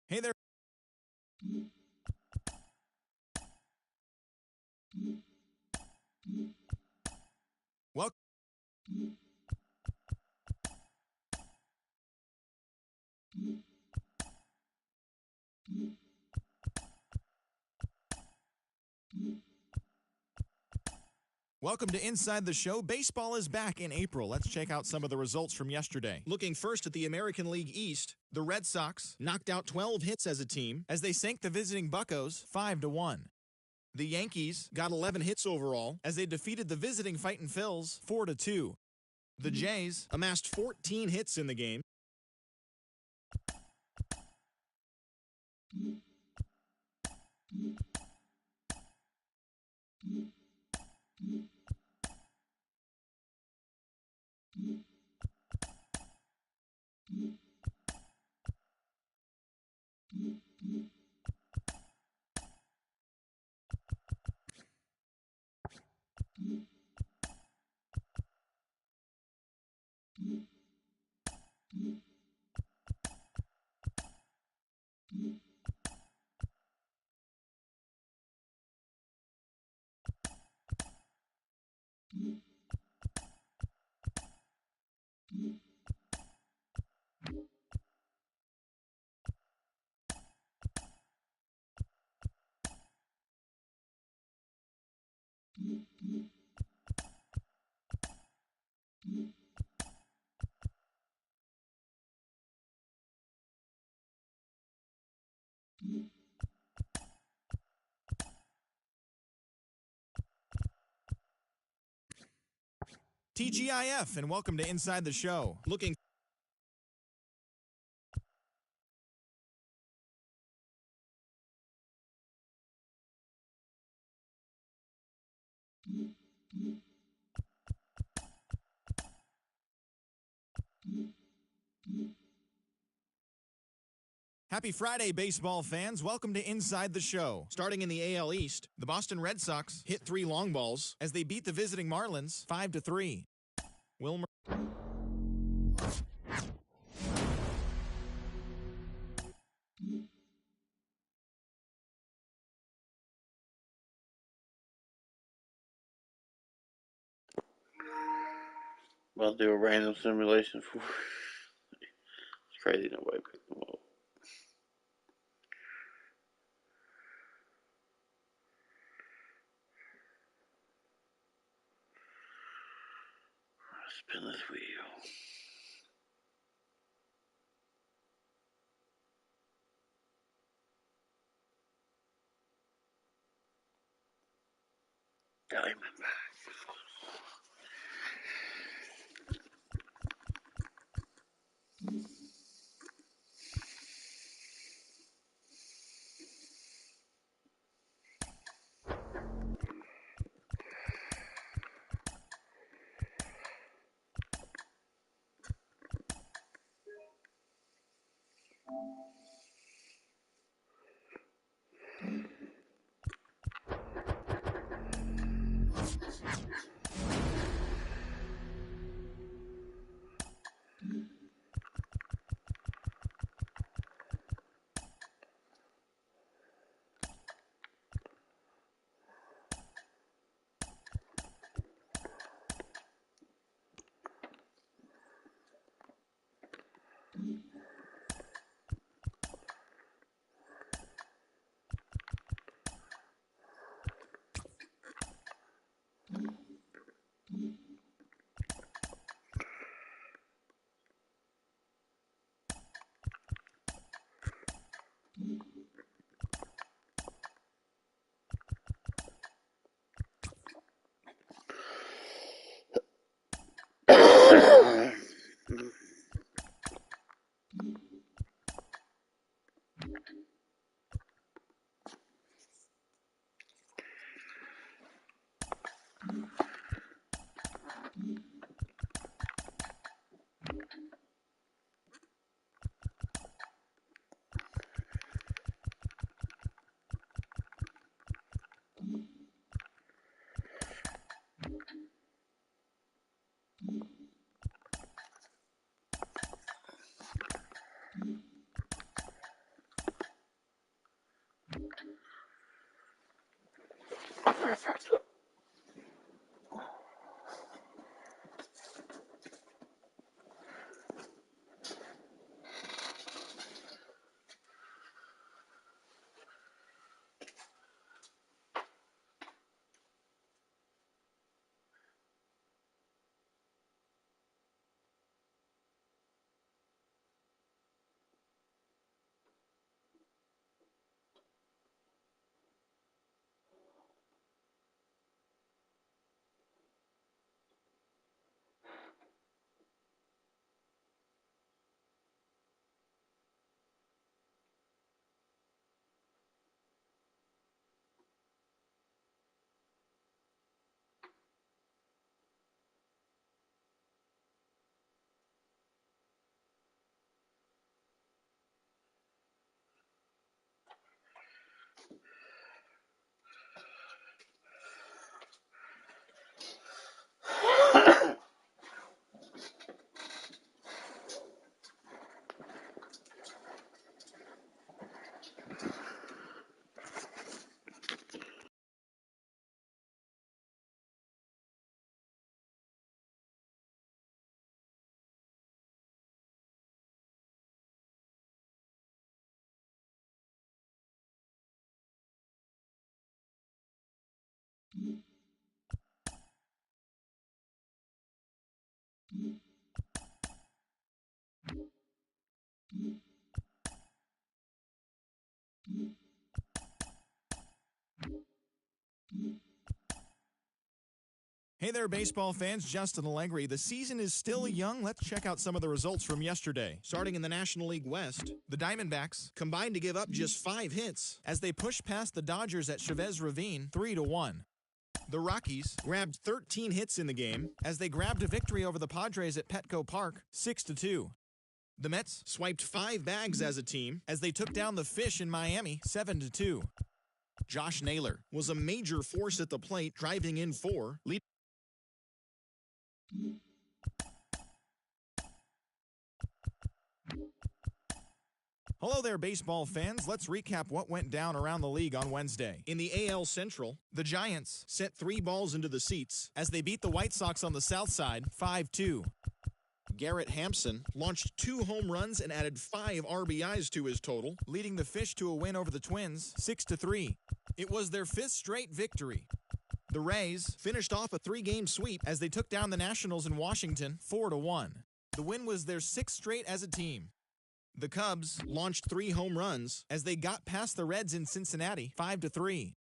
Hey there. Welcome. Welcome to Inside the Show. Baseball is back in April. Let's check out some of the results from yesterday. Looking first at the American League East, the Red Sox knocked out 12 hits as a team as they sank the visiting Buccos 5-1. The Yankees got 11 hits overall as they defeated the visiting Fightin' Phils 4-2. The Jays amassed 14 hits in the game. TGIF, and welcome to Inside the Show. Looking Happy Friday, baseball fans. Welcome to Inside the Show. Starting in the AL East, the Boston Red Sox hit 3 long balls as they beat the visiting Marlins 5-3. Wilmer. About to do a random simulation for. It's crazy nobody picked them up. Spin this wheel. Got him back. Hey there, baseball fans. Justin Allegri. The season is still young. Let's check out some of the results from yesterday. Starting in the National League West, the Diamondbacks combined to give up just 5 hits as they pushed past the Dodgers at Chavez Ravine 3-1. The Rockies grabbed 13 hits in the game as they grabbed a victory over the Padres at Petco Park 6-2. The Mets swiped 5 bags as a team as they took down the Fish in Miami 7-2. Josh Naylor was a major force at the plate, driving in 4, Hello there, baseball fans. Let's recap what went down around the league on Wednesday. In the AL Central, the Giants sent 3 balls into the seats as they beat the White Sox on the south side 5-2. Garrett Hampson launched 2 home runs and added 5 RBIs to his total, leading the Fish to a win over the Twins 6-3. It was their 5th straight victory. The Rays finished off a 3-game sweep as they took down the Nationals in Washington 4-1. The win was their 6th straight as a team. The Cubs launched 3 home runs as they got past the Reds in Cincinnati 5-3.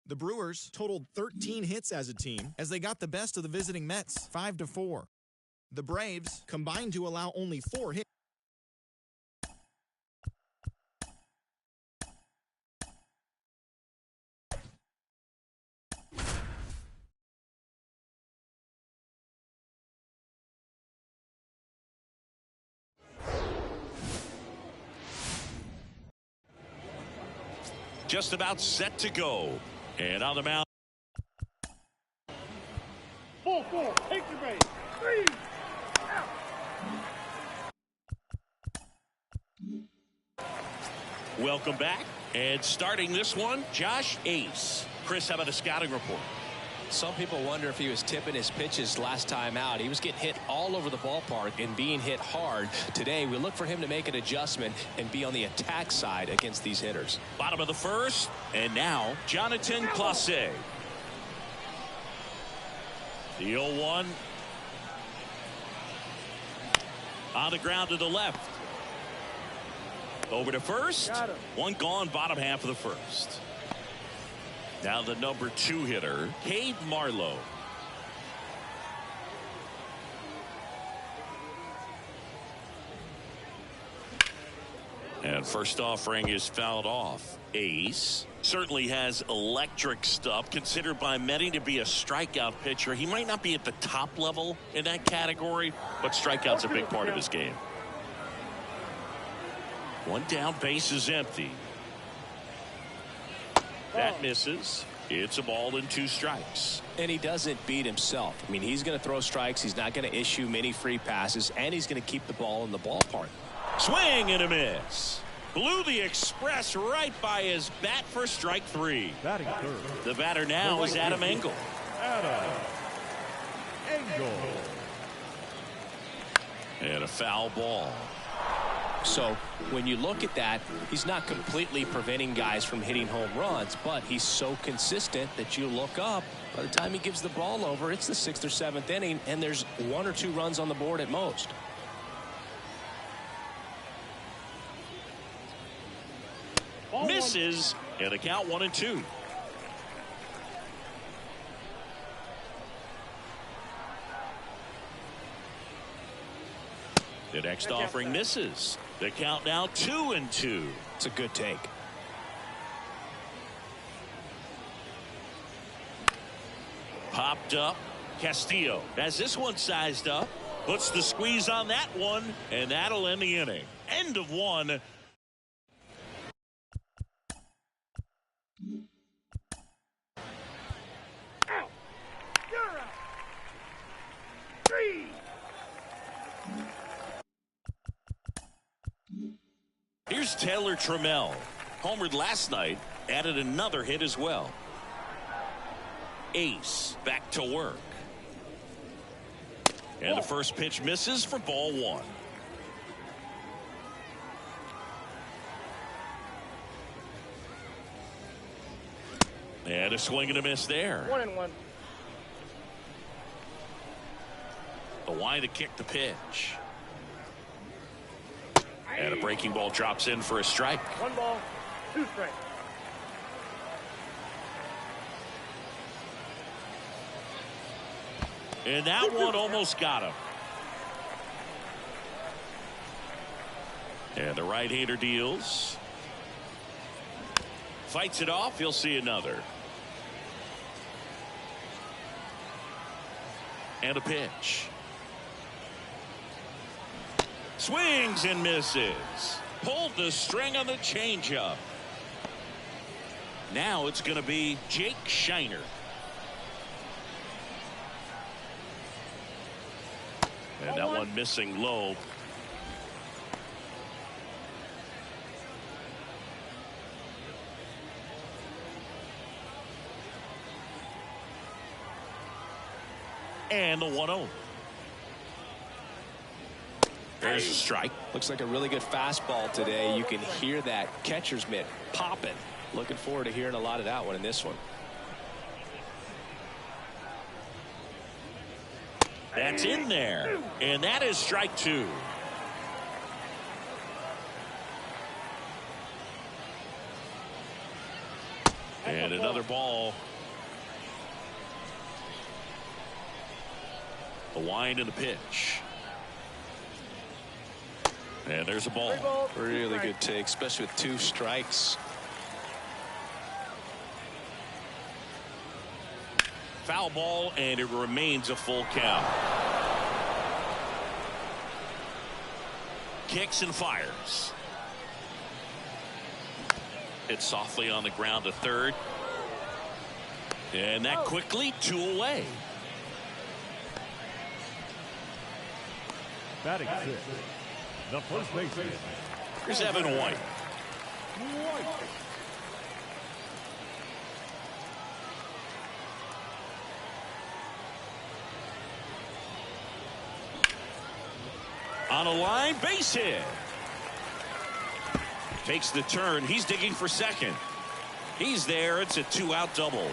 The Brewers totaled 13 hits as a team as they got the best of the visiting Mets 5-4. The Braves combined to allow only 4 hits. Just about set to go. And on the mound. 4-4. Take your base. 3. Out. Welcome back. And starting this one, Josh Ace. Chris, how about a scouting report? Some people wonder if he was tipping his pitches last time out. He was getting hit all over the ballpark and being hit hard. Today, we look for him to make an adjustment and be on the attack side against these hitters. Bottom of the first, and now Jonathan Clase. The 0-1. On the ground to the left. Over to first. One gone, bottom half of the first. Now the number 2 hitter, Cade Marlowe. And first offering is fouled off. Ace certainly has electric stuff, considered by many to be a strikeout pitcher. He might not be at the top level in that category, but strikeout's a big part of his game. One down, base is empty. That misses. It's a ball and 2 strikes. And he doesn't beat himself. I mean, he's going to throw strikes. He's not going to issue many free passes, and he's going to keep the ball in the ballpark. Swing and a miss. Blew the express right by his bat for strike 3. Batting third. The batter now is Adam Engel. Adam Engel. And a foul ball. So when you look at that, he's not completely preventing guys from hitting home runs, but he's so consistent that you look up. By the time he gives the ball over, it's the 6th or 7th inning, and there's 1 or 2 runs on the board at most. Misses, and the count 1-2. The next offering misses. The count now 2-2. It's a good take. Popped up. Castillo has this one sized up. Puts the squeeze on that one, and that'll end the inning. End of 1. Out. You're out. 3. Here's Taylor Trammell. Homered last night, added another hit as well. Ace back to work. And the first pitch misses for ball 1. And a swing and a miss there. 1-1. wide to kick the pitch. And a breaking ball drops in for a strike. 1 ball, 2 strikes. And that one almost got him. And the right-hander deals. Fights it off. He'll see another. And a pitch. Swings and misses. Pulled the string on the changeup. Now it's going to be Jake Shiner. And that one missing low. And the 1-0. There's a strike. Looks like a really good fastball today. You can hear that catcher's mitt popping. Looking forward to hearing a lot of that one in this one. That's in there. And that is strike 2. And another ball. The wind and the pitch. And there's a ball. Really good take, especially with 2 strikes. Foul ball, and it remains a full count. Kicks and fires. It's softly on the ground to third. And that quickly 2 away. Batting 6. The first baseman. Here's Evan White. On a line, base hit. Takes the turn. He's digging for second. He's there. It's a 2-out double.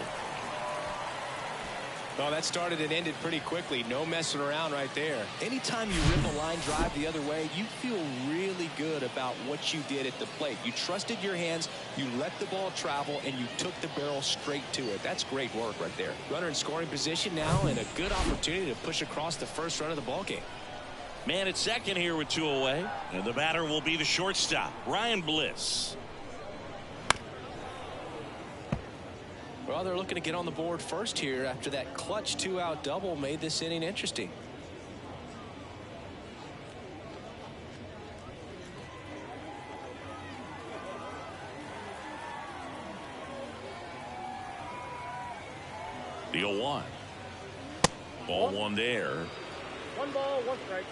Oh, that started and ended pretty quickly. No messing around right there. Anytime you rip a line drive the other way, you feel really good about what you did at the plate. You trusted your hands, you let the ball travel, and you took the barrel straight to it. That's great work right there. Runner in scoring position now, and a good opportunity to push across the first run of the ball game. Man at second here with 2 away. And the batter will be the shortstop, Ryan Bliss. Well, they're looking to get on the board first here after that clutch 2-out double made this inning interesting. The 0-1. Ball 1 there. 1 ball, 1 strike.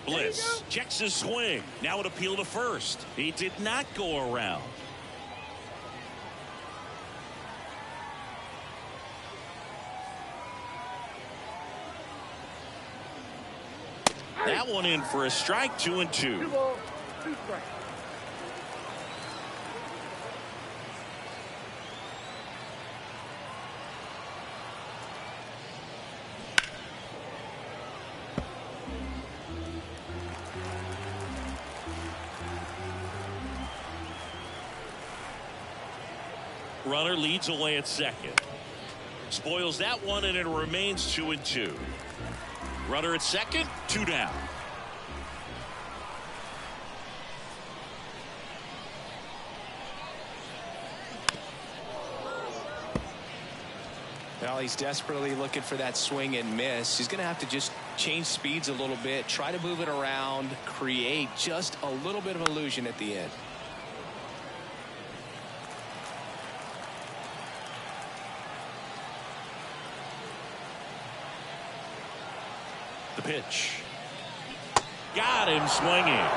Bliss checks his swing. Now it appeal to first. He did not go around. That one in for a strike. 2-2. 2 balls, 2 strikes. Runner leads away at second. Spoils that one, and it remains 2-2. Runner at second, 2 down. Well, he's desperately looking for that swing and miss. He's going to have to just change speeds a little bit, try to move it around, create just a little bit of illusion at the end. The pitch. Got him swinging.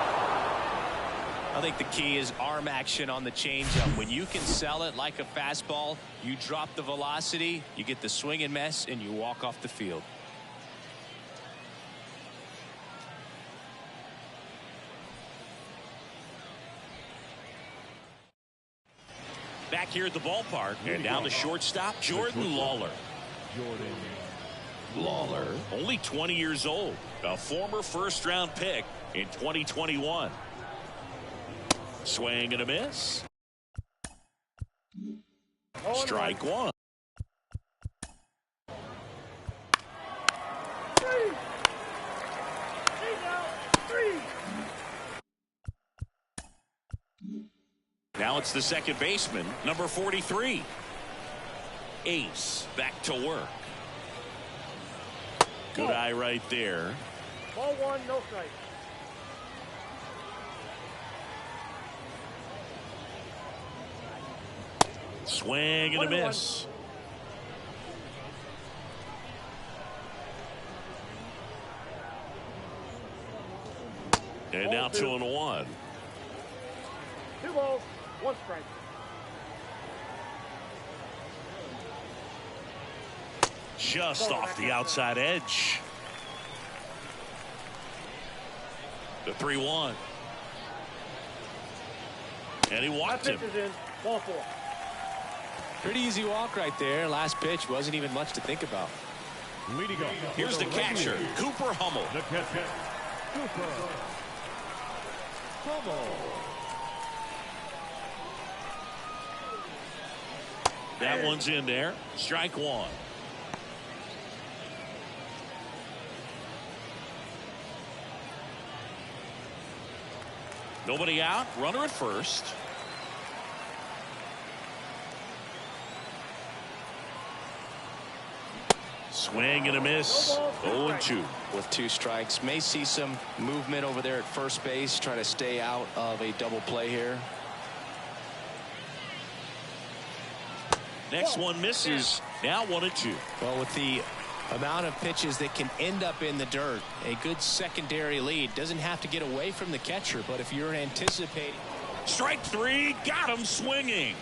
I think the key is arm action on the changeup. When you can sell it like a fastball, you drop the velocity, you get the swing and miss, and you walk off the field. back here at the ballpark. And now the shortstop, Jordan Lawler. Lawler, only 20 years old, a former first-round pick in 2021. Swing and a miss. Strike one. Now it's the second baseman, number 43. Ace back to work. Good eye right there. Ball one, no strike. Swing and a miss. And now 2-1. 2 balls, 1 strike. Just off the outside edge. The 3-1. And he walked him. That pitch is in. Ball 4. Pretty easy walk right there. Last pitch wasn't even much to think about. Here's the catcher, Cooper Hummel. That one's in there. Strike one. Nobody out. Runner at first. Swing and a miss. 0-2. With 2 strikes. May see some movement over there at first base. Try to stay out of a double play here. Next one misses. Now 1-2. Well, with the amount of pitches that can end up in the dirt, a good secondary lead doesn't have to get away from the catcher, but if you're anticipating. Strike 3, got him swinging.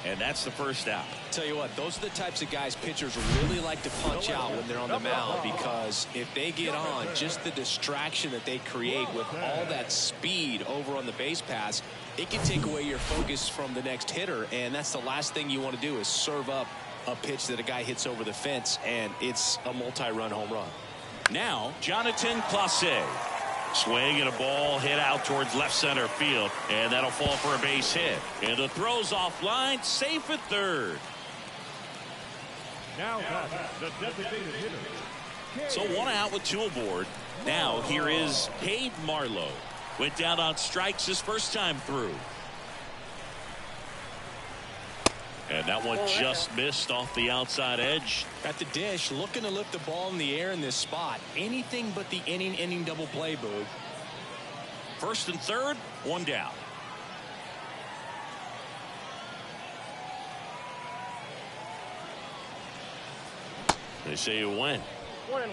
And that's the first out. Tell you what, those are the types of guys pitchers really like to punch out when they're on the mound, because if they get on, just the distraction that they create with all that speed over on the base pass, it can take away your focus from the next hitter, and that's the last thing you want to do is serve up a pitch that a guy hits over the fence, and it's a multi-run home run. Now, Jonathan Clase. Swing and a ball hit out towards left center field, and that'll fall for a base hit. And the throw's offline, safe at third. Now the designated hitter. So 1 out with 2 aboard. Now here is Cade Marlowe. Went down on strikes his first time through. And that one just missed off the outside edge. At the dish, looking to lift the ball in the air in this spot. Anything but the inning double play, Boog. First and third, 1 down. They say you win. 1-1.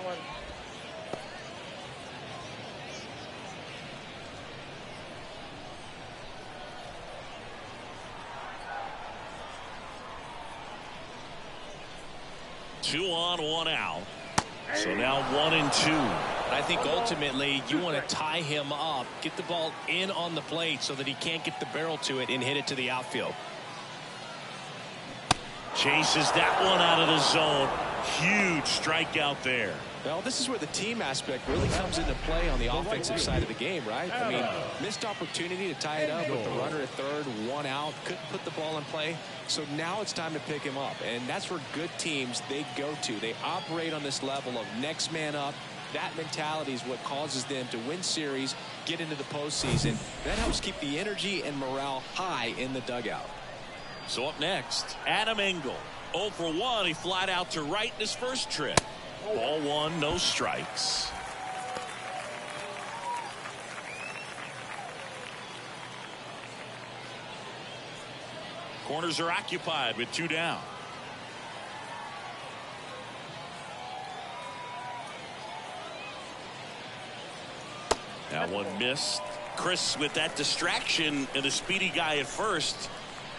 Two on, 1 out. So now 1-2. I think ultimately you want to tie him up, get the ball in on the plate so that he can't get the barrel to it and hit it to the outfield. Chases that one out of the zone. Huge strikeout there. Well, this is where the team aspect really comes into play on the offensive side of the game, right? I mean, missed opportunity to tie it up with the runner at third, 1 out, couldn't put the ball in play. So now it's time to pick him up, and that's where good teams, they go to. They operate on this level of next man up. That mentality is what causes them to win series, get into the postseason. That helps keep the energy and morale high in the dugout. So up next, Adam Engel. 0 for 1. He flied out to right in his first trip. Ball 1, no strikes. Corners are occupied with 2 down. That one missed. Chris, with that distraction and a speedy guy at first,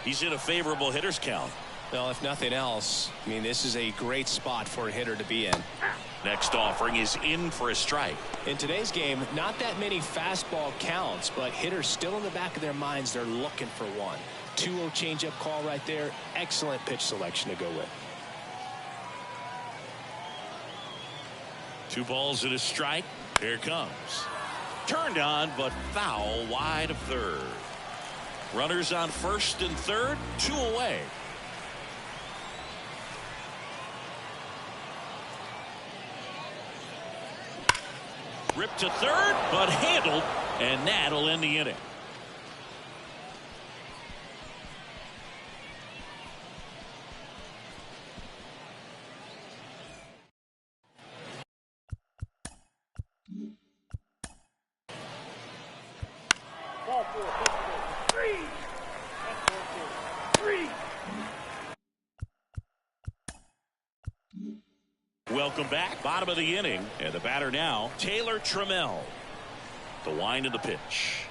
he's in a favorable hitter's count. Well, if nothing else, I mean, this is a great spot for a hitter to be in. Next offering is in for a strike. In today's game, not that many fastball counts, but hitters still in the back of their minds, they're looking for one. 2-0 changeup call right there. Excellent pitch selection to go with. 2 balls and a strike. Here it comes. Turned on, but foul wide of third. Runners on first and third, 2 away. Ripped to third, but handled, and that'll end the inning. Ball 4, 3. That's 3. Welcome back. Bottom of the inning. And the batter now, Taylor Trammell. The wind of the pitch.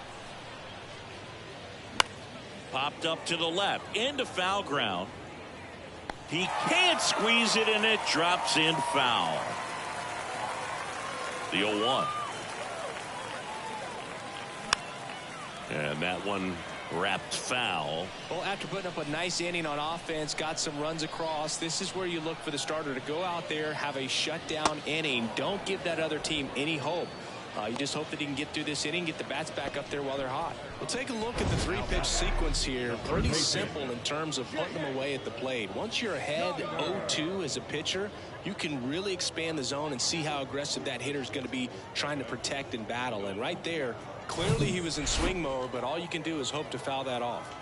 Popped up to the left. Into foul ground. He can't squeeze it, and it drops in foul. The 0-1. And that one wrapped foul. Well, after putting up a nice inning on offense, got some runs across, this is where you look for the starter to go out there, have a shutdown inning. Don't give that other team any hope. You just hope that he can get through this inning, get the bats back up there while they're hot. Well, take a look at the 3-pitch sequence here. Pretty simple in terms of putting them away at the plate. Once you're ahead 0-2 as a pitcher, you can really expand the zone and see how aggressive that hitter is going to be trying to protect and battle. And right there, clearly he was in swing mode, but all you can do is hope to foul that off.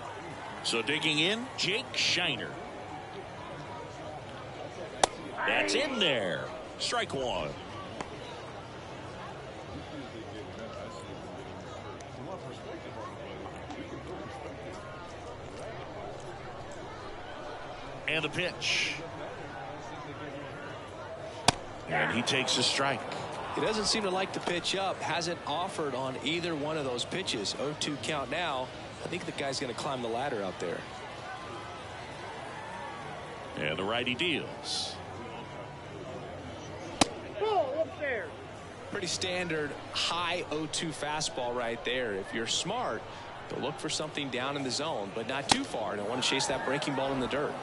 So digging in, Jake Shiner. That's in there. Strike 1. And the pitch. And he takes a strike. He doesn't seem to like to pitch up. Hasn't offered on either one of those pitches. 0-2 count now. I think the guy's going to climb the ladder out there. And the righty deals. Ball upstairs. Pretty standard high 0-2 fastball right there. If you're smart, they'll look for something down in the zone, but not too far. Don't want to chase that breaking ball in the dirt.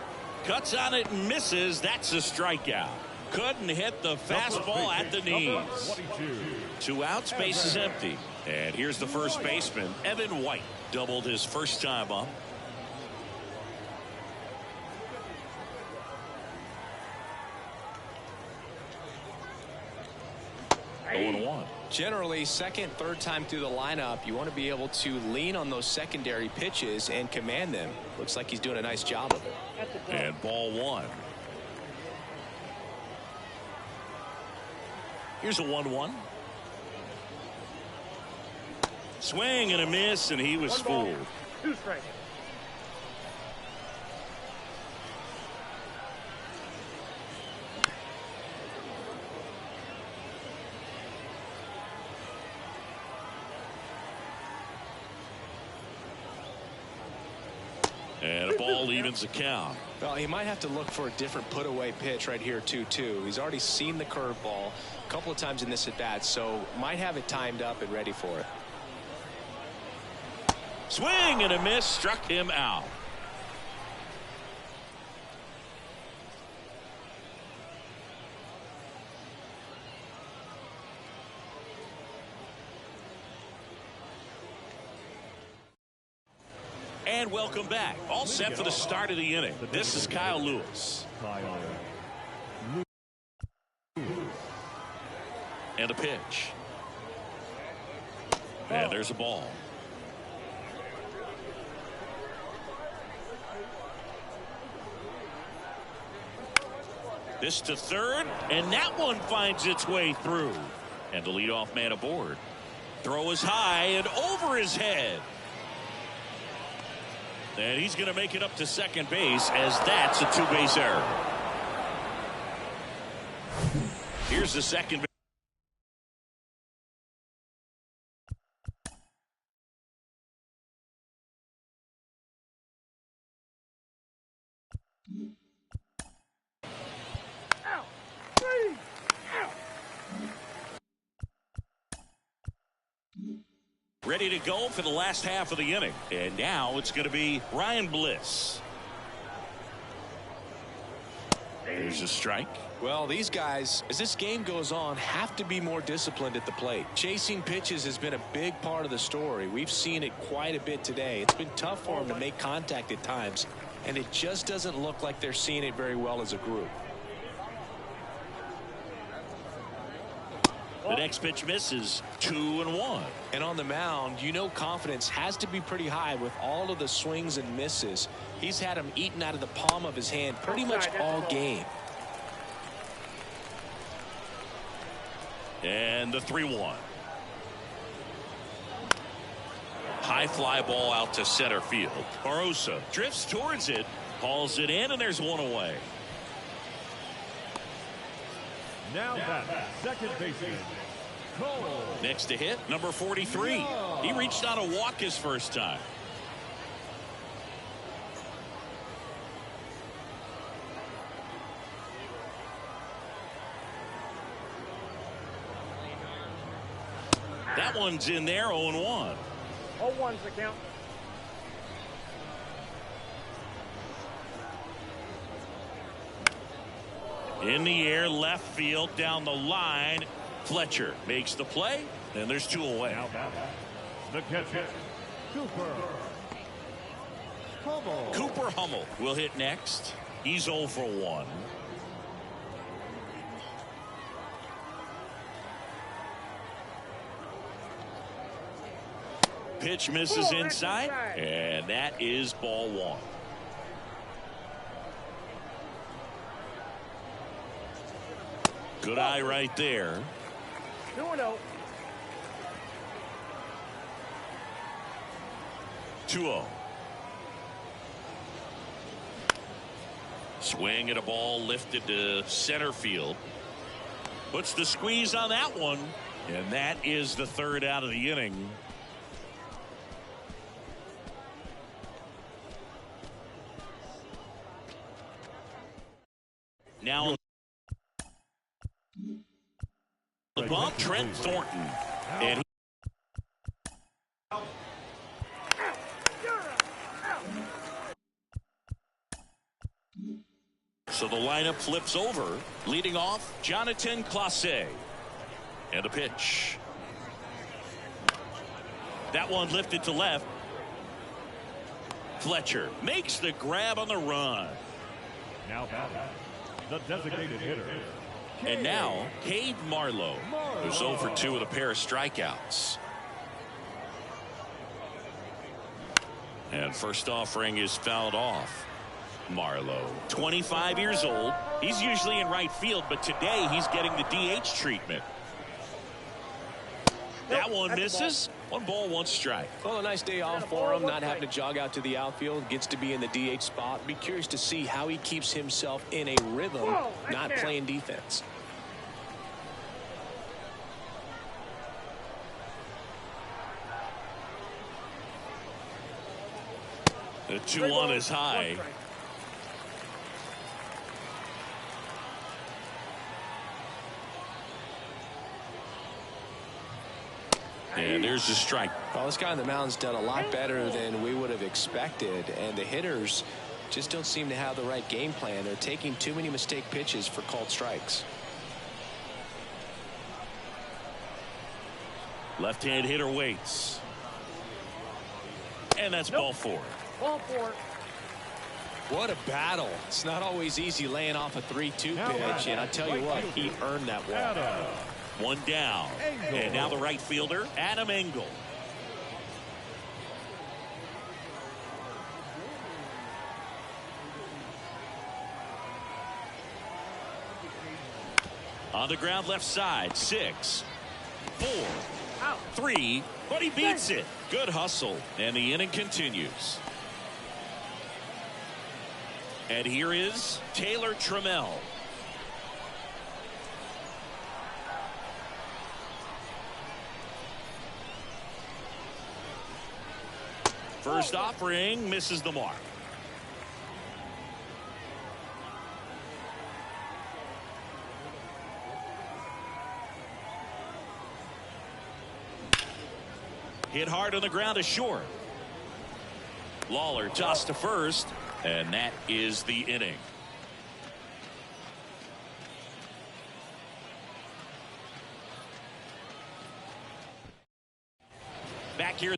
Cuts on it and misses. That's a strikeout. Couldn't hit the fastball at the knees. 2 outs, base is empty. And here's the first baseman, Evan White. Doubled his first time up. Oh, 1. Generally, second, third time through the lineup, you want to be able to lean on those secondary pitches and command them. Looks like he's doing a nice job of it. And ball 1. Here's a 1-1. Swing and a miss, and he was fooled. 2 strikes. And a ball evens the count. Well, he might have to look for a different put-away pitch right here, 2-2. He's already seen the curveball a couple of times in this at-bat, so might have it timed up and ready for it. Swing and a miss, struck him out. And welcome back. All set for the start of the inning. This is Kyle Lewis. And a pitch. And there's a ball. This to third, and that one finds its way through. And the leadoff man aboard. Throw is high and over his head. And he's going to make it up to second base, as that's a 2-base error. Here's the second Out. 3. Out. Ready to go for the last half of the inning. And now it's going to be Ryan Bliss. There's a strike. Well, these guys, as this game goes on, have to be more disciplined at the plate. Chasing pitches has been a big part of the story. We've seen it quite a bit today. It's been tough for them to make contact at times, and it just doesn't look like they're seeing it very well as a group. The next pitch misses. 2-1. And on the mound, you know confidence has to be pretty high with all of the swings and misses. He's had them eaten out of the palm of his hand pretty much all game. And the 3-1. High fly ball out to center field. Barosa drifts towards it, hauls it in, and there's one away. Now that second baseman, Cole. Next to hit, number 43. He reached on a walk his first time. That one's in there, 0-1. 0-1's the count. In the air, left field, down the line. Fletcher makes the play, and there's 2 away. Now the catcher, Cooper Hummel. Cooper Hummel will hit next. He's 0 for 1. Pitch misses inside, and that is ball 1. Good eye right there. 2-0. 2-0. Swing at a ball lifted to center field. Puts the squeeze on that one, and that is the 3rd out of the inning. Now the bump, Trent Thornton. And so the lineup flips over. Leading off, Jonathan Clase. And the pitch. That one lifted to left. Fletcher makes the grab on the run. Now the designated hitter. And now, Cade Marlowe, who's 0 for 2 with a pair of strikeouts. And first offering is fouled off. Marlowe, 25 years old. He's usually in right field, but today he's getting the DH treatment. That one misses. 1 ball, 1 strike. Well, a nice day off for him, not having to jog out to the outfield. Gets to be in the DH spot. Be curious to see how he keeps himself in a rhythm, not playing defense. The 2-1 is high. And there's the strike. Well, this guy on the mound's done a lot better than we would have expected, and the hitters just don't seem to have the right game plan. They're taking too many mistake pitches for called strikes. Left-hand hitter waits. And that's ball 4. Ball 4. What a battle. It's not always easy laying off a 3-2 pitch, and I tell you what, he earned that walk. 1 down. And now the right fielder, Adam Engel. On the ground left side, 6, 4, 3, but he beats it. Good hustle, and the inning continues. And here is Taylor Trammell. First offering misses the mark. Hit hard on the ground to short. Lawler tossed to first, and that is the inning. Back here.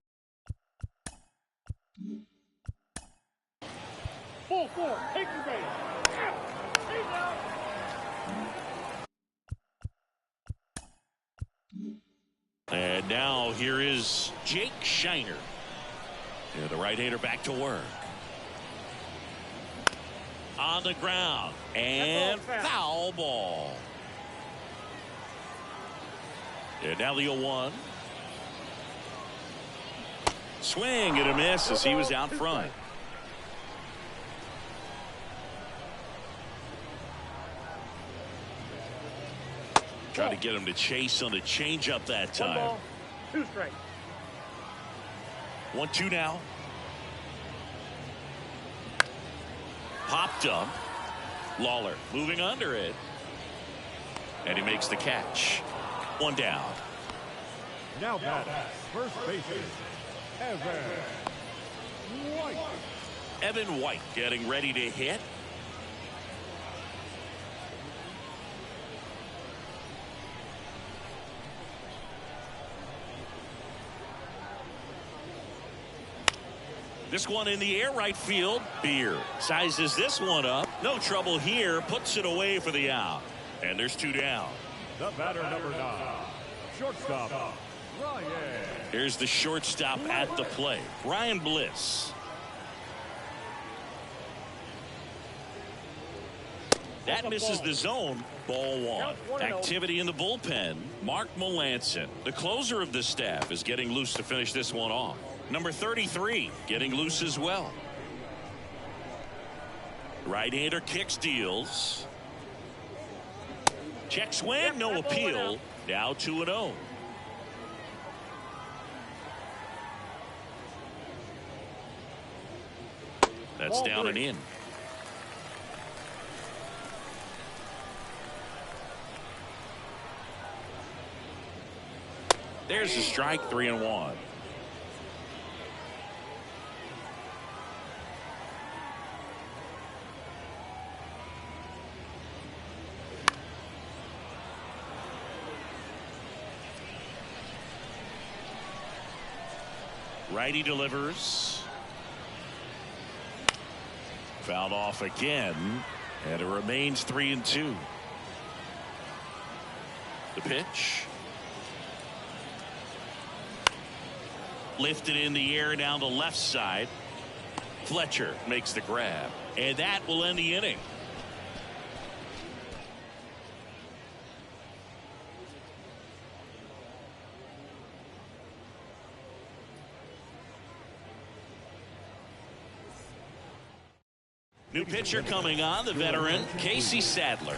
4-4. Take your base. He's out. And now here is Jake Shiner. Yeah, the right-hander back to work. On the ground. And foul ball. And now the 0-1. Swing and a miss as he was out front. Trying to get him to chase on the changeup that time. 1 ball, 2 strikes. 1-2 now. Popped up. Lawler moving under it. And he makes the catch. 1 down. Now batting, first baseman, Evan White. Evan White getting ready to hit. This one in the air, right field. Beer sizes this one up. No trouble here. Puts it away for the out. And there's 2 down. The batter, number 9, shortstop, Ryan. Here's the shortstop at the plate, Ryan Bliss. That misses the zone. Ball 1. Activity in the bullpen. Mark Melanson, the closer of the staff, is getting loose to finish this one off. Number 33 getting loose as well. Right-hander kicks, deals. Check swing, no appeal. Now 2-0. That's down and in. There's a strike, 3-1. Righty delivers. Fouled off again, and it remains 3-2. The pitch. Lifted in the air down the left side. Fletcher makes the grab, and that will end the inning. New pitcher coming on, the veteran Casey Sadler.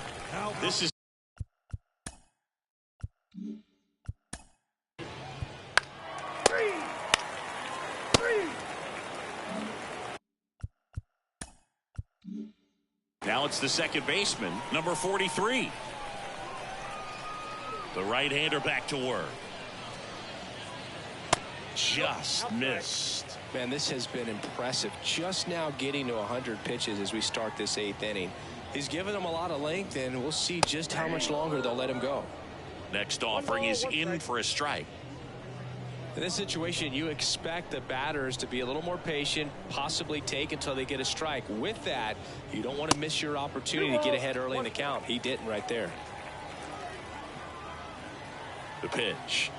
This is now it's the second baseman, number 43. The right-hander back to work. Just missed. Man, this has been impressive. Just now getting to 100 pitches as we start this 8th inning. He's given them a lot of length, and we'll see just how much longer they'll let him go. Next offering is in for a strike. In this situation, you expect the batters to be a little more patient, possibly take until they get a strike. With that, you don't want to miss your opportunity to get ahead early in the count. He didn't right there. The pitch.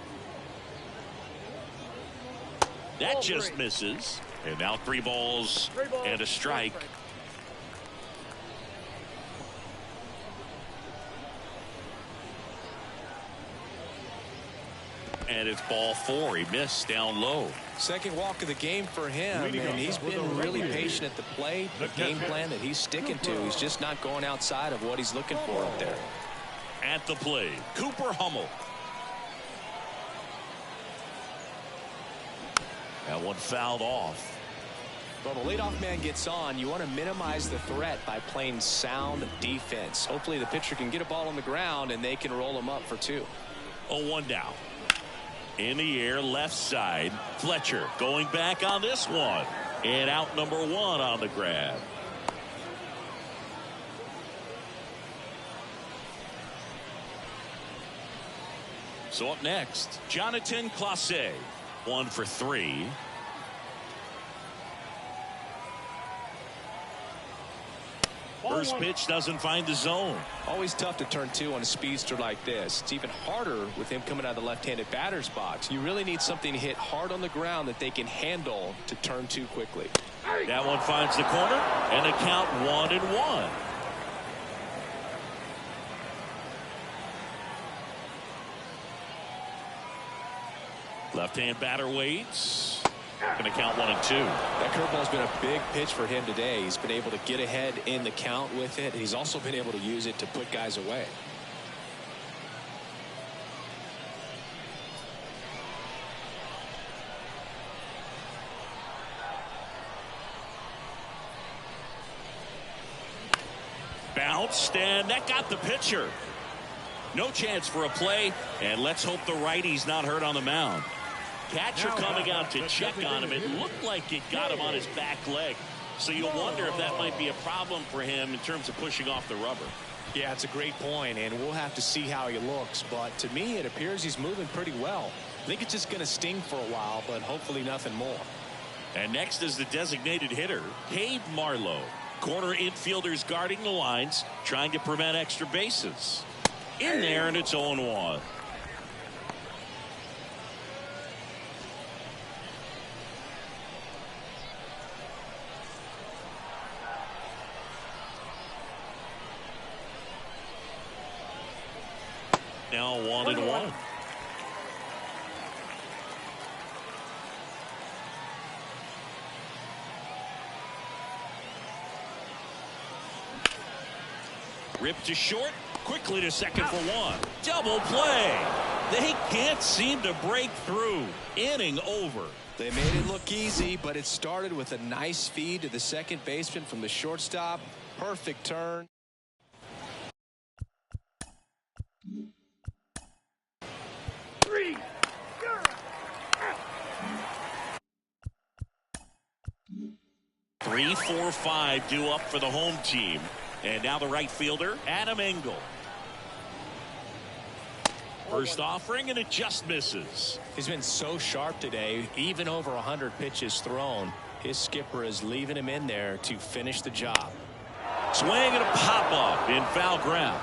That just misses. And now 3 balls and a strike. And it's ball 4. He missed down low. Second walk of the game for him, and he's been really patient at the plate. The game plan that he's sticking to, he's just not going outside of what he's looking for up there. At the plate, Cooper Hummel. That one fouled off. Well, the leadoff man gets on. You want to minimize the threat by playing sound defense. Hopefully the pitcher can get a ball on the ground and they can roll him up for 2. 0-1 down. In the air, left side. Fletcher going back on this one. And out number 1 on the grab. So up next, Jonathan Clase. 1 for 3. First pitch doesn't find the zone. Always tough to turn 2 on a speedster like this. It's even harder with him coming out of the left-handed batter's box. You really need something to hit hard on the ground that they can handle to turn 2 quickly. That one finds the corner, and the count 1-1. Left-hand batter waits. Going to count 1-2. That curveball's been a big pitch for him today. He's been able to get ahead in the count with it. He's also been able to use it to put guys away. Bounced, and that got the pitcher. No chance for a play, and let's hope the righty's not hurt on the mound. Catcher coming out to check on him. It looked like it got him on his back leg. So you wonder if that might be a problem for him in terms of pushing off the rubber. Yeah, it's a great point, and we'll have to see how he looks. But to me, it appears he's moving pretty well. I think it's just going to sting for a while, but hopefully nothing more. And next is the designated hitter, Cade Marlowe. Corner infielders guarding the lines, trying to prevent extra bases. In there, and it's 0-1. Now 1-1. Ripped to short, quickly to second for 1. Double play. They can't seem to break through. Inning over. They made it look easy, but it started with a nice feed to the second baseman from the shortstop. Perfect turn. Three, 4, 5 due up for the home team. And now the right fielder, Adam Engel. First offering, and it just misses. He's been so sharp today, even over 100 pitches thrown. His skipper is leaving him in there to finish the job. Swing and a pop-up in foul ground.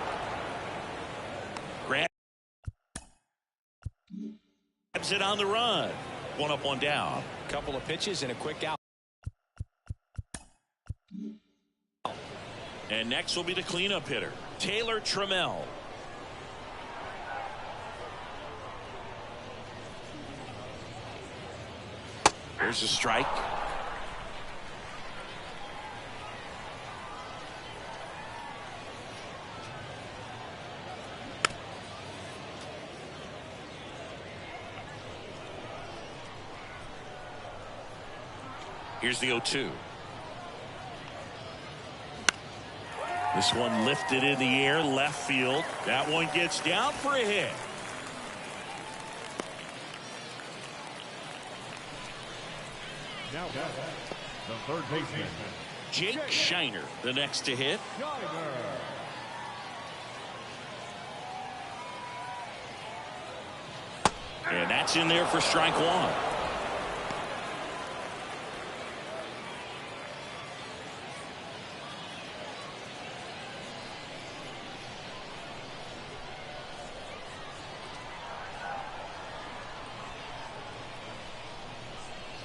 Grabs it on the run. 1 up, 1 down. Couple of pitches and a quick out. And next will be the cleanup hitter, Taylor Trammell. There's a strike. Here's the 0-2. This one lifted in the air, left field. That one gets down for a hit. Now the third baseman, Jake Shiner, the next to hit. And that's in there for strike 1.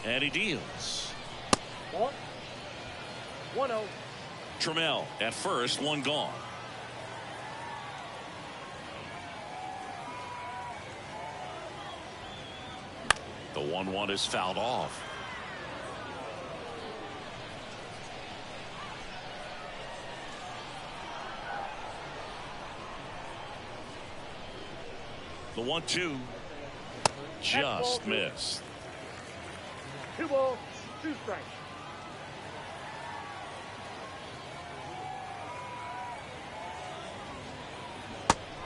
And he deals. 1-0. Trammell at first, 1 gone. The 1-1 is fouled off. The 1-2 just missed. 2 balls, 2 strikes.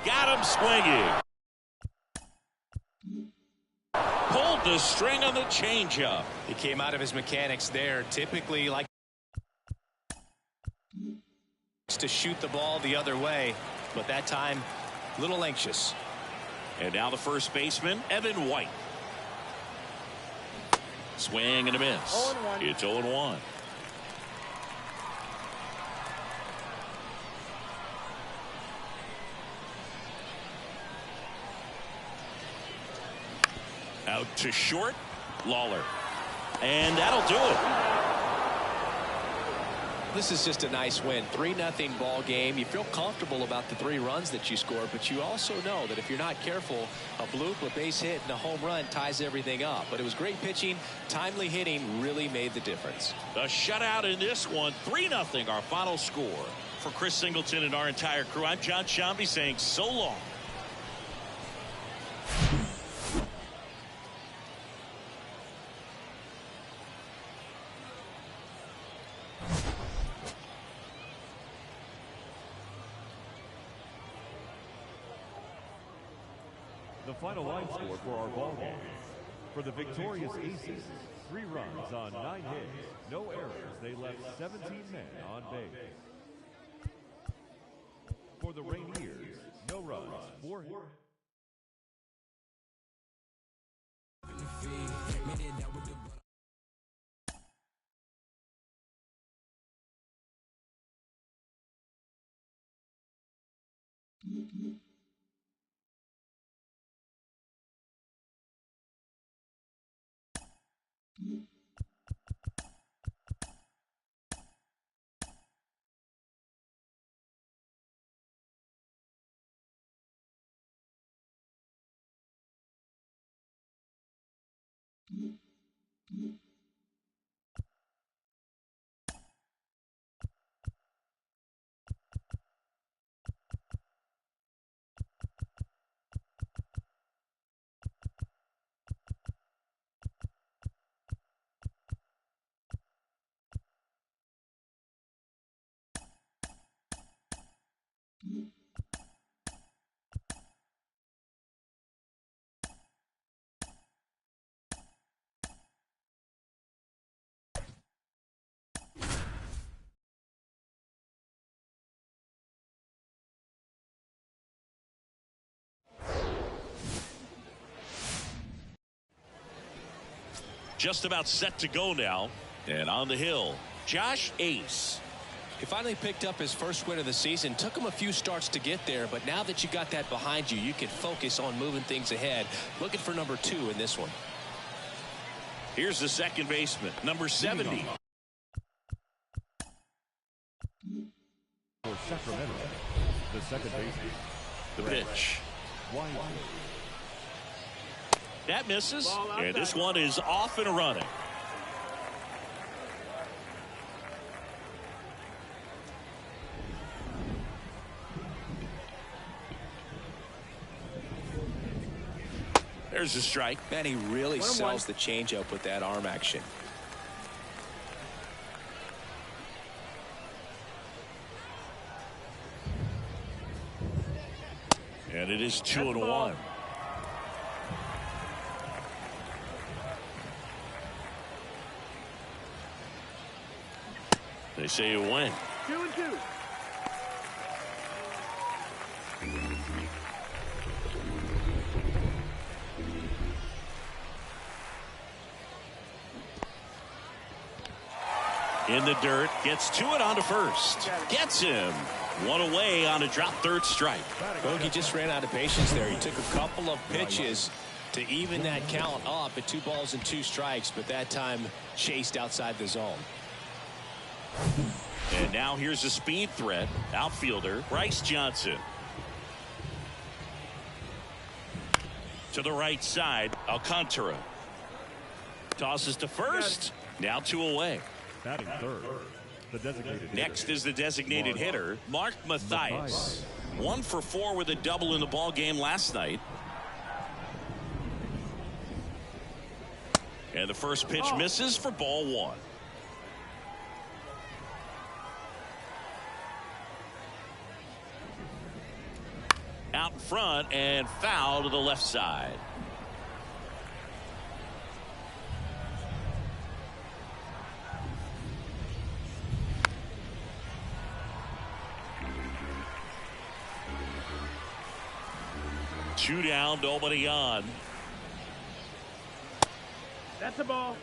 Got him swinging. the string on the changeup. He came out of his mechanics there. Typically like to shoot the ball the other way, but that time a little anxious. And now the first baseman, Evan White. Swing and a miss. 0-1. It's 0-1. Out to short, Lawler. And that'll do it. This is just a nice win. 3-0 ball game. You feel comfortable about the 3 runs that you scored, but you also know that if you're not careful, a bloop, a base hit, and a home run ties everything up. But it was great pitching. Timely hitting really made the difference. A shutout in this one. 3-0 our final score. For Chris Singleton and our entire crew, I'm John Shambi saying so long. The final line score for our ball game. For the victorious Aces, 3 runs on 9 hits, no errors. They left 17 men on base. For the Rainiers, no runs, 4 hits. Just about set to go now. And on the hill, Josh Ace. He finally picked up his first win of the season. Took him a few starts to get there, but now that you got that behind you, you can focus on moving things ahead. Looking for number 2 in this one. Here's the second baseman, number 70. For Sacramento, the second baseman. The pitch. White. That misses, and this one is off and running. There's a strike. Man, he really sells the changeup with that arm action. And it is 2-1. They say you win. 2-2. In the dirt, gets to it onto first. Gets him. One away on a drop third strike. Bogey just ran out of patience there. He took a couple of pitches to even that count up at 2 balls and 2 strikes, but that time chased outside the zone. And now here's a speed threat. Outfielder Bryce Johnson. To the right side, Alcantara. Tosses to first. Now 2 away. Batting third, the designated Next is the designated hitter, Mark Mathias. 1 for 4 with a double in the ball game last night. And the first pitch misses for ball 1. Out in front and foul to the left side. 2 down, nobody on. That's a ball.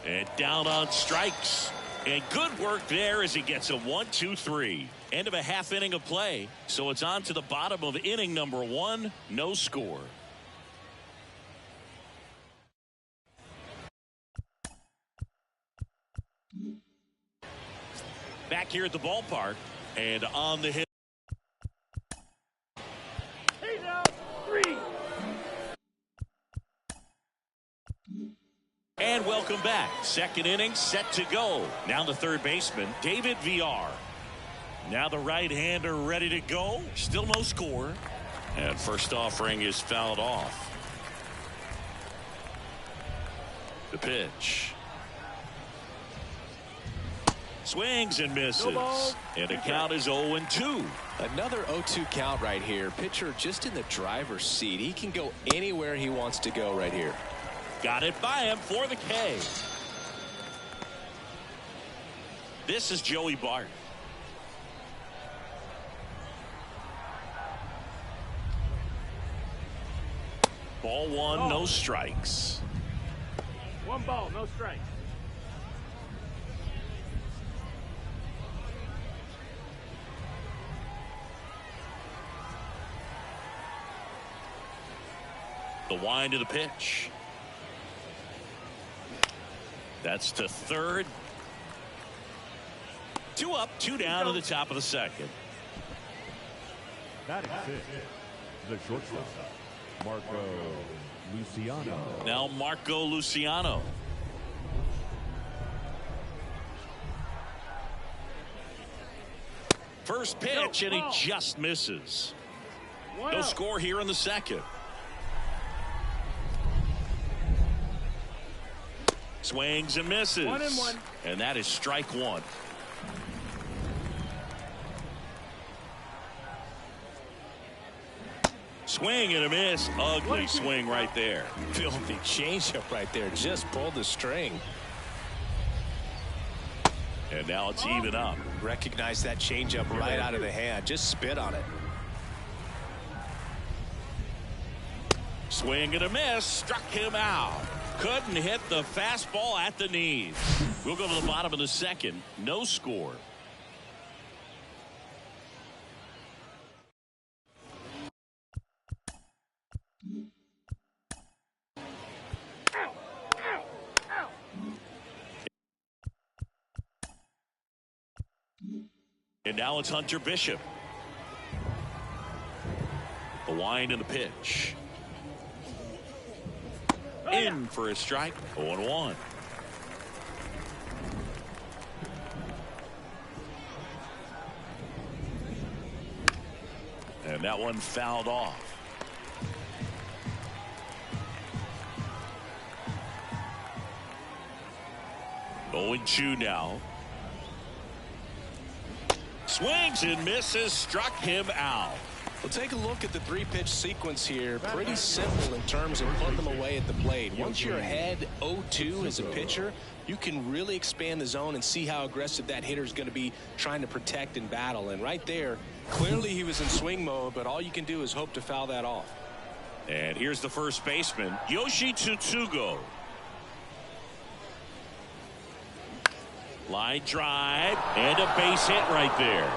And down on strikes. And good work there as he gets a 1-2-3. End of a half inning of play. So it's on to the bottom of inning number 1. No score. Back here at the ballpark. And on the hit. Hey now, 3. And welcome back. Second inning set to go. Now the third baseman, David VR. Now the right-hander ready to go. Still no score. And first offering is fouled off. The pitch. Swings and misses. And the count is 0-2. Another 0-2 count right here. Pitcher just in the driver's seat. He can go anywhere he wants to go right here. Got it by him for the K. This is Joey Bart. Ball 1, no strikes. 1 ball, no strikes. The wind of the pitch. That's to third. 2 up, 2 down to the top of the second. Batting 6, the shortstop, Marco Luciano. Now Marco Luciano. First pitch, and he just misses. No score here in the second. Swings and misses. 1-1. And that is strike 1. Swing and a miss. Ugly swing right there. Filthy changeup right there. Just pulled the string. And now it's even up. Recognize that changeup right out of the hand. Just spit on it. Swing and a miss. Struck him out. Couldn't hit the fastball at the knees. We'll go to the bottom of the second. No score. And now it's Hunter Bishop. The wind and the pitch. In for a strike. 0-1. And that one fouled off. Going 2 now. Swings and misses. Struck him out. Well, take a look at the 3-pitch sequence here. Pretty simple in terms of putting them away at the plate. Once you're ahead 0-2 as a pitcher, you can really expand the zone and see how aggressive that hitter is going to be trying to protect and battle. And right there, clearly he was in swing mode, but all you can do is hope to foul that off. And here's the first baseman, Yoshi Tsutsugo. Line drive and a base hit right there.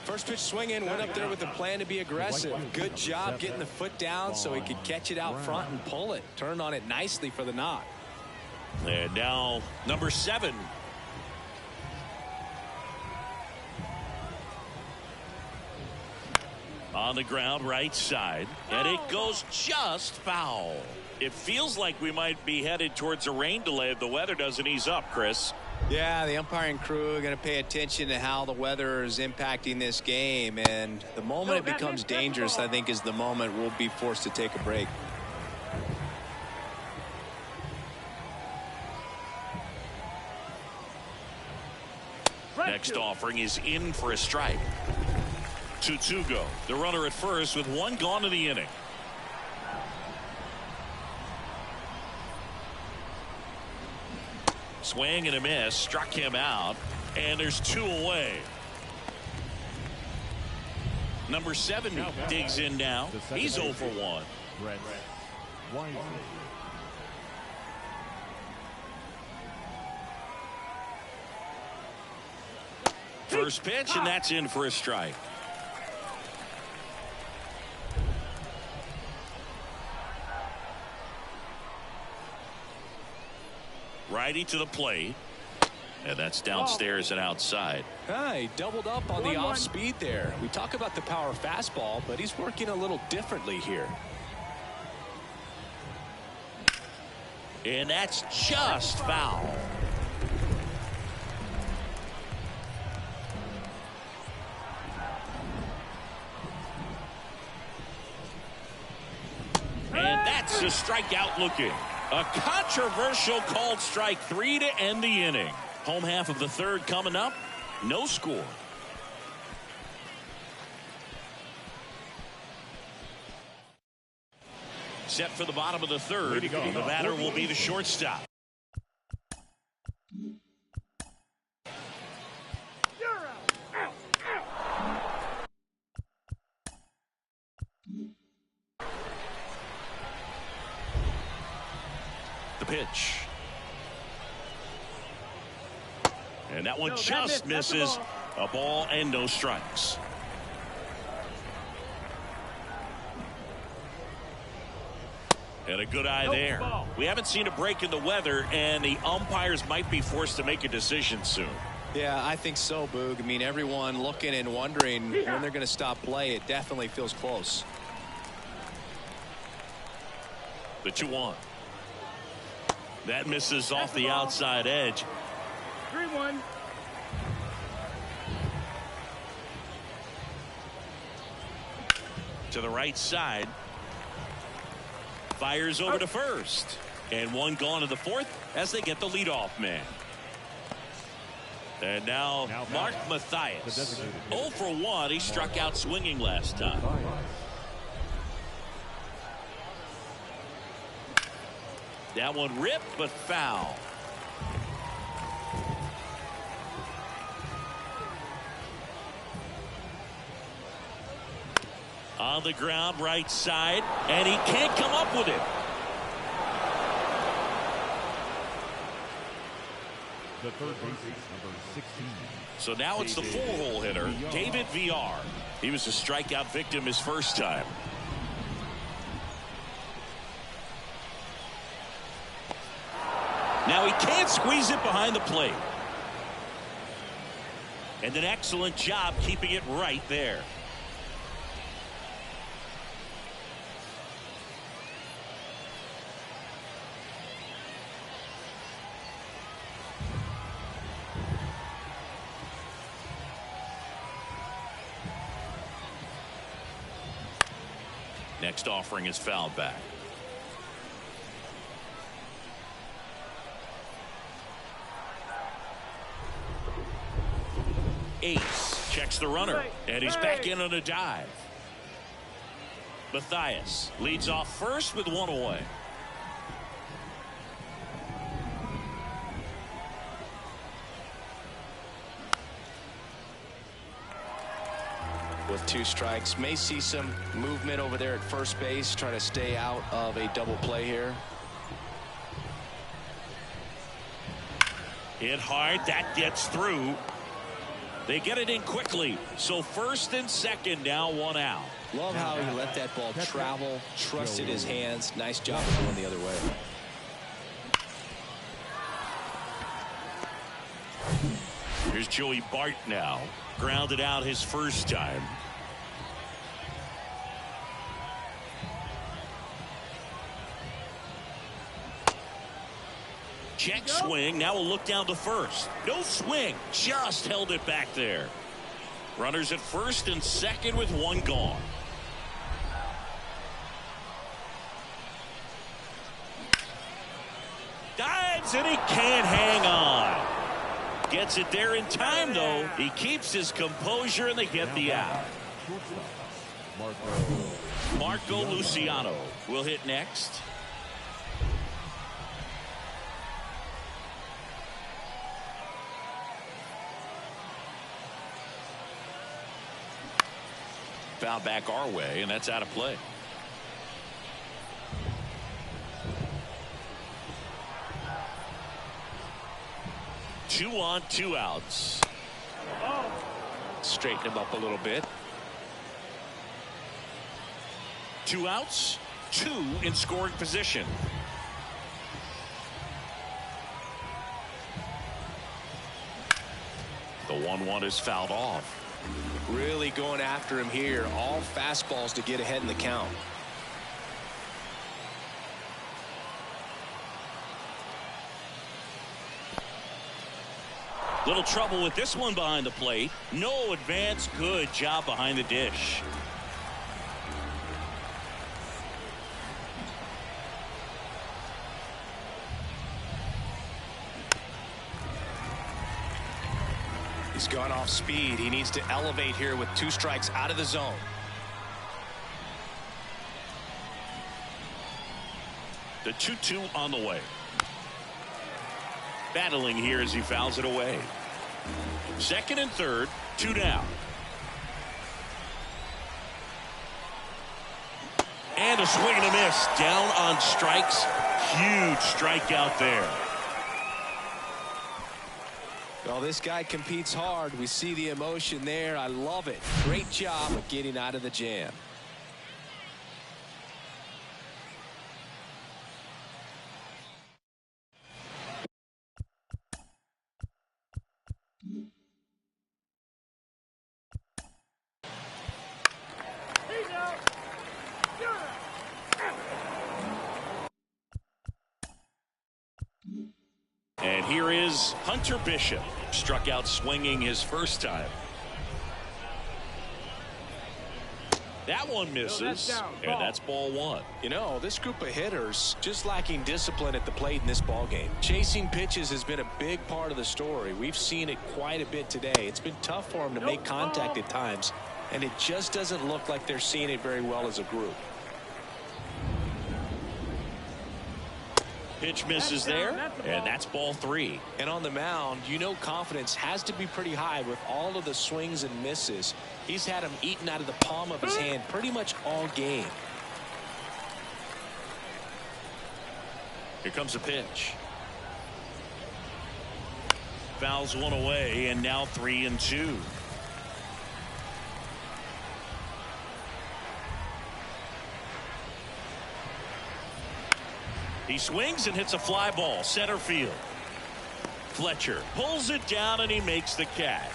First pitch swinging, went up there with a plan to be aggressive. Good job getting the foot down so he could catch it out front and pull it. Turned on it nicely for the knock. And now number 7. On the ground, right side, and it goes just foul. It feels like we might be headed towards a rain delay if the weather doesn't ease up, Chris. Yeah, the umpiring crew are going to pay attention to how the weather is impacting this game, and the moment it becomes dangerous, I think, is the moment we'll be forced to take a break. Next offering is in for a strike. 2-2 go. The runner at first with one gone in the inning. Swing and a miss. Struck him out. And there's 2 away. Number 70 digs in now. He's 0 for 1. First pitch, and that's in for a strike. Righty to the plate. And that's downstairs and outside. He doubled up on the off speed there. We talk about the power fastball, but he's working a little differently here. And that's just foul. And that's a strikeout looking. A controversial called strike 3 to end the inning. Home half of the third coming up. No score. Set for the bottom of the third. The batter will be the shortstop. The pitch. And that one just misses. A ball and no strikes. And a good eye there. We haven't seen a break in the weather, and the umpires might be forced to make a decision soon. Yeah, I think so, Boog. I mean, everyone looking and wondering when they're going to stop play. It definitely feels close. The 2-1. That misses off the outside edge. 3-1. To the right side. Fires over to first. And one gone to the fourth as they get the leadoff man. And now Mark Mathias. 0 for 1. He struck out swinging last time. That one ripped but foul. On the ground, right side, and he can't come up with it. The third baseman, number 16. So now it's the 4-hole hitter, David VR. He was a strikeout victim his first time. Now he can't squeeze it behind the plate. And an excellent job keeping it right there. Next offering is fouled back. Ace checks the runner, and he's back in on a dive. Mathias leads off first with one away. With 2 strikes, may see some movement over there at first base, try to stay out of a double play here. Hit hard, that gets through. They get it in quickly, so first and second, now 1 out. Love how he let that ball travel, trusted his hands. Nice job of going the other way. Here's Joey Bart now. Grounded out his first time. Check swing. Now we'll look down to first. No swing. Just held it back there. Runners at first and second with 1 gone. Dives and he can't hang on. Gets it there in time, though. He keeps his composure, and they get the out. Shortstop, Marco Luciano will hit next. Foul back our way, and that's out of play. Two on, 2 outs. Straighten him up a little bit. 2 outs, 2 in scoring position. The 1-1 is fouled off. Really going after him here. All fastballs to get ahead in the count. Little trouble with this one behind the plate. No advance. Good job behind the dish. He's gone off speed. He needs to elevate here with 2 strikes out of the zone. The 2-2 on the way. Battling here as he fouls it away. Second and third, 2 down. And a swing and a miss. Down on strikes. Huge strikeout there. Well, this guy competes hard. We see the emotion there. I love it. Great job of getting out of the jam. And here is Hunter Bishop. Struck out swinging his first time. That one misses, and that's ball 1. You know, this group of hitters just lacking discipline at the plate in this ballgame. Chasing pitches has been a big part of the story. We've seen it quite a bit today. It's been tough for them to make contact at times, and it just doesn't look like they're seeing it very well as a group. Pitch misses there, and that's ball 3. And on the mound, you know confidence has to be pretty high with all of the swings and misses. He's had them eaten out of the palm of his hand pretty much all game. Here comes a pitch. Fouls one away, and now 3-2. He swings and hits a fly ball center field. Fletcher pulls it down and he makes the catch.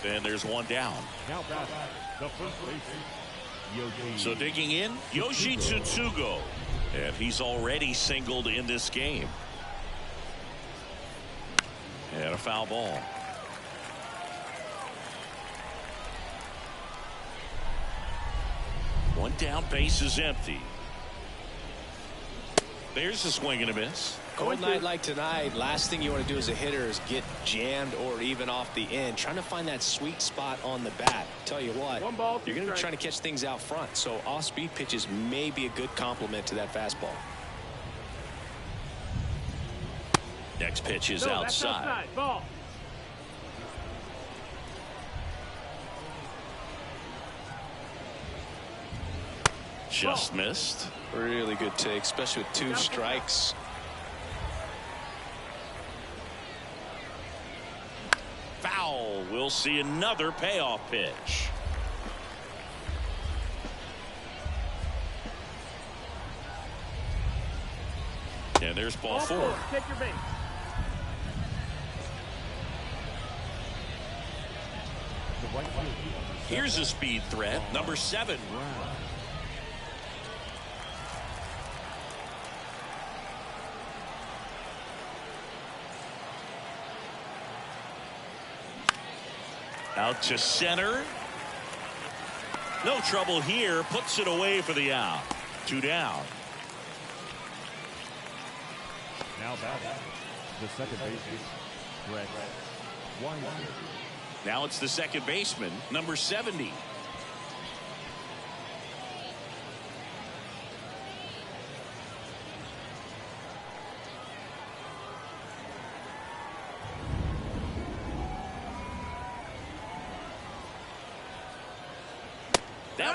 And there's one down. Now batting, the first baseman, Yoshi. So digging in, Yoshi Tsutsugo. And he's already singled in this game. And a foul ball. One down, base is empty. There's a swing and a miss. Cold night like tonight, last thing you want to do as a hitter is get jammed or even off the end. Trying to find that sweet spot on the bat. Tell you what, you're going to be trying to catch things out front. So off-speed pitches may be a good complement to that fastball. Next pitch is outside. Ball. Just missed. Really good take, especially with 2 strikes. Foul. We'll see another payoff pitch. And there's ball 4. Take your base. Here's a speed threat, number 7. Out to center. No trouble here. Puts it away for the out. 2 down. Now batting, the second baseman, Brett Weiser. Now it's the second baseman, number 70.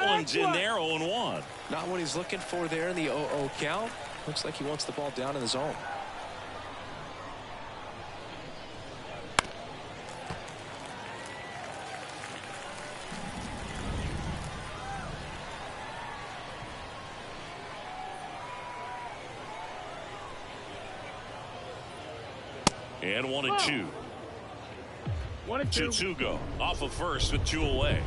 one's in there, 0-1. Not what he's looking for there in the 0-0 count. Looks like he wants the ball down in the zone. And 1-2. 1-2. 2-2 go. Off of first with 2 away.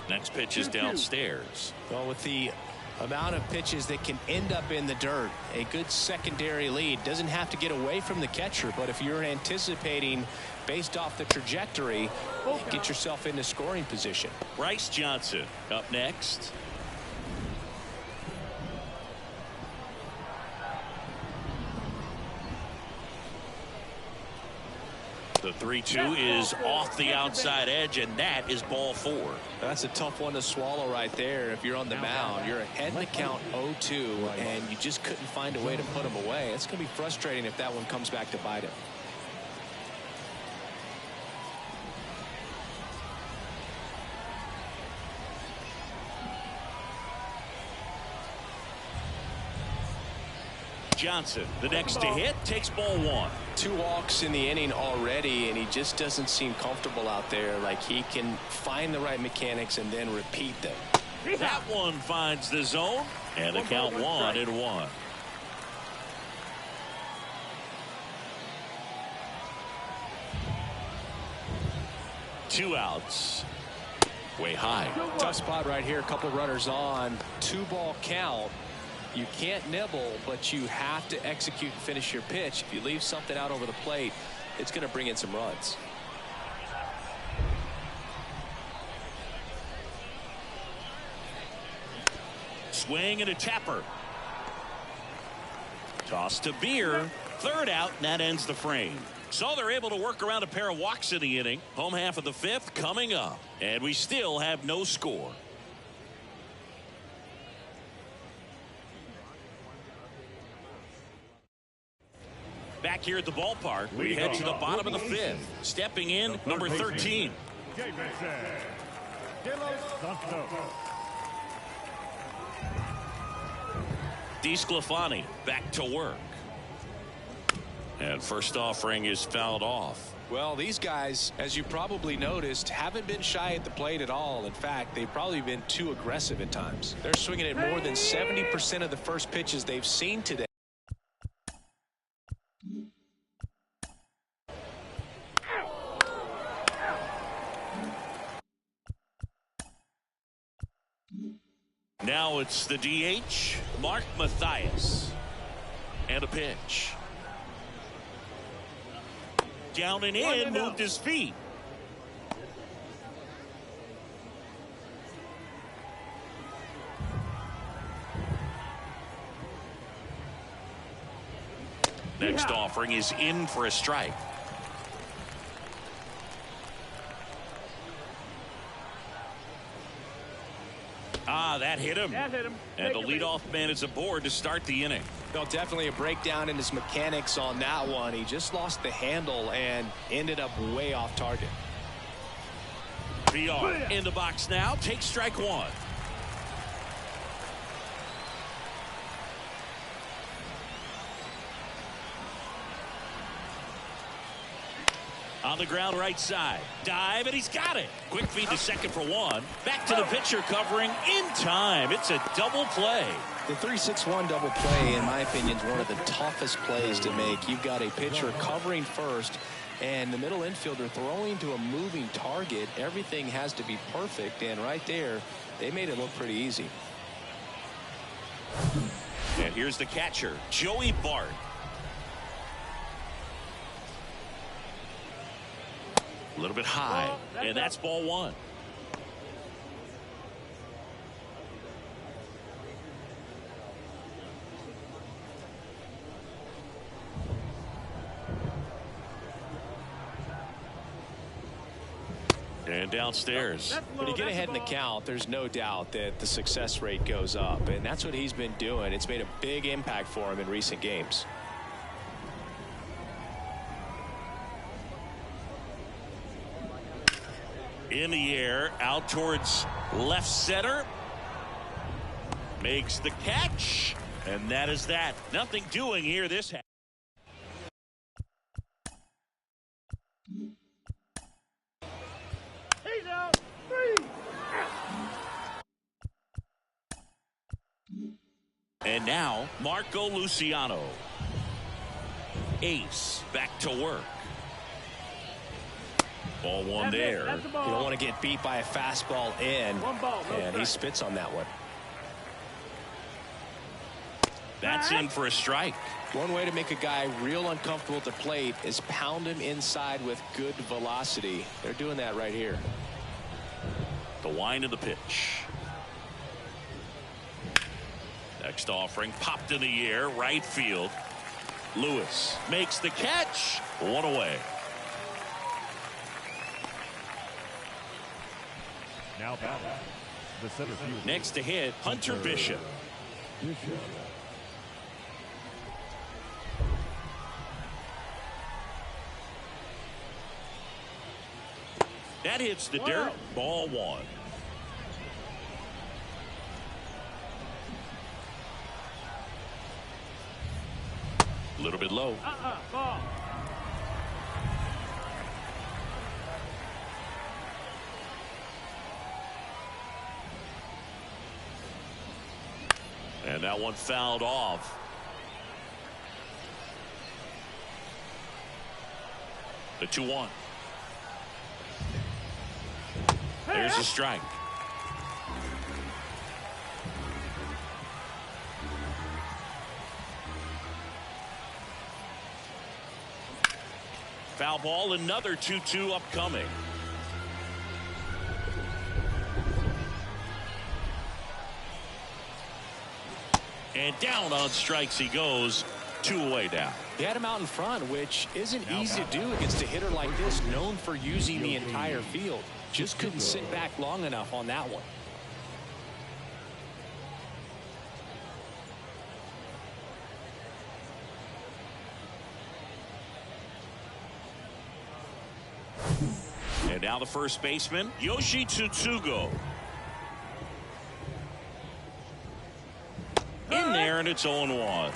Next pitch is downstairs. Well, with the amount of pitches that can end up in the dirt, a good secondary lead doesn't have to get away from the catcher, but if you're anticipating based off the trajectory, get yourself into scoring position. Bryce Johnson up next. The 3-2 is off the outside edge, and that is ball 4. That's a tough one to swallow right there. If you're on the mound, you're ahead in the count 0-2, and you just couldn't find a way to put him away. It's going to be frustrating if that one comes back to bite him. Johnson, the next to hit, takes ball 1. 2 walks in the inning already, and he just doesn't seem comfortable out there. Like he can find the right mechanics and then repeat them. That one finds the zone, and the count 1-1. Two outs. Way high. Tough spot right here. A couple runners on. 2-ball count. You can't nibble, but you have to execute and finish your pitch. If you leave something out over the plate, it's going to bring in some runs. Swing and a tapper. Toss to Beer. Third out, and that ends the frame. So they're able to work around a pair of walks in the inning. Home half of the 5th coming up, and we still have no score. Back here at the ballpark, we head to the bottom of the 5th. Stepping in, number 13. DeSclafani back to work. And first offering is fouled off. Well, these guys, as you probably noticed, haven't been shy at the plate at all. In fact, they've probably been too aggressive at times. They're swinging at more than 70% of the first pitches they've seen today. Now it's the DH, Mark Mathias. And a pitch. Down and in, moved his feet. Next offering is in for a strike. That hit him. And the leadoff man is aboard to start the inning. Well, definitely a breakdown in his mechanics on that one. He just lost the handle and ended up way off target. VR in the box now. Takes strike 1. On the ground right side. Dive, and he's got it. Quick feed to second for 1. Back to the pitcher covering in time. It's a double play. The 3-6-1 double play, in my opinion, is one of the toughest plays to make. You've got a pitcher covering first and the middle infielder throwing to a moving target. Everything has to be perfect, and right there, they made it look pretty easy. And here's the catcher, Joey Bart. A little bit high, and that's ball 1. And downstairs. When you get ahead in the count, there's no doubt that the success rate goes up, and that's what he's been doing. It's made a big impact for him in recent games. In the air, out towards left center. Makes the catch. And that is that. Nothing doing here this half. He's out. 3. And now, Marco Luciano. Ace back to work. Ball one there. You don't want to get beat by a fastball in. And he spits on that one. That's in for a strike. One way to make a guy real uncomfortable at the plate is pound him inside with good velocity. They're doing that right here. The wind of the pitch. Next offering popped in the air, right field. Lewis makes the catch. One away. Now batting, the center fielder. Next to hit, Hunter Bishop. That hits the dirt. Ball one. A little bit low. Ball. And that one fouled off. The 2-1. There's a strike. Foul ball, another 2-2 upcoming. And down on strikes he goes. 2 away down. He had him out in front, which isn't easy to do against a hitter like this, known for using the entire field. Just couldn't sit back long enough on that one. And now the first baseman, Yoshi Tsutsugo. In there, and it's 0-1.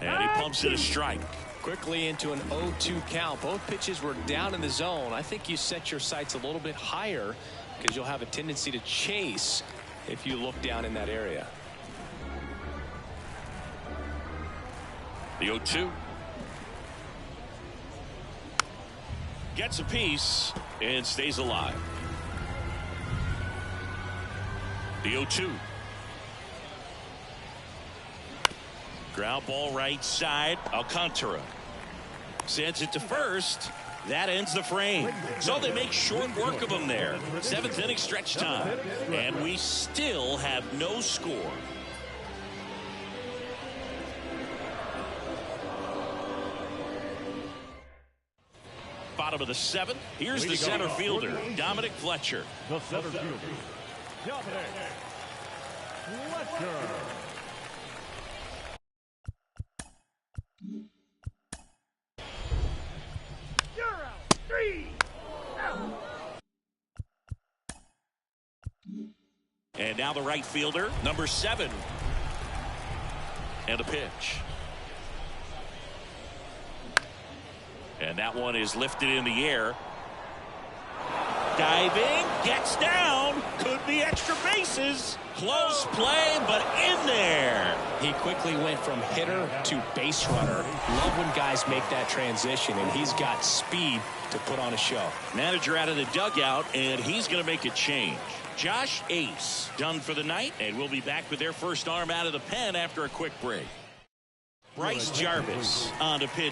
And he pumps it a strike. Quickly into an 0-2 count. Both pitches were down in the zone. I think you set your sights a little bit higher because you'll have a tendency to chase if you look down in that area. The 0-2. Gets a piece and stays alive. The 0-2. Ground ball right side. Alcantara sends it to first. That ends the frame. So they make short work of him there. 7th inning stretch time. And we still have no score. Bottom of the 7th. Here's the center fielder, Dominic Fletcher. The center fielder, Dominic Fletcher. You're out. 3. Out. And now the right fielder, number 7. And a pitch. And that one is lifted in the air. Diving, gets down, could be extra bases. Close play, but in there. He quickly went from hitter to base runner. Love when guys make that transition, and he's got speed to put on a show. Manager out of the dugout, and he's going to make a change. Josh Ace done for the night, and we'll be back with their first arm out of the pen after a quick break. Bryce Jarvis on to pitch.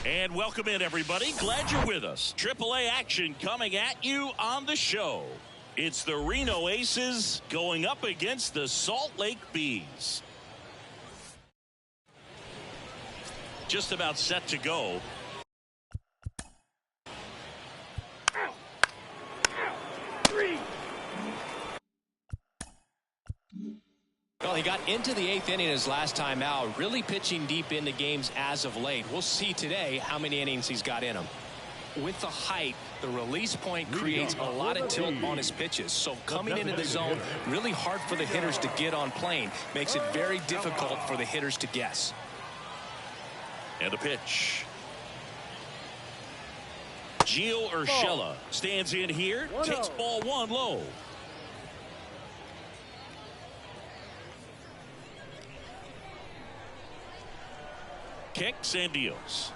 And welcome in, everybody. Glad you're with us. AAA action coming at you on the show. It's the Reno Aces going up against the Salt Lake Bees. Just about set to go. Well, he got into the 8th inning his last time out, really pitching deep into games as of late. We'll see today how many innings he's got in him. With the height, the release point creates a lot of tilt on his pitches. So coming into the zone, really hard for the hitters to get on plane. Makes it very difficult for the hitters to guess. And a pitch. Gio Urshela stands in here, takes ball 1 low. Kicks and deals.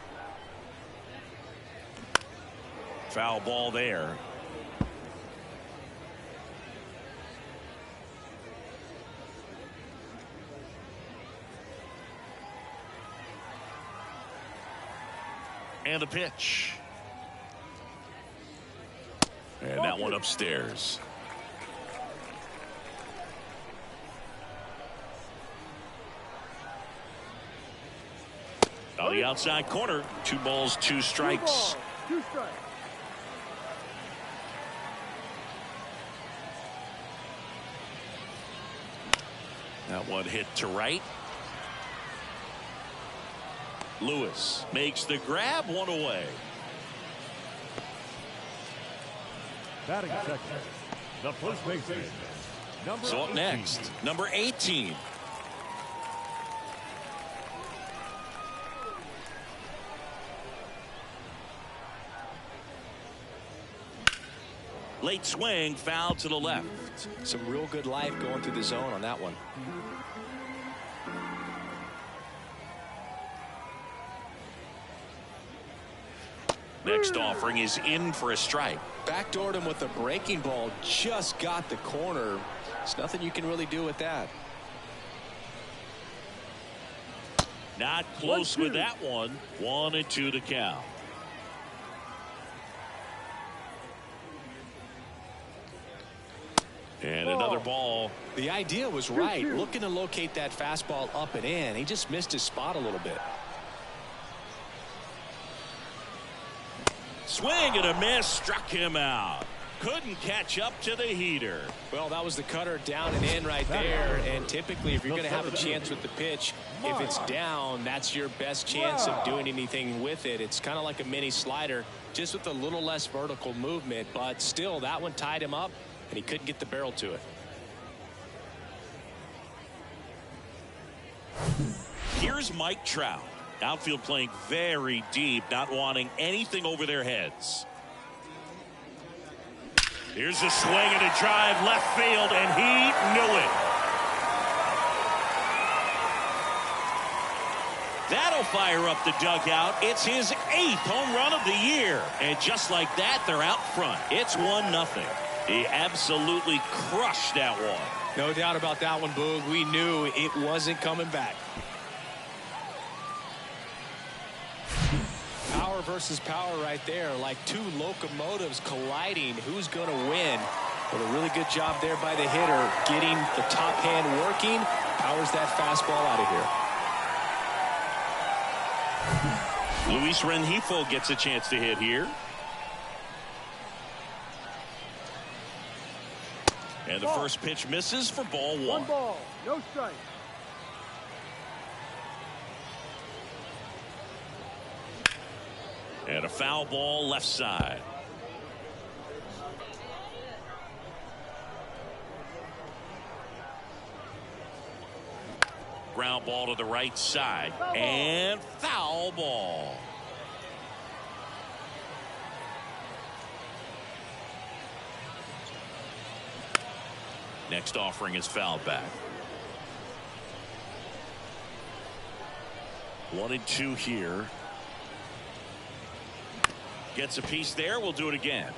Foul ball there. And a pitch. And that one upstairs. On the outside corner, 2 balls, 2 strikes. 2 strikes. That one hit to right. Lewis makes the grab, 1 away. Batting section, the first baseman, number So up 18. next, number 18. Late swing, foul to the left. Some real good life going through the zone on that one. Next offering is in for a strike. Backdoored him with a breaking ball, just got the corner. There's nothing you can really do with that. Not close with that one. 1-2 to count. And another ball. The idea was right. Looking to locate that fastball up and in. He just missed his spot a little bit. Swing and a miss. Struck him out. Couldn't catch up to the heater. Well, that was the cutter down and in right there. And typically, if you're going to have a chance with the pitch, if it's down, that's your best chance of doing anything with it. It's kind of like a mini slider, just with a little less vertical movement. But still, that one tied him up, and he couldn't get the barrel to it. Here's Mike Trout. Outfield playing very deep, not wanting anything over their heads. Here's a swing and a drive left field, and he knew it. That'll fire up the dugout. It's his 8th home run of the year. And just like that, they're out front. It's 1-0. He absolutely crushed that one. No doubt about that one, Boog. We knew it wasn't coming back. Power versus power right there, like 2 locomotives colliding. Who's going to win? Well, a really good job there by the hitter, getting the top hand working. Powers that fastball out of here. Luis Rengifo gets a chance to hit here. And the first pitch misses for ball 1. 1 ball, no strike. And a foul ball left side. Ground ball to the right side. And foul ball. Next offering is fouled back. 1-2 here. Gets a piece there. We'll do it again.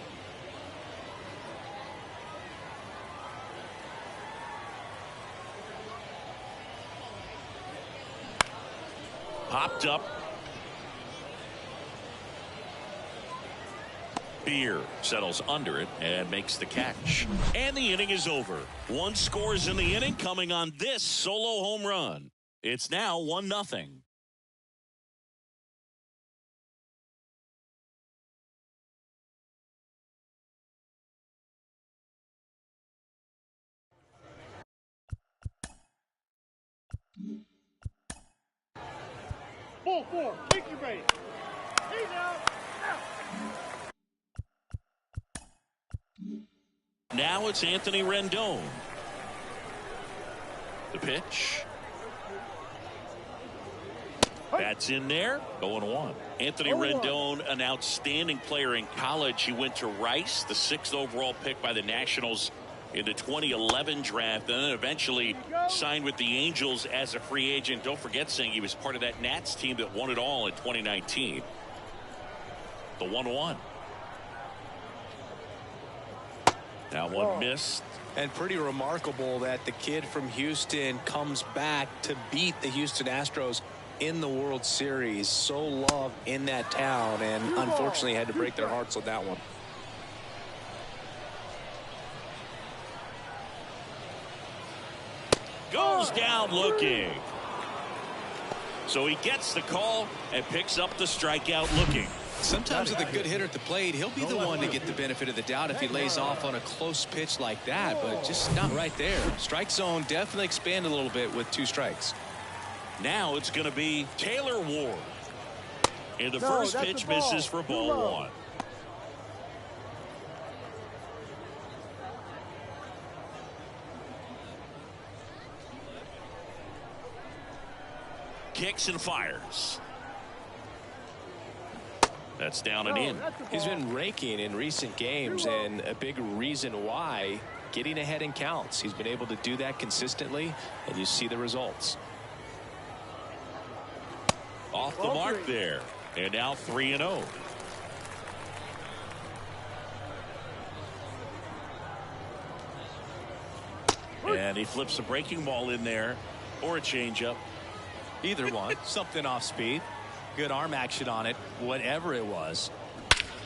Popped up. Beer settles under it and makes the catch. And the inning is over. One scores in the inning coming on this solo home run. It's now 1-0. Ball 4, take your base. He's out. Now it's Anthony Rendon. The pitch. That's in there. 0-1. Anthony Rendon, an outstanding player in college. He went to Rice, the 6th overall pick by the Nationals in the 2011 draft, and then eventually signed with the Angels as a free agent. Don't forget, saying he was part of that Nats team that won it all in 2019. The 1-1. Now one missed. And pretty remarkable that the kid from Houston comes back to beat the Houston Astros in the World Series. So loved in that town, and unfortunately had to break their hearts on that one. Goes down looking. So he gets the call and picks up the strikeout looking. Sometimes with a good hitter at the plate, he'll be the one to get the benefit of the doubt if he lays off on a close pitch like that, but just not right there. Strike zone definitely expanded a little bit with 2 strikes. Now it's going to be Taylor Ward. And the first pitch misses for ball 1. Kicks and fires. That's down and in. He's been raking in recent games, and a big reason why, getting ahead in counts. He's been able to do that consistently, and you see the results. Off the mark there. And now 3-0. And he flips a breaking ball in there, or a changeup. Either one. Something off speed. Good arm action on it. Whatever it was.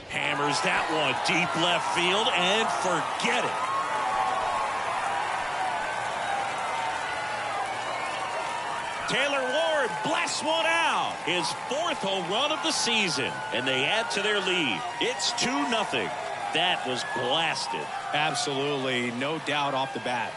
Hammers that one deep left field and forget it. Taylor Ward blasts one out. His 4th home run of the season. And they add to their lead. It's 2-0. That was blasted. Absolutely. No doubt off the bat.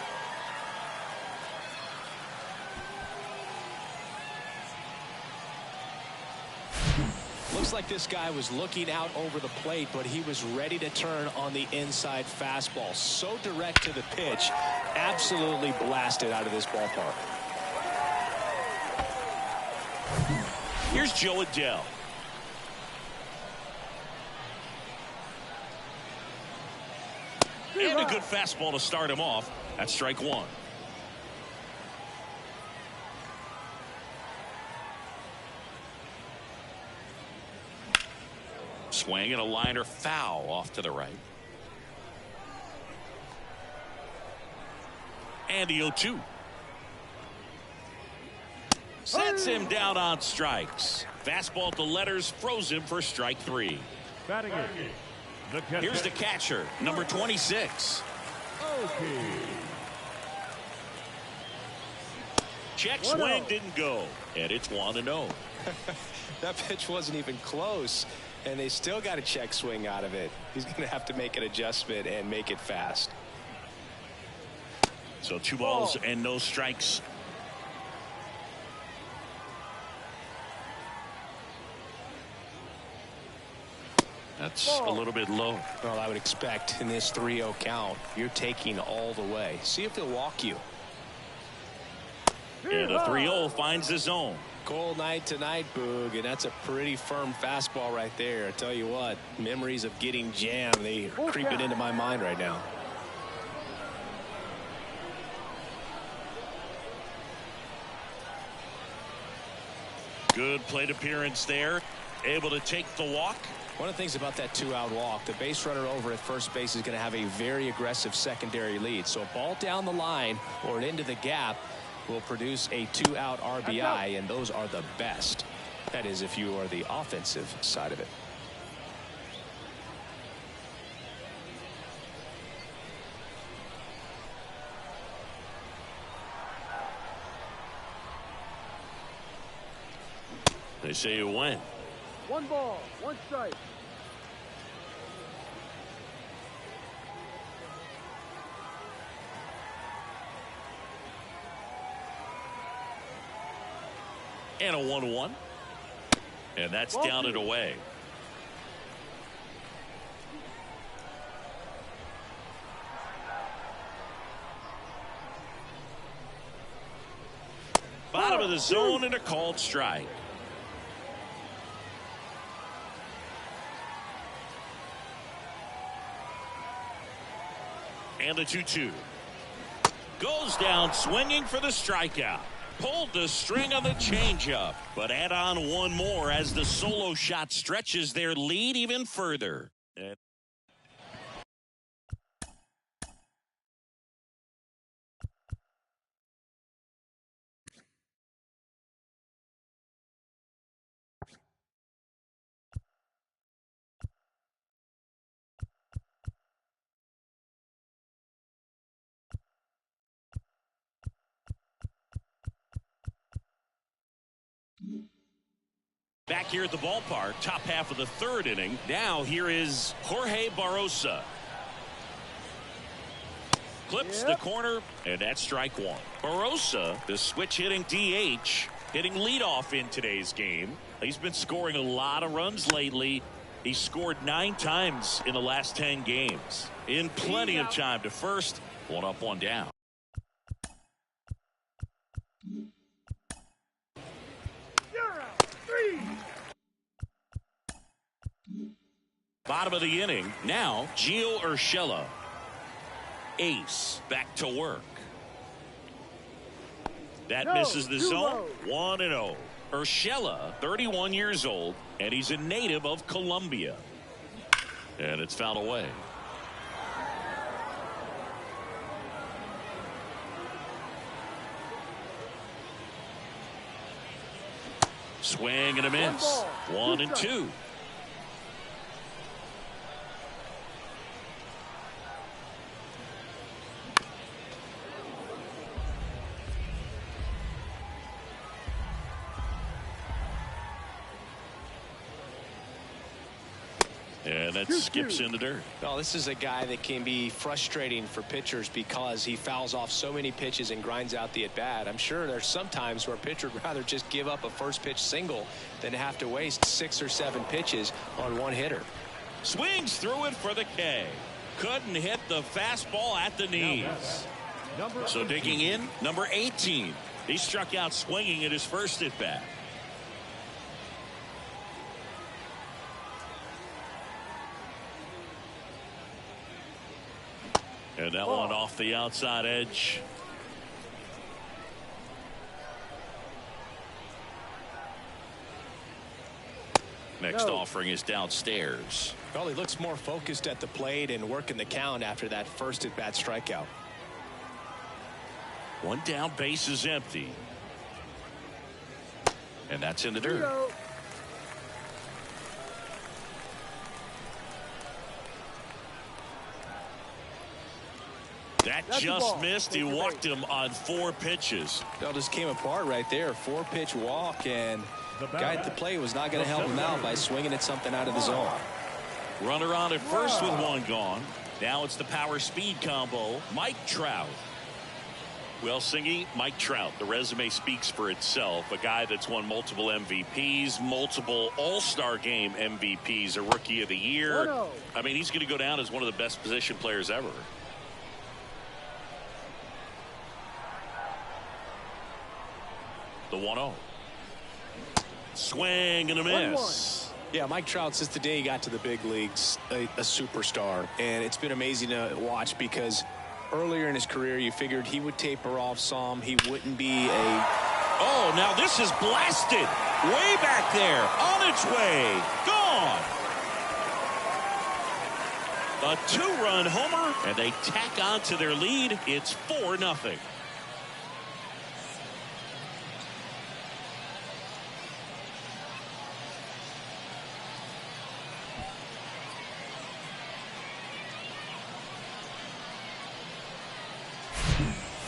Looks like this guy was looking out over the plate, but he was ready to turn on the inside fastball. So direct to the pitch. Absolutely blasted out of this ballpark. Here's Joe Adell. And a good fastball to start him off. That's strike 1. Swing and a liner foul off to the right. And the 0-2. Sets him down on strikes. Fastball to letters froze him for strike 3. Batting it. Here's the catcher, number 26. Okay. Check swing didn't go. And it's 1-0. That pitch wasn't even close, and they still got a check swing out of it. He's going to have to make an adjustment and make it fast. So 2 balls and no strikes. That's a little bit low. Well, I would expect in this 3-0 count, you're taking all the way. See if he'll walk you. And a 3-0 finds the zone. Cold night tonight, Boog, and that's a pretty firm fastball right there. I tell you what, memories of getting jammed, they are creeping into my mind right now. Good plate appearance there. Able to take the walk. One of the things about that 2-out walk, the base runner over at first base is going to have a very aggressive secondary lead. So a ball down the line or into the gap will produce a 2-out RBI, and those are the best. That is, if you are the offensive side of it. They say you win. 1 ball, 1 strike. And a 1-1. And that's down and away. Bottom of the zone and a called strike. And a 2-2. Goes down swinging for the strikeout. Pulled the string on the changeup, but add on one more as the solo shot stretches their lead even further. Back here at the ballpark, top half of the 3rd inning. Now here is Jorge Barrosa. Clips the corner, and that's strike 1. Barrosa, the switch hitting DH, hitting leadoff in today's game. He's been scoring a lot of runs lately. He scored 9 times in the last 10 games. In plenty of time to first. 1 up, 1 down. Bottom of the inning. Now, Gio Urshela. Ace back to work. That misses the zone. 1-0. Urshela, 31 years old, and he's a native of Colombia. And it's fouled away. Swing and a miss. 1-2. And that skips in the dirt. Well, this is a guy that can be frustrating for pitchers because he fouls off so many pitches and grinds out the at-bat. I'm sure there's some times where a pitcher would rather just give up a first pitch single than have to waste 6 or 7 pitches on one hitter. Swings through it for the K. Couldn't hit the fastball at the knees. So digging in, number 18. He struck out swinging at his first at-bat. And that one off the outside edge. Next offering is downstairs. Well, he looks more focused at the plate and working the count after that first at-bat strikeout. 1 down, base is empty. And that's in the dirt. That just missed. He walked him on 4 pitches. That just came apart right there. 4-pitch walk, and the guy at the plate was not going to help him out by swinging at something out of the zone. Runner on at first with 1 gone. Now it's the power speed combo. Mike Trout. Well, Singy, Mike Trout, the resume speaks for itself. A guy that's won multiple MVPs, multiple All-Star Game MVPs, a Rookie of the Year. 1-0. I mean, he's going to go down as one of the best position players ever. The 1-0. Swing and a miss. Yeah, Mike Trout, since the day he got to the big leagues, a superstar. And it's been amazing to watch because earlier in his career, you figured he would taper off some. He wouldn't be a... Oh, now this is blasted. Way back there. On its way. Gone. A 2-run homer, and they tack on to their lead. It's 4-0.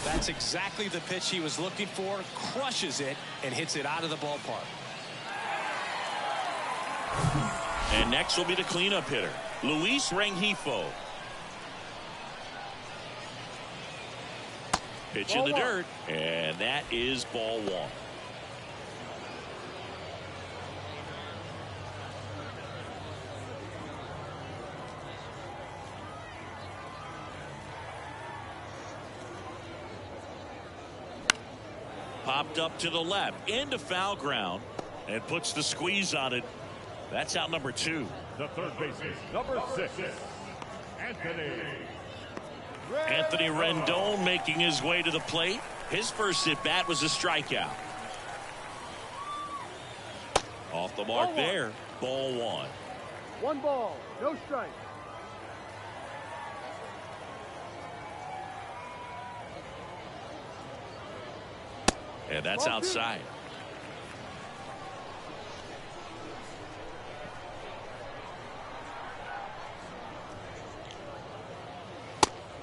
That's exactly the pitch he was looking for. Crushes it and hits it out of the ballpark. And next will be the cleanup hitter, Luis Rengifo. Pitch in the dirt, and that is ball 1. Popped up to the left into foul ground and puts the squeeze on it. That's out number 2. The third baseman, number 6, Anthony Rendon making his way to the plate. His first at bat was a strikeout. Off the mark there. Ball 1. 1 ball, no strike. And that's outside.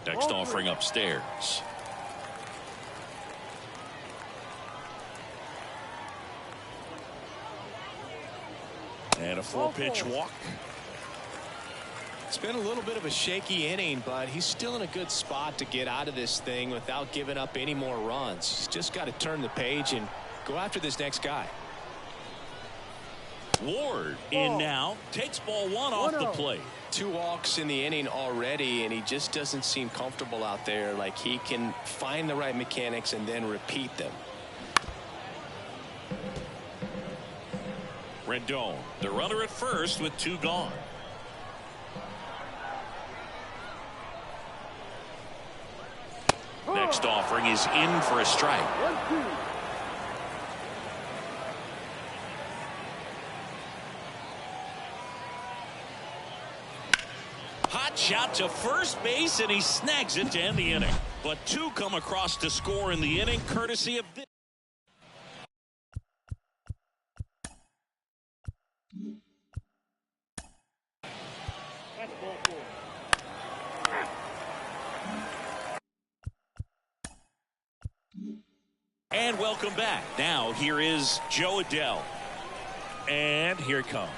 Next offering upstairs. And a 4-pitch walk. It's been a little bit of a shaky inning, but he's still in a good spot to get out of this thing without giving up any more runs. He's just got to turn the page and go after this next guy. Ward in now, takes ball 1 off the plate. 2 walks in the inning already, and he just doesn't seem comfortable out there. Like he can find the right mechanics and then repeat them. Rendon, the runner at first with 2 gone. Next offering is in for a strike. 1-2. Hot shot to first base, and he snags it to end the inning. But 2 come across to score in the inning, courtesy of this. That's ball 4. And welcome back. Now here is Joe Adell. And here it comes.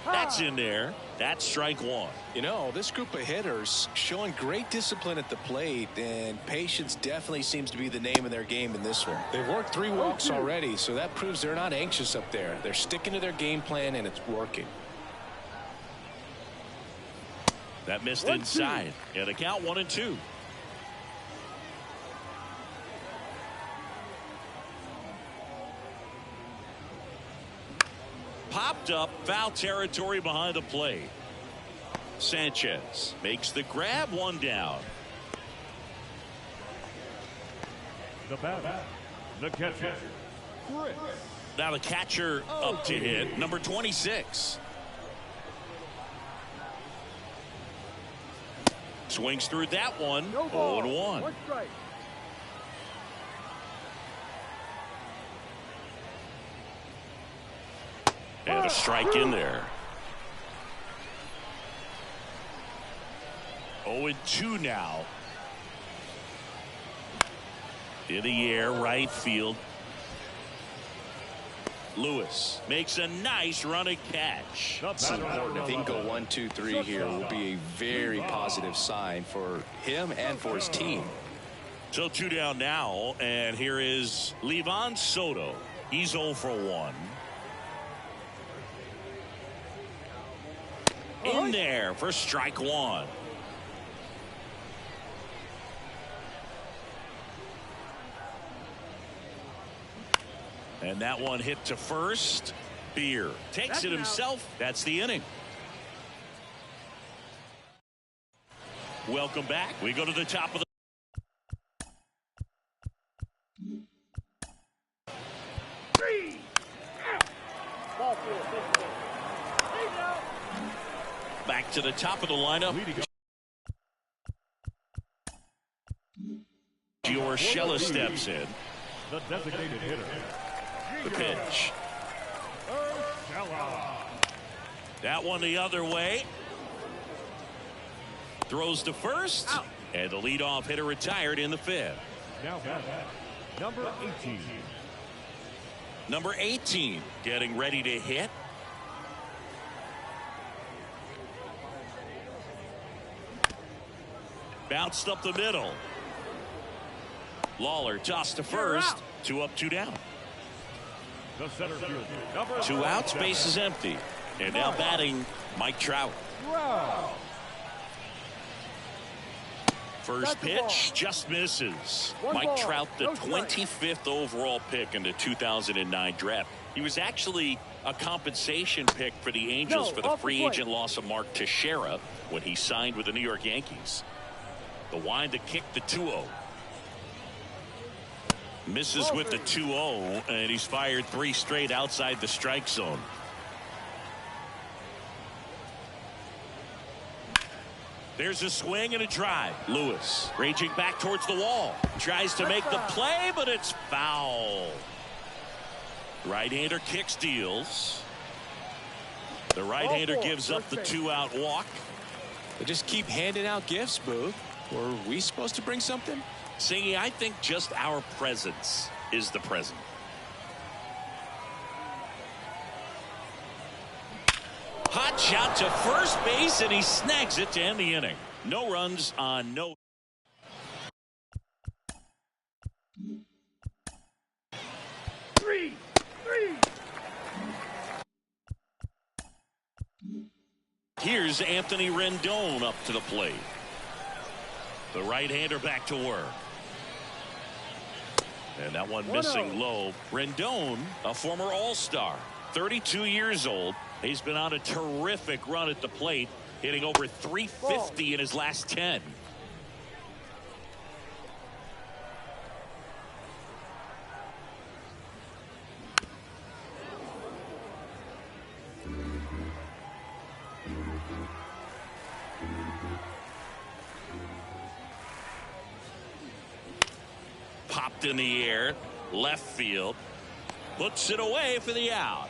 That's in there. That's strike 1. You know, this group of hitters showing great discipline at the plate, and patience definitely seems to be the name of their game in this one. They've worked 3 walks already, so that proves they're not anxious up there. They're sticking to their game plan, and it's working. That missed inside. And the count 1-2. Popped up, foul territory behind the plate. Sanchez makes the grab, 1 down. the batter, the catcher, Chris. Now the catcher up to hit, number 26. Swings through that one. 0-1. 1 strike. And a strike in there. 0-2 now. In the air, right field. Lewis makes a nice running catch. It's important. If he can go 1, 2, 3 here, will be a very positive sign for him and for his team. So 2 down now, and here is Livan Soto. He's 0 for 1. In there for strike 1. And that one hit to first. Beer takes it himself. That's the inning. Welcome back. We go to the top of the back to the top of the lineup. Urshela steps in. The designated hitter. The pitch. That one the other way. Throws to first. And the leadoff hitter retired in the 5th. Now number 18. Number 18 getting ready to hit. Bounced up the middle. Lawler tossed to first. 2 up, 2 down. The center fielder. 2 outs, base is empty. And now batting Mike Trout. First pitch just misses. Mike Trout, the 25th overall pick in the 2009 draft. He was actually a compensation pick for the Angels for the free agent loss of Mark Teixeira when he signed with the New York Yankees. The wind to kick, the 2-0. Misses with the 2-0, and he's fired 3 straight outside the strike zone. There's a swing and a drive. Lewis raging back towards the wall. Tries to make the play, but it's foul. Right-hander kicks, deals. The right-hander gives up the 2-out walk. They just keep handing out gifts, Booth. Were we supposed to bring something? Singy, I think just our presence is the present. Hot shot to first base, and he snags it to end the inning. No runs on no. Three. Here's Anthony Rendon up to the plate. The right-hander back to work. And that one missing low. Rendon, a former All-Star, 32 years old. He's been on a terrific run at the plate, hitting over 350 in his last 10. Popped in the air, left field, puts it away for the out.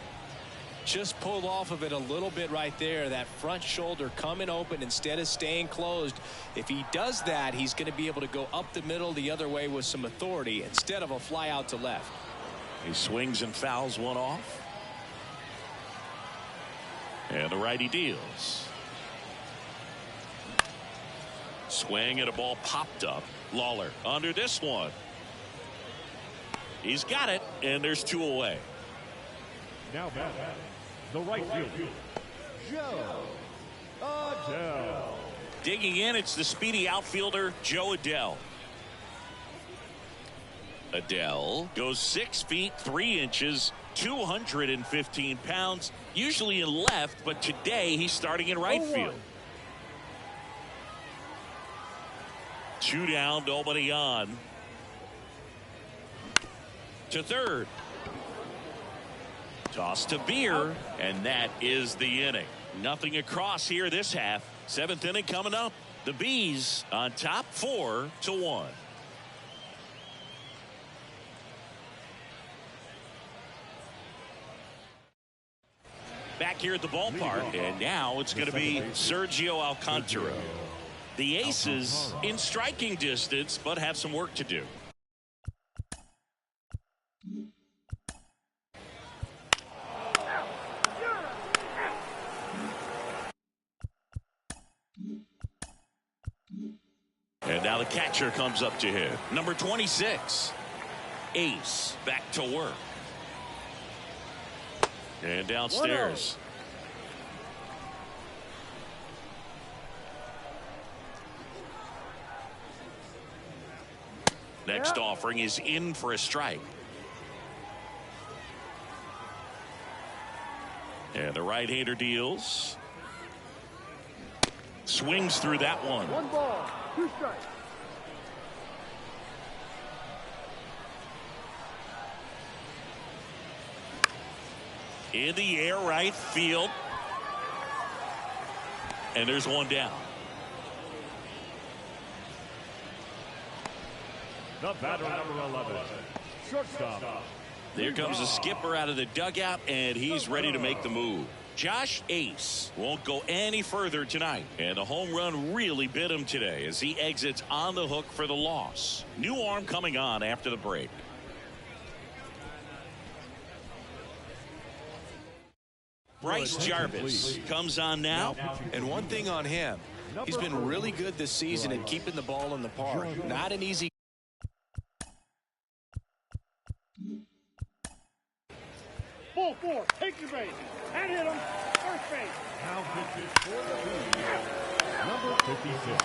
Just pulled off of it a little bit right there. That front shoulder coming open instead of staying closed. If he does that, he's going to be able to go up the middle the other way with some authority instead of a fly out to left. He swings and fouls one off. And the righty deals. Swing and a ball popped up. Lawler under this one. He's got it, and there's 2 away. Now back, the right fielder, Joe Adell. Digging in, it's the speedy outfielder, Joe Adell. Adell goes 6 feet 3 inches, 215 pounds, usually in left, but today he's starting in right field. 2 down, nobody on. To third. Toss to Beer, and that is the inning. Nothing across here this half. 7th inning coming up. The Bees on top 4-1. Back here at the ballpark, and now it's going to be Sergio Alcantara. The Aces in striking distance, but have some work to do. Now the catcher comes up to hit. Number 26. Ace back to work. And downstairs. Next offering is in for a strike. And the right-hander deals. Swings through that one. 1 ball, 2 strikes. In the air, right field. And there's one down. The batter, number 11, shortstop. There comes the skipper out of the dugout, and he's ready to make the move. Josh Ace won't go any further tonight, and the home run really bit him today as he exits on the hook for the loss. New arm coming on after the break. Bryce Jarvis comes on now. And one thing on him, he's been really good this season at keeping the ball in the park. Not an easy. Ball 4, take your base. And hit him. First base. Now pitches for the lead. Number 56.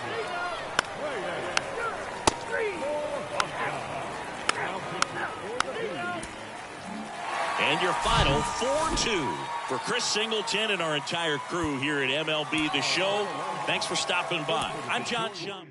Now pitches for the lead. And your final 4-2 for Chris Singleton and our entire crew here at MLB The Show. Thanks for stopping by. I'm John Shum.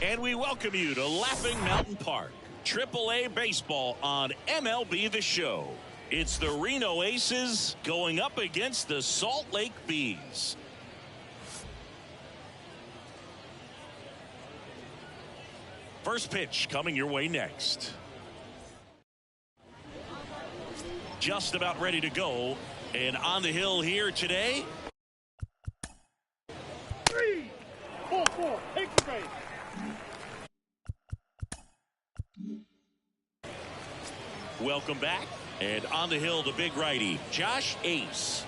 And we welcome you to Laughing Mountain Park. AAA baseball on MLB The Show. It's the Reno Aces going up against the Salt Lake Bees. First pitch coming your way next. Just about ready to go. And on the hill here today. 3, ball 4, take your base. Welcome back. And on the hill, the big righty, Josh Ace.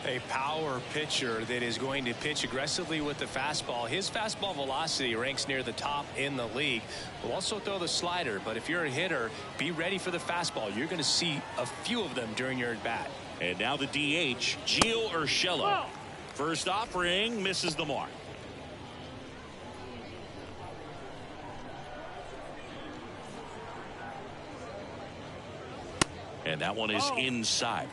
A power pitcher that is going to pitch aggressively with the fastball. His fastball velocity ranks near the top in the league. Will also throw the slider, but if you're a hitter, be ready for the fastball. You're going to see a few of them during your at bat. And now the DH, Gio Urshela. First offering misses the mark. And that one is inside.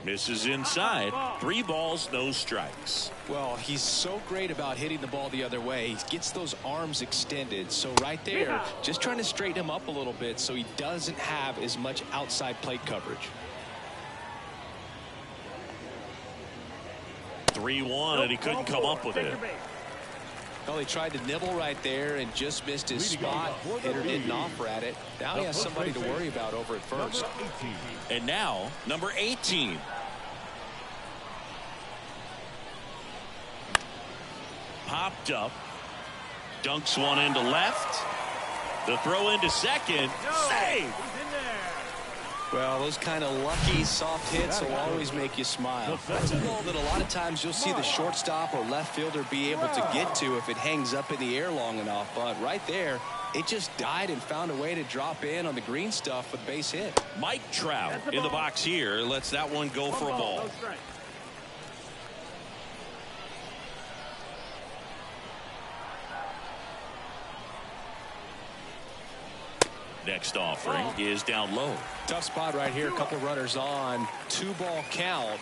Misses inside. 3 balls, no strikes. Well, he's so great about hitting the ball the other way. He gets those arms extended. So right there, just trying to straighten him up a little bit so he doesn't have as much outside plate coverage. 3-1, and he couldn't come up with it. Well, he tried to nibble right there and just missed his spot. Hitter didn't offer at it. Now he has somebody to worry about over at first. And now, number 18. Popped up. Dunks one into left. The throw into second. Save! Well, those kind of lucky soft hits will always make you smile. That's a ball that a lot of times you'll see the shortstop or left fielder be able to get to if it hangs up in the air long enough. But right there, it just died and found a way to drop in on the green stuff with base hit. Mike Trout in the box here lets that one go for a ball. Next offering is down low. Tough spot right here. A couple runners on. 2-ball count.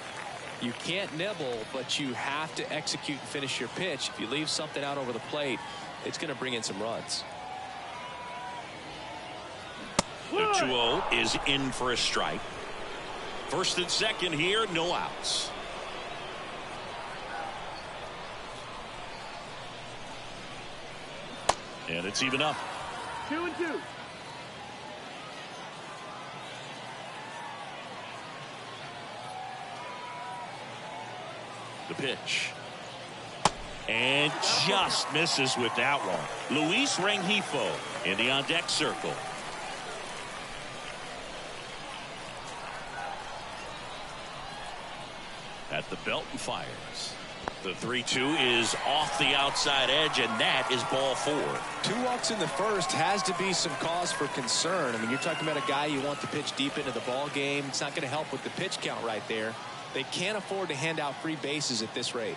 You can't nibble, but you have to execute and finish your pitch. If you leave something out over the plate, it's going to bring in some runs. The 2-0 is in for a strike. First and second here, no outs. And it's even up. 2-2. The pitch. And just misses with that one. Luis Rengifo in the on-deck circle. At the belt and fires. The 3-2 is off the outside edge, and that is ball 4. 2 walks in the first has to be some cause for concern. I mean, you're talking about a guy you want to pitch deep into the ball game. It's not going to help with the pitch count right there. They can't afford to hand out free bases at this rate.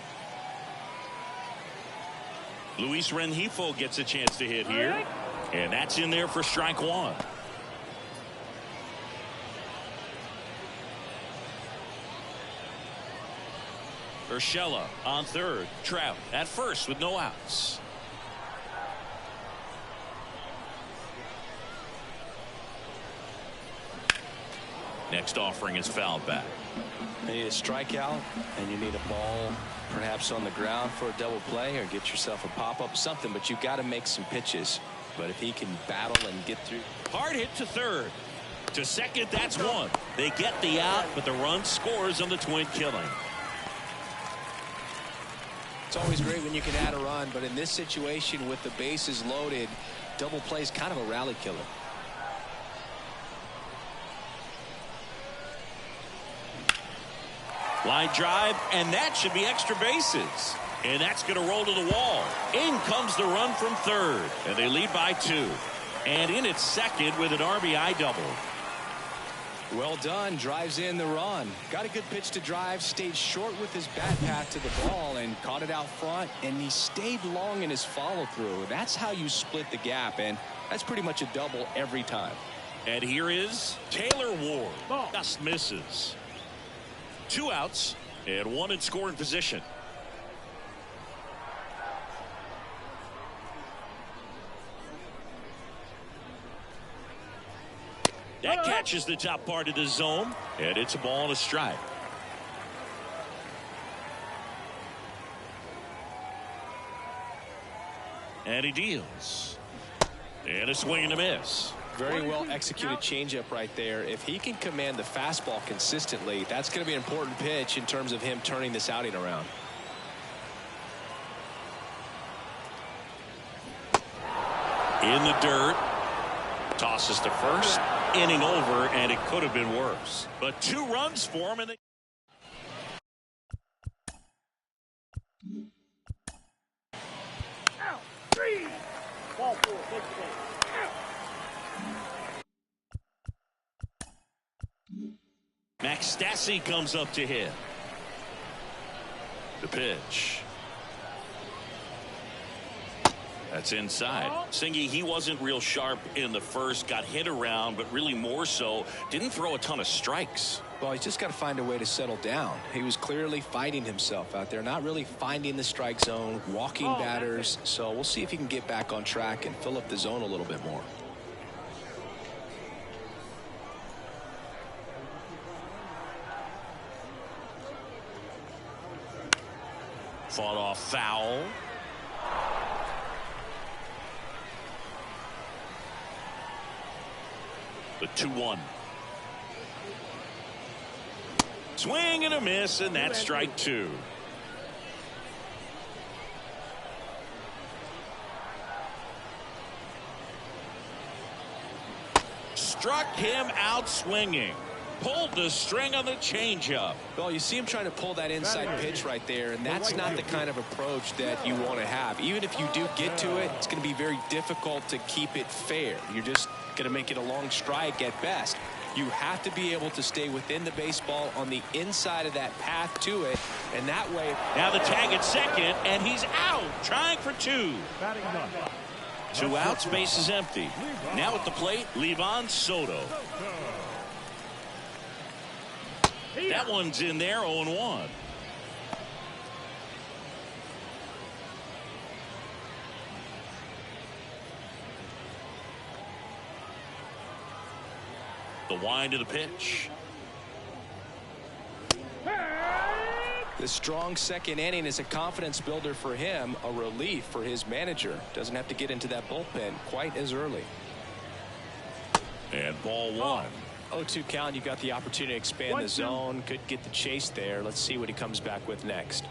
Luis Rengifo gets a chance to hit here, and that's in there for strike 1. Urshela on third. Trout at first with no outs. Next offering is fouled back. You need a strikeout, and you need a ball perhaps on the ground for a double play, or get yourself a pop-up, something, but you've got to make some pitches. But if he can battle and get through. Hard hit to third. To second, that's 1. They get the out, but the run scores on the twin killing. It's always great when you can add a run, but in this situation with the bases loaded, double play is kind of a rally killer. Line drive, and that should be extra bases. And that's going to roll to the wall. In comes the run from third, and they lead by 2. And in at second with an RBI double. Well done. Drives in the run. Got a good pitch to drive. Stayed short with his bat path to the ball and caught it out front. And he stayed long in his follow through. That's how you split the gap. And that's pretty much a double every time. And here is Taylor Ward. Just misses. 2 outs and 1 in scoring position. That catches the top part of the zone, and it's a ball and a strike. And he deals. And a swing and a miss. Very well executed changeup right there. If he can command the fastball consistently, that's going to be an important pitch in terms of him turning this outing around. In the dirt. Tosses to first. Inning over, and it could have been worse. But 2 runs for him. And Out. 3. Ball 4. Take the base. Max Stassi comes up to hit. The pitch. That's inside. Singy, he wasn't real sharp in the first, got hit around, but really more so, didn't throw a ton of strikes. Well, he's just got to find a way to settle down. He was clearly fighting himself out there, not really finding the strike zone, walking batters. So we'll see if he can get back on track and fill up the zone a little bit more. Fought off foul. The 2-1. Swing and a miss, and that's strike 2. Struck him out swinging. Pulled the string on the changeup. Well, you see him trying to pull that inside pitch right there, and that's not the kind of approach that you want to have. Even if you do get to it, it's going to be very difficult to keep it fair. You're just going to make it a long strike at best. You have to be able to stay within the baseball on the inside of that path to it, and that way. Now the tag at second, and he's out, trying for 2. Batting 9. 2 outs, base is empty. Now at the plate, Livan Soto. That one's in there, 0-1. The wind of the pitch. The strong second inning is a confidence builder for him, a relief for his manager. Doesn't have to get into that bullpen quite as early. And ball 1. 0-2 count. You got the opportunity to expand the zone. Could get the chase there. Let's see what he comes back with next.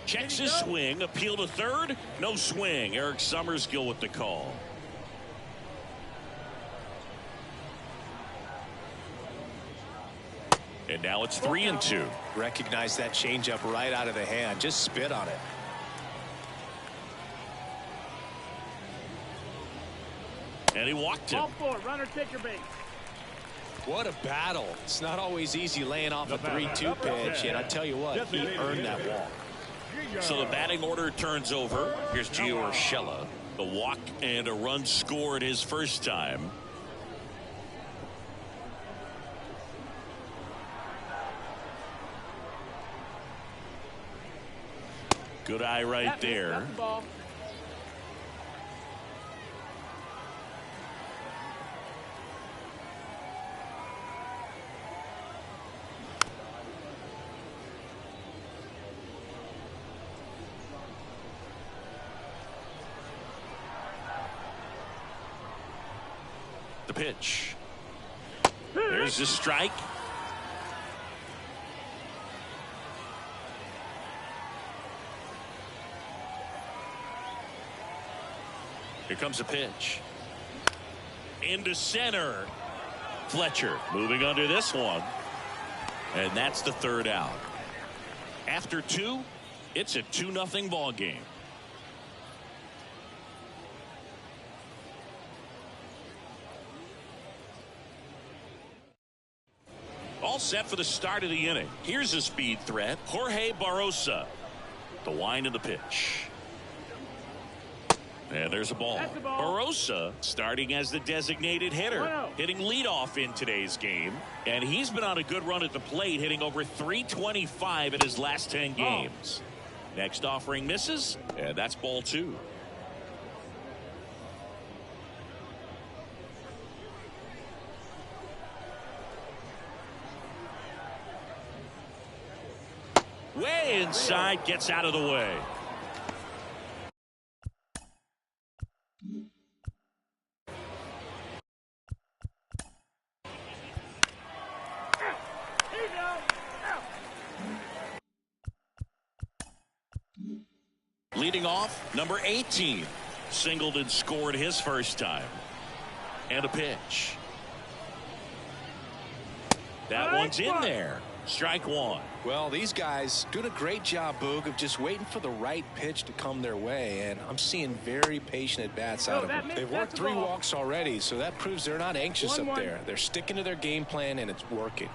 Checks his swing. Appeal to third. No swing. Eric Summerskill with the call. And now it's 3-2. Recognize that changeup right out of the hand. Just spit on it. And he walked him. Ball 4, runner, take your base. What a battle. It's not always easy laying off a 3-2 pitch, and I tell you what, he earned that walk. So the batting order turns over. Here's Gio Urshela. The walk and a run scored his first time. Good eye right there. The pitch. There's the strike. Here comes a pitch. Into center. Fletcher moving under this one. And that's the third out. After 2, it's a 2-0 ball game. All set for the start of the inning. Here's a speed threat. Jorge Barrosa. The wind of the pitch. And there's a ball. Barrosa starting as the designated hitter, hitting leadoff in today's game. And he's been on a good run at the plate, hitting over .325 in his last 10 games. Next offering misses, and that's ball 2. Way inside, gets out of the way. Leading off, number 18. Singled and scored his first time. And a pitch. That one's in there. Strike 1. Well, these guys doing a great job, Boog, of just waiting for the right pitch to come their way, and I'm seeing very patient at-bats out of them. They've worked 3 walks already, so that proves they're not anxious up there. They're sticking to their game plan, and it's working.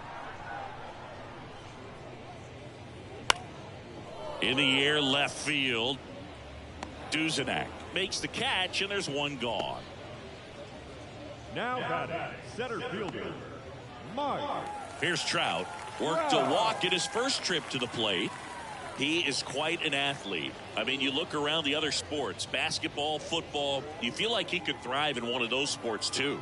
In the air, left field. Duzenak makes the catch, and there's one gone. Now batting, center fielder, Mike. Here's Trout. Worked a walk in his first trip to the plate. He is quite an athlete. I mean, you look around the other sports, basketball, football, you feel like he could thrive in one of those sports too.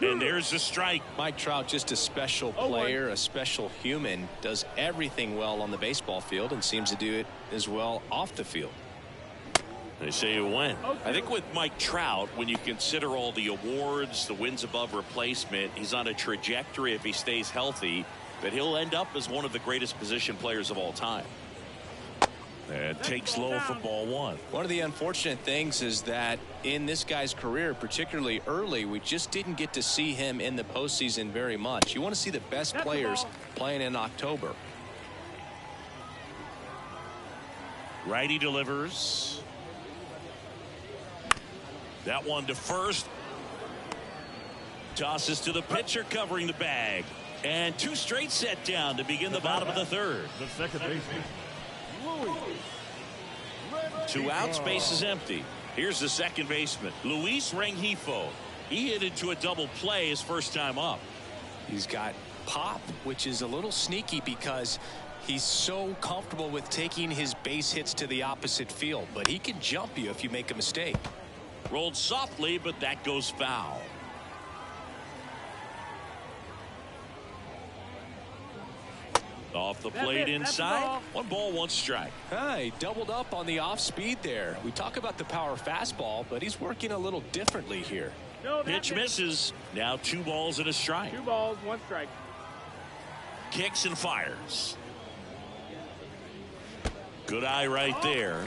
And there's the strike. Mike Trout, just a special player, a special human, does everything well on the baseball field and seems to do it as well off the field. They say it went. I think with Mike Trout, when you consider all the awards, the wins above replacement, he's on a trajectory, if he stays healthy, that he'll end up as one of the greatest position players of all time. And takes low for ball 1. One of the unfortunate things is that in this guy's career, particularly early, we just didn't get to see him in the postseason very much. You want to see the best players playing in October. Righty delivers. That one to first. Tosses to the pitcher covering the bag. And 2 straight set down to begin the bottom of the third. The second baseman, Louis. 2 outs, base is empty. Here's the second baseman, Luis Rengifo. He hit into a double play his first time up. He's got pop, which is a little sneaky because he's so comfortable with taking his base hits to the opposite field, but he can jump you if you make a mistake. Rolled softly, but that goes foul. Off the plate inside. 1 ball, 1 strike. He doubled up on the off speed there. We talk about the power fastball, but he's working a little differently here. Pitch misses. Now 2 balls and a strike. 2 balls, 1 strike. Kicks and fires. Good eye right there.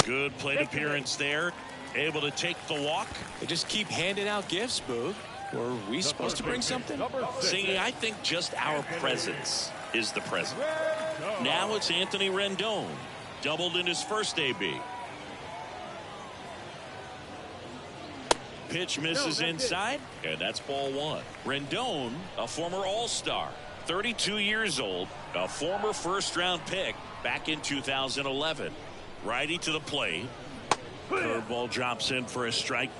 Good plate appearance there. Able to take the walk. They just keep handing out gifts, Boog. Were we supposed to bring something? See, I think just our presence is the present. Now it's Anthony Rendon. Doubled in his first AB. Pitch misses inside, and that's ball 1. Rendon, a former All-Star, 32 years old, a former first-round pick back in 2011. Righty to the plate. Curveball drops in for a strike.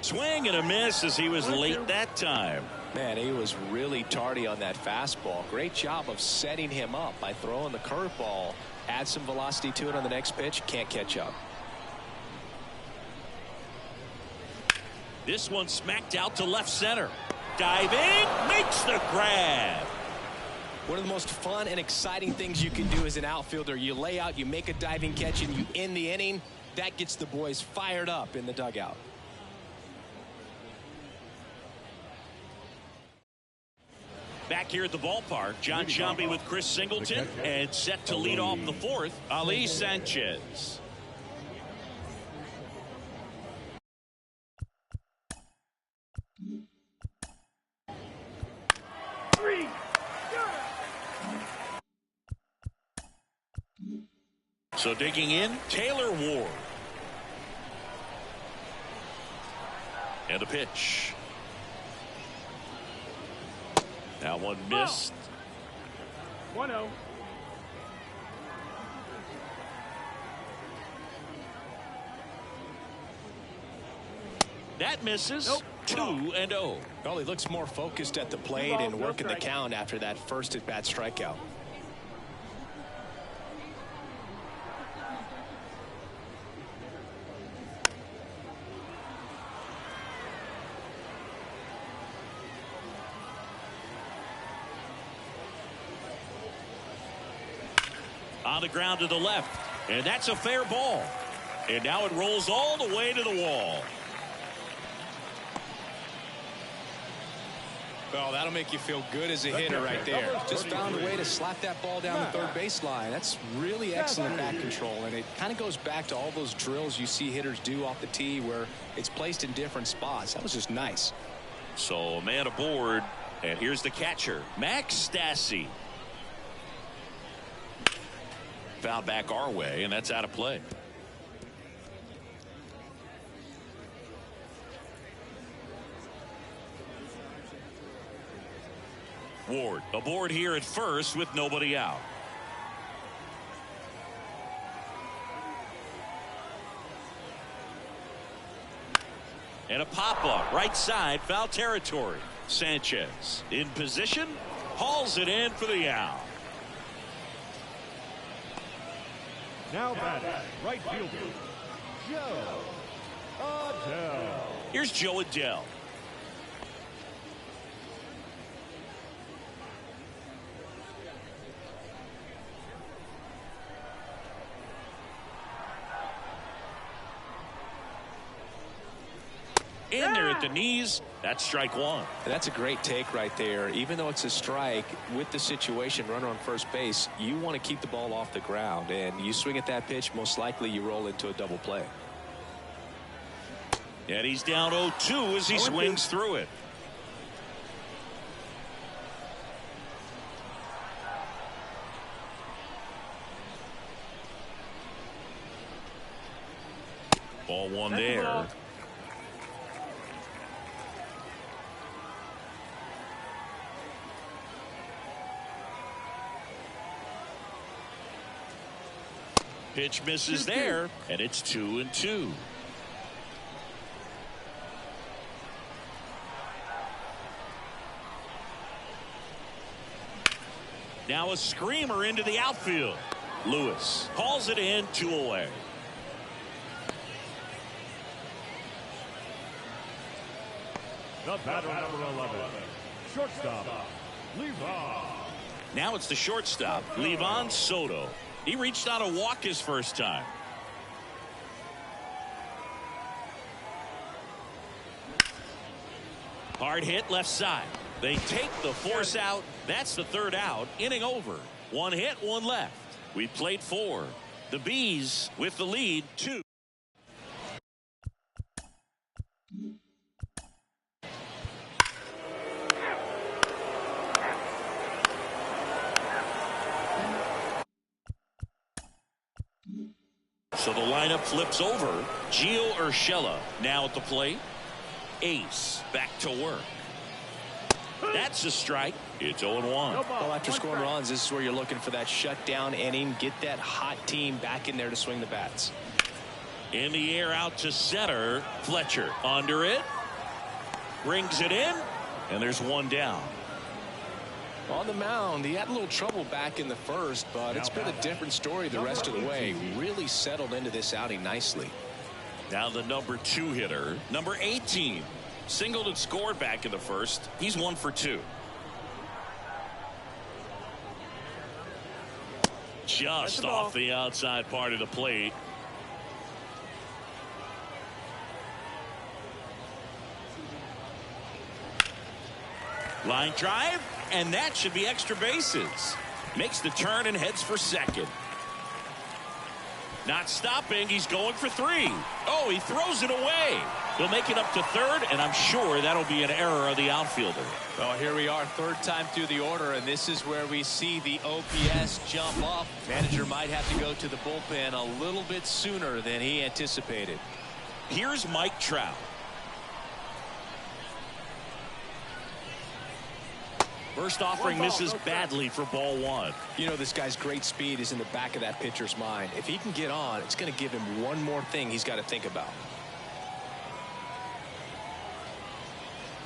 Swing and a miss as he was late that time. Man, he was really tardy on that fastball. Great job of setting him up by throwing the curveball. Add some velocity to it on the next pitch. Can't catch up. This one smacked out to left center. Diving, makes the grab. One of the most fun and exciting things you can do as an outfielder. You lay out, you make a diving catch, and you end the inning. That gets the boys fired up in the dugout. Back here at the ballpark, John Sciambi with Chris Singleton, and set to lead off the 4th, Ali Sanchez. So digging in, Taylor Ward. And a pitch. That one missed. 1-0. That misses. 2-0. Well, he looks more focused at the plate and working the count after that first at-bat strikeout. On the ground to the left, and that's a fair ball. And now it rolls all the way to the wall. Well, that'll make you feel good as a hitter right there. Just found a way to slap that ball down the third baseline. That's really excellent bat control, and it kind of goes back to all those drills you see hitters do off the tee where it's placed in different spots. That was just nice. So a man aboard, and here's the catcher, Max Stassi. Foul back our way, and that's out of play. Ward aboard here at first with nobody out. And a pop-up right side, foul territory. Sanchez in position, hauls it in for the out. Now batting, right fielder, Joe Adell. Here's Joe Adell. In there at the knees. That's strike one. That's a great take right there. Even though it's a strike, with the situation, runner on first base, you want to keep the ball off the ground, and you swing at that pitch, most likely you roll into a double play. And he's down 0-2 as he swings through it. Ball one there. Pitch misses there, and it's 2-2. Now a screamer into the outfield. Lewis calls it in, 2 away. The batter, number 11, shortstop, Levon. Now it's the shortstop, Levon Soto. He reached out a walk his first time. Hard hit left side. They take the force out. That's the 3rd out. Inning over. 1 hit, 1 left. We played 4. The Bees with the lead, 2. So the lineup flips over. Gio Urshela now at the plate. Ace back to work. That's a strike. It's 0-1. Well, after scoring runs, this is where you're looking for that shutdown inning. Get that hot team back in there to swing the bats. In the air out to center. Fletcher under it. Brings it in. And there's 1 down. On the mound, he had a little trouble back in the first, but it's been a different story the rest of the way. Really settled into this outing nicely. Now the number 2 hitter, number 18. Singled and scored back in the first. He's 1 for 2. Just off the outside part of the plate. Line drive, and that should be extra bases. Makes the turn and heads for second. Not stopping, he's going for 3. Oh, he throws it away. He'll make it up to 3rd, and I'm sure that'll be an error of the outfielder. Well, here we are, 3rd time through the order, and this is where we see the OPS jump up. Manager might have to go to the bullpen a little bit sooner than he anticipated. Here's Mike Trout. First offering misses badly for ball 1. You know, this guy's great speed is in the back of that pitcher's mind. If he can get on, it's going to give him one more thing he's got to think about.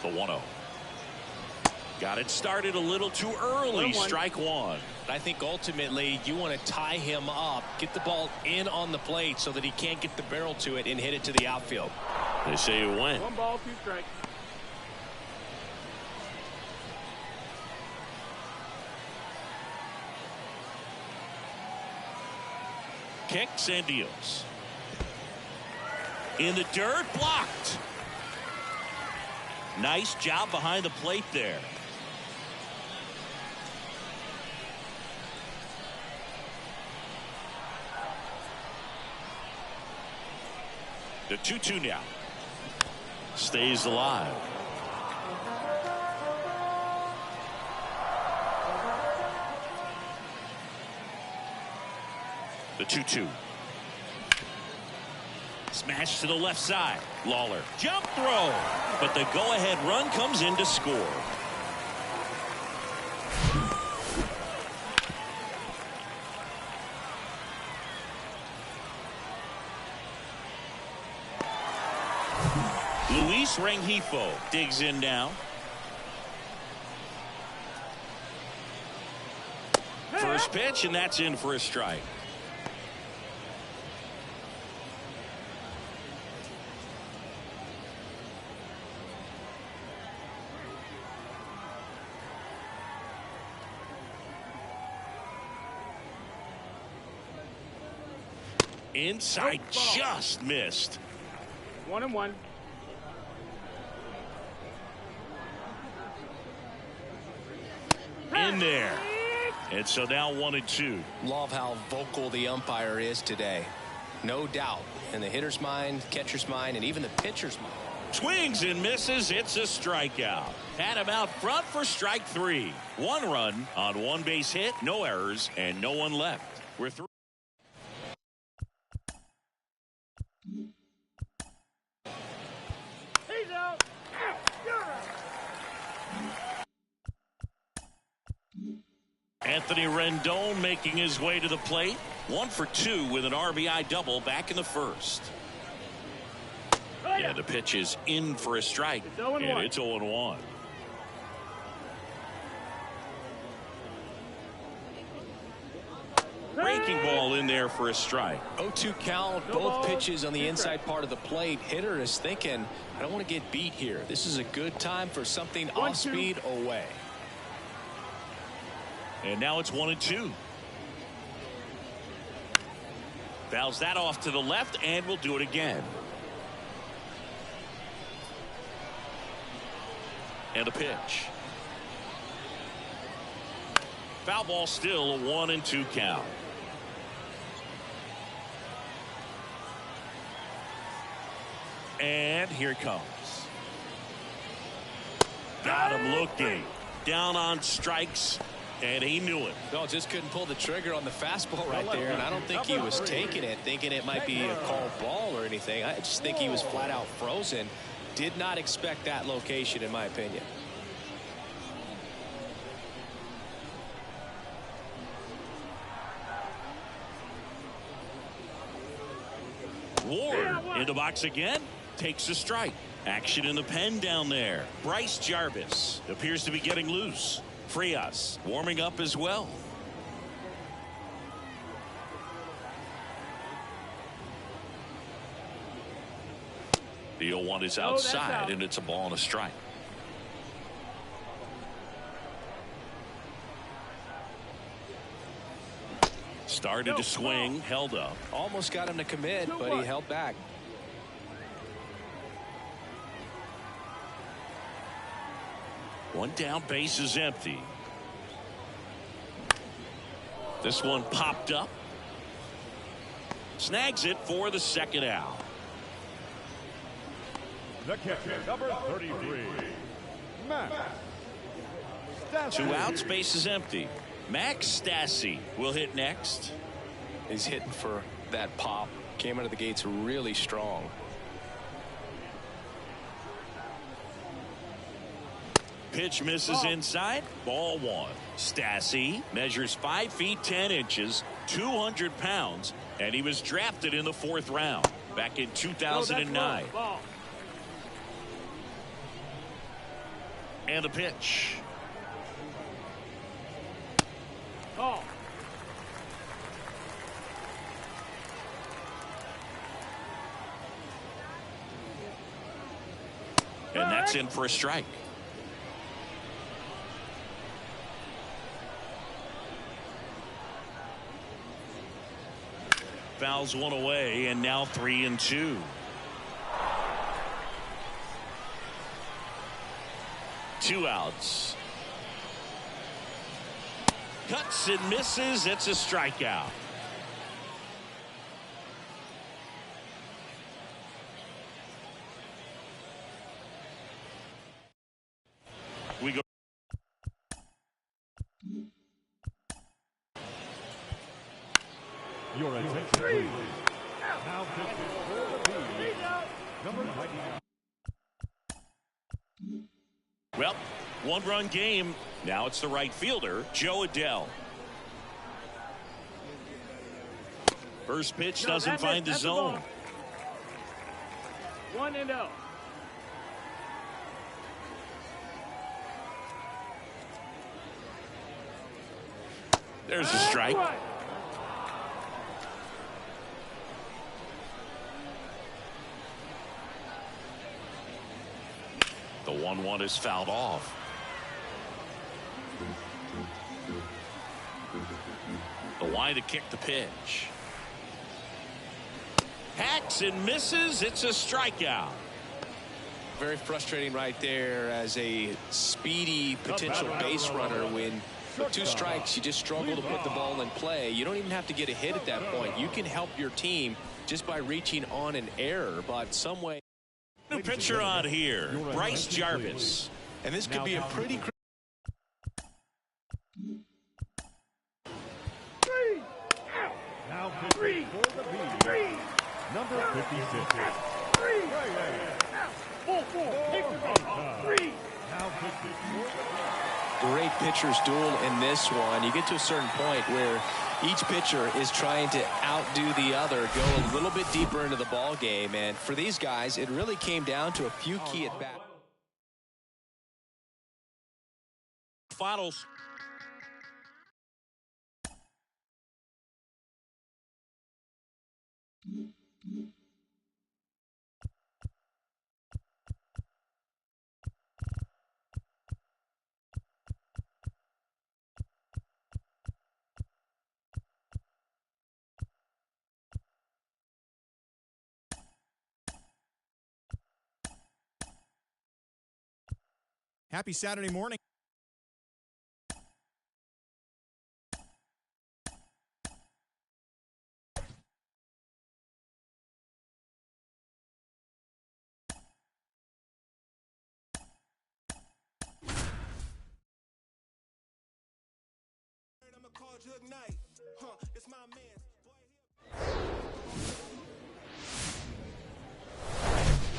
The 1-0. Got it started a little too early. Strike 1. I think ultimately you want to tie him up, get the ball in on the plate so that he can't get the barrel to it and hit it to the outfield. They say it went. 1 ball, 2 strikes. Kicks and deals. In the dirt, blocked. Nice job behind the plate there. The 2-2 now. Stays alive. The 2-2. Smash to the left side. Lawler. Jump throw. But the go-ahead run comes in to score. Luis Rengifo digs in now. First pitch, and that's in for a strike. Inside, just missed. 1-1. In there. And so now 1-2. Love how vocal the umpire is today. No doubt. In the hitter's mind, catcher's mind, and even the pitcher's mind. Swings and misses. It's a strikeout. Had him out front for strike 3. 1 run on 1 base hit, no errors, and no one left. We're through. He's out. You're out. Anthony Rendon making his way to the plate. 1 for 2 with an RBI double back in the first. And the pitch is in for a strike. And it's 0-1. Breaking ball in there for a strike. 0-2 count, both pitches on the inside part of the plate. Hitter is thinking, I don't want to get beat here. This is a good time for something off speed away. And now it's 1-2. Fouls that off to the left, and we'll do it again. And a pitch. Foul ball, still a 1-2 count. And here it comes. Got him looking. Down on strikes, and he knew it. No, just couldn't pull the trigger on the fastball right there, and I don't think he was taking it, thinking it might be a called ball or anything. I just think he was flat out frozen. Did not expect that location, in my opinion. Ward in the box again. Takes a strike. Action in the pen down there. Bryce Jarvis appears to be getting loose. Frias warming up as well. The 0-1 is outside, and it's a ball and a strike. Started to swing, held up. Almost got him to commit, but he held back. One down, base is empty. This one popped up. Snags it for the second out. The catcher, number 33, Max Stassi. 2 outs, base is empty. Max Stassi will hit next. He's hitting for that pop. Came out of the gates really strong. Pitch misses inside. Ball 1. Stassi measures 5 feet 10 inches, 200 pounds, and he was drafted in the 4th round back in 2009. And a pitch. Call. And that's in for a strike. Fouls one away, and now 3-2. Two outs. Cuts and misses. It's a strikeout. We go. Your attention, please. Now pitching for the team, number 99. Well, 1-run game. Now it's the right fielder, Joe Adell. First pitch doesn't find the zone. 1-0. There's a strike. The 1-1 is fouled off. The line to kick the pitch. Hacks and misses. It's a strikeout. Very frustrating right there as a speedy potential base runner. When with 2 strikes you just struggle to put the ball in play. You don't even have to get a hit at that point. You can help your team just by reaching on an error, but some way. New pitcher on here, Bryce Jarvis. And this could be a pretty. Now pitching for the Bees, number 56. Ball four, take the base. 3. Now pitching for the Bees. Great pitchers duel in this one. You get to a certain point where each pitcher is trying to outdo the other, go a little bit deeper into the ball game, and for these guys, it really came down to a few key at bats. Finals. Happy Saturday morning.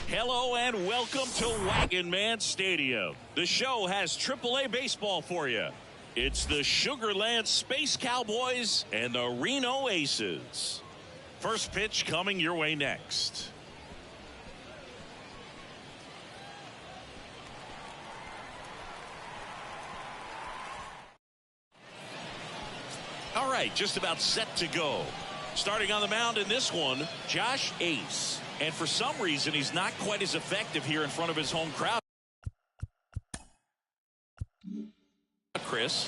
Hello and welcome to Wagon Man Stadium. The show has AAA baseball for you. It's the Sugarland Space Cowboys and the Reno Aces. First pitch coming your way next. All right, just about set to go. Starting on the mound in this one, Josh Ace. And for some reason, he's not quite as effective here in front of his home crowd. Chris.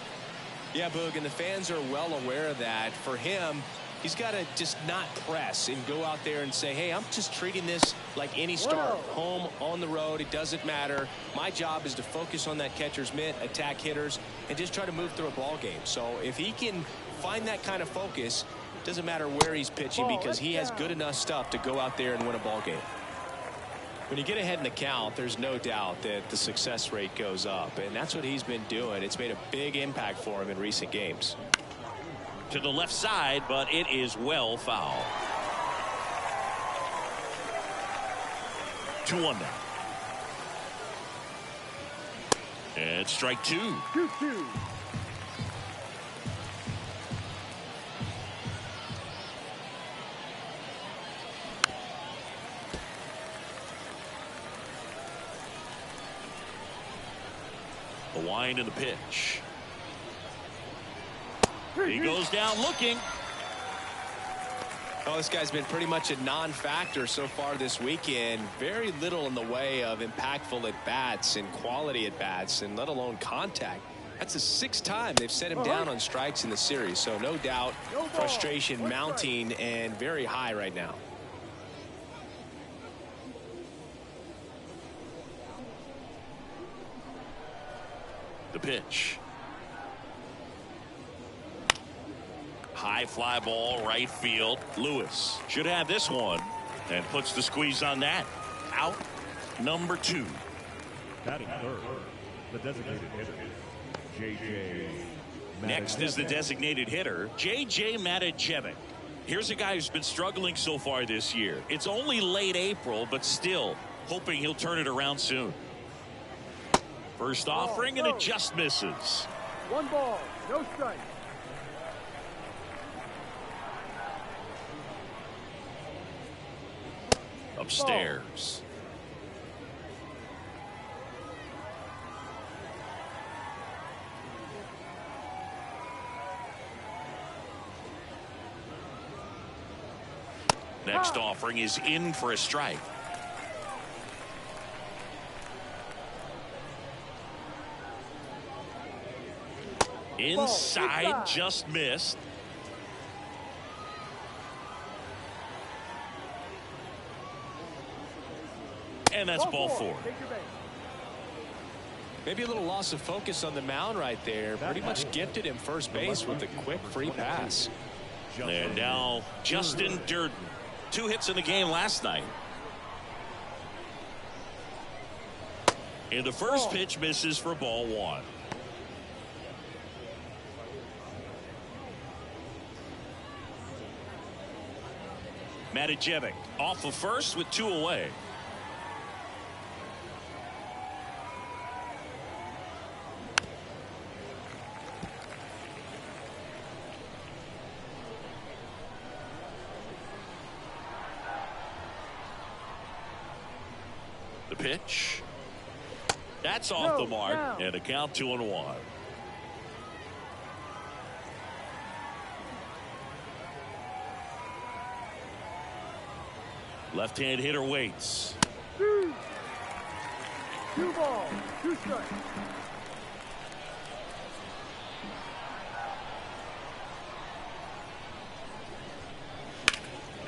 Yeah, Boog, and the fans are well aware of that. For him, he's got to just not press and go out there and say, hey, I'm just treating this like any start. Home, on the road, it doesn't matter. My job is to focus on that catcher's mitt, attack hitters, and just try to move through a ball game. So if he can find that kind of focus, doesn't matter where he's pitching because he has good enough stuff to go out there and win a ball game. When you get ahead in the count, there's no doubt that the success rate goes up, and that's what he's been doing. It's made a big impact for him in recent games. To the left side, but it is well foul. 2-1 now. And strike two. 2-2. The wind and the pitch. He goes down looking. Oh, this guy's been pretty much a non-factor so far this weekend. Very little in the way of impactful at-bats and quality at-bats, and let alone contact. That's the 6th time they've set him down on strikes in the series, so no doubt frustration mounting and very high right now. The pitch. High fly ball right field. Lewis should have this one and puts the squeeze on that. Out number 2. Batting third, the designated hitter, J.J. Next is the designated hitter, J.J. Matajevic. Here's a guy who's been struggling so far this year. It's only late April, but still hoping he'll turn it around soon. First offering, and it just misses. 1 ball, no strike. Upstairs. Next offering is in for a strike. Inside, just missed. And that's ball 4. Maybe a little loss of focus on the mound right there. Pretty much gifted him first base with a quick free pass. And now Justin Durden. 2 hits in the game last night. And the first pitch misses for ball 1. Matijevic off of first with 2 away. The pitch. That's off the mark, and a count 2-1. Left-hand hitter waits. 2 balls, 2 strikes.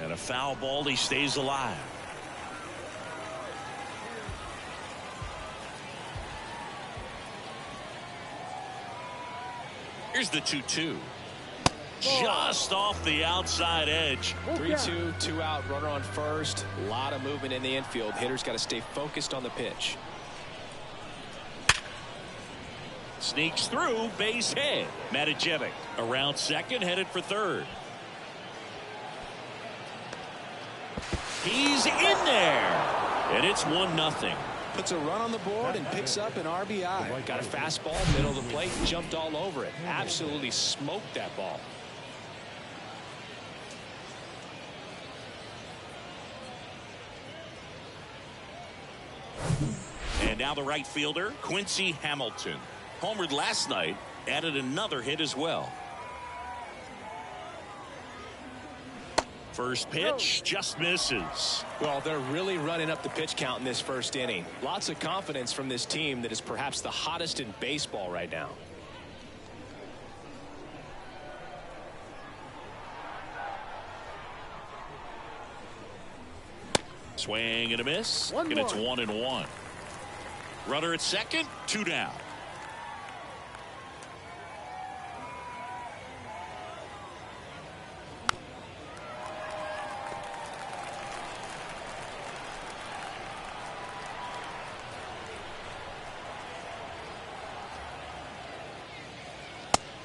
And a foul ball. He stays alive. Here's the 2-2. Just off the outside edge. 3-2, 2 out, runner on first. A lot of movement in the infield. Hitter's got to stay focused on the pitch. Sneaks through, base hit. Matijevic around second, headed for third. He's in there, and it's 1-0. Puts a run on the board and picks up an RBI. Got a fastball, middle of the plate, jumped all over it. Absolutely smoked that ball. And now the right fielder, Quincy Hamilton. Homered last night, added another hit as well. First pitch just misses. Well, they're really running up the pitch count in this first inning. Lots of confidence from this team that is perhaps the hottest in baseball right now. Swing and a miss, and it's 1-1. Runner at second, 2 down.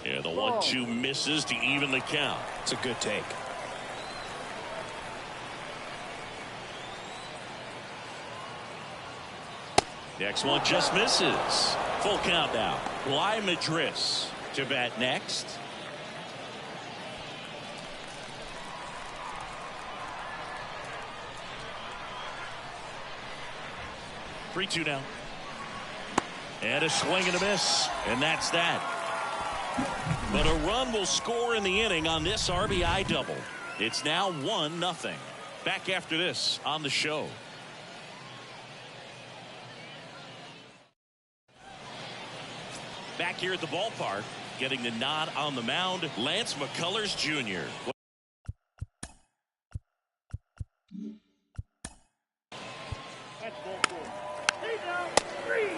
Yeah, the 1-2 misses to even the count. It's a good take. Next one just misses. Full count now. Bly Madris to bat next. Three-two now. And a swing and a miss. And that's that. But a run will score in the inning on this RBI double. It's now 1-0. Back after this on the show. Back here at the ballpark, getting the nod on the mound, Lance McCullers Jr. That's ball 4. Stay down, 3.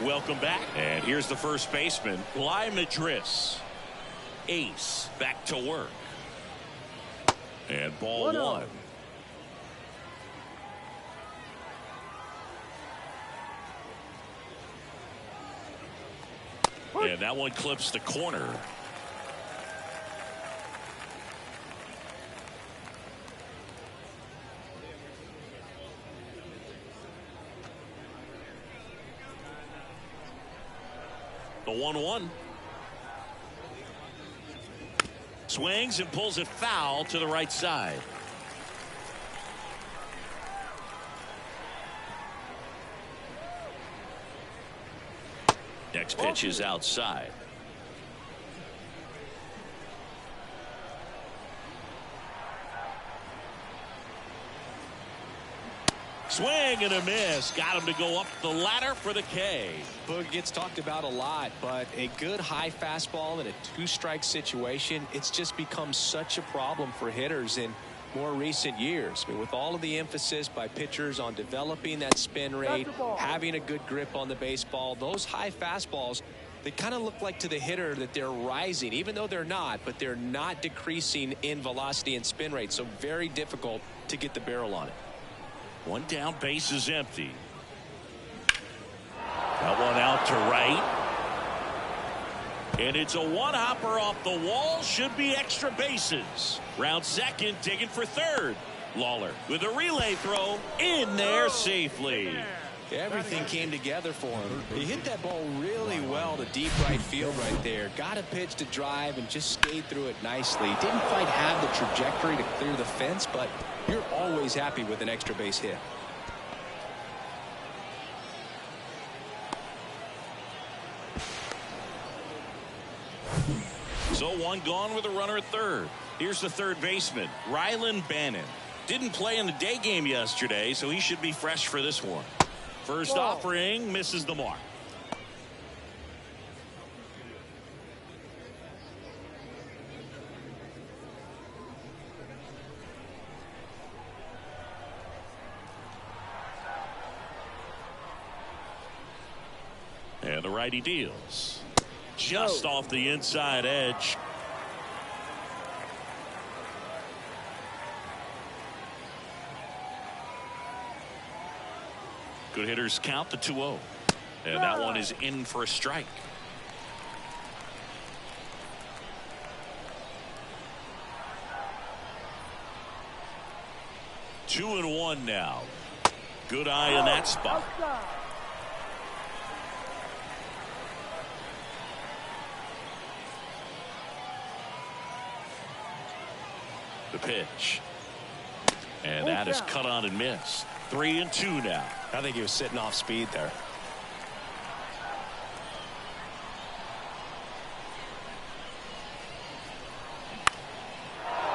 Welcome back. And here's the first baseman, Bly Madris. Ace back to work. And ball 1. And that one clips the corner. The 1-1. Swings and pulls it foul to the right side. Next pitch is outside. Swing and a miss. Got him to go up the ladder for the K. Boog gets talked about a lot, but a good high fastball in a 2-strike situation, it's just become such a problem for hitters in more recent years. I mean, with all of the emphasis by pitchers on developing that spin rate, having a good grip on the baseball, those high fastballs, they kind of look like to the hitter that they're rising, even though they're not, but they're not decreasing in velocity and spin rate. So very difficult to get the barrel on it. One down, base is empty. That one out to right. And it's a one-hopper off the wall. Should be extra bases. Round second, digging for third. Lawler with a relay throw in there safely. Everything came together for him. He hit that ball really well to deep right field right there. Got a pitch to drive and just skated through it nicely. Didn't quite have the trajectory to clear the fence, but you're always happy with an extra base hit. So one gone with a runner at third. Here's the third baseman, Rylan Bannon. Didn't play in the day game yesterday, so he should be fresh for this one. First offering misses the mark. And the righty deals. Just off the inside edge. Good hitters count the 2-0. And that one is in for a strike. Two and one now. Good eye in that spot. The pitch. And that is cut on and missed. 3-2 now. I think he was sitting off speed there.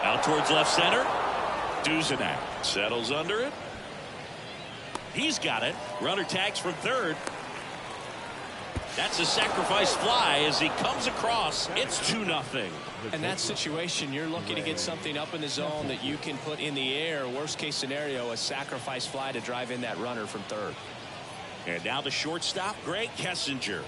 Out towards left center. Duzenak settles under it. He's got it. Runner tags from third. That's a sacrifice fly as he comes across. It's 2-0. In that situation, you're looking to get something up in the zone that you can put in the air. Worst case scenario, a sacrifice fly to drive in that runner from third. And now the shortstop, Greg Kessinger.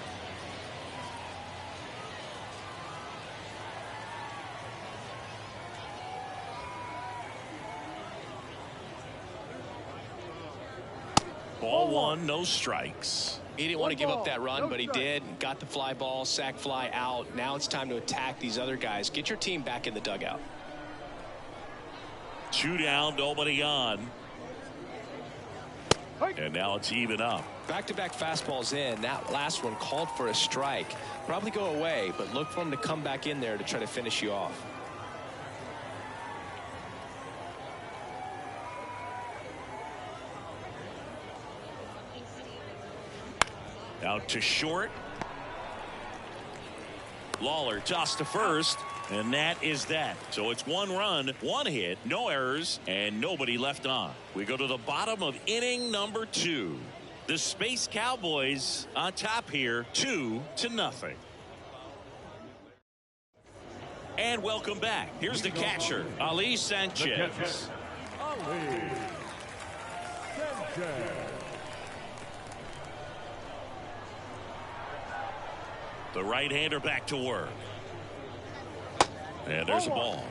Ball one, no strikes. He didn't want to give up that run, but he did. Got the fly ball, sac fly out. Now it's time to attack these other guys. Get your team back in the dugout. 2 down, nobody on. And now it's even up. Back-to-back fastballs in. That last one called for a strike. Probably go away, but look for him to come back in there to try to finish you off. Out to short. Lawler tossed to first, and that is that. So it's 1 run, 1 hit, no errors, and nobody left on. We go to the bottom of inning number 2. The Space Cowboys on top here, 2-0. And welcome back. Here's the catcher, Ali Sanchez. Ali Sanchez. The right-hander back to work. And there's a ball.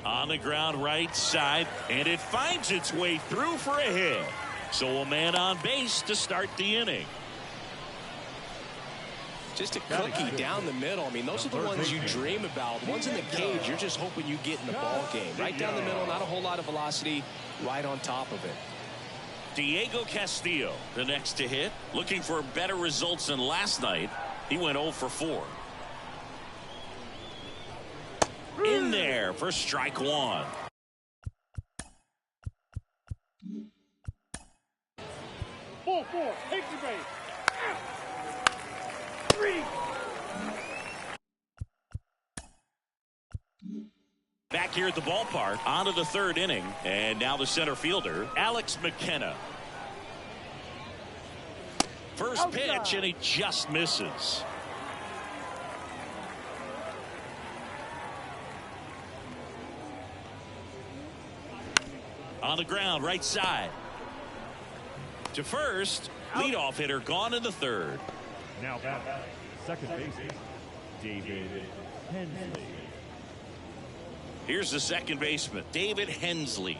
On the ground right side, and it finds its way through for a hit. So a man on base to start the inning. Just a cookie down the middle. I mean, those are the ones you dream about. Ones in the cage, you're just hoping you get in the ball game. Right down the middle, not a whole lot of velocity, right on top of it. Diego Castillo, the next to hit. Looking for better results than last night. He went 0 for 4. In there for strike 1. Ball 4, take the base. 3. Back here at the ballpark, on to the 3rd inning, and now the center fielder, Alex McKenna. First pitch, and he just misses. On the ground, right side. To first, leadoff hitter gone in the third. Now batting, second baseman, David Hensley. Here's the second baseman, David Hensley.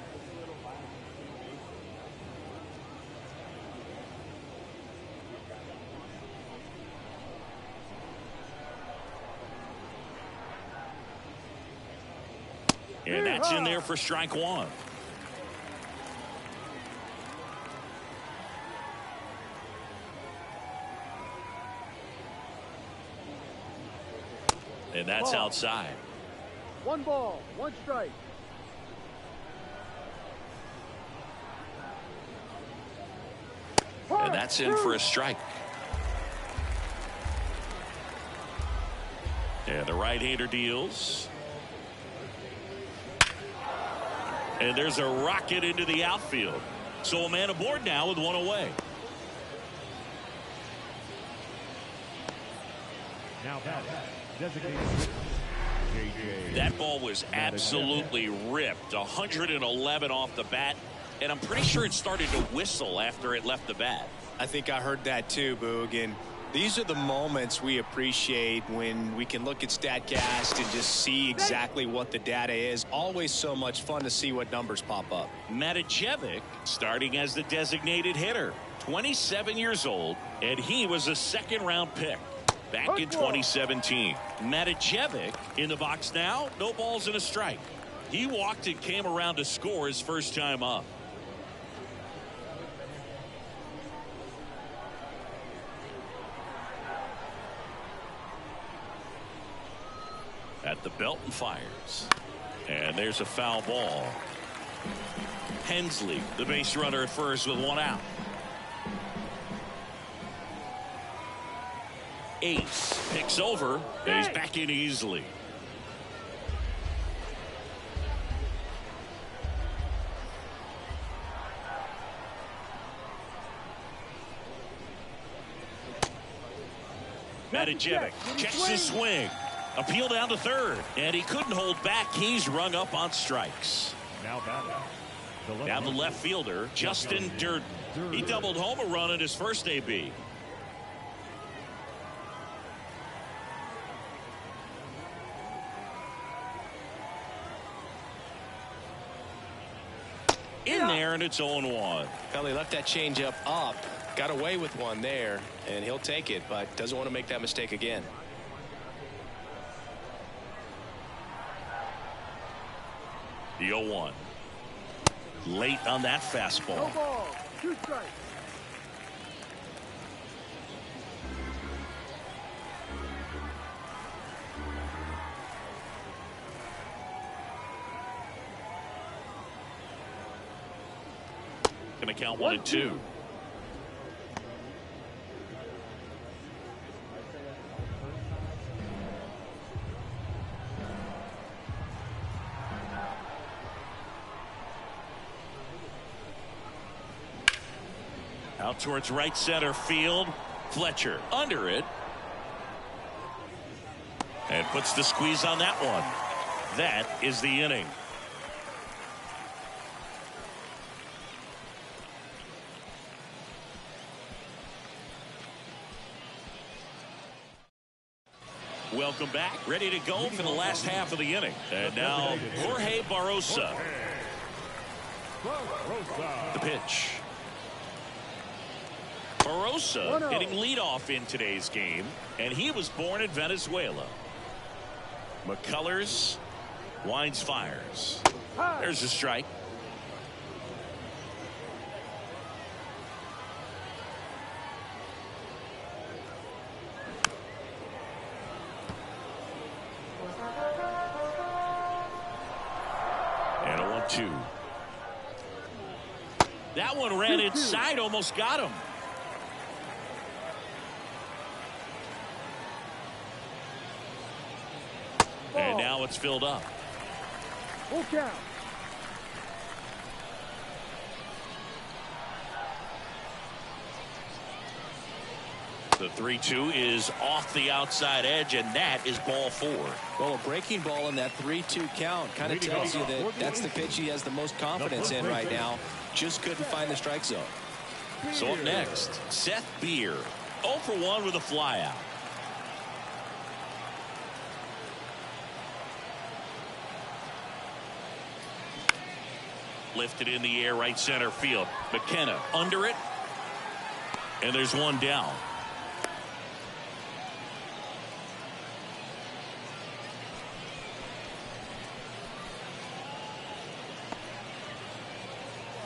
And that's in there for strike one. And that's outside. 1 ball, 1 strike. And that's in for a strike. And the right-hander deals. And there's a rocket into the outfield. So a man aboard now with one away. Now batting, designated J.J. That ball was absolutely ripped. 111 off the bat. And I'm pretty sure it started to whistle after it left the bat. I think I heard that too, Boog. And these are the moments we appreciate when we can look at StatCast and just see exactly what the data is. Always so much fun to see what numbers pop up. Matijevic starting as the designated hitter. 27 years old, and he was a second-round pick back in 2017. Matijevic in the box now. No balls and a strike. He walked and came around to score his first time up. At the belt and fires. And there's a foul ball. Hensley, the base runner at first with one out. Ace picks over. And he's back in easily. Matijevic checks his swing. Appeal down to third, and he couldn't hold back. He's rung up on strikes. Now batting, Now the left fielder, Justin Durden. He doubled home a run in his first AB. In there, and it's 0-1. Well, he left that changeup up, got away with one there, and he'll take it, but doesn't want to make that mistake again. The 0-1. Late on that fastball. No ball, 2 strikes. Gonna count 1 and 2. Out towards right center field. Fletcher under it. And puts the squeeze on that one. That is the inning. Welcome back. Ready to go for the last half of the inning. And now Jorge Barrosa. The pitch. Barrosa hitting leadoff in today's game, and he was born in Venezuela. McCullers winds fires. There's a strike. And a 1-2. That one ran inside, almost got him. And now it's filled up. Full count. The 3-2 is off the outside edge, and that is ball 4. Well, a breaking ball in that 3-2 count kind of tells you that that's the pitch he has the most confidence in right now. Just couldn't find the strike zone. So up next, Seth Beer, 0 for 1 with a flyout. Lifted in the air, right center field. McKenna under it, and there's one down.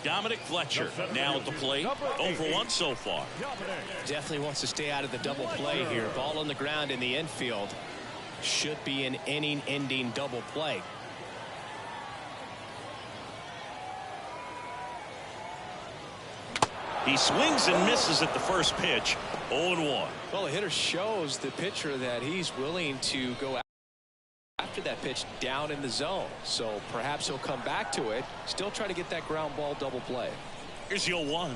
Dominic Fletcher now at the plate. 0 for 1 so far. Definitely wants to stay out of the double play here. Ball on the ground in the infield. Should be an inning-ending double play. He swings and misses at the first pitch. 0-1. Well, the hitter shows the pitcher that he's willing to go after that pitch down in the zone. So perhaps he'll come back to it. Still trying to get that ground ball double play. Here's the 0-1.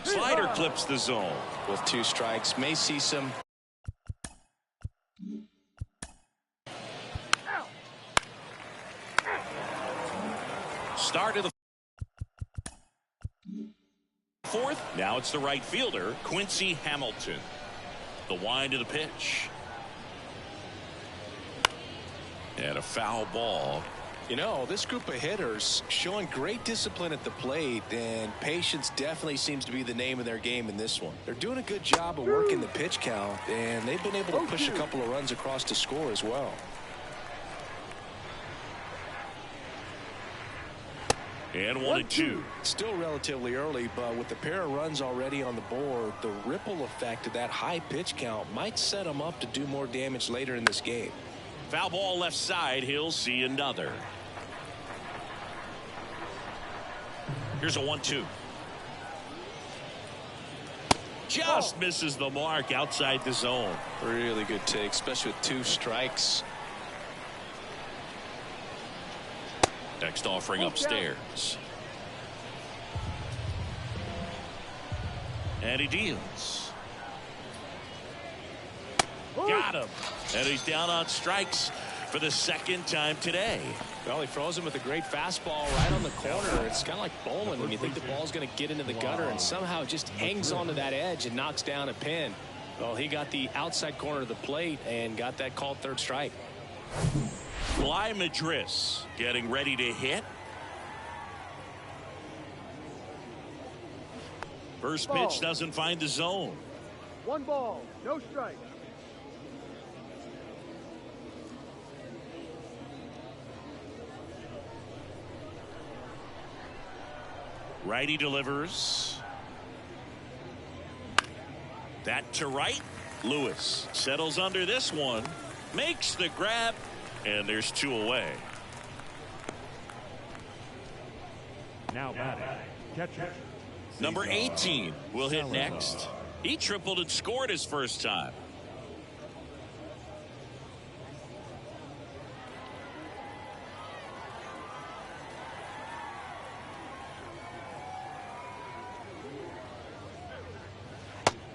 Slider clips the zone. With 2 strikes, may see some. Start of the 4th. Now it's the right fielder, Quincy Hamilton. The wind of the pitch. And a foul ball. You know, this group of hitters showing great discipline at the plate, and patience definitely seems to be the name of their game in this one. They're doing a good job of working the pitch count, and they've been able to push a couple of runs across to score as well. And 1-2. Still relatively early, but with the pair of runs already on the board, the ripple effect of that high pitch count might set them up to do more damage later in this game. Foul ball left side. He'll see another. Here's a 1-2. Just misses the mark outside the zone. Really good take, especially with 2 strikes. Next offering upstairs. And he deals. Got him. And he's down on strikes for the 2nd time today. Well, he froze him with a great fastball right on the corner. It's kind of like bowling when you think the ball's going to get into the gutter and somehow it just hangs onto that edge and knocks down a pin. Well, he got the outside corner of the plate and got that called 3rd strike. Fly Madris getting ready to hit. First pitch doesn't find the zone. 1 ball, no strike. Righty delivers. That to right. Lewis settles under this one. Makes the grab. And there's 2 away. Now batting, catcher. Number 18 will hit next. He tripled and scored his first time.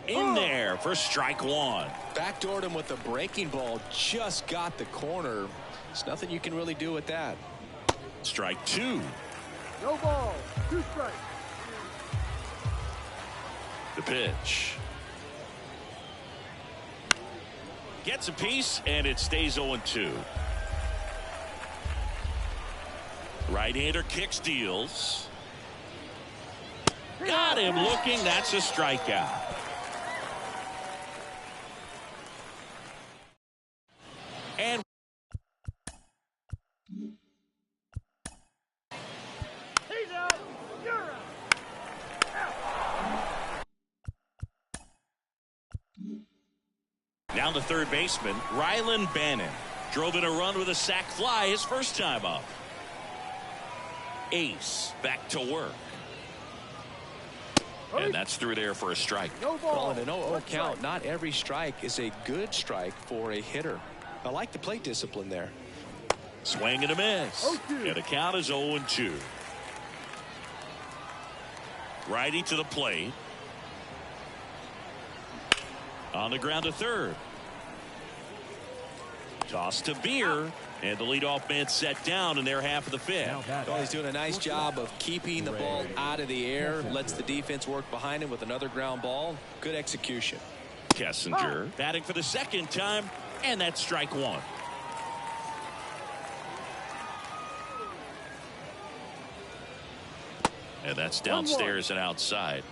In there for strike 1. Backdoored him with a breaking ball. Just got the corner. There's nothing you can really do with that. Strike 2. No ball, 2 strikes. The pitch. Gets a piece, and it stays 0-2. Right-hander kicks, deals. Got him looking. That's a strikeout. And He's out. You're out. now the third baseman, Rylan Bannon. Drove in a run with a sac fly his first time up. Ace back to work. And that's through there for a strike. No ball. Well, in an 0-0 count, not every strike is a good strike for a hitter. I like the plate discipline there. Swing and a miss. And the count is 0-2. Righty to the plate. On the ground to third. Toss to Beer. And the leadoff man set down in their half of the fifth. Well, he's doing a nice job of keeping the ball out of the air. Lets the defense work behind him with another ground ball. Good execution. Kessinger batting for the second time. And that's strike one. And that's downstairs and outside.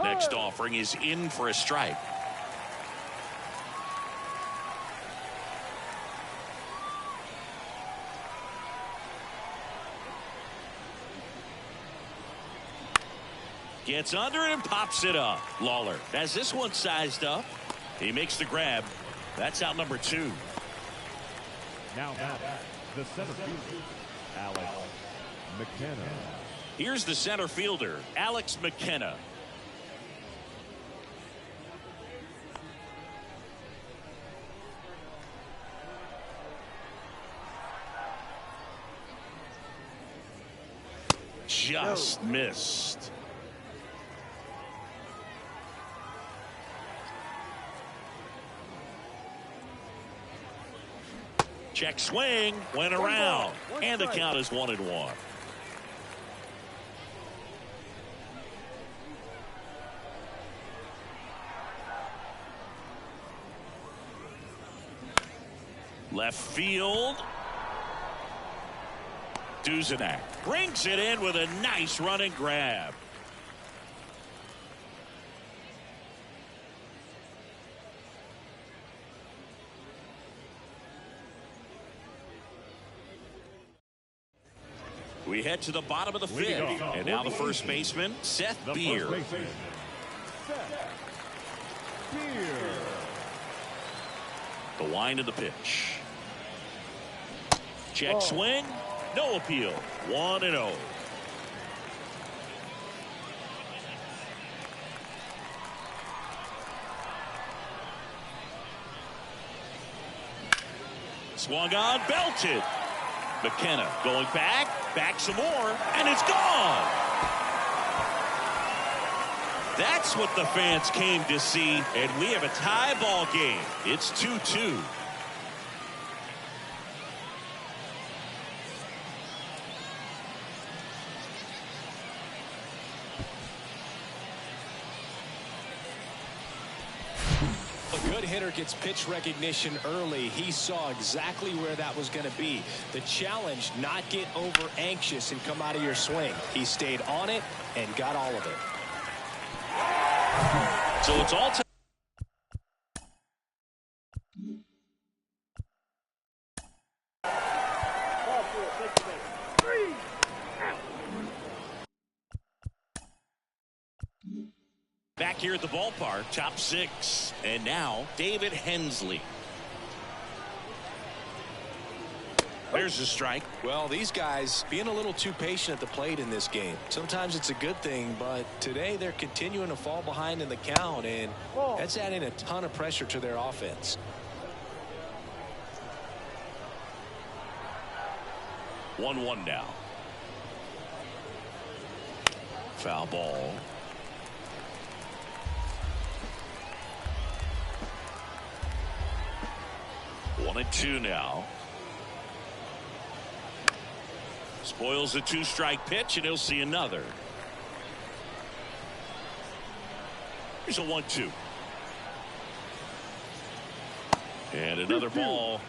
Next offering is in for a strike. Gets under it and pops it up. Lawler has this one sized up. He makes the grab. That's out number 2. Now the center fielder, Alex McKenna. Here's the center fielder, Alex McKenna. Just missed. Check swing, went around, and the count is 1-1. Left field. Duzenak brings it in with a nice running grab. We head to the bottom of the fifth, and now the first baseman, Seth Beer. The wind of the pitch. Check swing, no appeal. 1-0. Swung on, belted. McKenna going back some more, and it's gone. That's what the fans came to see, and we have a tie ball game. It's 2-2. Hitter gets pitch recognition early. He saw exactly where that was going to be. The challenge, not get over anxious and come out of your swing. He stayed on it and got all of it. So it's all time. Back here at the ballpark, top 6. And now, David Hensley. There's a strike. Well, these guys being a little too patient at the plate in this game. Sometimes it's a good thing, but today they're continuing to fall behind in the count, and that's adding a ton of pressure to their offense. 1-1 now. Foul ball. 1-2 now. Spoils a 2-strike pitch, and he'll see another. Here's a 1-2. And another ball.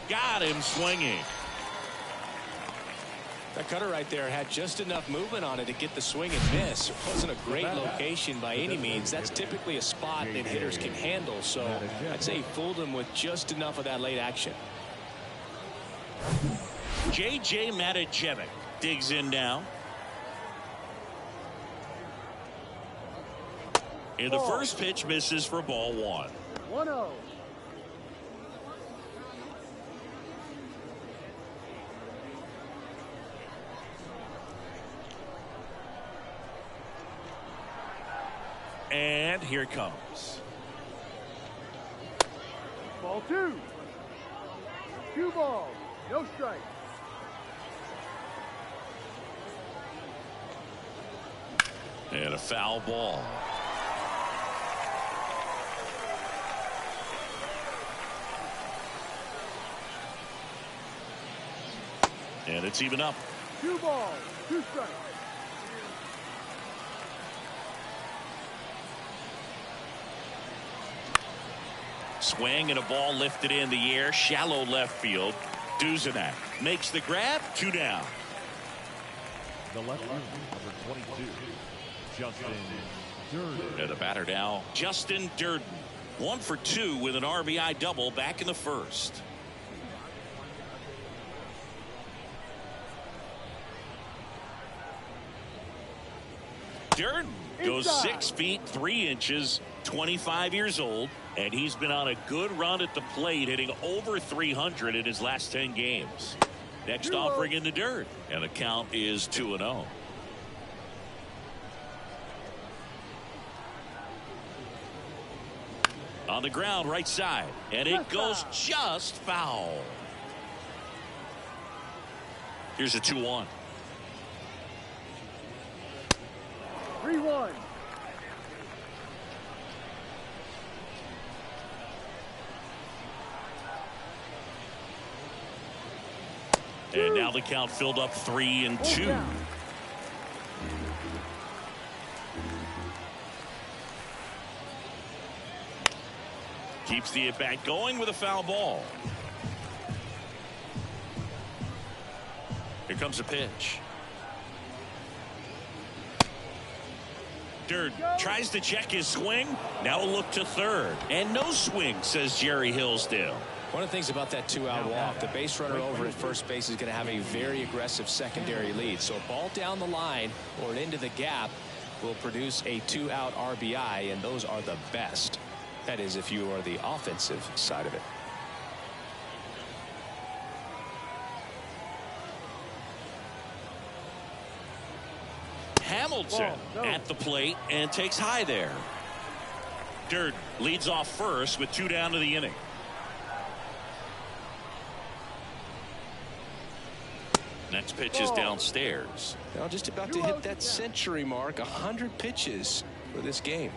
Got him swinging. That cutter right there had just enough movement on it to get the swing and miss. It wasn't a great location by any means. That's typically a spot that hitters can handle. So I'd say he fooled him with just enough of that late action. J.J. Matijevic digs in now. And the first pitch misses for ball 1. 1-0. And here it comes. Ball 2. 2 balls. No strike. And a foul ball. And it's even up. 2 balls. 2 strikes. Swing and a ball lifted in the air. Shallow left field. Duzenak makes the grab. 2 down. The left fielder, number 22, Justin Durden. And the batter now, Justin Durden. 1 for 2 with an RBI double back in the first. Durden goes 6 feet 3 inches, 25 years old, and he's been on a good run at the plate, hitting over 300 in his last 10 games. Next offering in the dirt, and the count is 2-0. On the ground, right side, and it goes just foul. Here's a 2-1. 3-1. And now the count filled up 3-2. Keeps the at-bat going with a foul ball. Here comes a pitch. Durden tries to check his swing. Now a look to third. And no swing, says Jerry Hillsdale. One of the things about that 2-out walk, the base runner over at first base is going to have a very aggressive secondary lead. So a ball down the line or into the gap will produce a 2-out RBI, and those are the best. That is, if you are the offensive side of it. Hamilton at the plate and takes high there. Durden leads off first with 2 down to the inning. Next pitch is downstairs. Now just about to hit that century mark, 100 pitches for this game.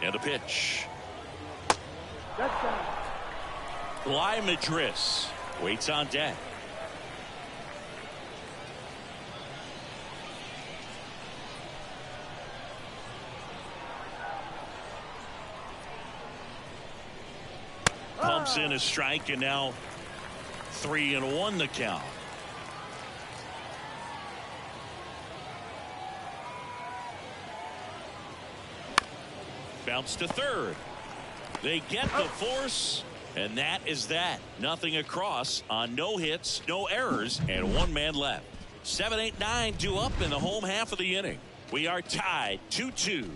And a pitch. That's down. Bly Madris waits on deck. Pumps in a strike, and now 3-1 the count. Bounce to third. They get the force, and that is that. Nothing across on no hits, no errors, and 1 man left. 7, 8, 9 due up in the home half of the inning. We are tied 2-2.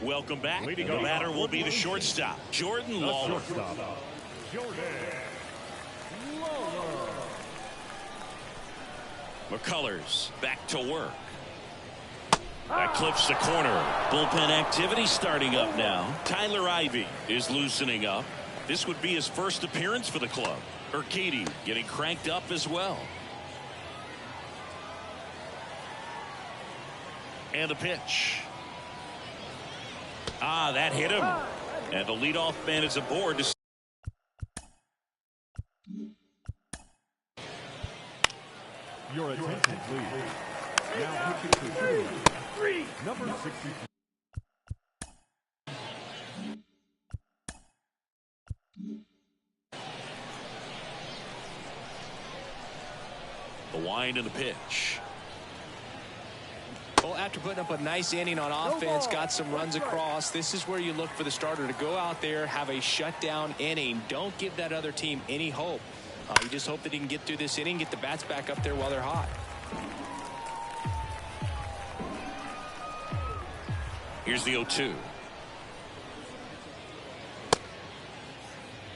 Welcome back. The batter will be the shortstop, Jordan Lawler. McCullers back to work. That clips the corner. Bullpen activity starting up now. Tyler Ivey is loosening up. This would be his first appearance for the club. Urquidy getting cranked up as well. And a pitch. That hit him. And the leadoff man is aboard to Your attention, please. Now pitching for number 62. the wind and the pitch. Well, after putting up a nice inning on offense, got some runs across, this is where you look for the starter to go out there, have a shutdown inning. Don't give that other team any hope. You just hope that he can get through this inning, get the bats back up there while they're hot. Here's the 0-2.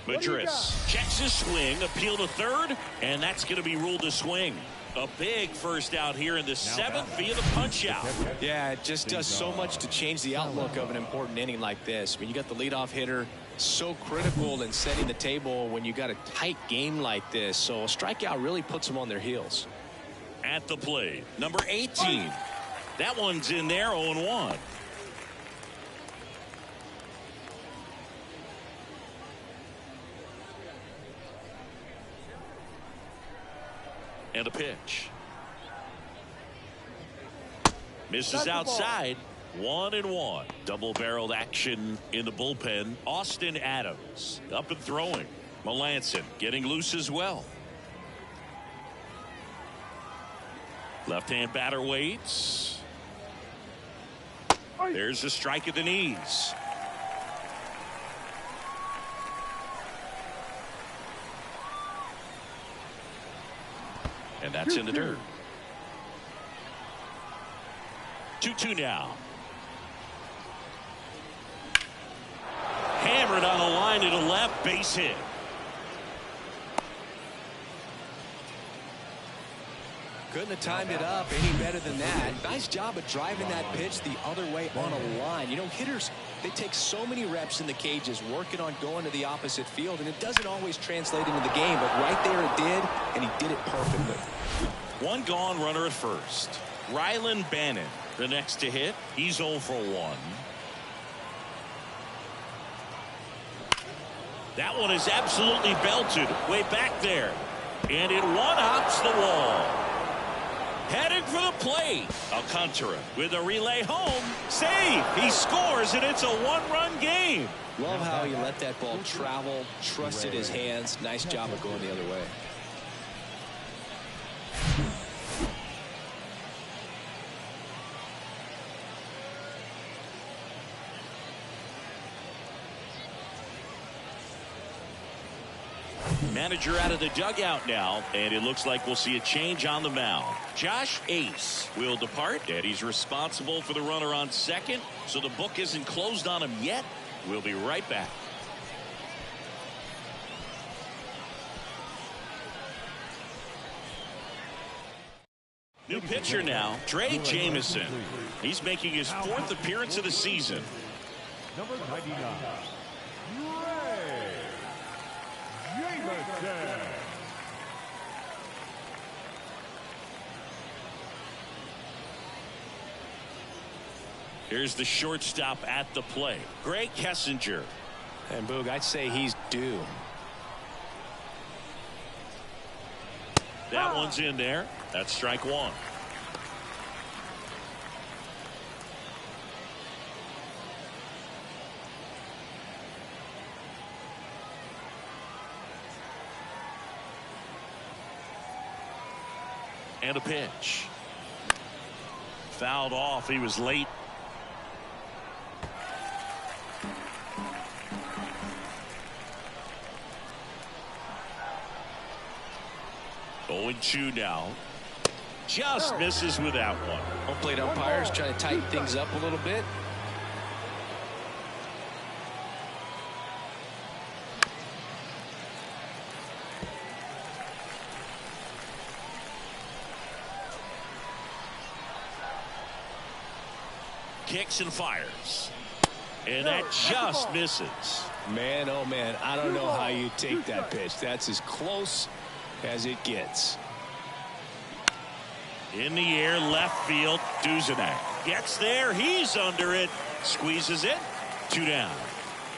Madris checks his swing, appeal to third, and that's going to be ruled a swing. A big first out here in the 7th via the punch out. Yeah, it just does so much to change the outlook of an important inning like this. I mean, you got the leadoff hitter, so critical in setting the table when you got a tight game like this. So a strikeout really puts them on their heels. At the plate, number 18. That one's in there, 0-1. And a pitch. Misses outside. 1-1. Double-barreled action in the bullpen. Austin Adams up and throwing. Melanson getting loose as well. Left-hand batter waits. There's a strike at the knees. And that's in the dirt. 2-2 now. Hammered on the line to the left, base hit. Couldn't have timed it up any better than that. Nice job of driving that pitch the other way on a line. You know, hitters, they take so many reps in the cages working on going to the opposite field, and it doesn't always translate into the game, but right there it did, and he did it perfectly. One gone, runner at first. Rylan Bannon, the next to hit. He's 0 for 1. That one is absolutely belted way back there. And it one-hops the wall. Headed for the plate. Alcantara with a relay home. Save. He scores, and it's a one-run game. Love how he let that ball travel, trusted his hands. Nice job of going the other way. Manager out of the dugout now, and it looks like we'll see a change on the mound. Josh Ace will depart, and he's responsible for the runner on second, so the book isn't closed on him yet. We'll be right back. New pitcher now, Trey Jamison. He's making his 4th appearance of the season. Number 99. Here's the shortstop at the plate, Greg Kessinger. And Boog, I'd say he's due. That one's in there. That's strike 1. And a pitch. Fouled off. He was late. Oh, and 2 now. Just misses with that one. Home plate umpires trying to tighten things up a little bit. Kicks and fires. And that just misses. Man, oh man, I don't know how you take that pitch. That's as close as it gets. In the air, left field, Duzenak gets there. He's under it. Squeezes it. 2 down.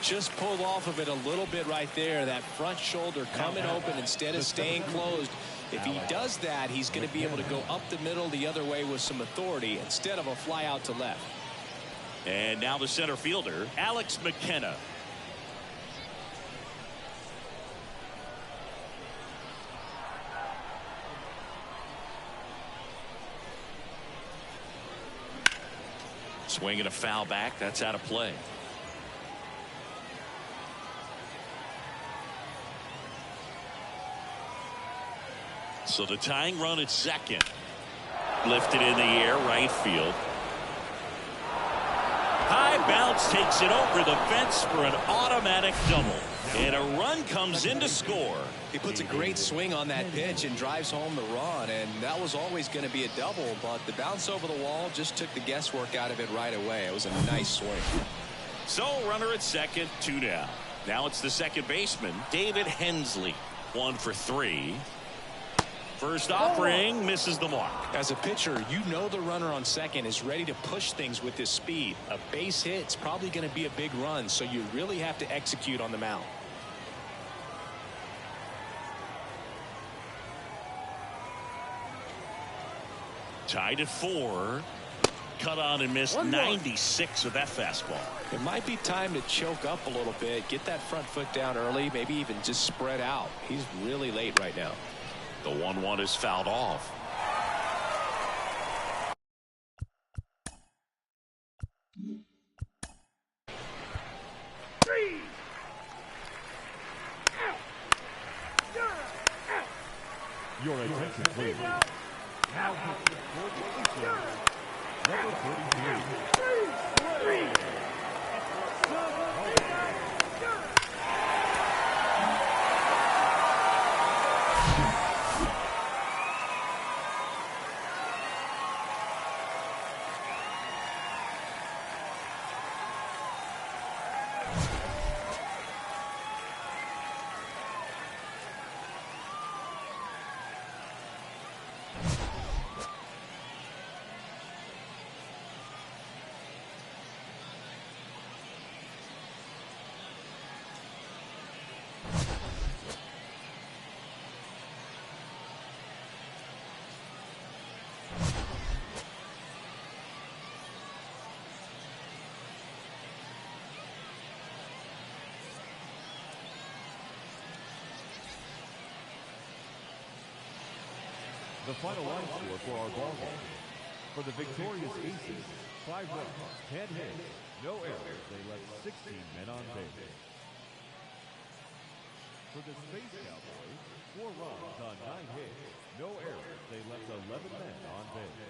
Just pulled off of it a little bit right there. That front shoulder coming open instead of staying closed. If he does that, he's going to be able to go up the middle the other way with some authority instead of a fly out to left. And now the center fielder, Alex McKenna. Swinging a foul back. That's out of play. So the tying run at second. Lifted in the air, right field. High bounce takes it over the fence for an automatic double. And a run comes in to score. He puts a great swing on that pitch and drives home the run, and that was always going to be a double, but the bounce over the wall just took the guesswork out of it right away. It was a nice swing. So runner at second, 2 down. Now it's the second baseman, David Hensley. 1 for 3. First offering misses the mark. As a pitcher, you know the runner on second is ready to push things with his speed. A base hit's probably going to be a big run, so you really have to execute on the mound. Tied at 4. Cut on and missed 96 with that fastball. It might be time to choke up a little bit, get that front foot down early, maybe even just spread out. He's really late right now. The 1-1 is fouled off. Your attention, please. Now pitching for the Aces, number 33. The final line score for our ball game. For the victorious Aces, 5 runs, 10 hits, no errors. They left 16 men on base. For the Space Cowboys, 4 runs on 9 hits, no errors. They left 11 men on base.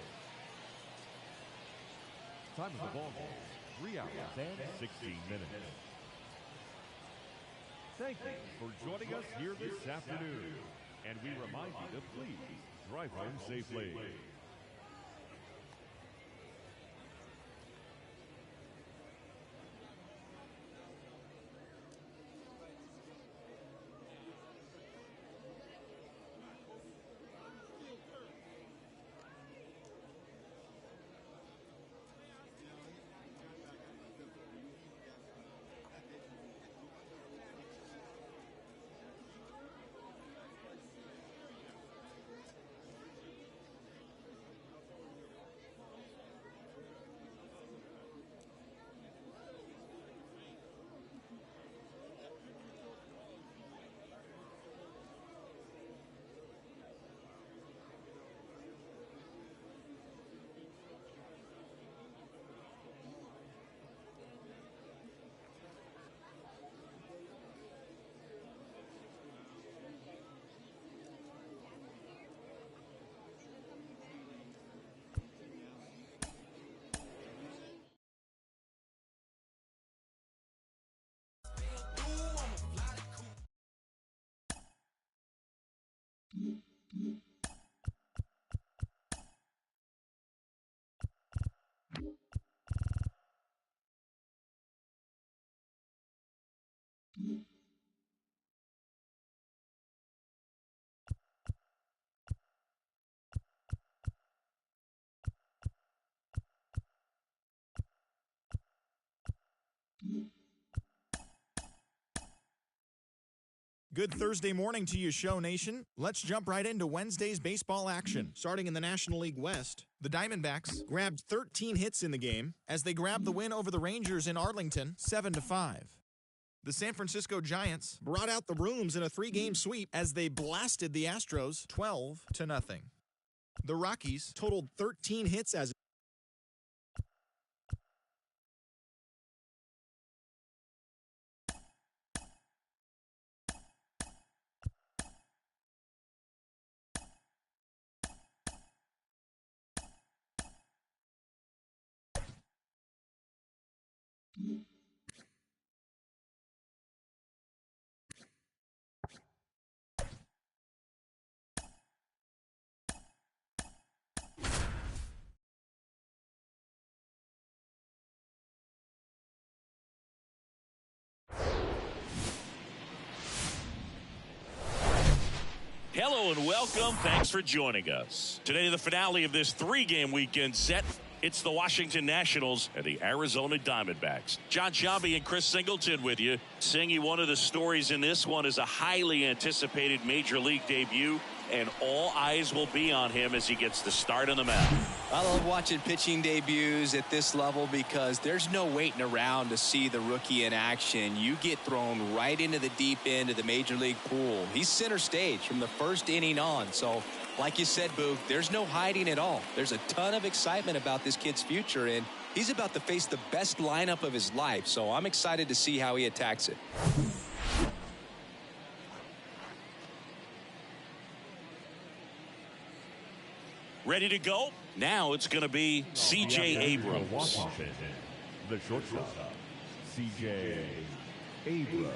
Time of the ball game, 3 hours and 16 minutes. Thank you for joining us here this afternoon. And we remind you to please drive home safely. Good Thursday morning to you, Show Nation. Let's jump right into Wednesday's baseball action. Starting in the National League West, the Diamondbacks grabbed 13 hits in the game as they grabbed the win over the Rangers in Arlington 7-5. The San Francisco Giants brought out the rooms in a 3-game sweep as they blasted the Astros 12-0. The Rockies totaled 13 hits as welcome. Thanks for joining us. Today, the finale of this 3-game weekend set. It's the Washington Nationals and the Arizona Diamondbacks. John Sciambi and Chris Singleton with you. Singy, one of the stories in this one is a highly anticipated Major League debut, and all eyes will be on him as he gets the start on the mound. I love watching pitching debuts at this level because there's no waiting around to see the rookie in action. You get thrown right into the deep end of the Major League pool. He's center stage from the first inning on. So, like you said, Boog, there's no hiding at all. There's a ton of excitement about this kid's future, and he's about to face the best lineup of his life. So I'm excited to see how he attacks it. Ready to go? Now it's going to be C.J. Abrams. Washington, the shortstop, C.J. Abrams.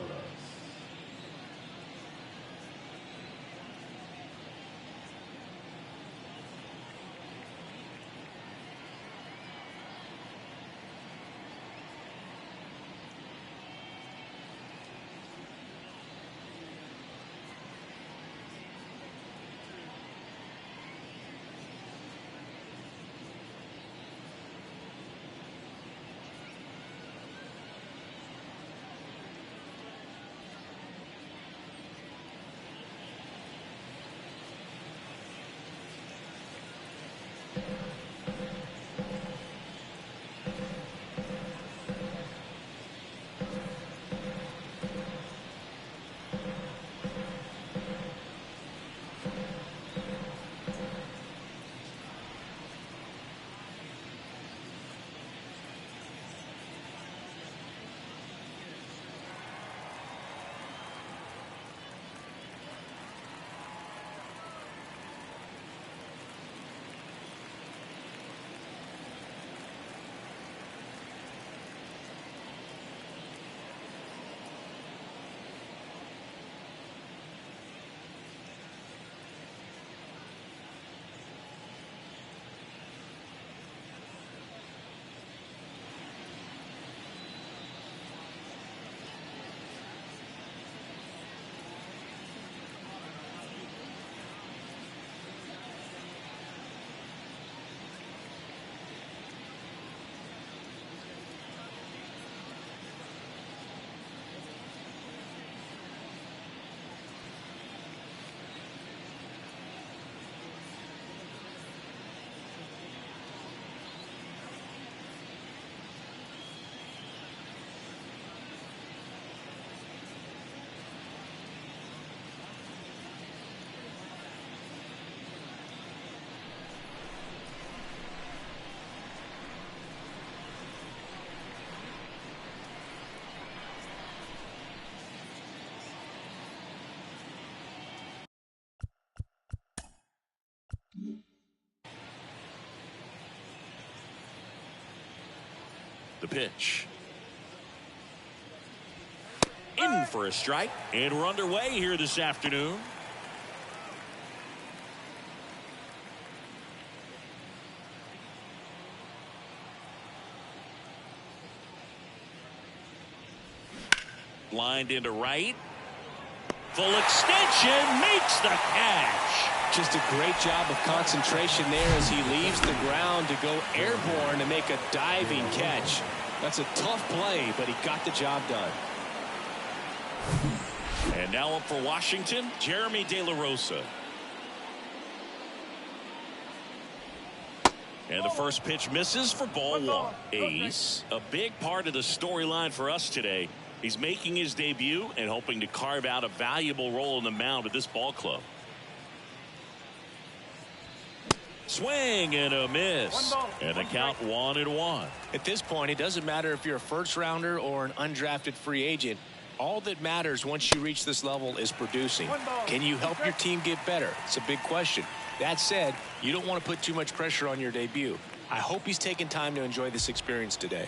The pitch. In for a strike. And we're underway here this afternoon. Lined into right. Full extension. Makes the catch. Just a great job of concentration there as he leaves the ground to go airborne to make a diving catch. That's a tough play, but he got the job done. And now up for Washington, Jeremy De La Rosa. And the first pitch misses for ball one. Ace, a big part of the storyline for us today. He's making his debut and hoping to carve out a valuable role in the mound with this ball club. Swing and a miss. And the count 1-1. At this point, it doesn't matter if you're a first rounder or an undrafted free agent. All that matters once you reach this level is producing. Can you help your team get better? It's a big question. That said, you don't want to put too much pressure on your debut. I hope he's taking time to enjoy this experience today.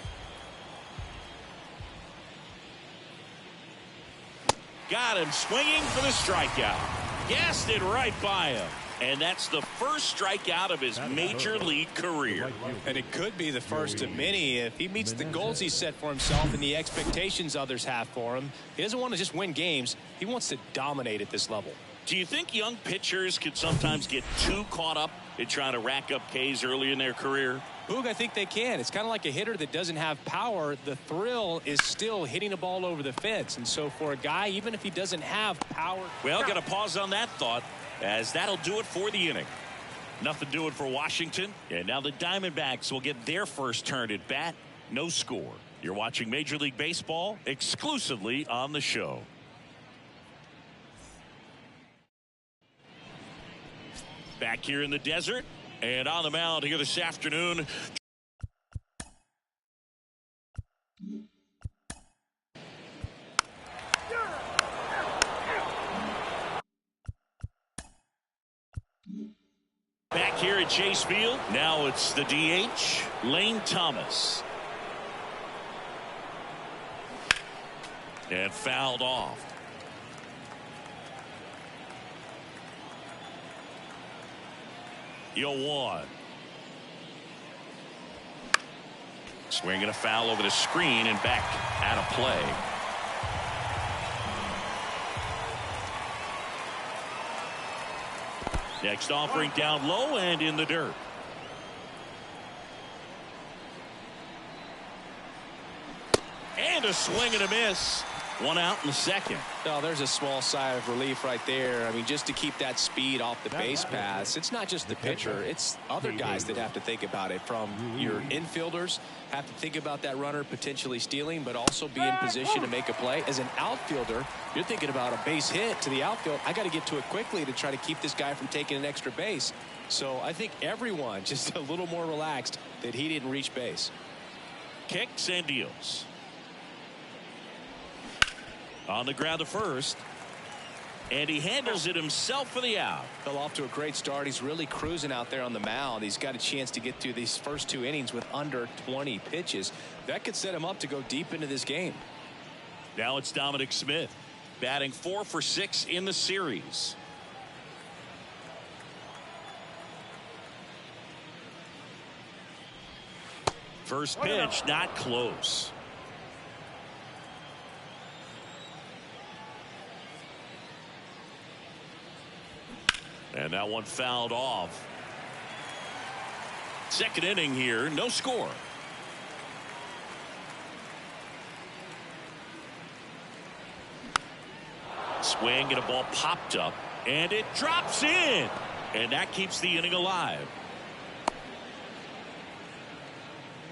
Got him swinging for the strikeout. Gassed it right by him. And that's the first strikeout of his major league career. And it could be the first of many if he meets the goals he set for himself and the expectations others have for him. He doesn't want to just win games. He wants to dominate at this level. Do you think young pitchers could sometimes get too caught up in trying to rack up Ks early in their career? Boog, I think they can. It's kind of like a hitter that doesn't have power. The thrill is still hitting a ball over the fence. And so for a guy, even if he doesn't have power. Well, got to pause on that thought, as that'll do it for the inning. Nothing doing for Washington. And now the Diamondbacks will get their first turn at bat. No score. You're watching Major League Baseball exclusively on the show. Back here in the desert and on the mound here this afternoon. Back here at Chase Field, now it's the DH, Lane Thomas. And fouled off. You'll one. Swinging a foul over the screen and back out of play. Next offering down low and in the dirt. And a swing and a miss. One out in the second. Oh, there's a small sigh of relief right there. I mean, just to keep that speed off the base paths. It's not just the pitcher. It's other guys that have to think about it. From your infielders have to think about that runner potentially stealing, but also be in position to make a play. As an outfielder, you're thinking about a base hit to the outfield. I got to get to it quickly to try to keep this guy from taking an extra base. So I think everyone just a little more relaxed that he didn't reach base. Kicks and deals. On the ground to first. And he handles it himself for the out. Fell off to a great start. He's really cruising out there on the mound. He's got a chance to get through these first two innings with under 20 pitches. That could set him up to go deep into this game. Now it's Dominic Smith, batting 4 for 6 in the series. First pitch, not close. And that one fouled off. Second inning here, no score. Swing and a ball popped up and it drops in, and that keeps the inning alive.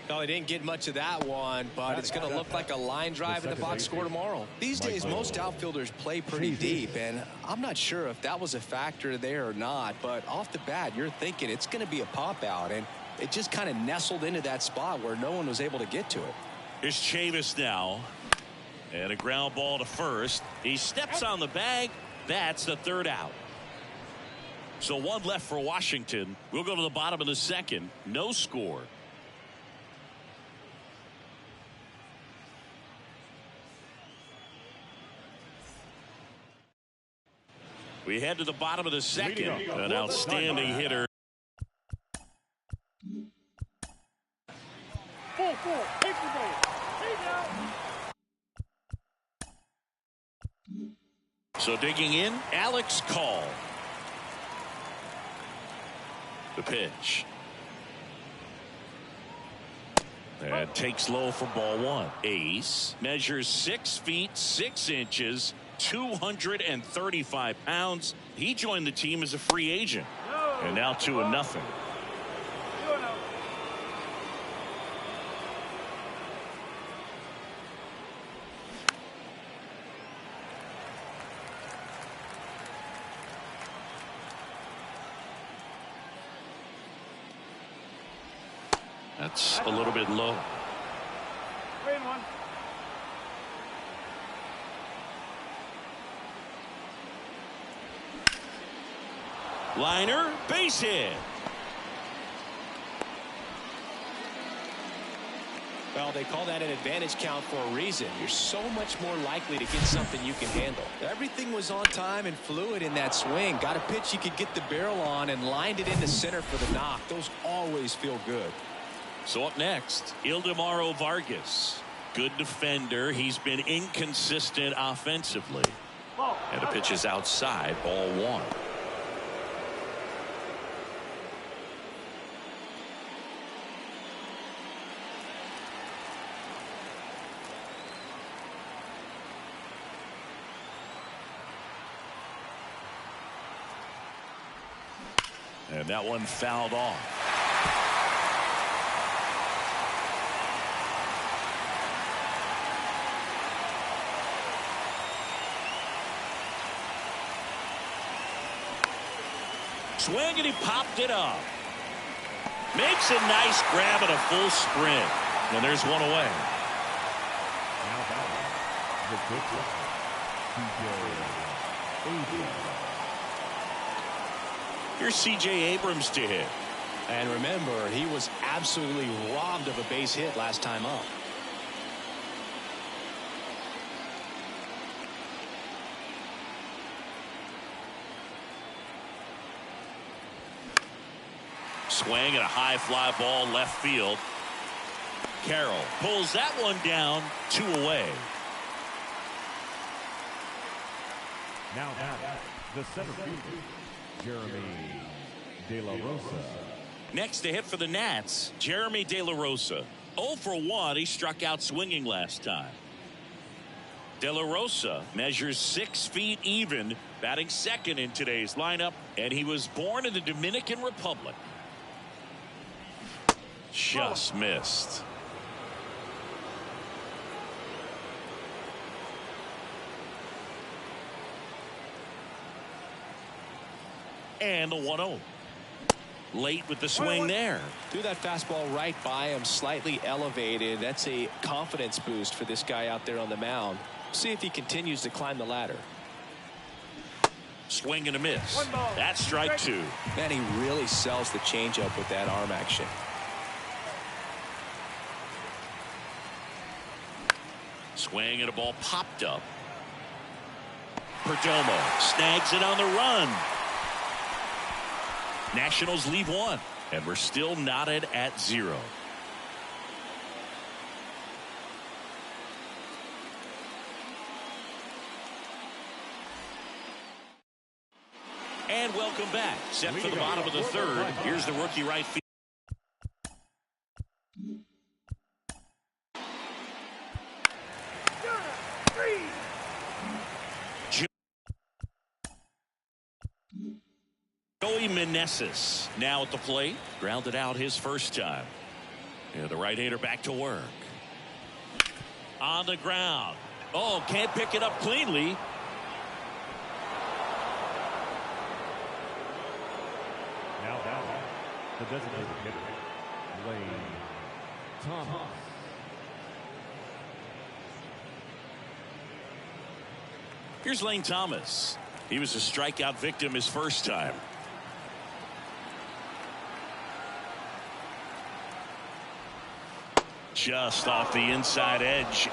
No, he didn't get much of that one, but it's going to look like a line drive in the box score tomorrow. These days, most outfielders play pretty deep, and I'm not sure if that was a factor there or not, but off the bat, you're thinking it's going to be a pop out, and it just kind of nestled into that spot where no one was able to get to it. Here's Chavis now, and a ground ball to first. He steps on the bag. That's the third out. So one left for Washington. We'll go to the bottom of the second. No score. We head to the bottom of the second. An outstanding hitter. 4-4. Take the base. Take out. So digging in, Alex Call. The pitch. And takes low for ball one. Ace measures 6 feet 6 inches. 235 pounds. He joined the team as a free agent. And now 2-0. That's a little bit low. 3-1. Liner, base hit. Well, they call that an advantage count for a reason. You're so much more likely to get something you can handle. Everything was on time and fluid in that swing. Got a pitch you could get the barrel on and lined it into center for the knock. Those always feel good. So up next, Ildemaro Vargas. Good defender. He's been inconsistent offensively. Ball. And the pitch is outside, ball one. And that one fouled off. Swing, and he popped it up. Makes a nice grab and a full sprint. And there's one away. Now batting, the pitcher, Here's C.J. Abrams to hit. And remember, he was absolutely robbed of a base hit last time up. Swing and a high fly ball left field. Carroll pulls that one down, 2 away. Now batting, the center fielder, Jeremy De La Rosa. Next to hit for the Nats, Jeremy De La Rosa. 0 for 1. He struck out swinging last time. De La Rosa measures 6 feet even, batting second in today's lineup, and he was born in the Dominican Republic. Just missed. And the 1-0. Late with the swing there. Threw that fastball right by him, slightly elevated. That's a confidence boost for this guy out there on the mound. See if he continues to climb the ladder. Swing and a miss. That's strike 2. Man, he really sells the changeup with that arm action. Swing and a ball popped up. Perdomo snags it on the run. Nationals leave 1, and we're still knotted at 0. And welcome back. Set for the bottom of the third. Here's the rookie right field. Joey Meneses now at the plate. Grounded out his first time. Yeah, the right-hander back to work. On the ground. Oh, can't pick it up cleanly. Now batting, the designated hitter, Lane Thomas. Here's Lane Thomas. He was a strikeout victim his first time. Just off the inside edge.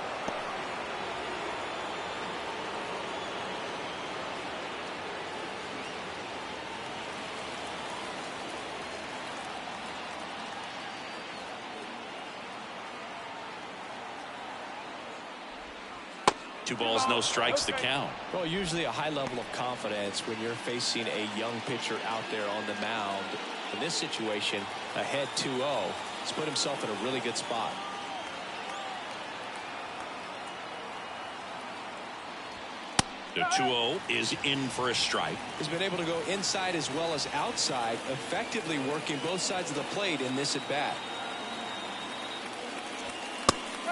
Two balls, no strikes to count. Well, usually a high level of confidence when you're facing a young pitcher out there on the mound. In this situation, ahead 2-0, he's put himself in a really good spot. The 2-0 is in for a strike. He's been able to go inside as well as outside, effectively working both sides of the plate in this at bat.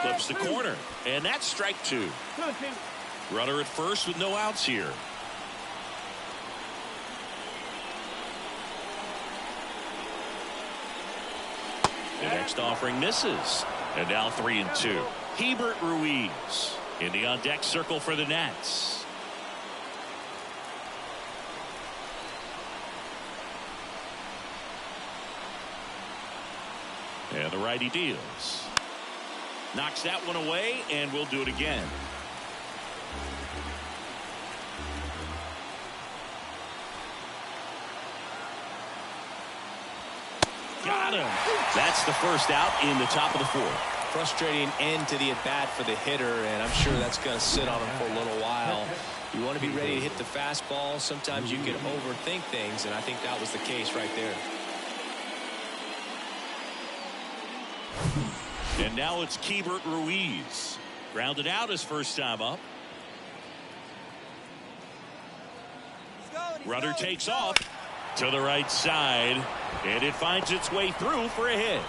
Clips the corner, and that's strike 2. Runner at first with no outs here. The next offering misses, and now 3-2. Hebert Ruiz in the on deck circle for the Nats. And the righty deals. Knocks that one away, and we'll do it again. Got him. That's the first out in the top of the 4th. Frustrating end to the at bat for the hitter, and I'm sure that's going to sit on him for a little while. You want to be ready to hit the fastball. Sometimes you can overthink things, and I think that was the case right there. And now it's Keibert Ruiz. Grounded out his first time up. Runner takes off to the right side, and it finds its way through for a hit.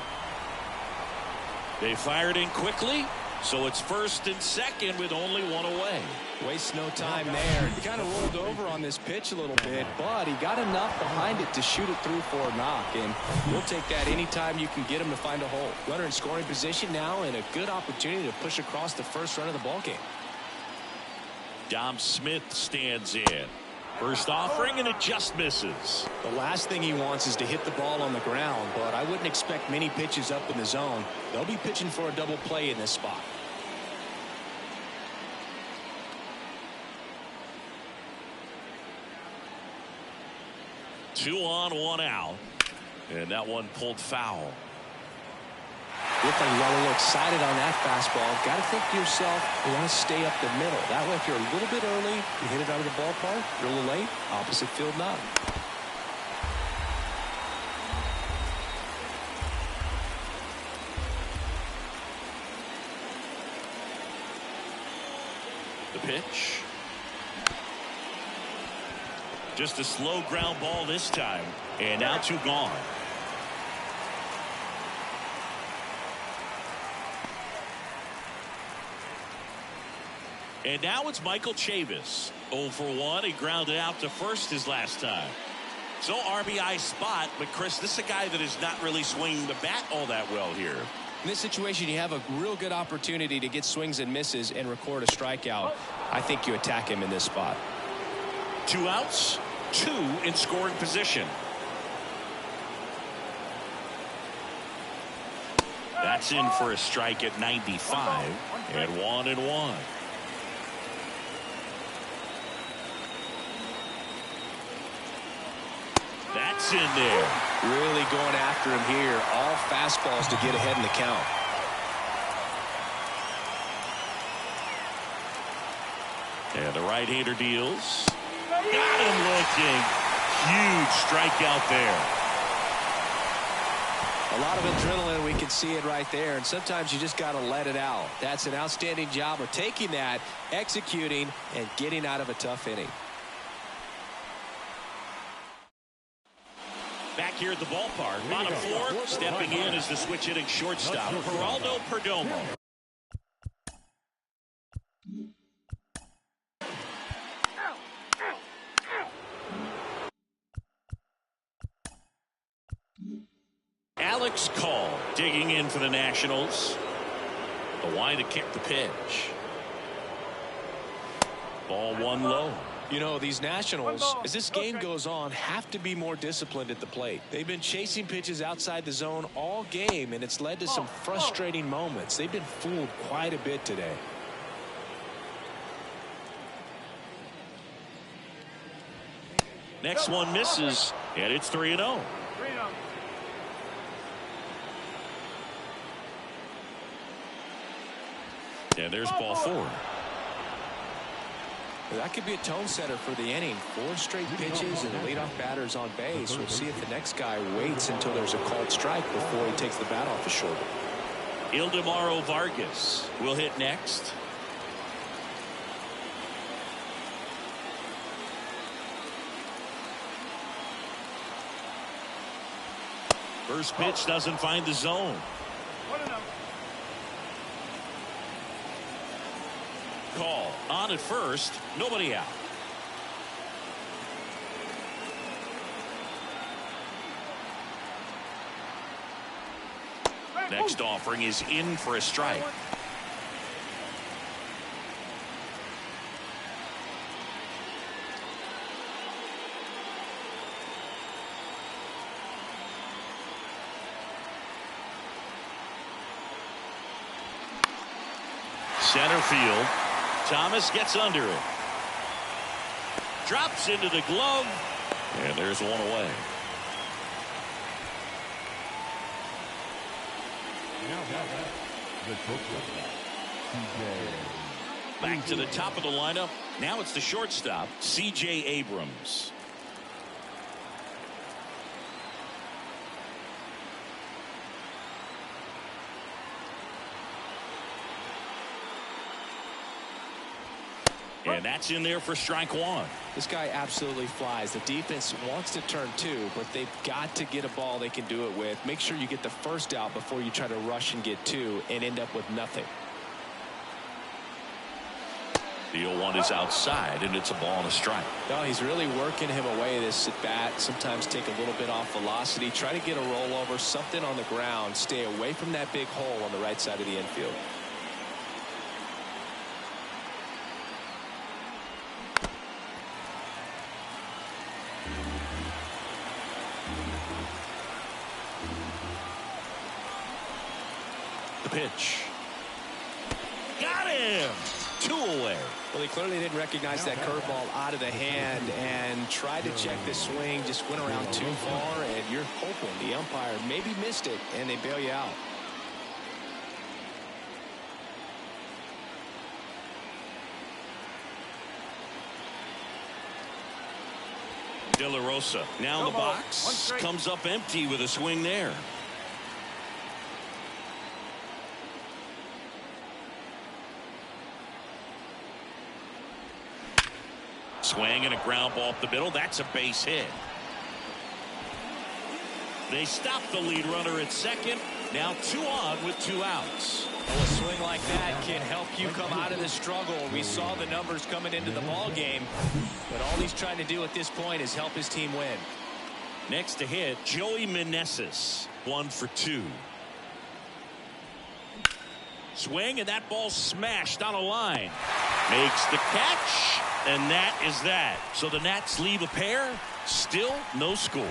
They fired in quickly, so it's first and second with only one away. Wastes no time there. He kind of rolled over on this pitch a little bit, but he got enough behind it to shoot it through for a knock, and we'll take that anytime you can get him to find a hole. Runner in scoring position now, and a good opportunity to push across the first run of the ballgame. Dom Smith stands in. First offering, and it just misses. The last thing he wants is to hit the ball on the ground, but I wouldn't expect many pitches up in the zone. They'll be pitching for a double play in this spot. Two on, one out. And that one pulled foul. Look like you got a little excited on that fastball. Got to think to yourself, you want to stay up the middle. That way, if you're a little bit early, you hit it out of the ballpark. If you're a little late, opposite field knock. The pitch. Just a slow ground ball this time. And now two gone. And now it's Michael Chavis. 0 for 1. He grounded out to first his last time. So RBI spot, but Chris, this is a guy that is not really swinging the bat all that well here. In this situation, you have a real good opportunity to get swings and misses and record a strikeout. I think you attack him in this spot. 2 outs, 2 in scoring position. That's in for a strike at 95 and 1-1. That's in there. Really going after him here. All fastballs to get ahead in the count. And the right-hander deals. Got him looking. Huge strikeout there. A lot of adrenaline. We can see it right there. And sometimes you just got to let it out. That's an outstanding job of taking that, executing, and getting out of a tough inning. Back here at the ballpark, bottom 4, stepping in is the switch hitting shortstop, Geraldo Perdomo. Alex Call digging in for the Nationals. The wide to kick the pitch. Ball 1 low. You know, these Nationals, as this game goes on, have to be more disciplined at the plate. They've been chasing pitches outside the zone all game, and it's led to some frustrating moments. They've been fooled quite a bit today. Next one misses, and it's 3-0. And there's ball 4. That could be a tone setter for the inning. 4 straight pitches and the leadoff batter's on base. We'll see if the next guy waits until there's a called strike before he takes the bat off his shoulder. Ildemaro Vargas will hit next. First pitch doesn't find the zone. Call on at first, nobody out. Next offering is in for a strike. Center field. Thomas gets under it. Drops into the glove. And there's one away. Back to the top of the lineup. Now it's the shortstop, C.J. Abrams. And that's in there for strike one. This guy absolutely flies. The defense wants to turn two, but they've got to get a ball they can do it with. Make sure you get the first out before you try to rush and get two and end up with nothing. The 0-1 is outside, and it's a ball and a strike. No, he's really working him away this at bat. Sometimes take a little bit off velocity. Try to get a rollover, something on the ground. Stay away from that big hole on the right side of the infield. The pitch. Got him! 2 away. Well, he clearly didn't recognize that curveball out of the hand and tried to check the swing, just went around too far, and you're hoping the umpire maybe missed it, and they bail you out. De La Rosa now in the box, comes up empty with a swing there. Swing and a ground ball up the middle. That's a base hit. They stop the lead runner at second. Now 2 on with 2 outs. Well, a swing like that can help you come out of the struggle. We saw the numbers coming into the ball game, but all he's trying to do at this point is help his team win. Next to hit, Joey Meneses, 1 for 2. Swing, and that ball smashed on a line. Makes the catch, and that is that. So the Nats leave a pair, still no score.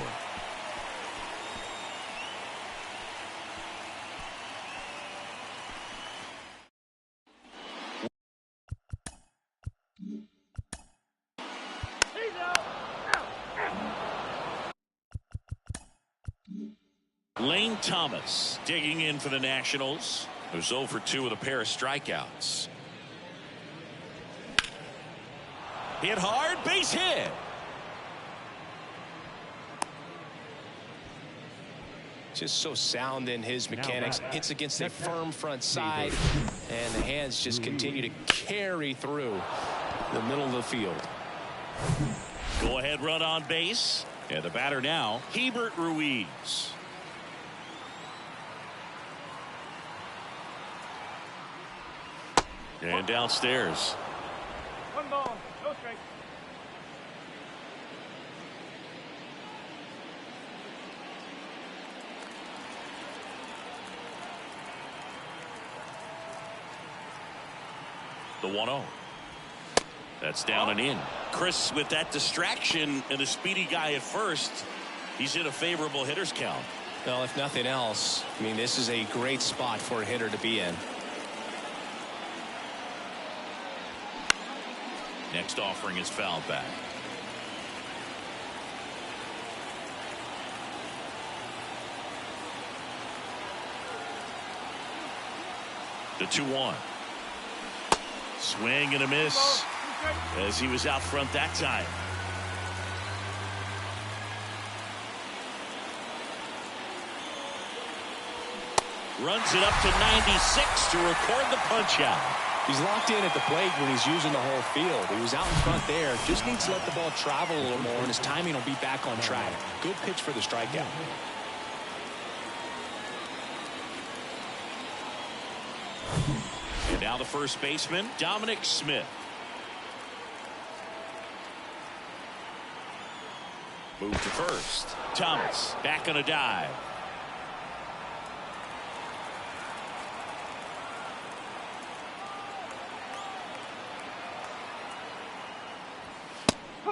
Lane Thomas digging in for the Nationals. Who's 0 for 2 with a pair of strikeouts. Hit hard, base hit. Just so sound in his mechanics. Hits against a firm front side, and the hands just continue to carry through the middle of the field. Go ahead run on base. And the batter now, Hebert Ruiz. And downstairs. 1 ball, no strike. The 1-0. That's down and in. Chris, with that distraction and a speedy guy at first, he's in a favorable hitter's count. Well, if nothing else, I mean, this is a great spot for a hitter to be in. Next offering is fouled back. The 2-1. Swing and a miss as he was out front that time. Runs it up to 96 to record the punch out. He's locked in at the plate when he's using the whole field. He was out in front there. Just needs to let the ball travel a little more, and his timing will be back on track. Good pitch for the strikeout. And now the first baseman, Dominic Smith. Move to first. Thomas back on a dive.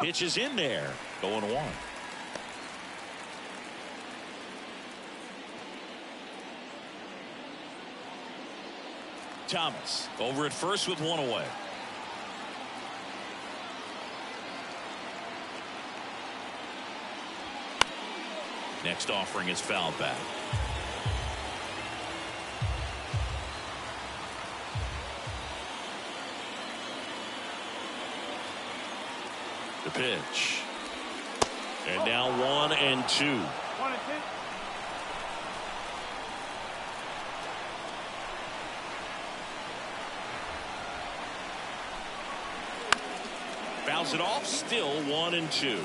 Pitch is in there. 0-1. Thomas over at first with 1 away. Next offering is fouled back. The pitch. And now 1-2. 1-2. Fouls it off. Still 1-2.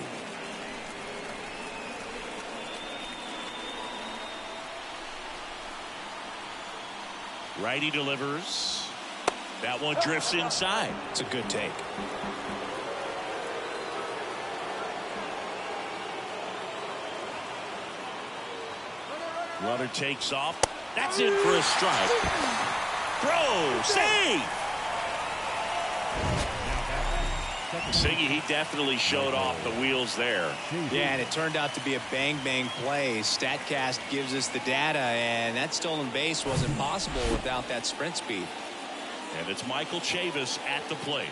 Righty delivers. That one drifts inside. It's a good take. Runner takes off. That's in for a strike. Throw. Save. Siggy, he definitely showed off the wheels there. Yeah, and it turned out to be a bang-bang play. StatCast gives us the data, and that stolen base wasn't possible without that sprint speed. And it's Michael Chavis at the plate.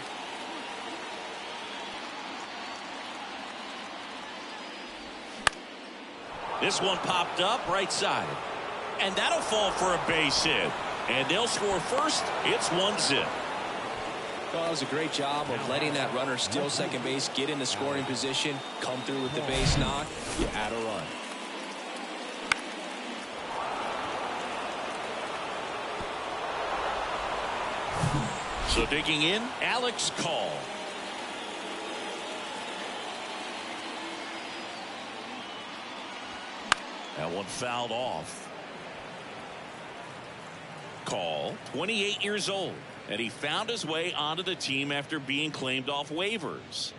This one popped up right side. And that'll fall for a base hit. And they'll score first. It's 1-0. Well, that was a great job of letting that runner steal second base, get into scoring position, come through with the base knock. You add a run. So digging in, Alex Call. That one fouled off. Call, 28 years old. And he found his way onto the team after being claimed off waivers.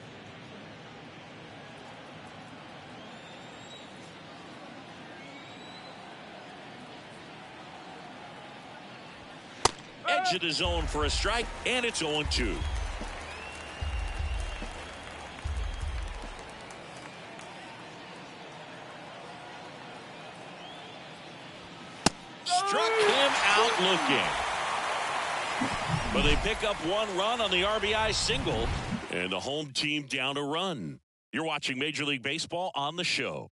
Edge of the zone for a strike, and it's 0-2. Struck him out looking. But they pick up one run on the RBI single, and the home team down a run. You're watching Major League Baseball on the show.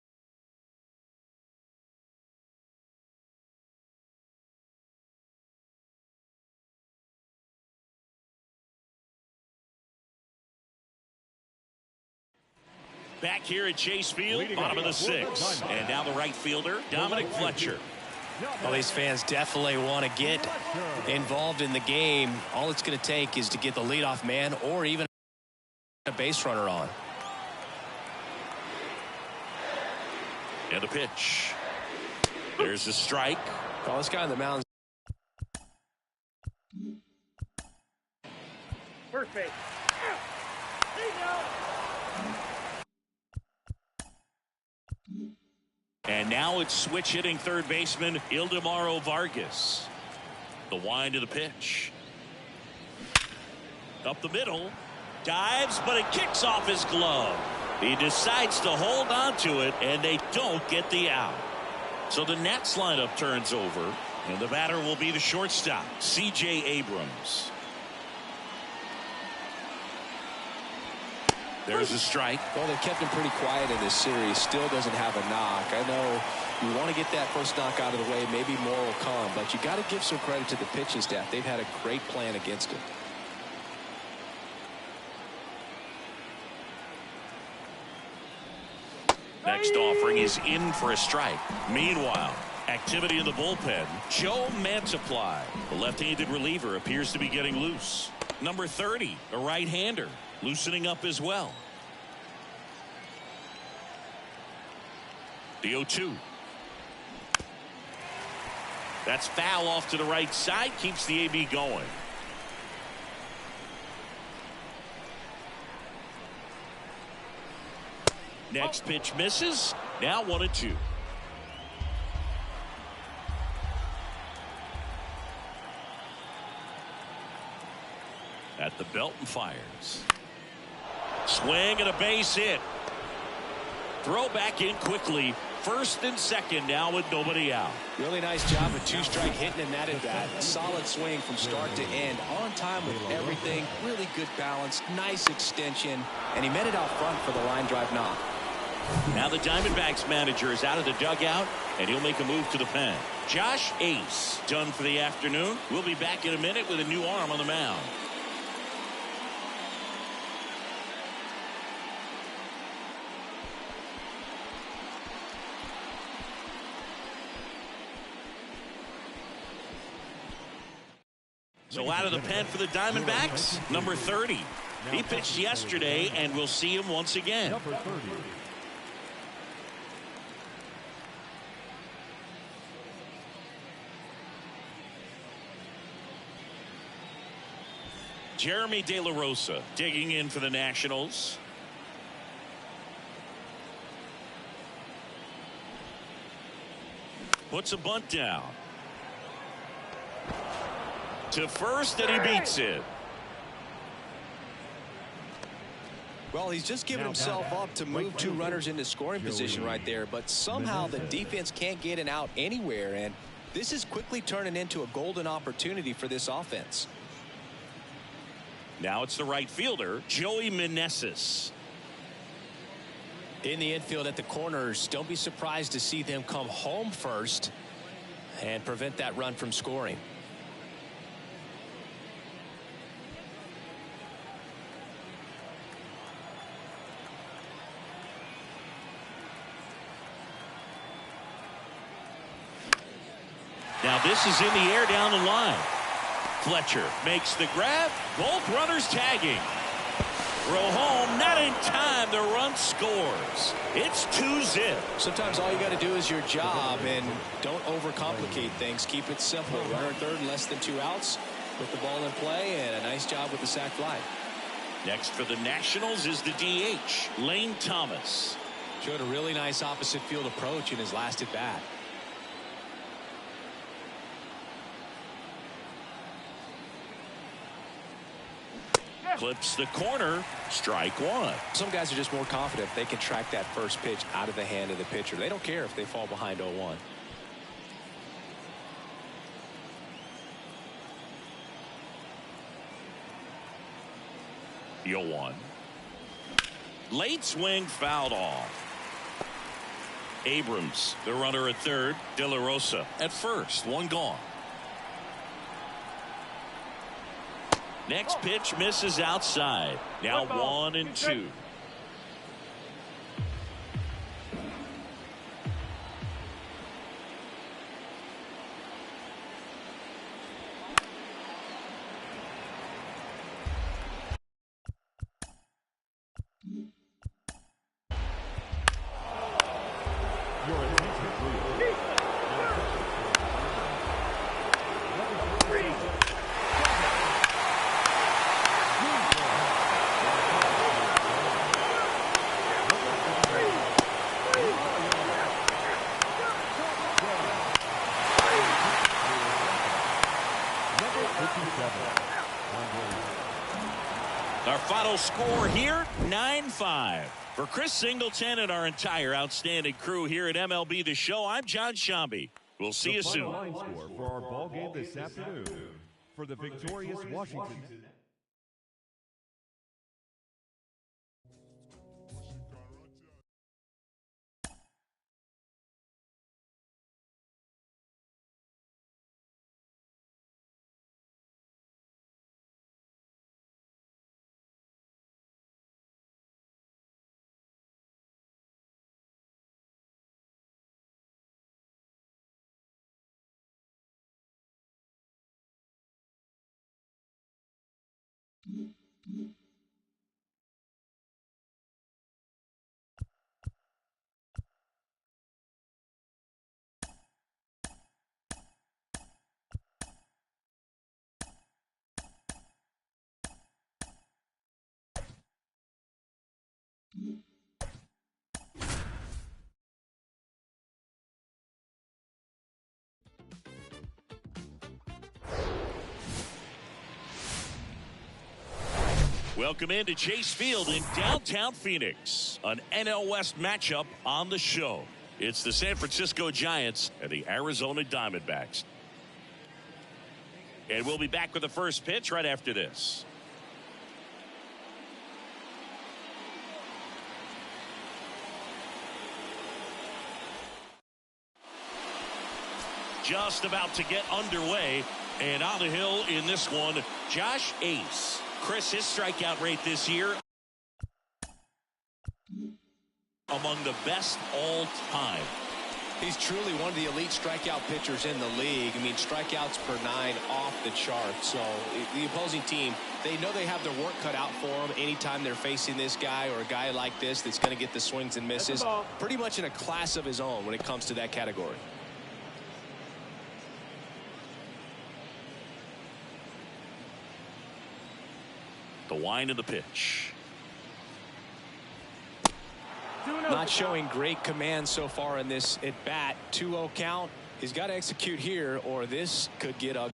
Back here at Chase Field, bottom of the sixth. And now the right fielder, Dominic Fletcher. Well, these fans definitely want to get involved in the game. All it's going to take is to get the leadoff man or even a base runner on. And a pitch. There's the strike. Well, this guy on the mound. First base. And now it's switch hitting third baseman Ildemaro Vargas. The wind of the pitch. Up the middle. Dives, but it kicks off his glove. He decides to hold on to it, and they don't get the out. So the Nats lineup turns over, and the batter will be the shortstop, C.J. Abrams. There's a strike. Well, they kept him pretty quiet in this series. Still doesn't have a knock. I know you want to get that first knock out of the way. Maybe more will come, but you got to give some credit to the pitching staff. They've had a great plan against him. Next offering is in for a strike. Meanwhile, activity in the bullpen. Joe Mantiply, the left-handed reliever, appears to be getting loose. Number 30, a right-hander, loosening up as well. The 0-2. That's foul off to the right side, keeps the AB going. Next pitch misses. Now 1-2. At the belt and fires. Swing and a base hit. Throw back in quickly. First and second now with nobody out. Really nice job of two-strike hitting in that at bat. Solid swing from start to end. On time with everything. Really good balance. Nice extension. And he met it out front for the line drive knock. Now the Diamondbacks manager is out of the dugout, and he'll make a move to the pen. Josh Ace done for the afternoon. We'll be back in a minute with a new arm on the mound. So out of the pen for the Diamondbacks, number 30. He pitched yesterday, and we'll see him once again. Number 30. Jeremy De La Rosa digging in for the Nationals. Puts a bunt down. To first, and he beats it. Well, he's just given himself up to move two runners into scoring position right there, but somehow the defense can't get an out anywhere, and this is quickly turning into a golden opportunity for this offense. Now it's the right fielder, Joey Meneses. In the infield at the corners, don't be surprised to see them come home first and prevent that run from scoring. Now this is in the air down the line. Fletcher makes the grab. Both runners tagging. Throw home, not in time. The run scores. It's 2-0. Sometimes all you got to do is your job, and don't overcomplicate things. Keep it simple. Runner third, less than 2 outs. Put the ball in play, and a nice job with the sac fly. Next for the Nationals is the DH, Lane Thomas. Showed a really nice opposite field approach in his last at bat. Clips the corner. Strike one. Some guys are just more confident if they can track that first pitch out of the hand of the pitcher. They don't care if they fall behind 0-1. The 0-1. Late swing fouled off. Abrams, the runner at third. De La Rosa at first. One gone. Next pitch misses outside. Now 1-2. Our final score here, 9-5. For Chris Singleton and our entire outstanding crew here at MLB The Show, I'm John Shambi. We'll see you soon. The final line score for our ball game this afternoon. For the victorious Washington. Welcome into Chase Field in downtown Phoenix. An NL West matchup on the show. It's the San Francisco Giants and the Arizona Diamondbacks. And we'll be back with the first pitch right after this. Just about to get underway. And on the hill in this one, Josh Ace. Chris, his strikeout rate this year among the best all time. He's truly one of the elite strikeout pitchers in the league. I mean, strikeouts per 9 off the chart. So the opposing team, they know they have their work cut out for them anytime they're facing this guy or a guy like this that's going to get the swings and misses. Pretty much in a class of his own when it comes to that category. The wind of the pitch. Not showing great command so far in this at bat. 2-0 count. He's got to execute here or this could get ugly.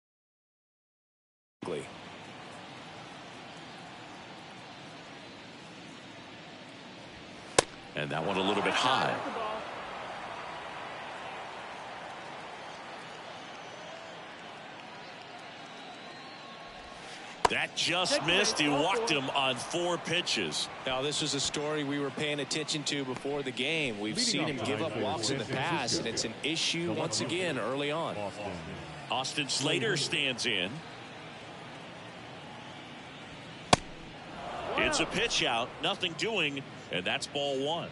And that one a little bit high. That just missed. He walked him on 4 pitches. Now, this was a story we were paying attention to before the game. We've seen him give up walks in the past, and it's an issue once again early on. Austin Slater stands in. It's a pitch out, nothing doing, and that's ball 1.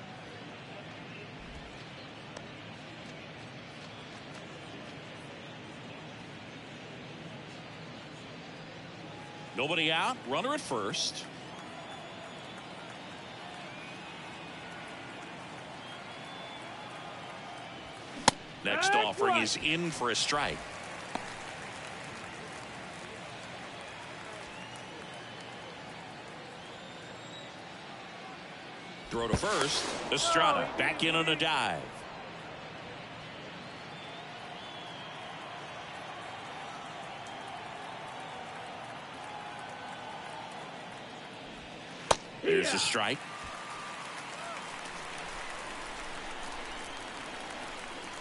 Nobody out, runner at first. Next offering is in for a strike. Throw to first. Estrada back in on a dive. There's a strike.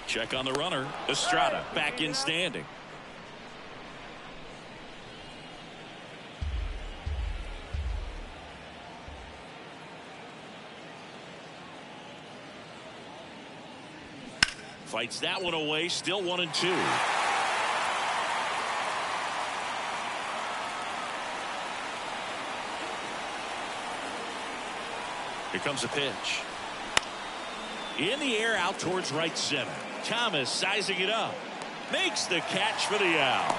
Check on the runner. Estrada back in standing. Fights that one away. Still 1-2. Here comes a pitch. In the air out towards right center. Thomas sizing it up. Makes the catch for the out.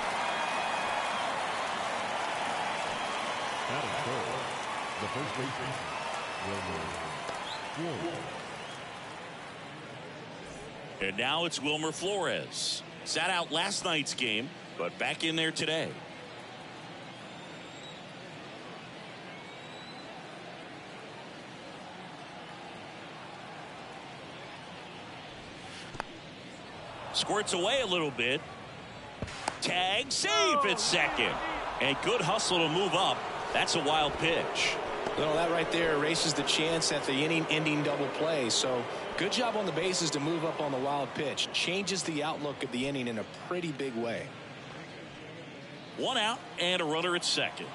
The first baseman, Wilmer. And now it's Wilmer Flores. Sat out last night's game, but back in there today. Squirts away a little bit. Tag, safe at second. And good hustle to move up. That's a wild pitch. Well, that right there erases the chance at the inning-ending double play. So good job on the bases to move up on the wild pitch. Changes the outlook of the inning in a pretty big way. 1 out and a runner at second.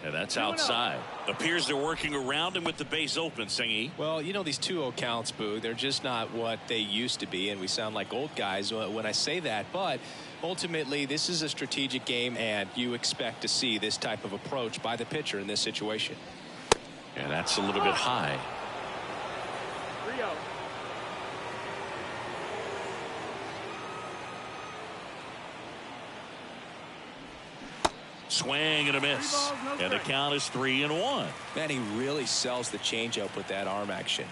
And that's outside. Appears they're working around him with the base open, Singy. Well, you know, these 2-0 counts, Boo, they're just not what they used to be, and we sound like old guys when I say that. But ultimately, this is a strategic game, and you expect to see this type of approach by the pitcher in this situation. And that's a little bit high. Swing and a miss. And the count is 3-1. Man, he really sells the changeup with that arm action.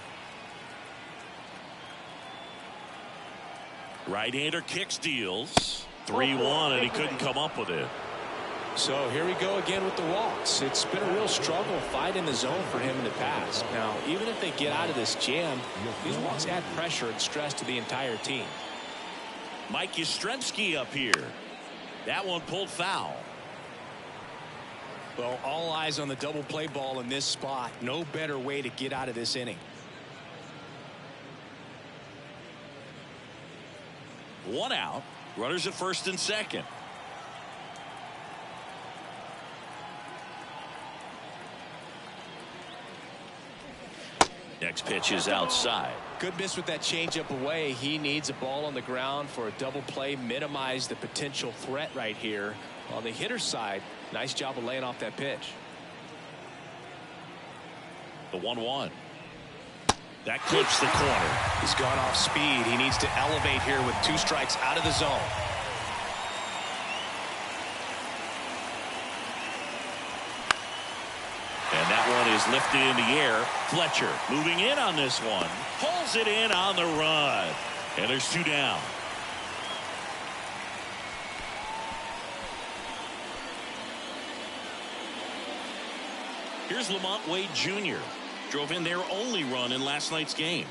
Right-hander kicks, deals. 3-1, and he couldn't come up with it. So here we go again with the walks. It's been a real struggle fighting the zone for him in the past. Now, even if they get out of this jam, these walks add pressure and stress to the entire team. Mike Yastrzemski up here. That one pulled foul. Well, all eyes on the double play ball in this spot. No better way to get out of this inning. 1 out. Runners at first and second. Next pitch is outside. Good miss with that changeup away. He needs a ball on the ground for a double play. Minimize the potential threat right here. On the hitter's side, nice job of laying off that pitch. The 1-1. That clips the corner. He's gone off speed. He needs to elevate here with 2 strikes out of the zone. And that one is lifted in the air. Fletcher moving in on this one. Pulls it in on the run. And there's 2 down. Here's Lamont Wade Jr. Drove in their only run in last night's game.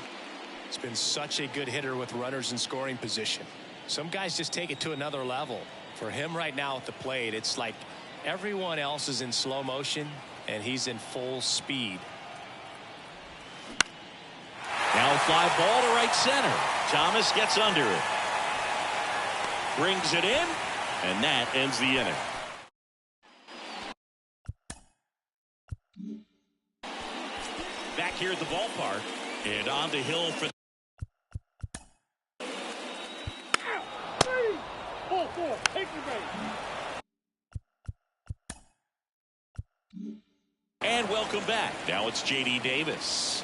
He's been such a good hitter with runners in scoring position. Some guys just take it to another level. For him right now at the plate, it's like everyone else is in slow motion and he's in full speed. Now a fly ball to right center. Thomas gets under it. Brings it in, and that ends the inning. Back here at the ballpark, and on the hill for 4-4, take your base. And welcome back. Now it's J.D. Davis.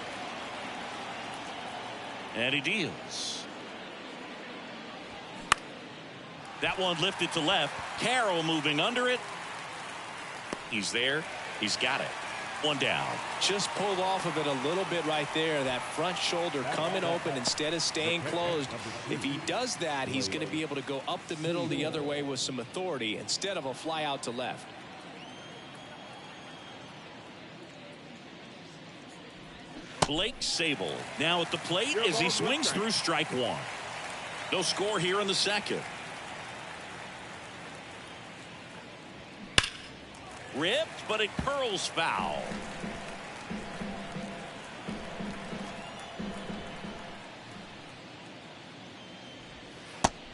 And he deals. That one lifted to left. Carroll moving under it. He's there. He's got it. 1 down. Just pulled off of it a little bit right there. That front shoulder coming open instead of staying closed. If he does that, he's going to be able to go up the middle the other way with some authority instead of a fly out to left. Blake Sable now at the plate as he swings through strike 1. No score here in the second. Ripped, but it curls foul.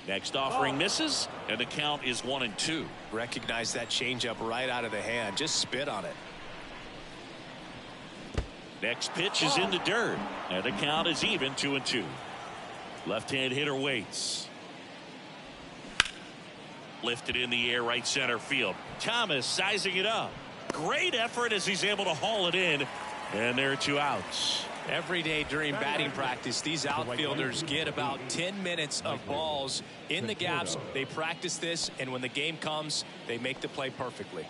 Next offering misses, and the count is 1-2. Recognize that changeup right out of the hand. Just spit on it. Next pitch is in the dirt, and the count is even 2-2. Left-hand hitter waits. Lifted in the air, right center field. Thomas sizing it up. Great effort as he's able to haul it in, and there are 2 outs. Every day during batting practice, these outfielders get about 10 minutes of balls in the gaps. They practice this, and when the game comes, they make the play perfectly.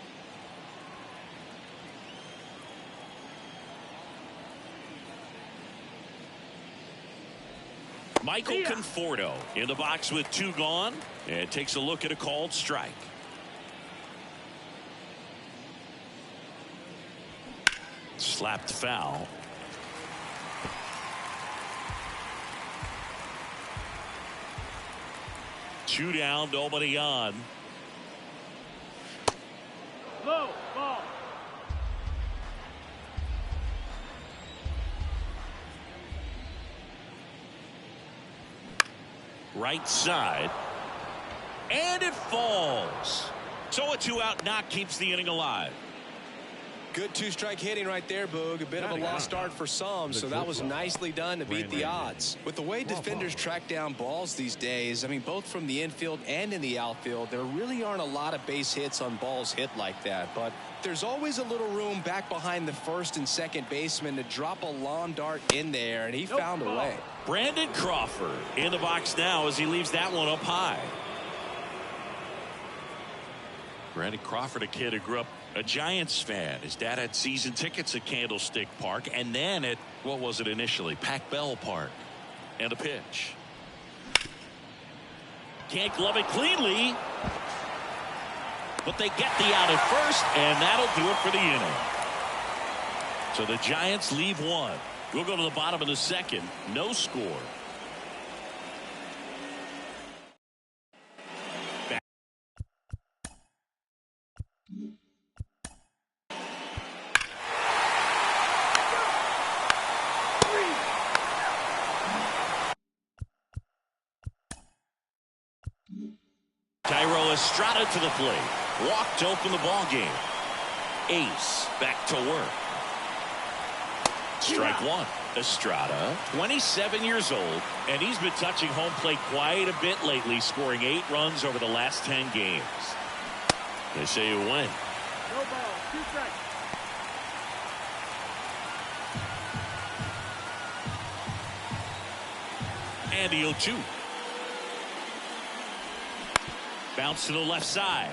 Michael Conforto in the box with 2 gone, and takes a look at a called strike. Slapped foul. Two down, nobody on. Low ball. Right side, and it falls. So a 2-out knock keeps the inning alive. Good 2-strike hitting right there, Boog. A bit of a lost start for some, so that was nicely done to beat the odds. With the way defenders track down balls these days, I mean, both from the infield and in the outfield, there really aren't a lot of base hits on balls hit like that. But there's always a little room back behind the first and second baseman to drop a lawn dart in there, and he found a way. Brandon Crawford in the box now as he leaves that one up high. Brandon Crawford, a kid who grew up a Giants fan. His dad had season tickets at Candlestick Park and then at, what was it initially, Pac Bell Park. And a pitch. Can't glove it cleanly, but they get the out at first, and that'll do it for the inning. So the Giants leave 1. We'll go to the bottom of the second. No score. Tyro Estrada to the plate. Walked to open the ball game. Ace back to work. Strike 1. Estrada, 27 years old, and he's been touching home plate quite a bit lately, scoring 8 runs over the last 10 games. They say you win. No ball, 2 strikes. And the 0-2. Bounce to the left side.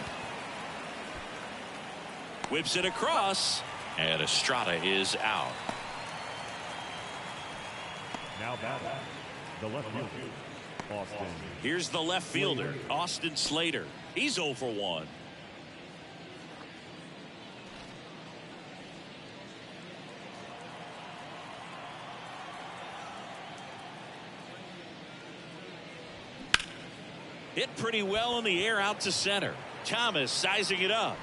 Whips it across. And Estrada is out. Now batting, the left fielder, Austin. Here's the left fielder, Austin Slater. He's 0 for 1. Hit pretty well in the air out to center. Thomas sizing it up.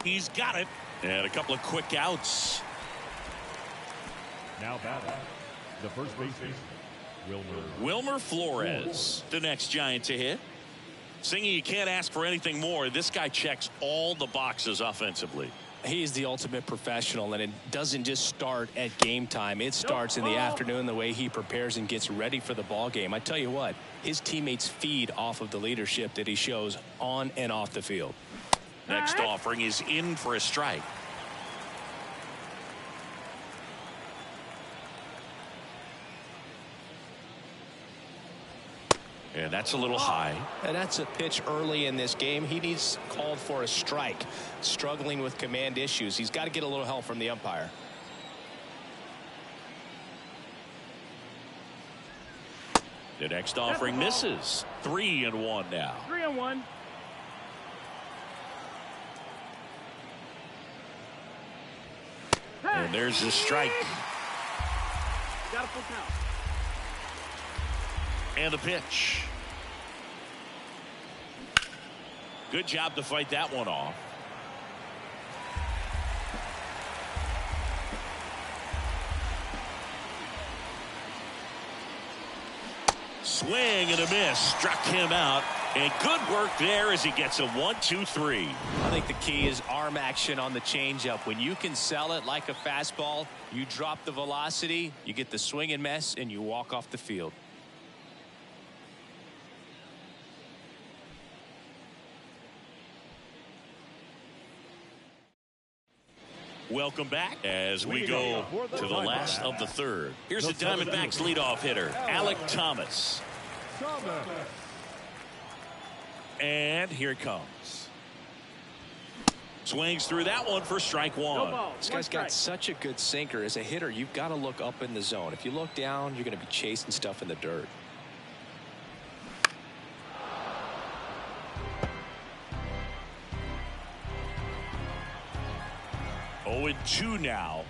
He's got it. And a couple of quick outs. Now batting, the first baseman, Wilmer Flores, the next Giant to hit. Singy, you can't ask for anything more. This guy checks all the boxes offensively. He's the ultimate professional, and it doesn't just start at game time. It starts in the afternoon, the way he prepares and gets ready for the ball game. I tell you what, his teammates feed off of the leadership that he shows on and off the field. Next offering is in for a strike. And that's a little high. And that's a pitch early in this game. He needs called for a strike. Struggling with command issues. He's got to get a little help from the umpire. The next offering misses. 3-1 now. 3-1. And there's the strike. Got a full count. And the pitch. Good job to fight that one off. Swing and a miss. Struck him out. And good work there as he gets a 1-2-3. I think the key is arm action on the changeup. When you can sell it like a fastball, you drop the velocity, you get the swing and miss, and you walk off the field. Welcome back as we go to the last of the third. Here's the Diamondbacks leadoff hitter, Alek Thomas. And here it comes. Swings through that one for strike one. This guy's got such a good sinker. As a hitter, you've got to look up in the zone. If you look down, you're going to be chasing stuff in the dirt. Oh, 0-2 now.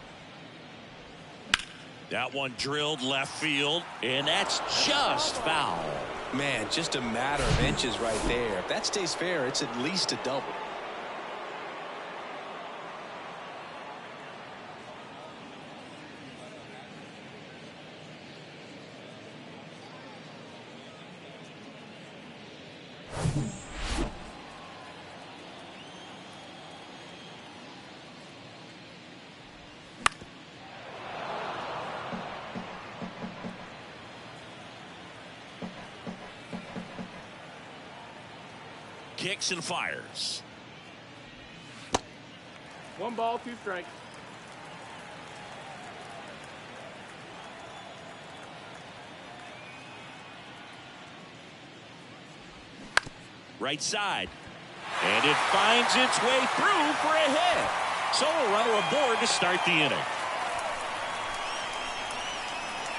That one drilled left field, and that's just foul. Man, just a matter of inches right there. If that stays fair, it's at least a double. Kicks and fires. 1 ball, 2 strikes. Right side. And it finds its way through for a hit. So a runner aboard to start the inning.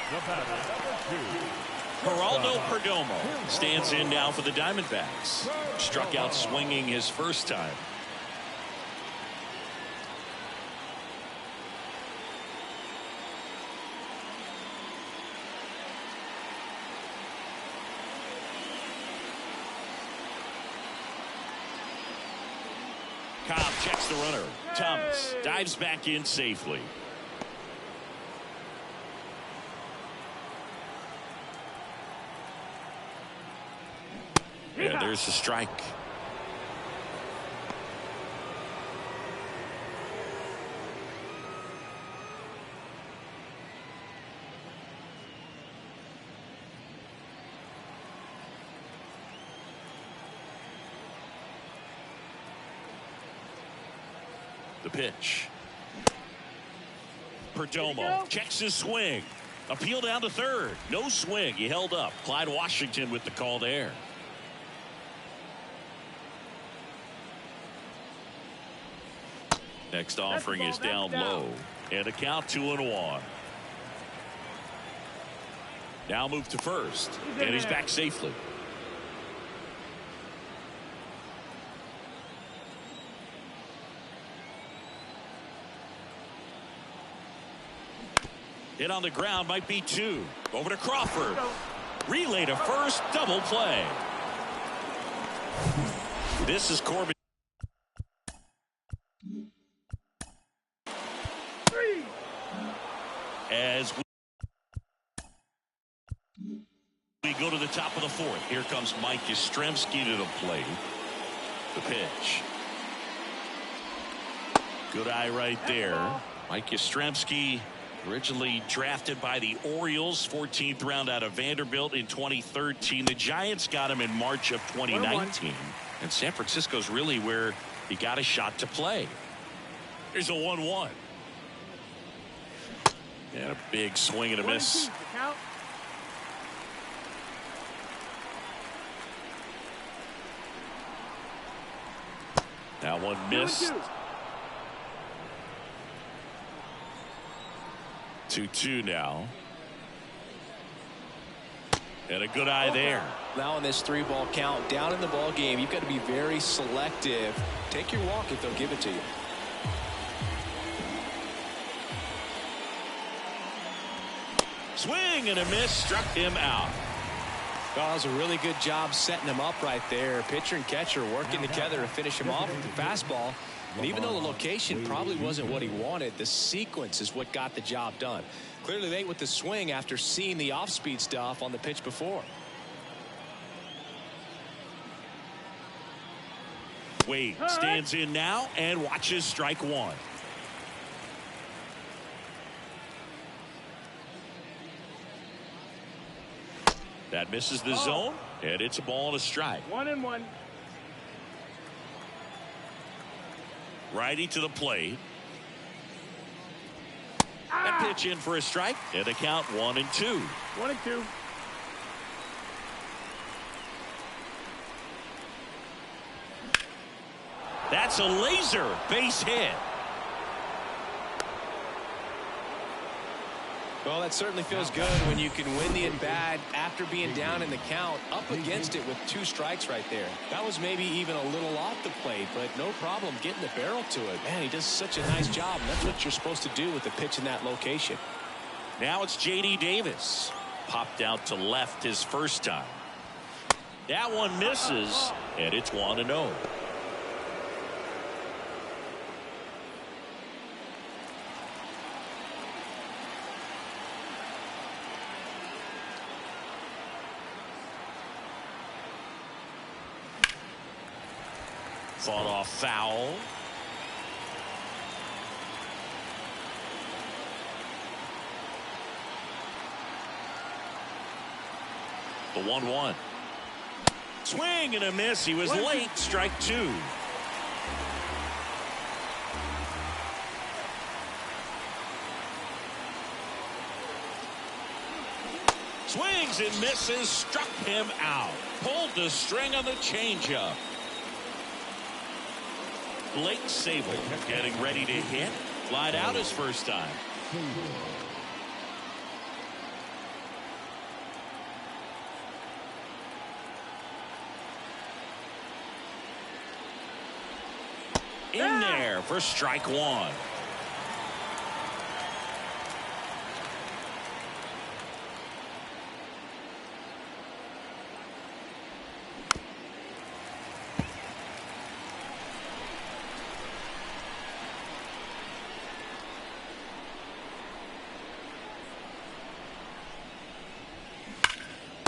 The batter, number 2. Geraldo Perdomo stands in now for the Diamondbacks. Struck out swinging his first time. Cobb checks the runner. Thomas dives back in safely. And there's the strike. The pitch. Perdomo checks his swing. Appeal down to third. No swing. He held up. Clyde Washington with the call there. Next offering is down low. And a count 2-1. Now move to first. And he's back safely. Hit on the ground, might be 2. Over to Crawford. Relay to first, double play. This is Corbin. As we go to the top of the 4th. Here comes Mike Yastrzemski to the plate. The pitch. Good eye right there. Mike Yastrzemski, originally drafted by the Orioles, 14th round out of Vanderbilt in 2013. The Giants got him in March of 2019. And San Francisco's really where he got a shot to play. Here's a 1-1. And a big swing and a miss. That one missed. 2-2 now. And a good eye there. Now in this 3-ball count, down in the ball game, you've got to be very selective. Take your walk if they'll give it to you. Swing and a miss, struck him out. Well, that was a really good job setting him up right there. Pitcher and catcher working together to finish him off with the fastball. And even though the location probably wasn't what he wanted, the sequence is what got the job done. Clearly late with the swing after seeing the off-speed stuff on the pitch before. Wade stands in now and watches strike 1. That misses the zone, and it's a ball and a strike. 1-1. Righty to the plate. That pitch in for a strike, and a count 1-2. 1-2. That's a laser base hit. Well, that certainly feels good when you can win the at-bat after being down in the count, up against it with 2 strikes right there. That was maybe even a little off the plate, but no problem getting the barrel to it. Man, he does such a nice job, and that's what you're supposed to do with the pitch in that location. Now it's J.D. Davis. Popped out to left his first time. That one misses, and it's 1-0. Fought off foul. The 1-1. Swing and a miss. He was late. Strike 2. Swings and misses. Struck him out. Pulled the string on the changeup. Blake Sable getting ready to hit. Flied out his first time. In there for strike 1.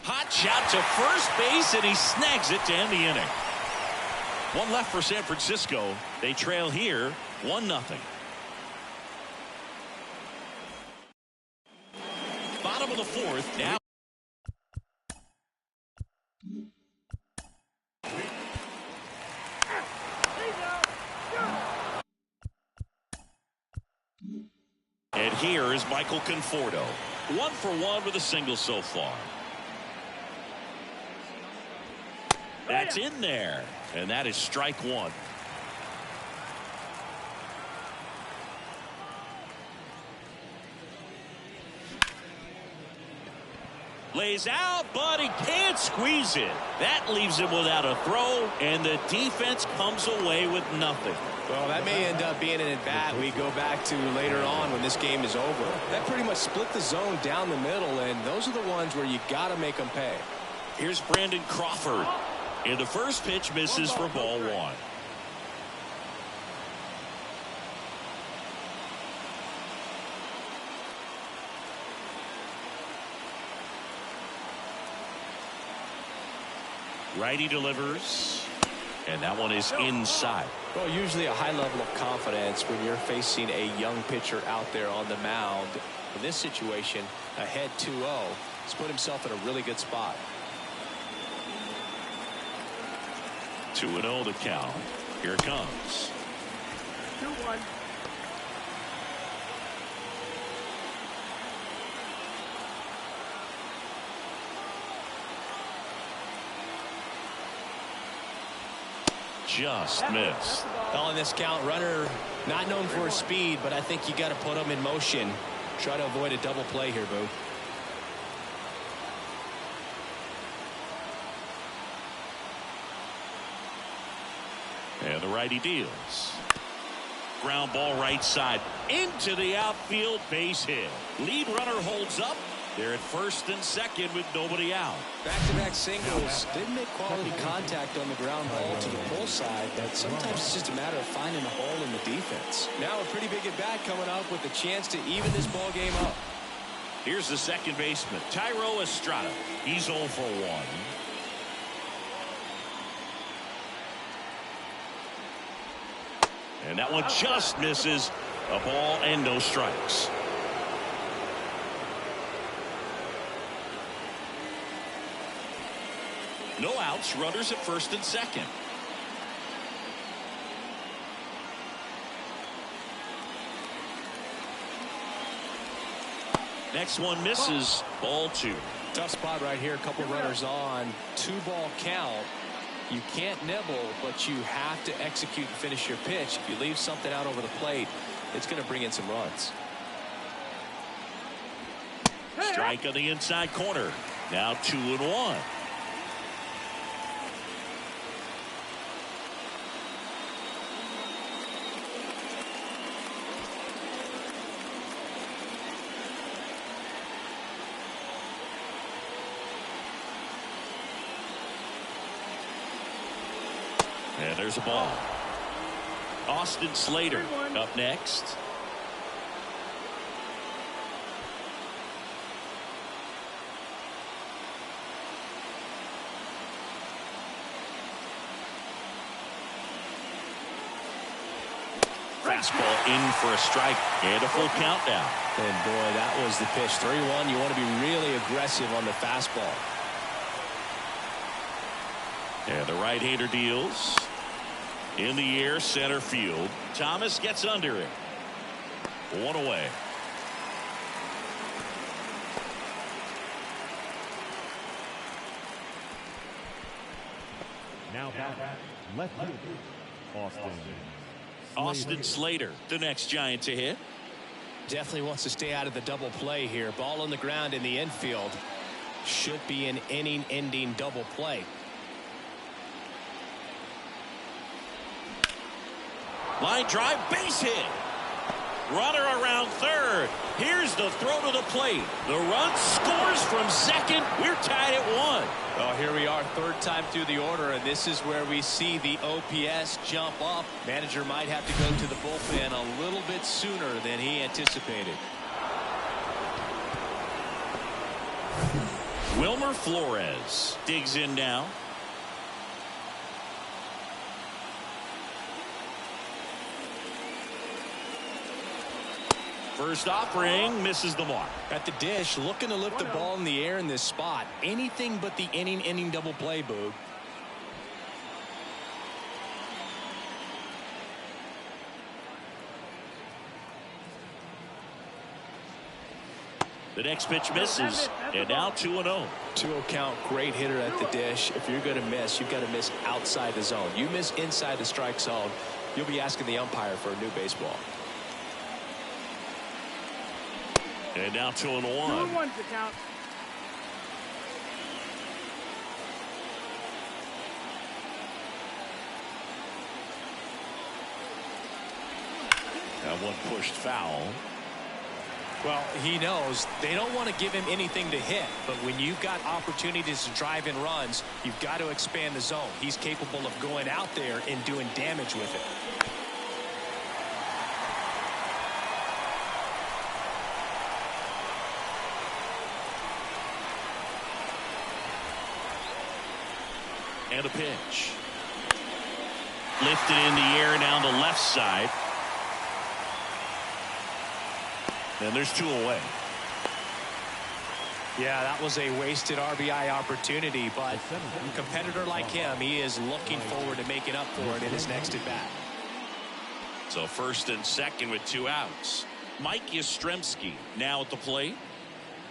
Hot shot to first base, and he snags it to end the inning. One left for San Francisco. They trail here 1-0. Bottom of the 4th now. And here is Michael Conforto. 1 for 1 with a single so far. That's in there, and that is strike 1. Lays out, but he can't squeeze it. That leaves him without a throw, and the defense comes away with nothing. Well, that may end up being an at-bat we go back to later on when this game is over. That pretty much split the zone down the middle, and those are the ones where you got to make them pay. Here's Brandon Crawford. And the first pitch misses for ball 1. Righty delivers, and that one is inside. Well, usually a high level of confidence when you're facing a young pitcher out there on the mound. In this situation, ahead 2-0, he's put himself in a really good spot. 2-0 the count. Here it comes. 2-1. Just missed. Well, in this count, runner not known for his speed, but I think you got to put him in motion. Try to avoid a double play here, Boo. And the righty deals. Ground ball right side into the outfield, base hit. Lead runner holds up. They're at first and second with nobody out. Back-to-back singles. Didn't make quality contact on the ground ball to the pull side, but sometimes it's just a matter of finding a hole in the defense. Now a pretty big at-bat coming up with a chance to even this ball game up. Here's the second baseman, Tyro Estrada. He's 0 for 1. And that one just misses. A ball and no strikes. No outs, runners at first and second. Next one misses. Ball 2. Tough spot right here. A couple runners on. 2-ball count. You can't nibble, but you have to execute and finish your pitch. If you leave something out over the plate, it's going to bring in some runs. Strike on the inside corner. Now 2-1. And there's a ball. Austin Slater up next. Fastball in for a strike and a full count now. And boy, that was the pitch. 3-1. You want to be really aggressive on the fastball. And the right-hander deals. In the air, center field. Thomas gets under it. 1 away. Now back, left fielder, Austin Slater, the next Giant to hit. Definitely wants to stay out of the double play here. Ball on the ground in the infield. Should be an inning-ending double play. Line drive, base hit. Runner around third. Here's the throw to the plate. The run scores from second. We're tied at 1. Well, here we are, third time through the order, and this is where we see the OPS jump up. Manager might have to go to the bullpen a little bit sooner than he anticipated. Wilmer Flores digs in now. First offering misses the mark. At the dish, looking to lift the ball in the air in this spot. Anything but the inning double play, Boog. The next pitch misses, and now 2-0. 2-0 count, great hitter at the dish. If you're going to miss, you've got to miss outside the zone. You miss inside the strike zone, you'll be asking the umpire for a new baseball. And now 2-1. 2-1 to count. That one pushed foul. Well, he knows they don't want to give him anything to hit, but when you've got opportunities to drive in runs, you've got to expand the zone. He's capable of going out there and doing damage with it. And a pitch. Lifted in the air down the left side. And there's 2 away. Yeah, that was a wasted RBI opportunity, but a competitor like him, he is looking forward to making up for it in his next at bat. So first and second with 2 outs. Mike Yastrzemski now at the plate.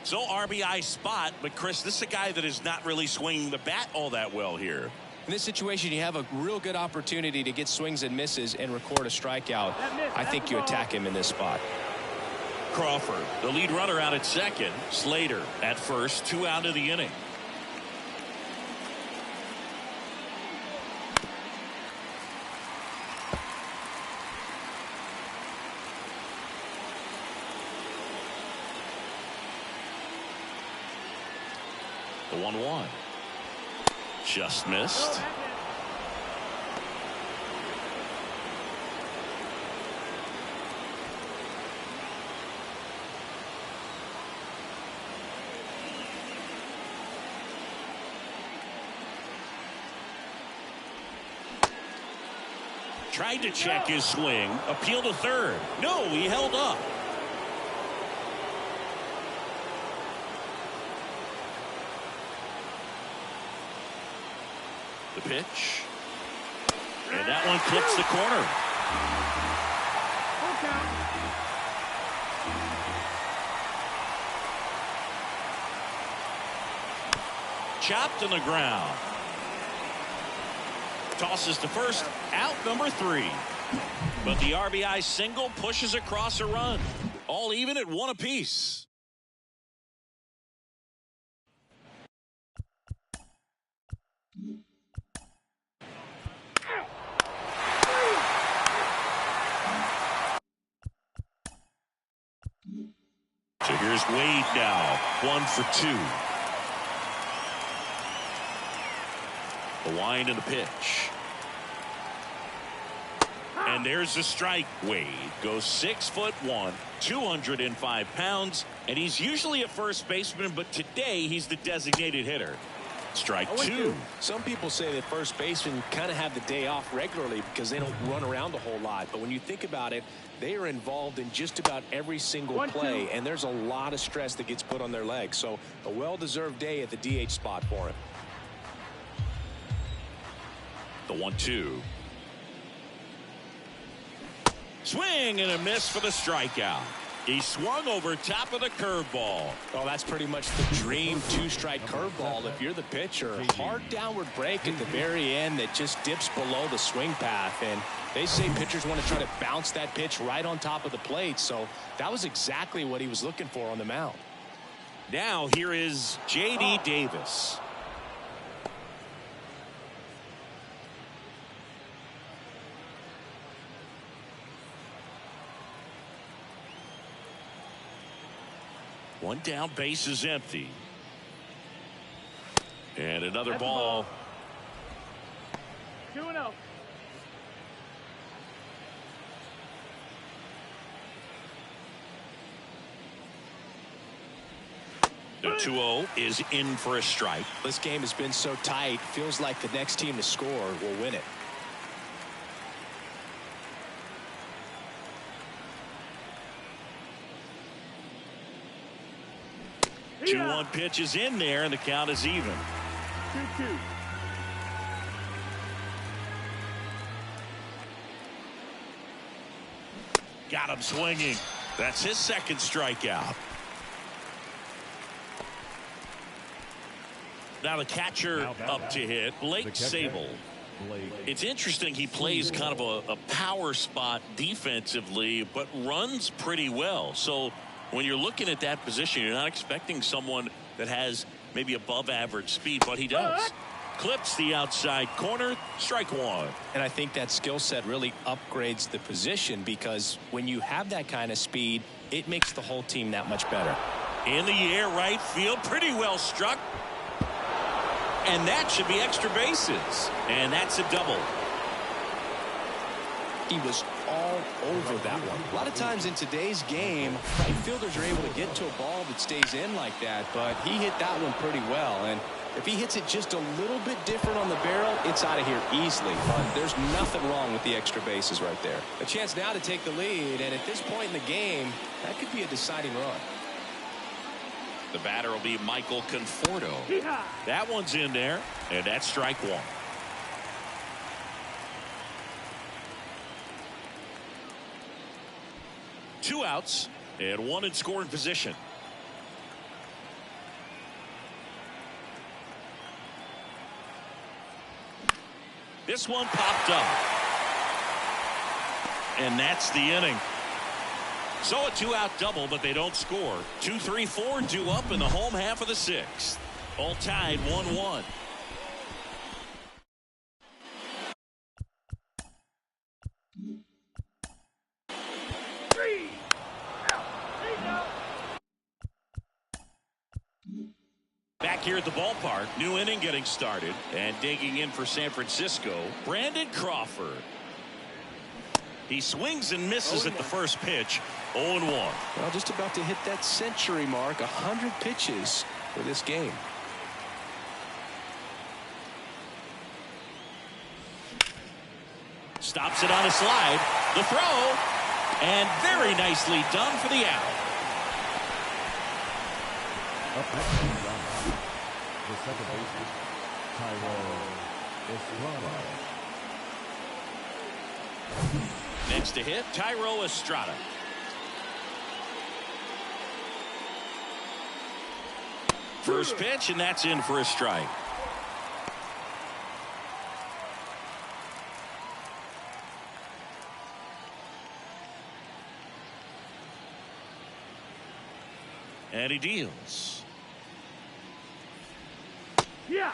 So RBI spot, but Chris, this is a guy that is not really swinging the bat all that well here. In this situation, you have a real good opportunity to get swings and misses and record a strikeout. I think you attack him in this spot. Crawford, the lead runner, out at second. Slater at first, 2 out of the inning. The 1-1. Just missed. Tried to check his swing. Appeal to third. No, he held up. The pitch. And that one clips the corner. Chopped on the ground. Tosses to first, out number 3. But the RBI single pushes across a run. All even at 1 apiece. So here's Wade now, 1 for 2. The wind and the pitch. And there's the strike. Wade goes 6'1", 205 pounds, and he's usually a first baseman, but today he's the designated hitter. Strike 2. Some people say that first basemen kind of have the day off regularly because they don't run around a whole lot. But when you think about it, they are involved in just about every single play, and there's a lot of stress that gets put on their legs. So a well-deserved day at the DH spot for him. The 1-2. Swing and a miss for the strikeout. He swung over top of the curveball. Oh, that's pretty much the dream 2-strike curveball if you're the pitcher. Hard downward break at the very end that just dips below the swing path. And they say pitchers want to try to bounce that pitch right on top of the plate. So that was exactly what he was looking for on the mound. Now here is J.D. Davis. One down, base is empty. And another ball. 2-0. The 2-0 is in for a strike. This game has been so tight, feels like the next team to score will win it. 2-1 pitch is in there, and the count is even. 2-2. Got him swinging. That's his second strikeout. Now the catcher up to hit, Blake Sable. It's interesting, he plays kind of a power spot defensively, but runs pretty well. So when you're looking at that position, you're not expecting someone that has maybe above average speed, but he does. Clips the outside corner, strike one. And I think that skill set really upgrades the position, because when you have that kind of speed, it makes the whole team that much better. In the air, right field, pretty well struck. And that should be extra bases. And that's a double. He was all over that one. A lot of times in today's game, right fielders are able to get to a ball that stays in like that, but he hit that one pretty well. And if he hits it just a little bit different on the barrel, it's out of here easily. But there's nothing wrong with the extra bases right there. A chance now to take the lead, and at this point in the game, that could be a deciding run. The batter will be Michael Conforto. That one's in there, and that's strike one. Two outs and one in scoring position. This one popped up. And that's the inning. So a two-out double, but they don't score. 2, 3, 4 due up in the home half of the sixth. All tied 1-1. Back here at the ballpark, new inning getting started, and digging in for San Francisco, Brandon Crawford. He swings and misses at the first pitch. 0-1. Well, just about to hit that century mark, 100 pitches for this game. Stops it on a slide. The throw, and very nicely done for the out. Up next, the second baseman, Estrada. Next to hit, Thairo Estrada. First pitch, and that's in for a strike. And he deals. Yeah.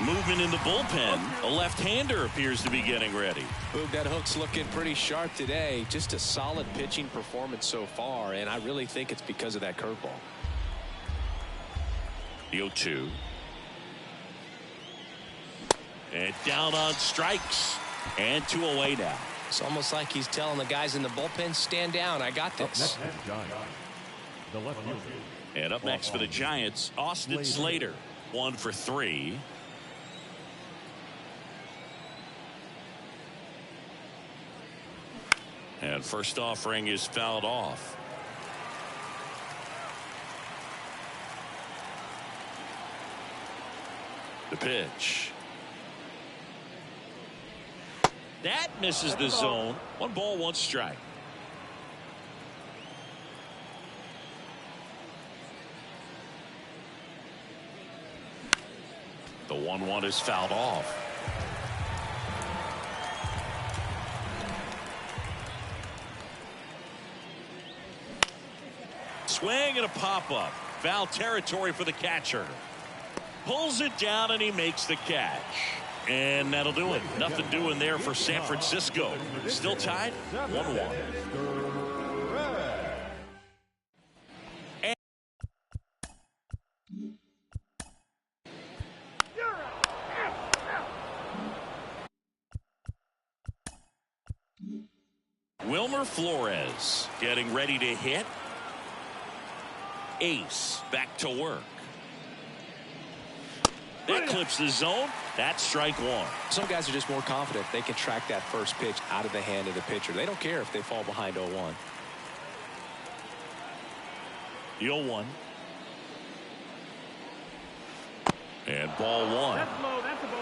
Movement in the bullpen. A left-hander appears to be getting ready. Boog, that hook's looking pretty sharp today. Just a solid pitching performance so far, and I really think it's because of that curveball. The 0-2. And down on strikes. And 2 away now. It's almost like he's telling the guys in the bullpen, stand down, I got this. The left fielder. And up next for the Giants, Austin Slater. 1 for 3. And first offering is fouled off. The pitch. That misses the zone. 1 ball, 1 strike. The 1-1 is fouled off. Swing and a pop-up. Foul territory for the catcher. Pulls it down and he makes the catch. And that'll do it. Nothing doing there for San Francisco. Still tied 1-1. Wilmer Flores getting ready to hit. Ace back to work. That clips the zone. That's strike 1. Some guys are just more confident they can track that first pitch out of the hand of the pitcher. They don't care if they fall behind 0-1. The 0-1. And ball 1. That's low. That's a ball.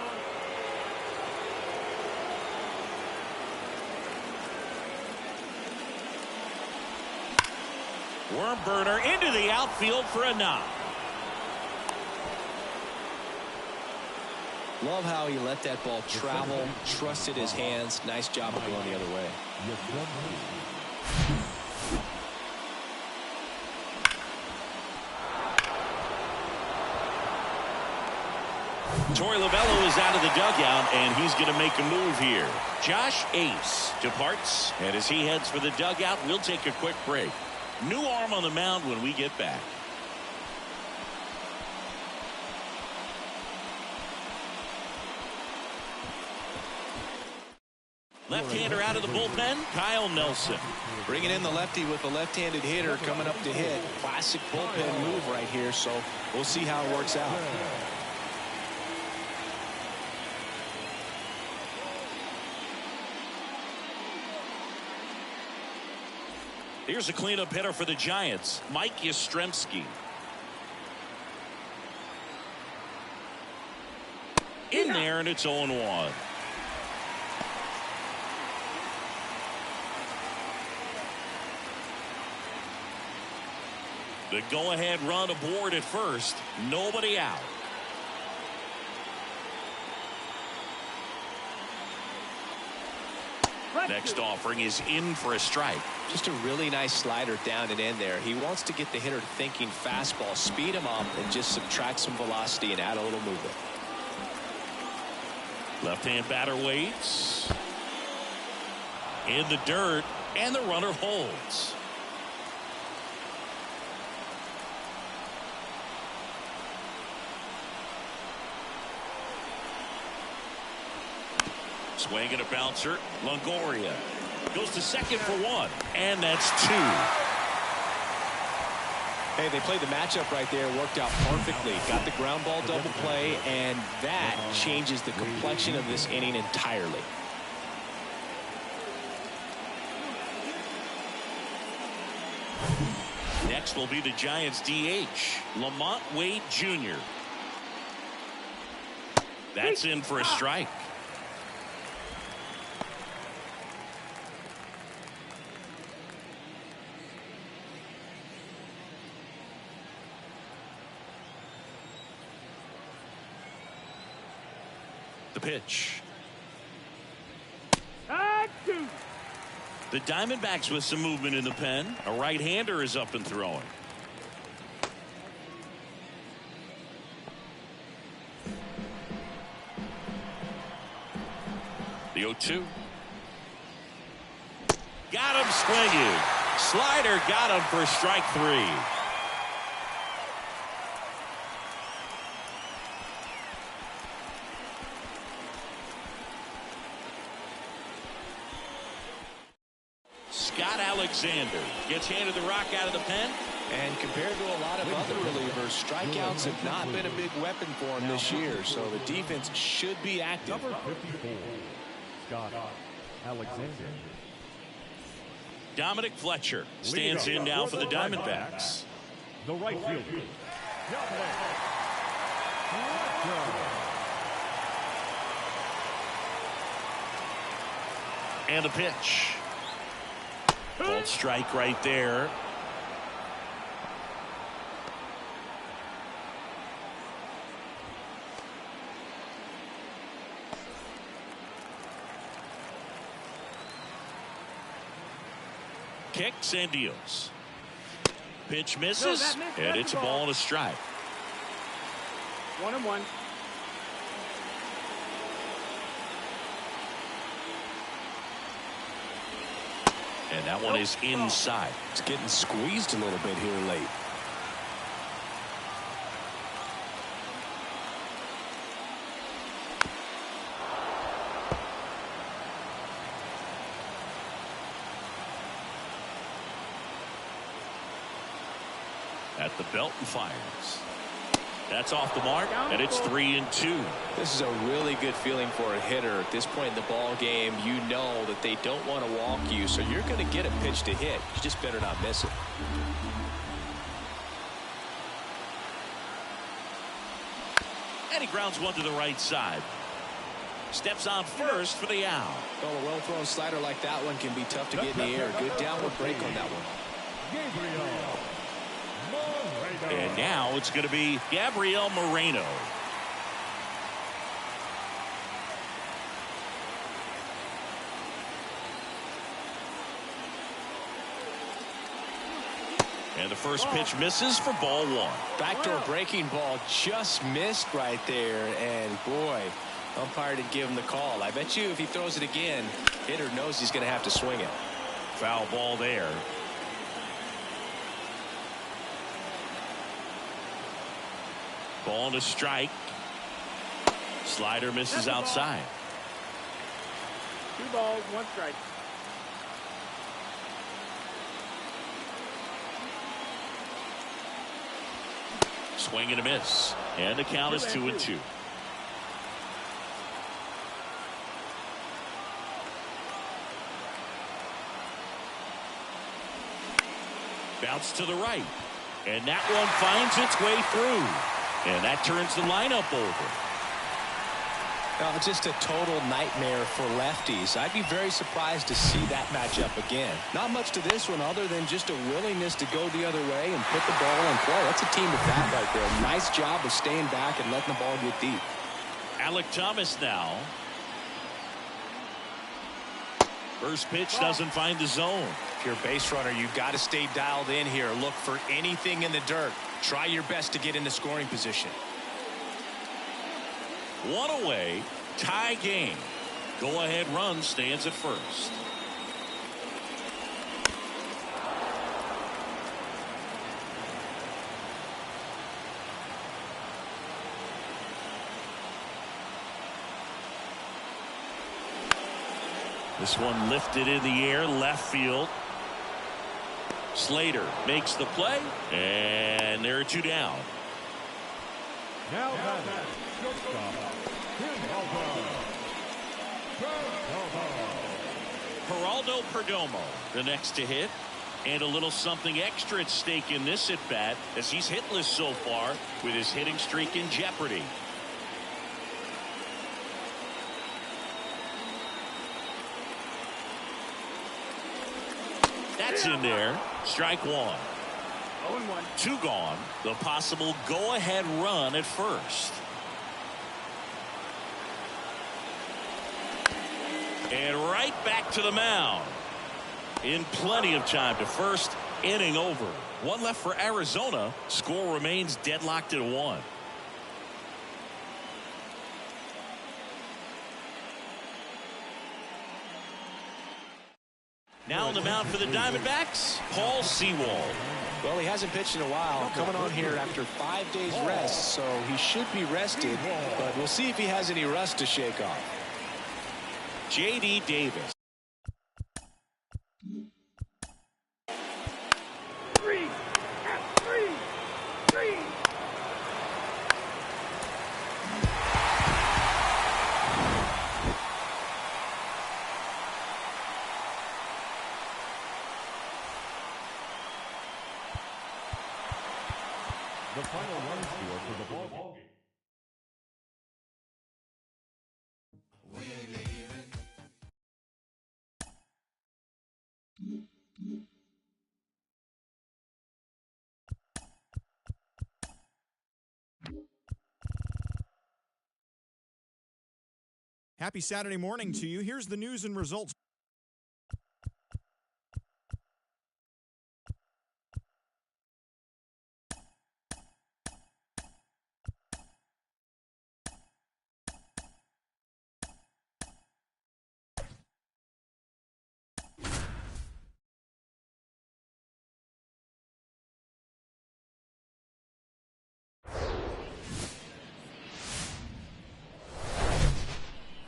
Worm burner into the outfield for a knock. Love how he let that ball travel, trusted his hands. Nice job of going the other way. Torey Lovullo is out of the dugout, and he's going to make a move here. Josh Ace departs, and as he heads for the dugout, we'll take a quick break. New arm on the mound when we get back. Left-hander out of the bullpen, Kyle Nelson. Bringing in the lefty with a left-handed hitter coming up to hit. Classic bullpen move right here, so we'll see how it works out. Here's a cleanup hitter for the Giants, Mike Yastrzemski. In there, and it's 0-1. The go-ahead run aboard at first. Nobody out. Next offering is in for a strike. Just a really nice slider down and in there. He wants to get the hitter thinking fastball, speed him up, and just subtract some velocity and add a little movement. Left-hand batter waits. In the dirt, and the runner holds. Swing and a bouncer. Longoria goes to second for one, and that's two. Hey, they played the matchup right there, worked out perfectly. Got the ground ball double play, and that changes the complexion of this inning entirely. Next will be the Giants DH, Lamont Wade Jr. That's in for a strike. The pitch. The Diamondbacks with some movement in the pen. A right-hander is up and throwing. The 0-2. Got him swinging. Slider got him for strike three. Alexander gets handed the rock out of the pen. And compared to a lot of other relievers, strikeouts have not been a big weapon for him this year, so the defense should be active. Number 54, Scott Alexander. Dominic Fletcher stands in now for the Diamondbacks. The right fielder, and a pitch. Called strike right there. Kicks and deals. Pitch misses, and it's a ball and a strike. 1-1. And that one is inside. It's getting squeezed a little bit here late. At the belt and fires. That's off the mark, and it's 3-2. This is a really good feeling for a hitter. At this point in the ball game, you know that they don't want to walk you, so you're going to get a pitch to hit. You just better not miss it. And he grounds one to the right side. Steps on first for the out. Well, a well-thrown slider like that one can be tough to get in the air. Good downward break on that one. And now it's going to be Gabriel Moreno. And the first pitch misses for ball one. Backdoor breaking ball just missed right there. And boy, umpire didn't give him the call. I bet you if he throws it again, hitter knows he's going to have to swing it. Foul ball there. Ball to strike. Slider misses outside. 2 balls, 1 strike. Swing and a miss. And the count is 2-2. Bounce to the right. And that one finds its way through. And that turns the lineup over. Just a total nightmare for lefties. I'd be very surprised to see that matchup again. Not much to this one other than just a willingness to go the other way and put the ball in play. That's a team with that right there. Nice job of staying back and letting the ball get deep. Alec Thomas now. First pitch doesn't find the zone. If you're a base runner, you've got to stay dialed in here. Look for anything in the dirt. Try your best to get into scoring position. One away, tie game. Go ahead run stands at first. This one lifted in the air, left field. Slater makes the play, and there are 2 down. Now batting, shortstop, Geraldo Perdomo, the next to hit. And a little something extra at stake in this at bat as he's hitless so far with his hitting streak in jeopardy. That's in there. Strike 1. 0-1. 2 gone. The possible go-ahead run at first. And right back to the mound. In plenty of time to first. Inning over. 1 left for Arizona. Score remains deadlocked at 1. Now on the mound for the Diamondbacks, Paul Sewald. Well, he hasn't pitched in a while. Coming on here after 5 days rest, so he should be rested. But we'll see if he has any rust to shake off. J.D. Davis. 3. 3. the final run score for the ball game. Happy Saturday morning to you. Here's the news and results.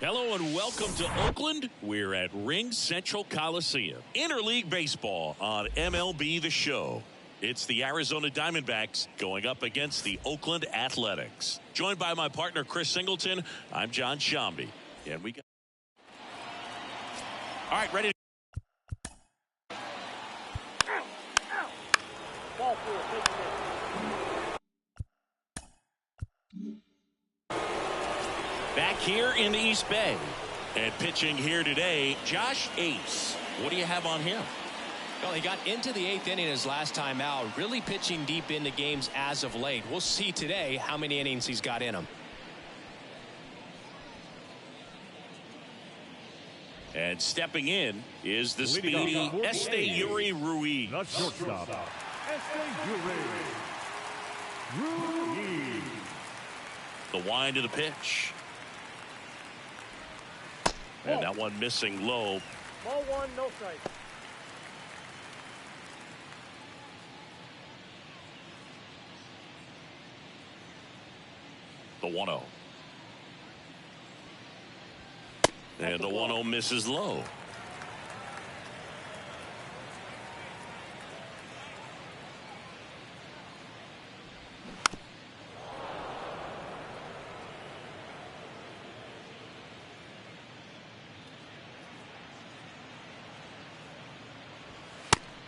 Hello and welcome to Oakland. We're at Ring Central Coliseum. Interleague Baseball on MLB The Show. It's the Arizona Diamondbacks going up against the Oakland Athletics. Joined by my partner Chris Singleton, I'm John Shambi. And we got... All right, ready to... Ball 4, take it. Back here in the East Bay. And pitching here today, Josh Ace. What do you have on him? Well, he got into the 8th inning his last time out, really pitching deep into games as of late. We'll see today how many innings he's got in him. And stepping in is the speedy Esteury Ruiz. The shortstop, The wind of the pitch. And that one missing low. Ball one, no strike. The 1-0. And the 1-0 misses low.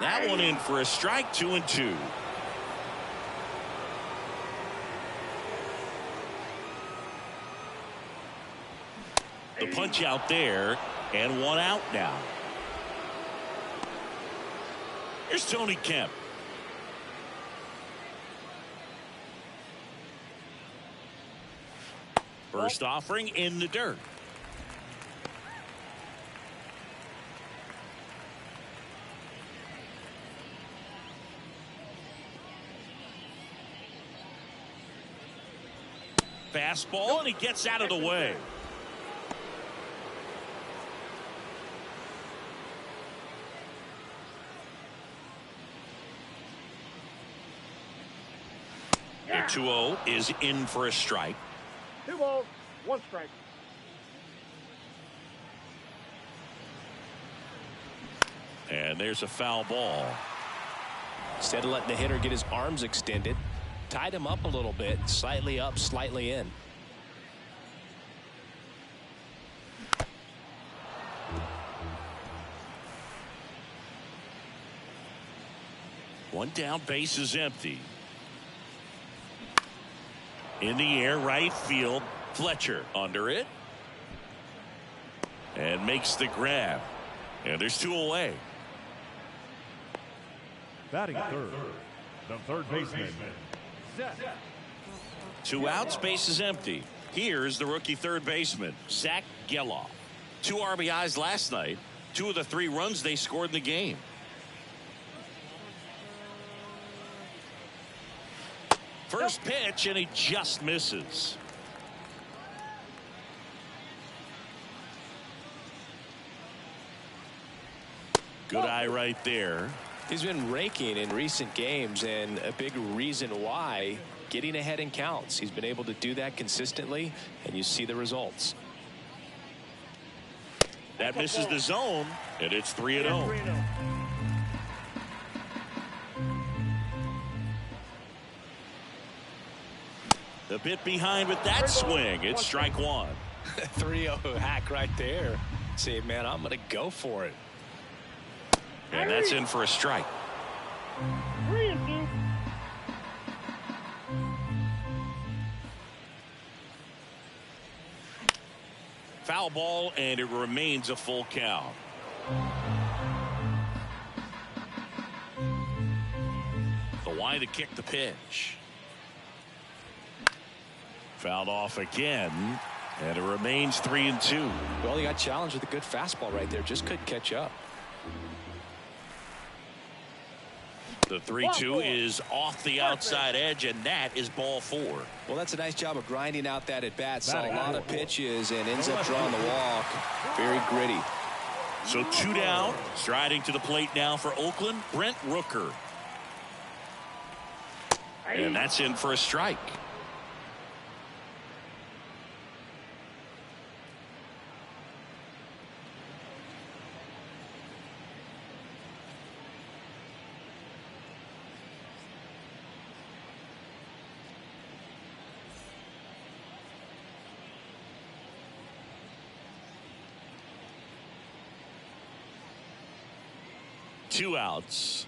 That one in for a strike, 2-2. The punch out there, and one out now. Here's Tony Kemp. First offering in the dirt. Fastball, and he gets out of the way. The 2-0 is in for a strike. 2 balls, 1 strike. And there's a foul ball. Instead of letting the hitter get his arms extended, tied him up a little bit, slightly up, slightly in. One down, base is empty. In the air, right field. Fletcher under it. And makes the grab. And there's 2 away. Batting third, the third baseman, Zach. 2 outs, base is empty. Here's the rookie third baseman, Zach Geloff. 2 RBIs last night. 2 of the 3 runs they scored in the game. First pitch, and he just misses. Good eye right there. He's been raking in recent games, and a big reason why, getting ahead in counts. He's been able to do that consistently, and you see the results. That misses the zone, and it's 3-0. A bit behind with that swing. It's strike 1. 3-0 hack right there. Say, man, I'm going to go for it. And that's in for a strike. 3-2. Foul ball, and it remains a full count. The wind to kick the pitch. Fouled off again, and it remains 3-2. Well, he got challenged with a good fastball right there. Just couldn't catch up. The 3-2 is off the outside edge, and that is ball 4. Well, that's a nice job of grinding out that at bat. Saw a lot of pitches and ends up drawing the walk. Very gritty. So 2 down. Striding to the plate now for Oakland, Brent Rooker. And that's in for a strike. Two outs.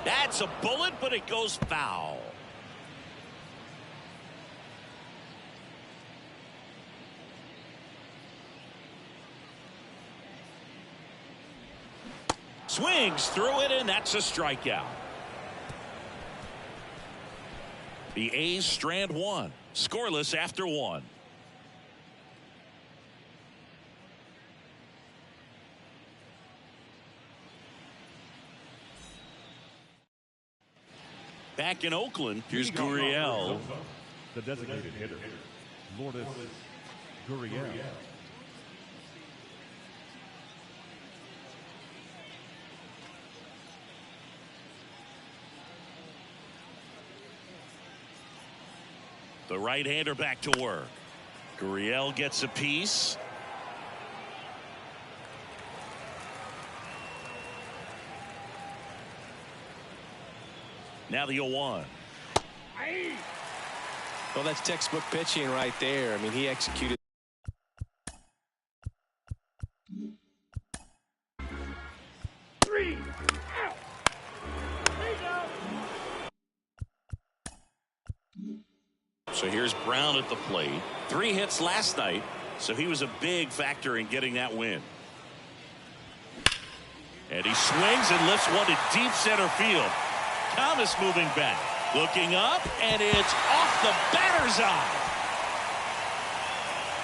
That's a bullet, but it goes foul. Swings through it, and that's a strikeout. The A's strand 1, scoreless after 1. Back in Oakland, here's Gurriel. The designated hitter, Lourdes Gurriel. The right-hander back to work. Gurriel gets a piece. Now the 0-1. Well, that's textbook pitching right there. I mean, he executed. Three. Out. So here's Brown at the plate. 3 hits last night, so he was a big factor in getting that win. And he swings and lifts one to deep center field. Thomas moving back, looking up, and it's off the batter's eye.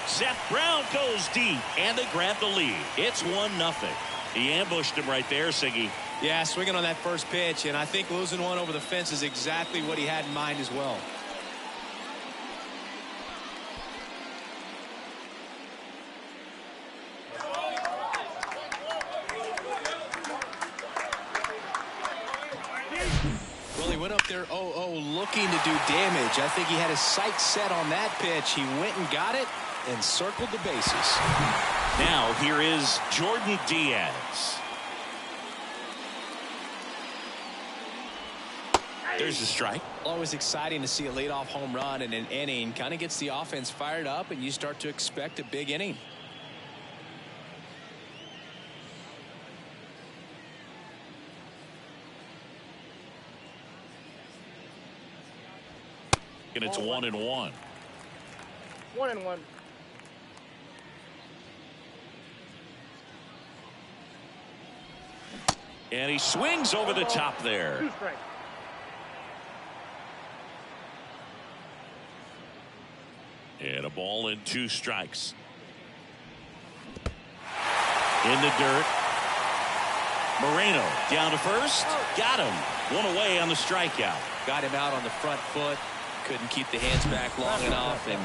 Seth Brown goes deep, and they grab the lead. It's 1-0. He ambushed him right there, Siggy. Yeah, swinging on that first pitch, and I think losing one over the fence is exactly what he had in mind as well. Well, he went up there 0-0 looking to do damage. I think he had his sights set on that pitch. He went and got it and circled the bases. Now here is Jordan Diaz. There's the strike. Always exciting to see a leadoff home run in an inning. Kind of gets the offense fired up, and you start to expect a big inning. And it's 1-1. 1-1. And he swings over the top there. 2 strikes. And a ball and 2 strikes. In the dirt. Moreno down to first. Got him. 1 away on the strikeout. Got him out on the front foot. Couldn't keep the hands back long enough and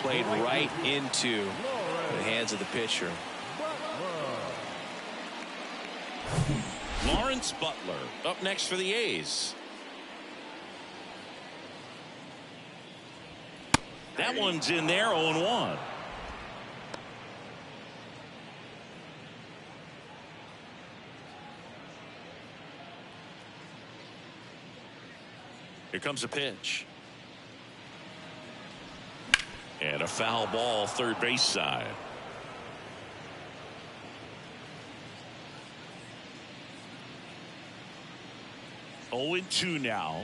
played right into the hands of the pitcher. Lawrence Butler up next for the A's. That one's in there, 0-1. Here comes a pitch. And a foul ball, third base side. Oh, 0-2 now.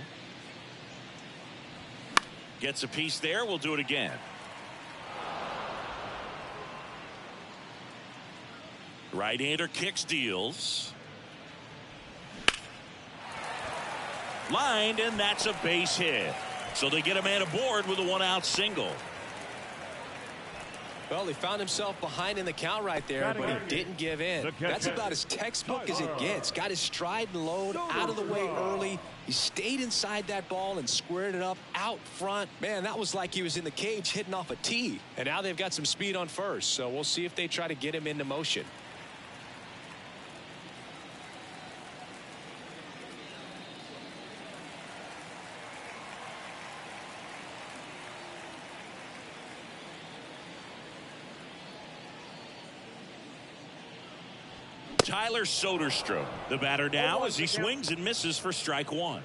Gets a piece there. We'll do it again. Right-hander kicks, deals. Lined, and that's a base hit. So they get a man aboard with a 1-out single. Well, he found himself behind in the count right there, but he didn't give in. That's about as textbook as it gets. Got his stride and load out of the way early. He stayed inside that ball and squared it up out front. Man, that was like he was in the cage hitting off a tee. And now they've got some speed on first, so we'll see if they try to get him into motion. Tyler Soderstrom, the batter now, as he swings and misses for strike 1.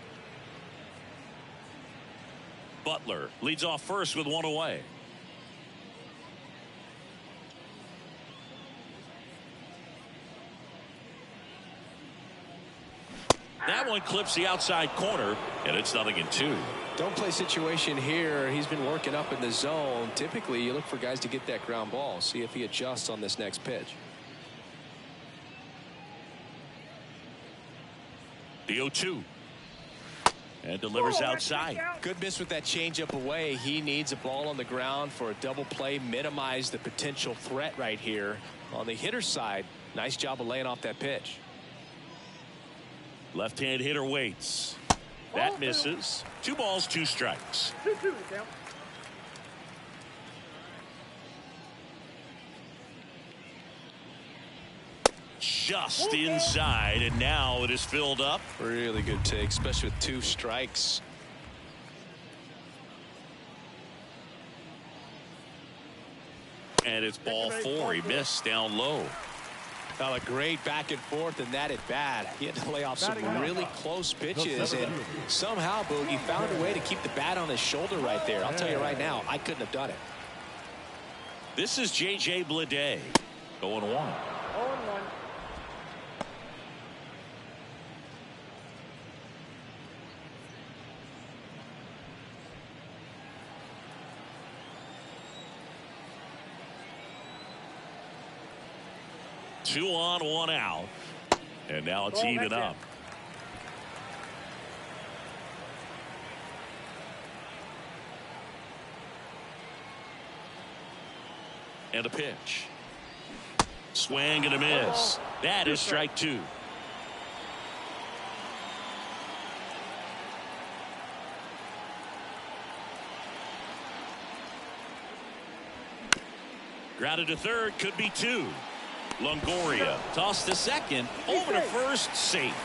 Butler leads off first with 1 away. That one clips the outside corner, and it's 0-2. Don't play situation here. He's been working up in the zone. Typically, you look for guys to get that ground ball. See if he adjusts on this next pitch. The 0-2. And delivers outside. Good miss with that changeup away. He needs a ball on the ground for a double play. Minimize the potential threat right here. On the hitter's side, nice job of laying off that pitch. Left-hand hitter waits. That misses. 2 balls, 2 strikes. 2-2 count. Just inside, and now it is filled up. Really good take, especially with 2 strikes. And it's ball 4. He missed down low. A great back and forth in that at bat. He had to lay off some really close pitches, and somehow Boogie found a way to keep the bat on his shoulder right there. I'll tell you right now, I couldn't have done it. This is J.J. Bleday. 0-1. 0-1. 2 on, 1 out. And now it's even up. And a pitch. Swing and a miss. That is strike 2. Grounded to third, could be 2. Longoria tossed to second, over to first, safe.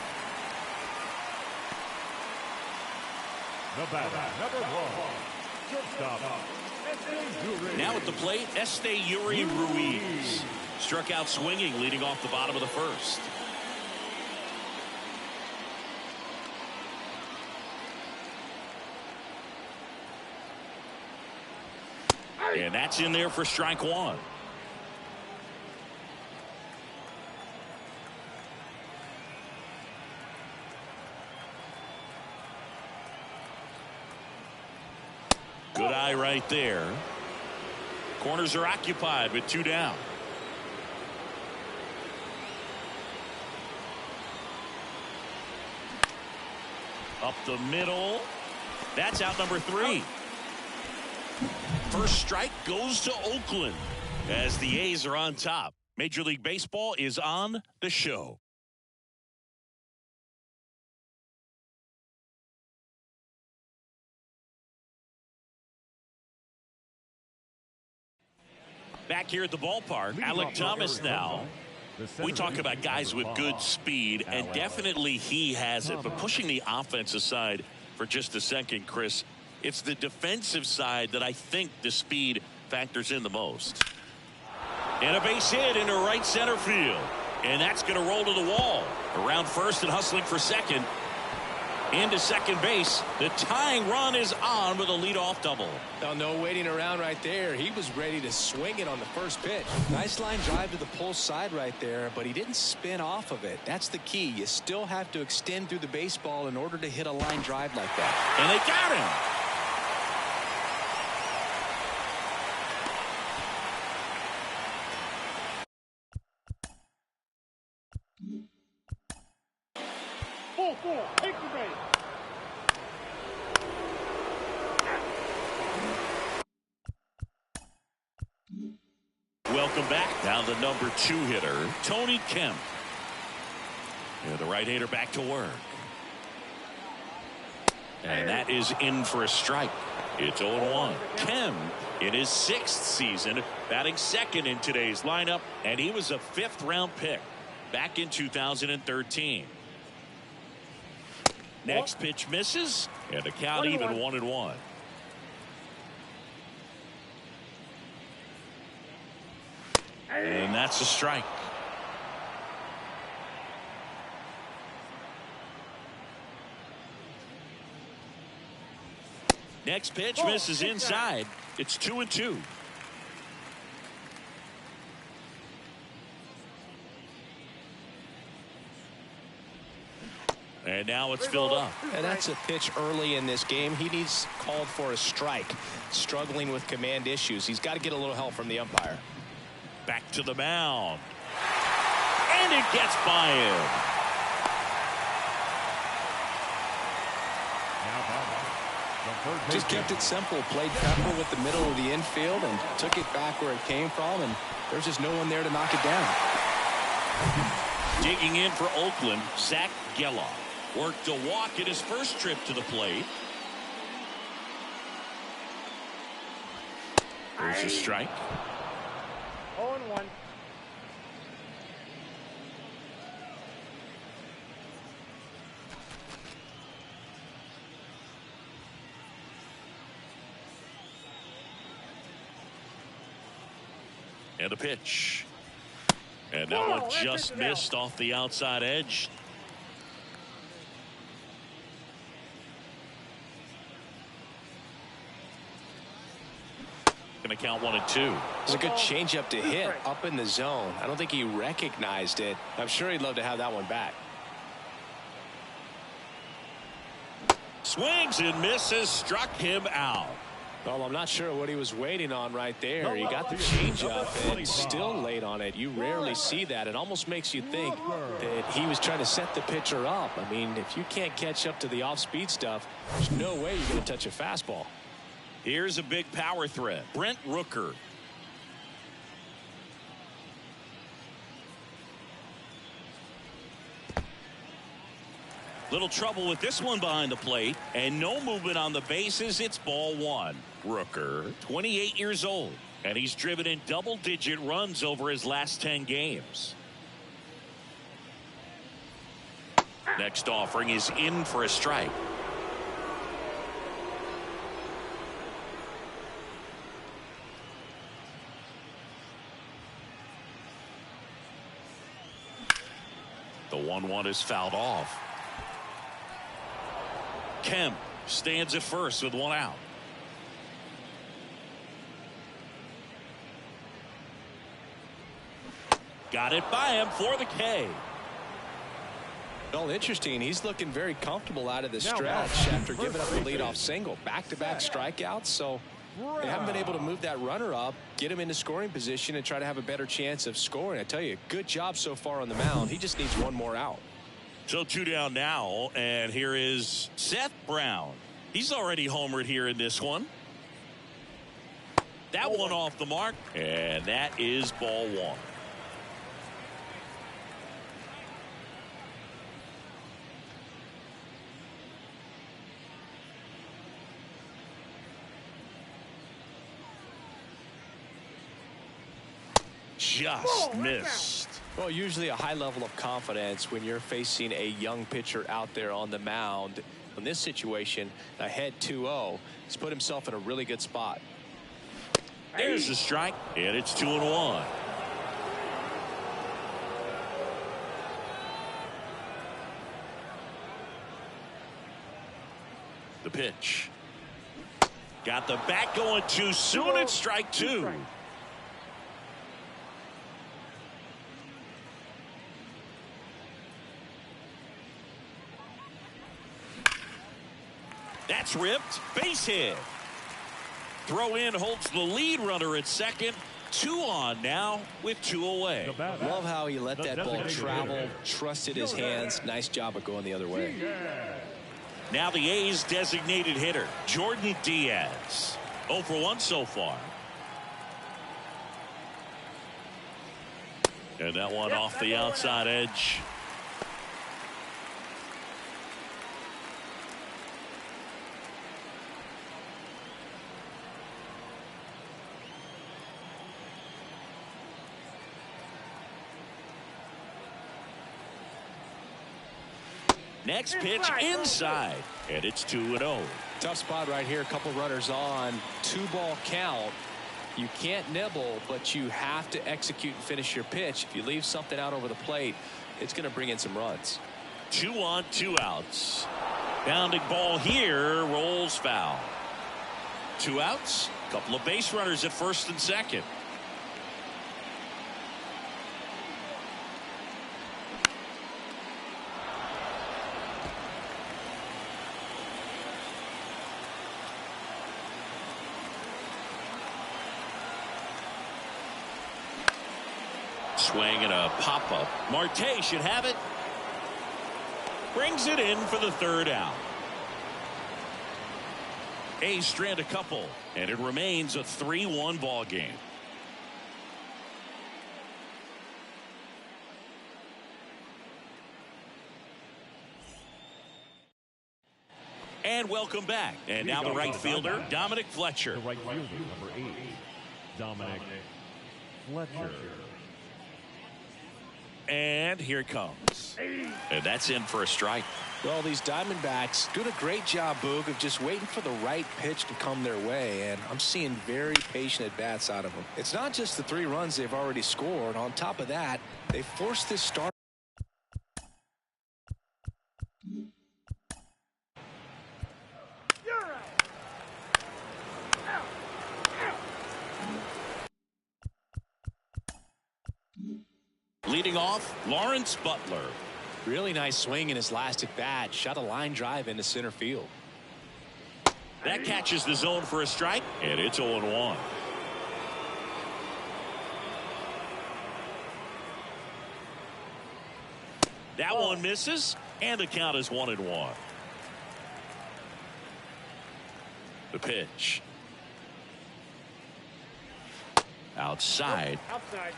The batter, number 1, shortstop, Esteury. Now at the plate, Esteury Ruiz. Struck out swinging, leading off the bottom of the first. And that's in there for strike 1. Good eye right there. Corners are occupied with 2 down. Up the middle. That's out number 3. First strike goes to Oakland as the A's are on top. Major League Baseball is on the show. Back here at the ballpark, Alec Thomas now. We talk about guys with good speed, and definitely he has it. But pushing the offense aside for just a second, Chris, it's the defensive side that I think the speed factors in the most. And a base hit into right center field. And that's going to roll to the wall. Around first and hustling for second. Into second base. The tying run is on with a leadoff double. Now, no waiting around right there. He was ready to swing it on the first pitch. Nice line drive to the pull side right there, but he didn't spin off of it. That's the key. You still have to extend through the baseball in order to hit a line drive like that. And they got him. Ball 4. Take the base. Welcome back. Now the number 2 hitter, Tony Kemp. And the right-hander back to work. And that is in for a strike. It's 0-1. Kemp in his 6th season, batting second in today's lineup, and he was a 5th-round pick back in 2013. Next pitch misses, and the count even 1-1. And that's a strike. Next pitch misses inside. It's 2-2. And now it's filled up. And that's a pitch early in this game. He needs called for a strike. Struggling with command issues. He's got to get a little help from the umpire. Back to the mound. And it gets by him. Just kept it simple. Played pepper with the middle of the infield and took it back where it came from. And there's just no one there to knock it down. Digging in for Oakland, Zach Geloff. Worked a walk at his first trip to the plate. There's a strike. 0-1. And a pitch. And that one just missed off the outside edge. Going to count 1-2. It's a good changeup to hit up in the zone. I don't think he recognized it. I'm sure he'd love to have that one back. Swings and misses, struck him out. Well, I'm not sure what he was waiting on right there. He got the changeup and still late on it. You rarely see that. It almost makes you think that he was trying to set the pitcher up. I mean, if you can't catch up to the off-speed stuff, there's no way you're going to touch a fastball. Here's a big power threat. Brent Rooker. Little trouble with this one behind the plate, and no movement on the bases. It's ball one. Rooker, 28 years old, and he's driven in double-digit runs over his last 10 games. Next offering is in for a strike. The 1-1 is fouled off. Kemp stands at first with one out. Got it by him for the K. Well, interesting. He's looking very comfortable out of the stretch after giving up a leadoff single. Back-to-back strikeouts, so they haven't been able to move that runner up, get him into scoring position, and try to have a better chance of scoring. I tell you, good job so far on the mound. He just needs one more out. So 2 down now, and here is Seth Brown. He's already homered here in this one. That one off the mark, and that is ball one. Just missed. Well, usually a high level of confidence when you're facing a young pitcher out there on the mound. In this situation, ahead 2-0, he's put himself in a really good spot. There's the strike, and it's 2-1. The pitch. Got the bat going too soon. It's strike two. That's ripped. Base hit. Throw in holds the lead runner at second. 2 on now with 2 away. Love how he let that ball travel, trusted his hands. Nice job of going the other way. Now the A's designated hitter, Jordan Diaz. 0 for 1 so far. And that one off the outside edge. Next pitch inside, and it's 2-0. Tough spot right here. A couple runners on. 2-ball count. You can't nibble, but you have to execute and finish your pitch. If you leave something out over the plate, it's going to bring in some runs. 2 on, 2 outs. Bounding ball here, rolls foul. 2 outs, couple of base runners at first and second. Swing and a pop-up. Marte should have it. Brings it in for the 3rd out. A's strand a couple, and it remains a 3-1 ball game. And welcome back. And now the right fielder, Dominic Fletcher. The right fielder, number 8, Dominic Fletcher. And here it comes. And that's in for a strike. Well, these Diamondbacks doing a great job, Boog, of just waiting for the right pitch to come their way, and I'm seeing very patient at-bats out of them. It's not just the 3 runs they've already scored. On top of that, they forced this start. Leading off, Lawrence Butler. Really nice swing in his last at-bat. Shot a line drive into center field. That catches the zone for a strike, and it's 0-1. That one misses, and the count is 1-1. The pitch. Outside. Outside.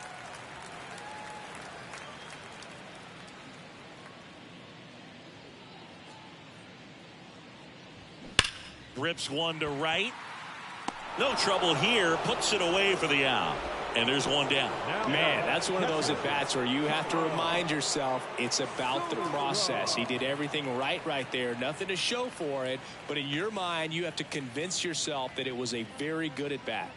Rips one to right. No trouble here. Puts it away for the out. And there's one down. Man, that's one of those at-bats where you have to remind yourself it's about the process. He did everything right there. Nothing to show for it. But in your mind, you have to convince yourself that it was a very good at-bat.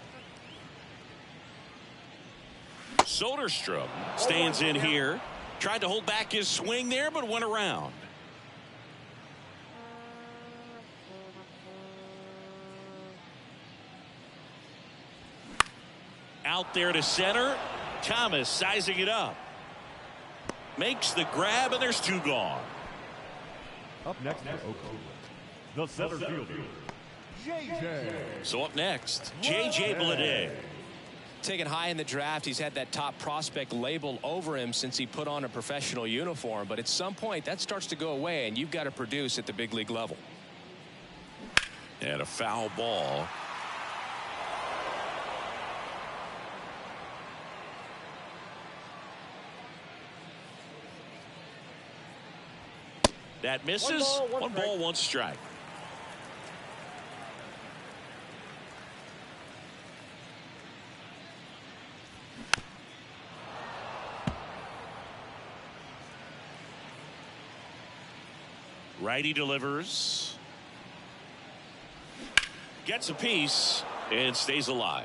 Soderstrom stands in here. Tried to hold back his swing there, but went around. Out there to center. Thomas sizing it up. Makes the grab, and there's 2 gone. Up next for Oakland, the center fielder, J.J. So up next, J.J. Bleday. Taken high in the draft, he's had that top prospect label over him since he put on a professional uniform. But at some point, that starts to go away, and you've got to produce at the big league level. And a foul ball. That misses. One ball, one strike. Righty delivers. Gets a piece and stays alive.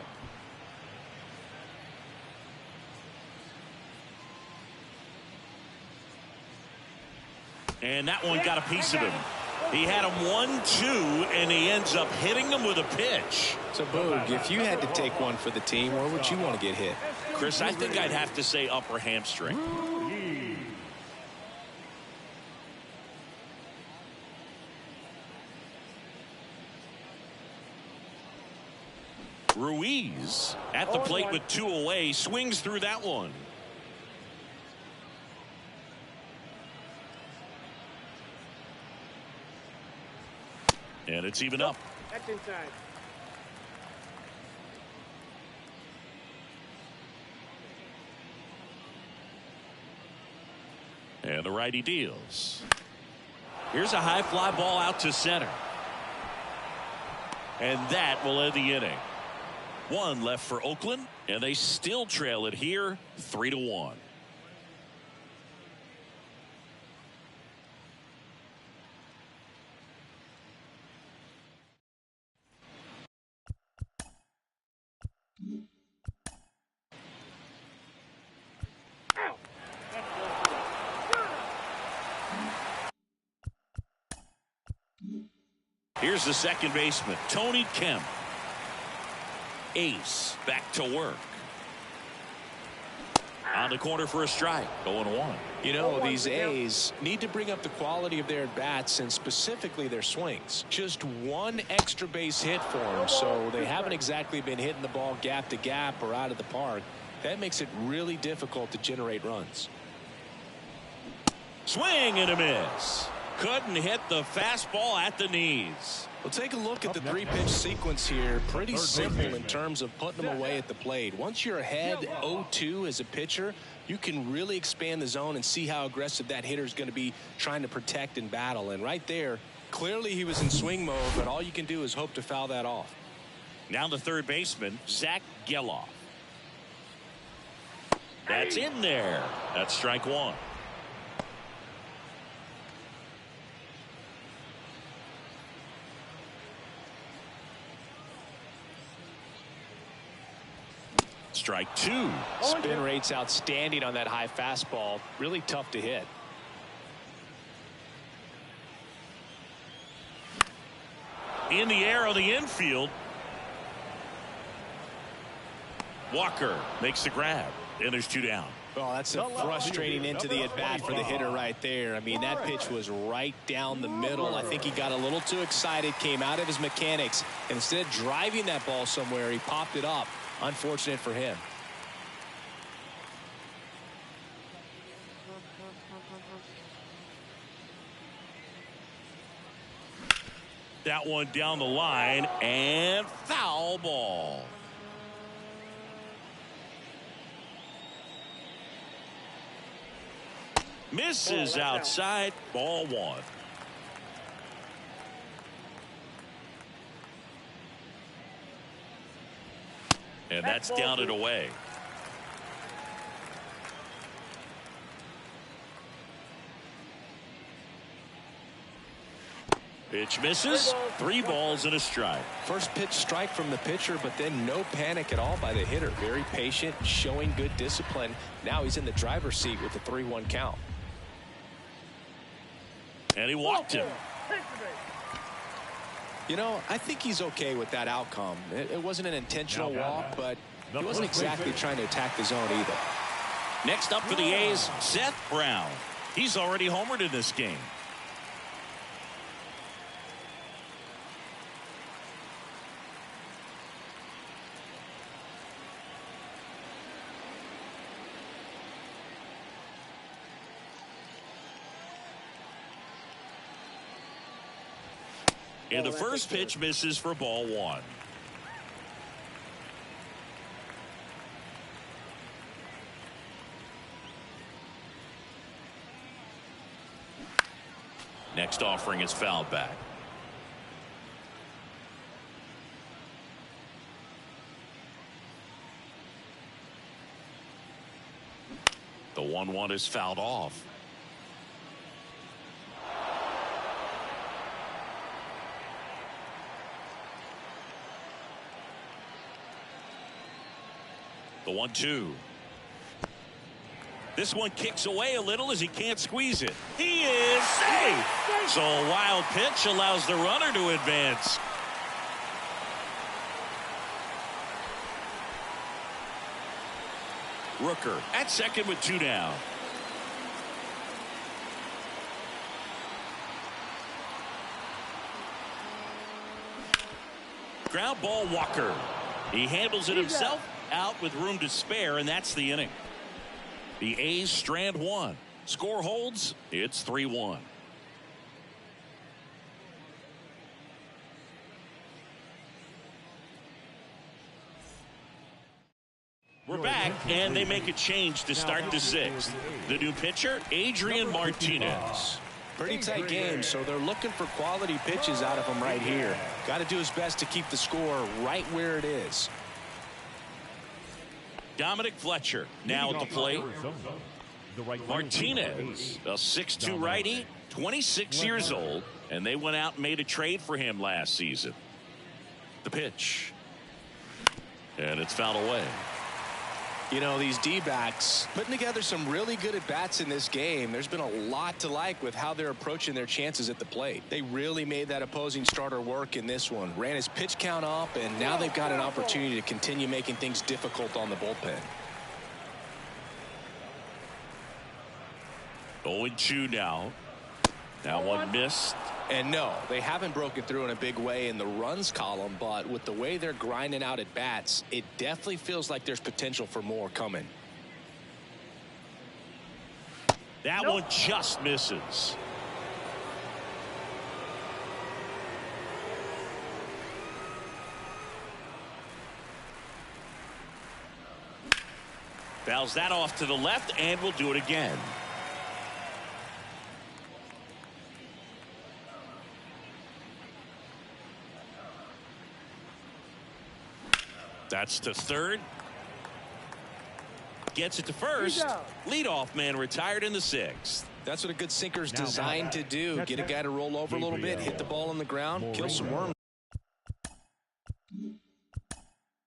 And that one got a piece of him. He had him 1-2, and he ends up hitting him with a pitch. So, Boog, if you had to take one for the team, where would you want to get hit? Chris, I think I'd have to say upper hamstring. Ruiz at the plate with 2 away, swings through that one. And it's even up. That's inside. And the righty deals. Here's a high fly ball out to center. And that will end the inning. 1 left for Oakland, and they still trail it here 3-1. Here's the second baseman, Tony Kemp. Ace back to work. On the corner for a strike. 0-1. You know, these A's need to bring up the quality of their at-bats and specifically their swings. Just 1 extra base hit for them, so they haven't exactly been hitting the ball gap to gap or out of the park. That makes it really difficult to generate runs. Swing and a miss. Couldn't hit the fastball at the knees. Well, take a look at the 3-pitch sequence here. Pretty simple in terms of putting them away at the plate. Once you're ahead 0-2 as a pitcher, you can really expand the zone and see how aggressive that hitter is going to be trying to protect and battle. And right there, Clearly he was in swing mode, but all you can do is hope to foul that off. Now the third baseman, Zach Geloff. That's in there. That's strike one. Strike two. Spin rate's outstanding on that high fastball. Really tough to hit. In the air on the infield. Walker makes the grab, and there's two down. Oh, that's a frustrating into the at-bat for the hitter right there. I mean, that pitch was right down the middle. I think he got a little too excited, came out of his mechanics. Instead of driving that ball somewhere, he popped it up. Unfortunate for him. That one down the line, and foul ball. Misses outside, ball one. And that's down and away. Pitch misses. 3 balls and a strike. First pitch strike from the pitcher, but then no panic at all by the hitter. Very patient, showing good discipline. Now he's in the driver's seat with the 3-1 count. And he walked him. You know, I think he's okay with that outcome. It wasn't an intentional walk, but he wasn't exactly trying to attack the zone either. Next up for the A's, Seth Brown. He's already homered in this game. And the first pitch misses for ball one. Next offering is fouled back. The 1-1 is fouled off. The 1-2. This one kicks away a little as he can't squeeze it. He is safe. So a wild pitch allows the runner to advance. Rooker at second with 2 down. Ground ball, Walker. He handles it himself. Out with room to spare, and that's the inning. The A's strand one. Score holds. It's 3-1. We're back, and they make a change to start the sixth. The new pitcher, Adrian Martinez. Pretty tight game, so they're looking for quality pitches out of him right here. Got to do his best to keep the score right where it is. Dominic Fletcher now at the plate. Martinez, a 6'2 righty, 26 years old, and they went out and made a trade for him last season. The pitch. And it's fouled away. You know, these D-backs putting together some really good at-bats in this game. There's been a lot to like with how they're approaching their chances at the plate. They really made that opposing starter work in this one. Ran his pitch count up, and now they've got an opportunity to continue making things difficult on the bullpen. 0-2 now. That one missed. And no, they haven't broken through in a big way in the runs column, but with the way they're grinding out at bats, it definitely feels like there's potential for more coming. That one just misses. Fouls that off to the left, and we'll do it again. That's to third. Gets it to first. Leadoff man retired in the sixth. That's what a good sinker's designed to do. Get a guy to roll over a little bit, hit the ball on the ground, kill some worms.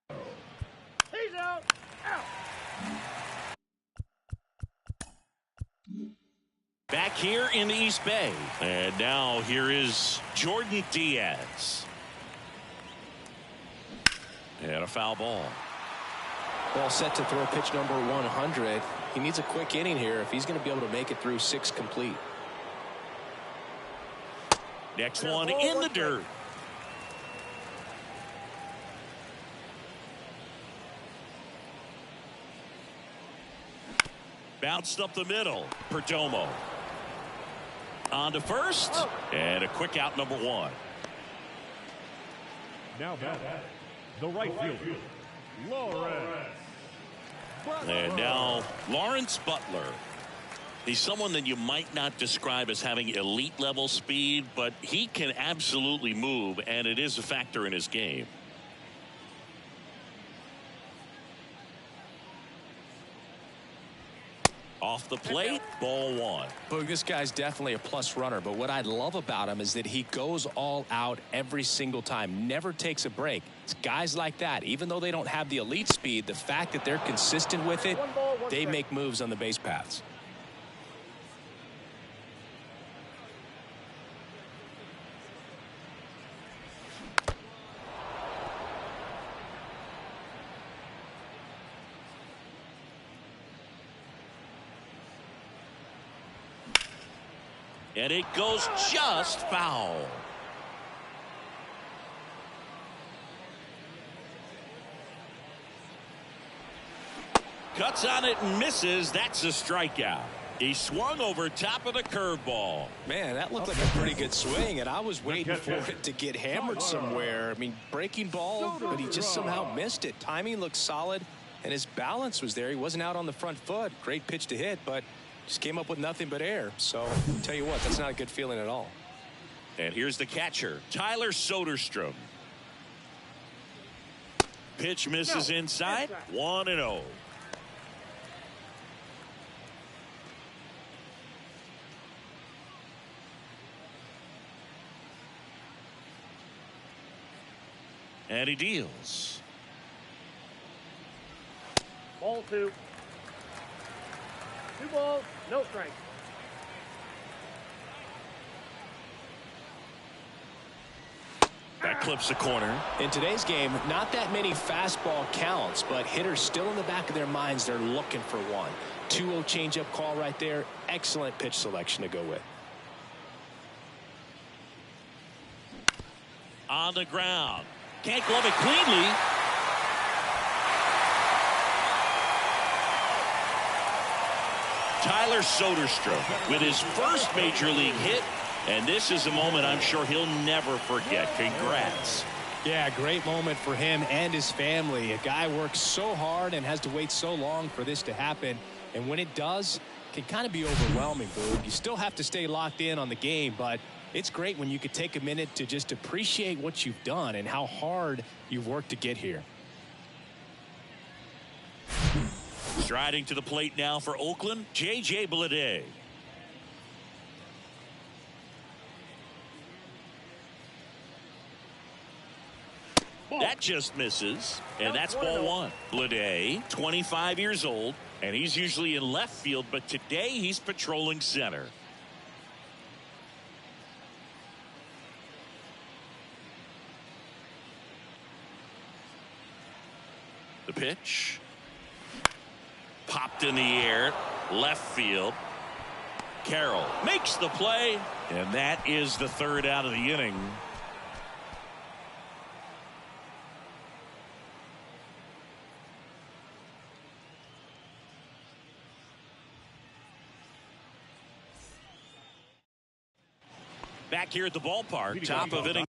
He's out. Out. Back here in the East Bay. And now here is Jordan Diaz. And a foul ball. Ball set to throw pitch number 100. He needs a quick inning here if he's going to be able to make it through 6 complete. Next one in the dirt. Bounced up the middle. Perdomo. On to first. And a quick out, number 1. Now batting, the right fielder, Lawrence. And now Lawrence Butler. He's someone that you might not describe as having elite level speed, but he can absolutely move, and it is a factor in his game. Off the plate, ball 1. Boog, this guy's definitely a plus runner, but what I love about him is that he goes all out every single time, never takes a break. It's guys like that, even though they don't have the elite speed, the fact that they're consistent with it, they make moves on the base paths. And it goes just foul. Cuts on it and misses. That's a strikeout. He swung over top of the curveball. Man, that looked like a pretty good swing, and I was waiting for it to get hammered somewhere. I mean, breaking ball, but he just somehow missed it. Timing looked solid, and his balance was there. He wasn't out on the front foot. Great pitch to hit, but just came up with nothing but air. So, I'll tell you what, that's not a good feeling at all. And here's the catcher, Tyler Soderstrom. Pitch misses inside, 1-0. And he deals. Ball 2. 2 balls, no strike. That clips the corner. In today's game, not that many fastball counts, but hitters still in the back of their minds, they're looking for one. 2-0 changeup call right there. Excellent pitch selection to go with. On the ground. Can't glove it cleanly. Tyler Soderstrom with his first major league hit, and this is a moment I'm sure he'll never forget. Congrats. Yeah, great moment for him and his family. A guy works so hard and has to wait so long for this to happen, and when it does, it can kind of be overwhelming, Boog. You still have to stay locked in on the game, but it's great when you could take a minute to just appreciate what you've done and how hard you've worked to get here. Striding to the plate now for Oakland, J.J. Bleday. That just misses, and that's ball 1. Bleday, 25 years old, and he's usually in left field, but today he's patrolling center. The pitch. Popped in the air, left field. Carroll makes the play, and that is the third out of the inning. Back here at the ballpark, top of inning.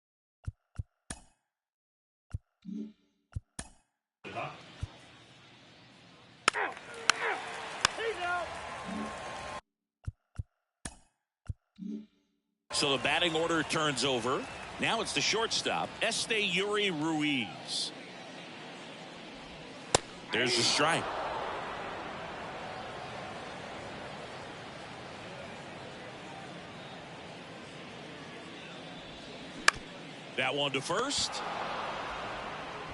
So the batting order turns over. Now it's the shortstop, Esteury Ruiz. There's the strike. That one to first.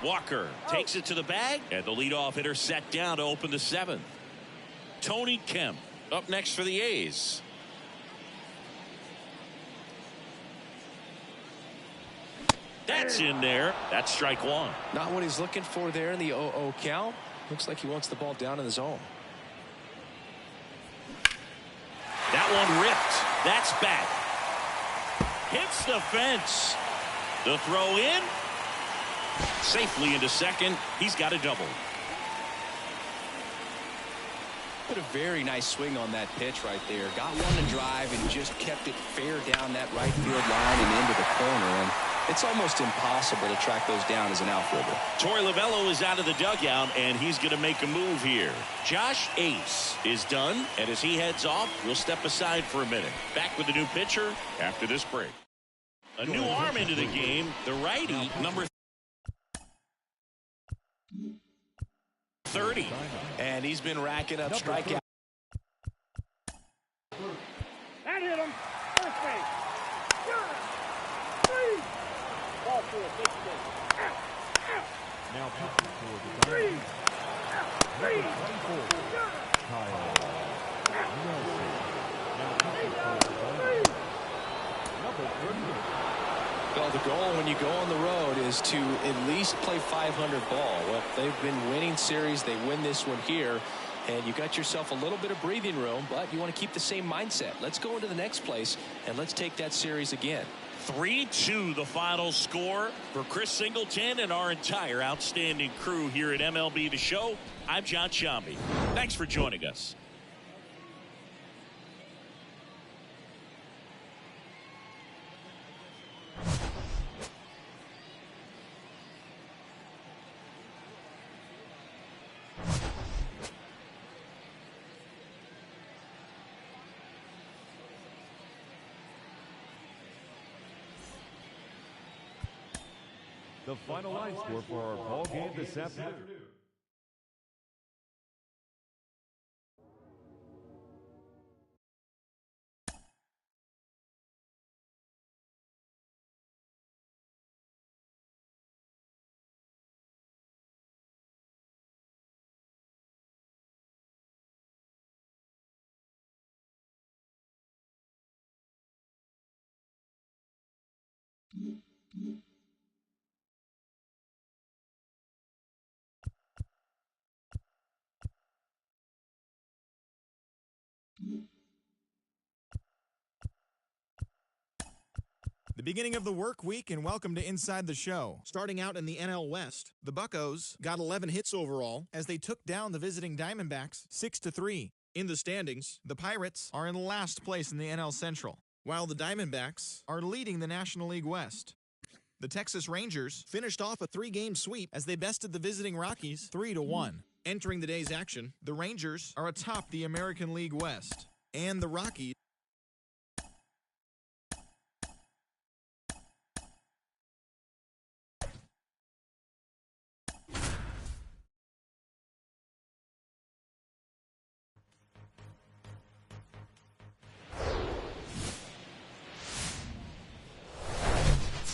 Walker takes it to the bag, and the leadoff hitter set down to open the seventh. Tony Kemp up next for the A's. That's in there. That's strike one. Not what he's looking for there in the 0-0 count. Looks like he wants the ball down in the zone. That one ripped. That's back. Hits the fence. The throw in. Safely into second. He's got a double. Put a very nice swing on that pitch right there. Got one to drive and just kept it fair down that right field line and into the corner. And it's almost impossible to track those down as an outfielder. Torey Lovullo is out of the dugout, and he's going to make a move here. Josh Ace is done, and as he heads off, we'll step aside for a minute. Back with the new pitcher after this break. A new arm into the game. The righty, number 30. And he's been racking up strikeouts. That hit him. First base. Three. Ball four. Take the base. Out. Out. Now pitching for the Three. Three. Kyle Nelson. Now pitching for the number 38. Well, the goal when you go on the road is to at least play 500 ball. Well, they've been winning series. They win this one here, and you got yourself a little bit of breathing room, but you want to keep the same mindset. Let's go into the next place, and let's take that series again. 3-2 the final score for Chris Singleton and our entire outstanding crew here at MLB The Show. I'm John Shambi. Thanks for joining us. The final line score for our ball game this afternoon. The beginning of the work week, and welcome to Inside the Show. Starting out in the NL West, the Buccos got 11 hits overall as they took down the visiting Diamondbacks 6-3. In the standings, the Pirates are in last place in the NL Central, while the Diamondbacks are leading the National League West. The Texas Rangers finished off a 3-game sweep as they bested the visiting Rockies 3-1. Entering the day's action, the Rangers are atop the American League West, and the Rockies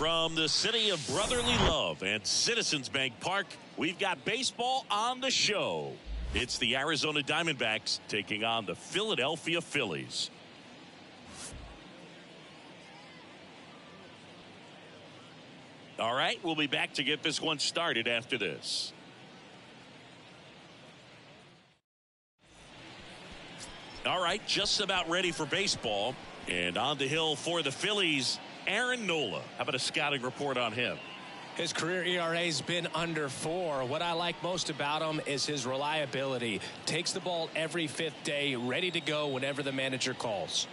From the city of brotherly love and Citizens Bank Park, we've got baseball on the show. It's the Arizona Diamondbacks taking on the Philadelphia Phillies. All right, we'll be back to get this one started after this. All right, just about ready for baseball. And on the hill for the Phillies, Aaron Nola. How about a scouting report on him? His career ERA has been under 4. What I like most about him is his reliability. Takes the ball every 5th day, ready to go whenever the manager calls.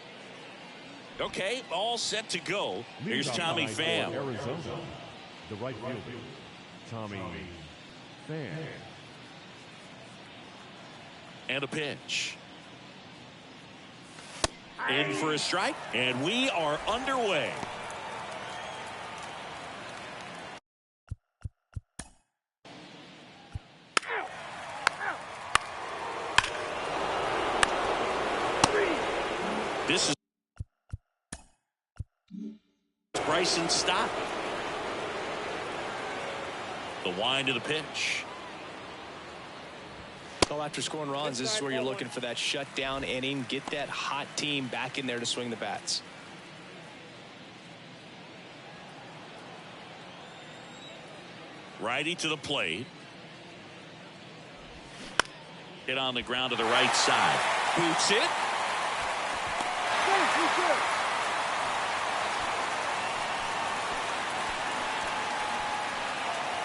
Okay, all set to go. Here's Tommy Pham. Arizona, the right fielder, Tommy Pham. And a pitch. In for a strike, and we are underway. This is Bryson Stott. The wind of the pitch. Well, after scoring runs, this is where you're looking for that shutdown inning. Get that hot team back in there to swing the bats. Righty to the plate. Hit on the ground to the right side. Boots it.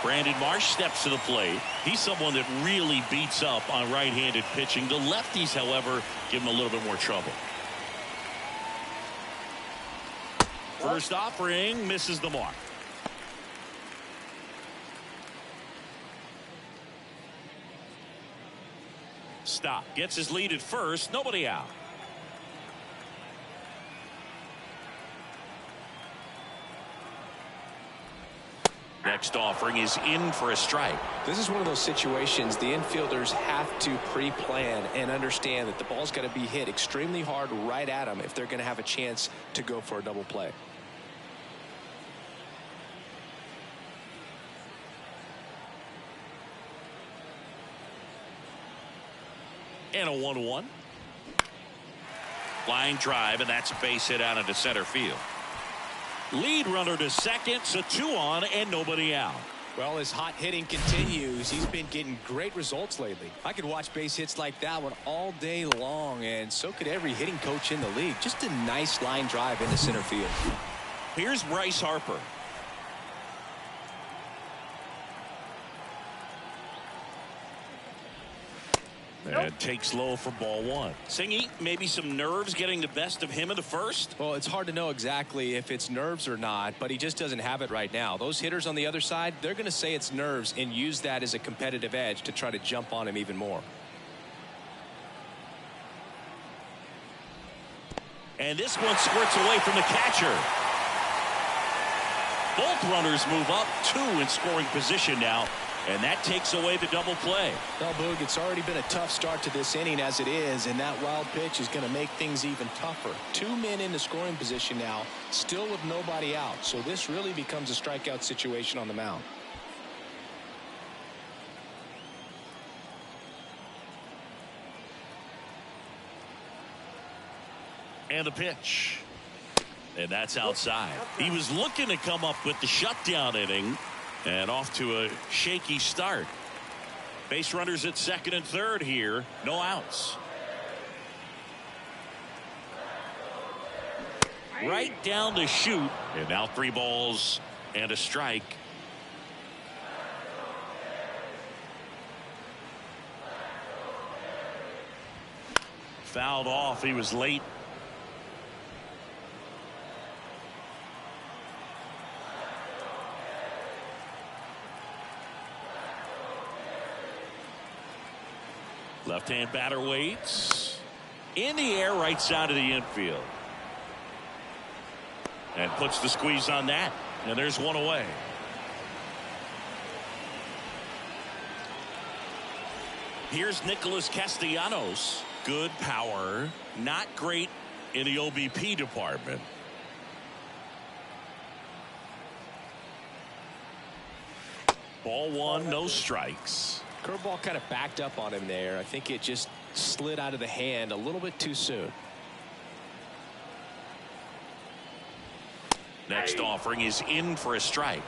Brandon Marsh steps to the plate. He's someone that really beats up on right-handed pitching. The lefties, however, give him a little bit more trouble. First offering misses the mark. Stop. Gets his lead at first. Nobody out. Next offering is in for a strike. This is one of those situations the infielders have to pre-plan and understand that the ball's got to be hit extremely hard right at them if they're going to have a chance to go for a double play. And a 1-1. Line drive, and that's a base hit out into center field. Lead runner to second, so 2 on and nobody out. Well, as hot hitting continues, he's been getting great results lately. I could watch base hits like that one all day long, and so could every hitting coach in the league. Just a nice line drive into center field. Here's Bryce Harper. And takes low for ball 1. Singy, maybe some nerves getting the best of him in the first? Well, it's hard to know exactly if it's nerves or not, but he just doesn't have it right now. Those hitters on the other side, they're going to say it's nerves and use that as a competitive edge to try to jump on him even more. And this one squirts away from the catcher. Both runners move up, 2 in scoring position now. And that takes away the double play. Well, Boog, it's already been a tough start to this inning as it is, and that wild pitch is going to make things even tougher. 2 men in the scoring position now, still with nobody out. So this really becomes a strikeout situation on the mound. And the pitch. And that's outside. He was looking to come up with the shutdown inning. And off to a shaky start. Base runners at second and third here. No outs. Right down the chute. And now 3 balls and a strike. Fouled off. He was late. Left-hand batter waits. In the air, right side of the infield. And puts the squeeze on that. And there's 1 away. Here's Nicholas Castellanos. Good power. Not great in the OBP department. Ball 1, no strikes. Curveball kind of backed up on him there. I think it just slid out of the hand a little bit too soon. Next offering is in for a strike.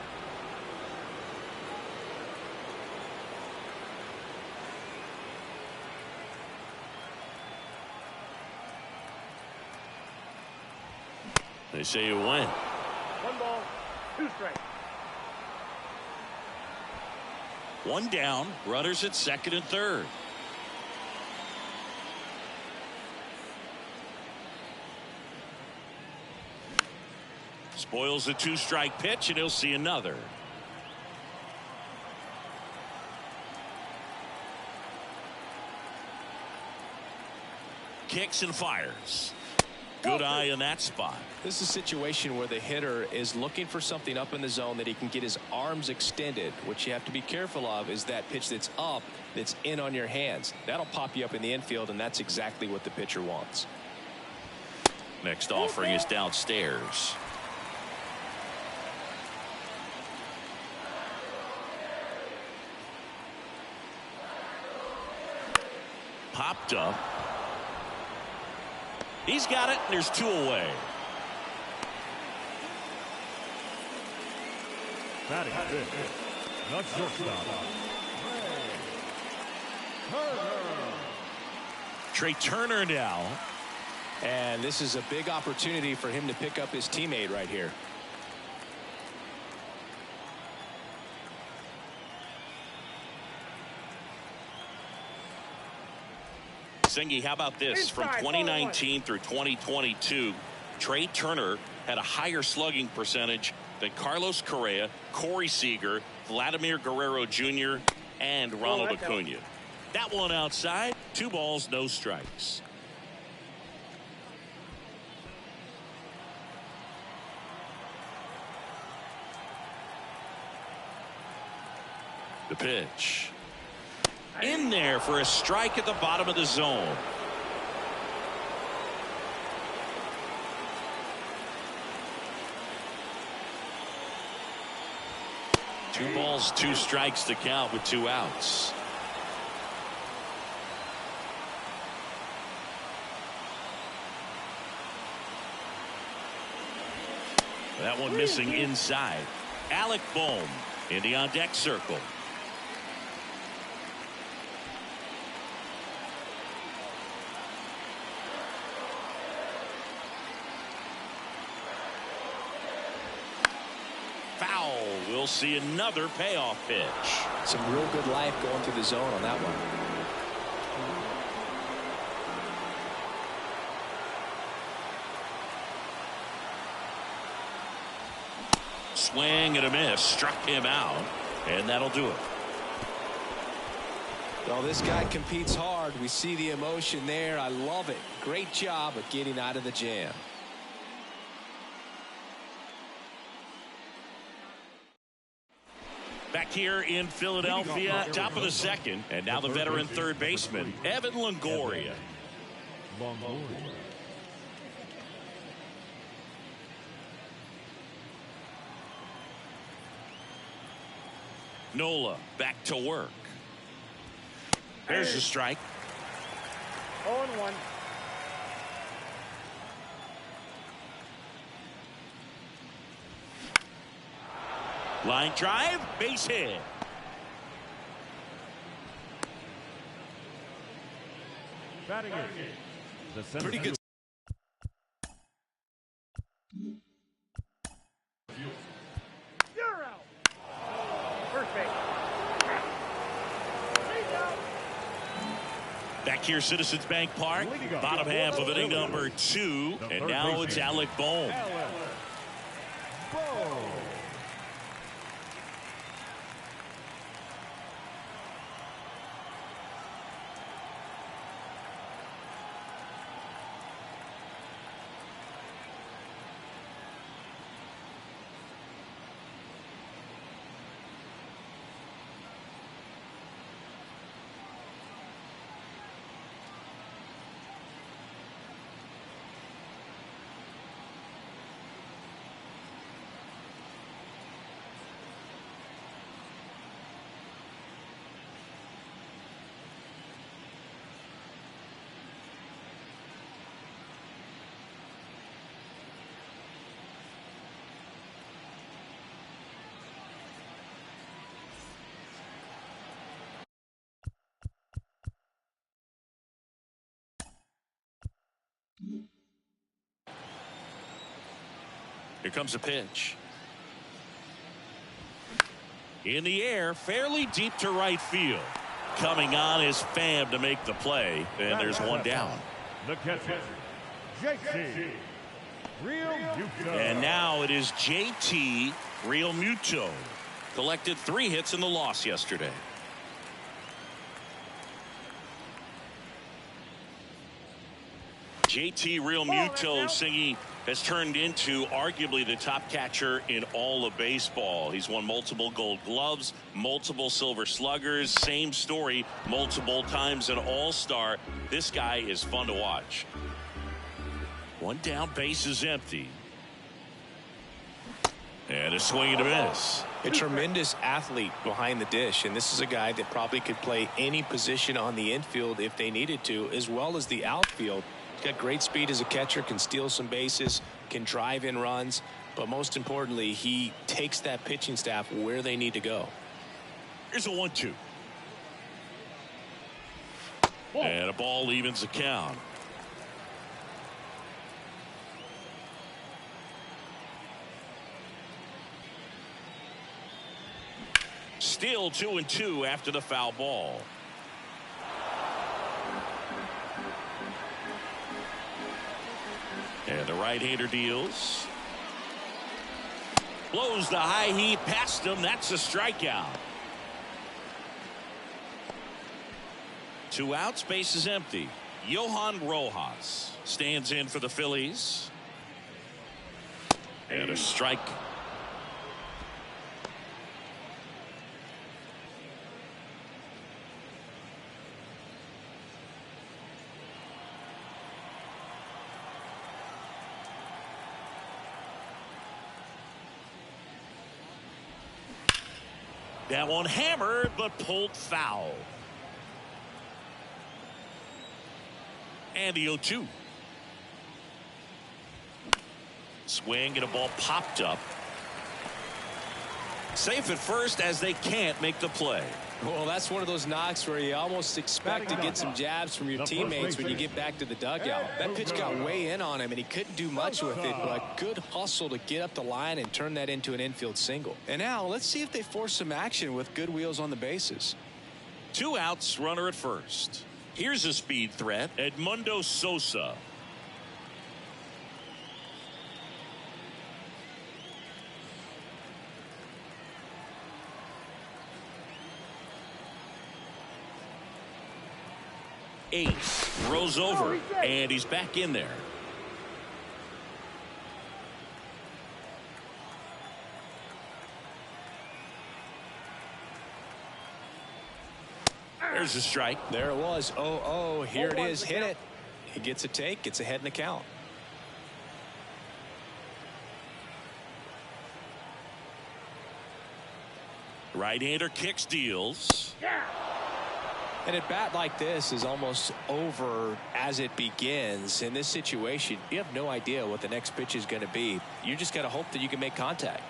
They say you win. 1 ball, 2 strikes. 1 down, runners at second and third. Spoils the 2-strike pitch, and he'll see another. Kicks and fires. Good eye in that spot. This is a situation where the hitter is looking for something up in the zone that he can get his arms extended. What you have to be careful of is that pitch that's up, that's in on your hands. That'll pop you up in the infield, and that's exactly what the pitcher wants. Next offering is downstairs. Popped up. He's got it. There's 2 away. Batting fifth, not shortstop. Trey Turner now. And this is a big opportunity for him to pick up his teammate right here. Singy, how about this? From 2019 through 2022, Trey Turner had a higher slugging percentage than Carlos Correa, Corey Seager, Vladimir Guerrero Jr., and Ronald Acuna. That one outside. 2 balls, no strikes. The pitch. In there for a strike at the bottom of the zone. Two balls, 2 strikes to count with 2 outs. That one missing inside. Alec Bohm in the on-deck circle. Foul. We'll see another payoff pitch. Some real good life going through the zone on that one. Swing and a miss. Struck him out. And that'll do it. Well, this guy competes hard. We see the emotion there. I love it. Great job of getting out of the jam. Back here in Philadelphia, top of the second, and now the veteran third baseman, Evan Longoria. Nola back to work. There's the strike. 0-1. Line drive, base hit. Batting it. The center Pretty good. You're out. First base. Back here, Citizens Bank Park, bottom half of inning number 2, and now it's Alec Bohm. Here comes a pitch. In the air, fairly deep to right field. Coming on is Pham to make the play, and there's one down. The catcher, JT Realmuto. And now it is JT Realmuto. Collected 3 hits in the loss yesterday. JT Realmuto, Singy, has turned into arguably the top catcher in all of baseball. He's won multiple Gold Gloves, multiple Silver Sluggers, same story, multiple times an All-Star. This guy is fun to watch. One down, base is empty. And a swing and a miss. A tremendous athlete behind the dish, and this is a guy that probably could play any position on the infield if they needed to, as well as the outfield. He's got great speed as a catcher, can steal some bases, can drive in runs, but most importantly, he takes that pitching staff where they need to go. Here's a 1-2. And a ball evens the count. Still 2-2 after the foul ball. And the right-hander deals. Blows the high heat past him. That's a strikeout. 2 outs, base is empty. Johan Rojas stands in for the Phillies. And a strike. That one hammered but pulled foul. And the 0-2. Swing and a ball popped up. Safe at first as they can't make the play. Well, that's one of those knocks where you almost expect to get some jabs from your teammates when you get back to the dugout. That pitch got way in on him, and he couldn't do much with it, but good hustle to get up the line and turn that into an infield single. And now let's see if they force some action with good wheels on the bases. 2 outs, runner at first. Here's a speed threat, Edmundo Sosa. Ace throws over, and he's back in there. There's a strike. There it was. Oh, here it is. Hit it. He gets a take, gets ahead in the count. Right-hander kicks, deals. And a bat like this is almost over as it begins. In this situation, you have no idea what the next pitch is going to be. You just got to hope that you can make contact.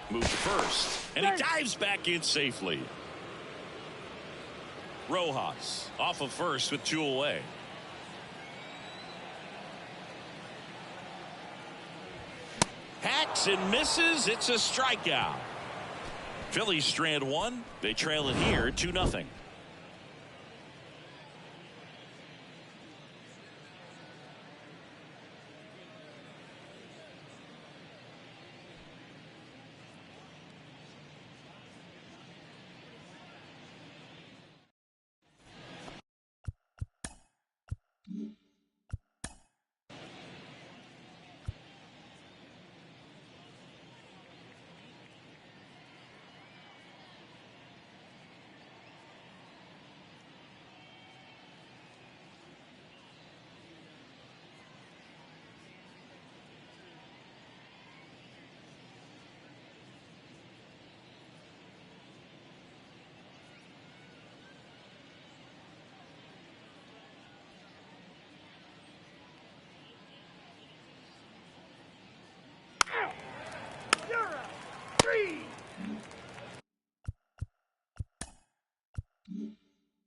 Move to first, and he dives back in safely. Rojas off of first with 2 away. Hacks and misses. It's a strikeout. Phillies strand 1. They trail it here 2-0.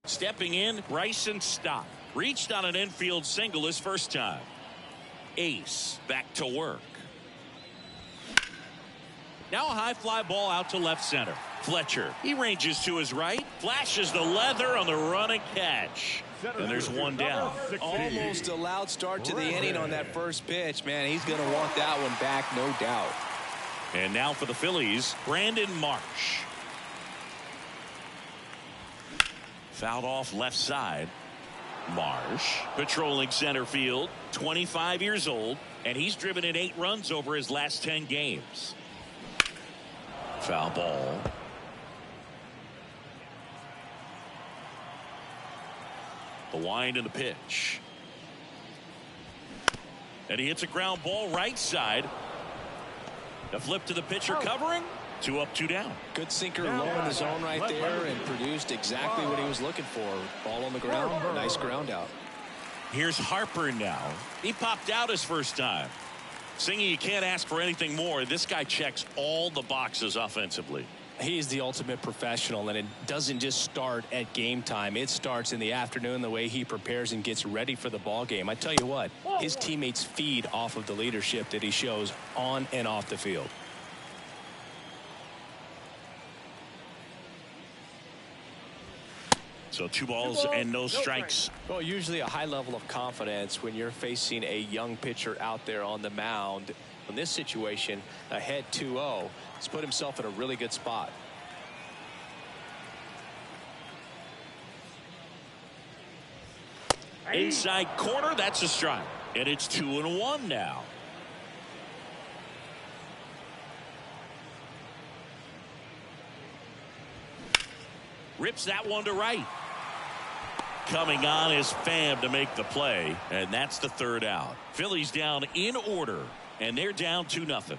Stepping in, Bryson Stott reached on an infield single his first time. Ace back to work. Now a high fly ball out to left center. Fletcher, he ranges to his right, flashes the leather on the running catch. And there's one down. Almost a loud start to the inning on that first pitch. Man, he's going to want that one back, no doubt. And now for the Phillies, Brandon Marsh. Fouled off left side. Marsh patrolling center field, 25 years old, and he's driven in 8 runs over his last 10 games. Foul ball. The wind and the pitch. And he hits a ground ball right side. The flip to the pitcher covering. 2 up, 2 down. Good sinker low in the zone right there and produced exactly what he was looking for. Ball on the ground. Nice ground out. Here's Harper now. He popped out his first time. Singing, you can't ask for anything more. This guy checks all the boxes offensively. He's the ultimate professional, and it doesn't just start at game time. It starts in the afternoon, the way he prepares and gets ready for the ball game. I tell you what, his teammates feed off of the leadership that he shows on and off the field. So 2 balls and no strikes. Well, usually a high level of confidence when you're facing a young pitcher out there on the mound. In this situation, ahead 2-0, he's put himself in a really good spot. Inside corner, that's a strike. And it's 2-1 now. Rips that one to right. Coming on is Pham to make the play, and that's the 3rd out. Phillies down in order, and they're down 2-0.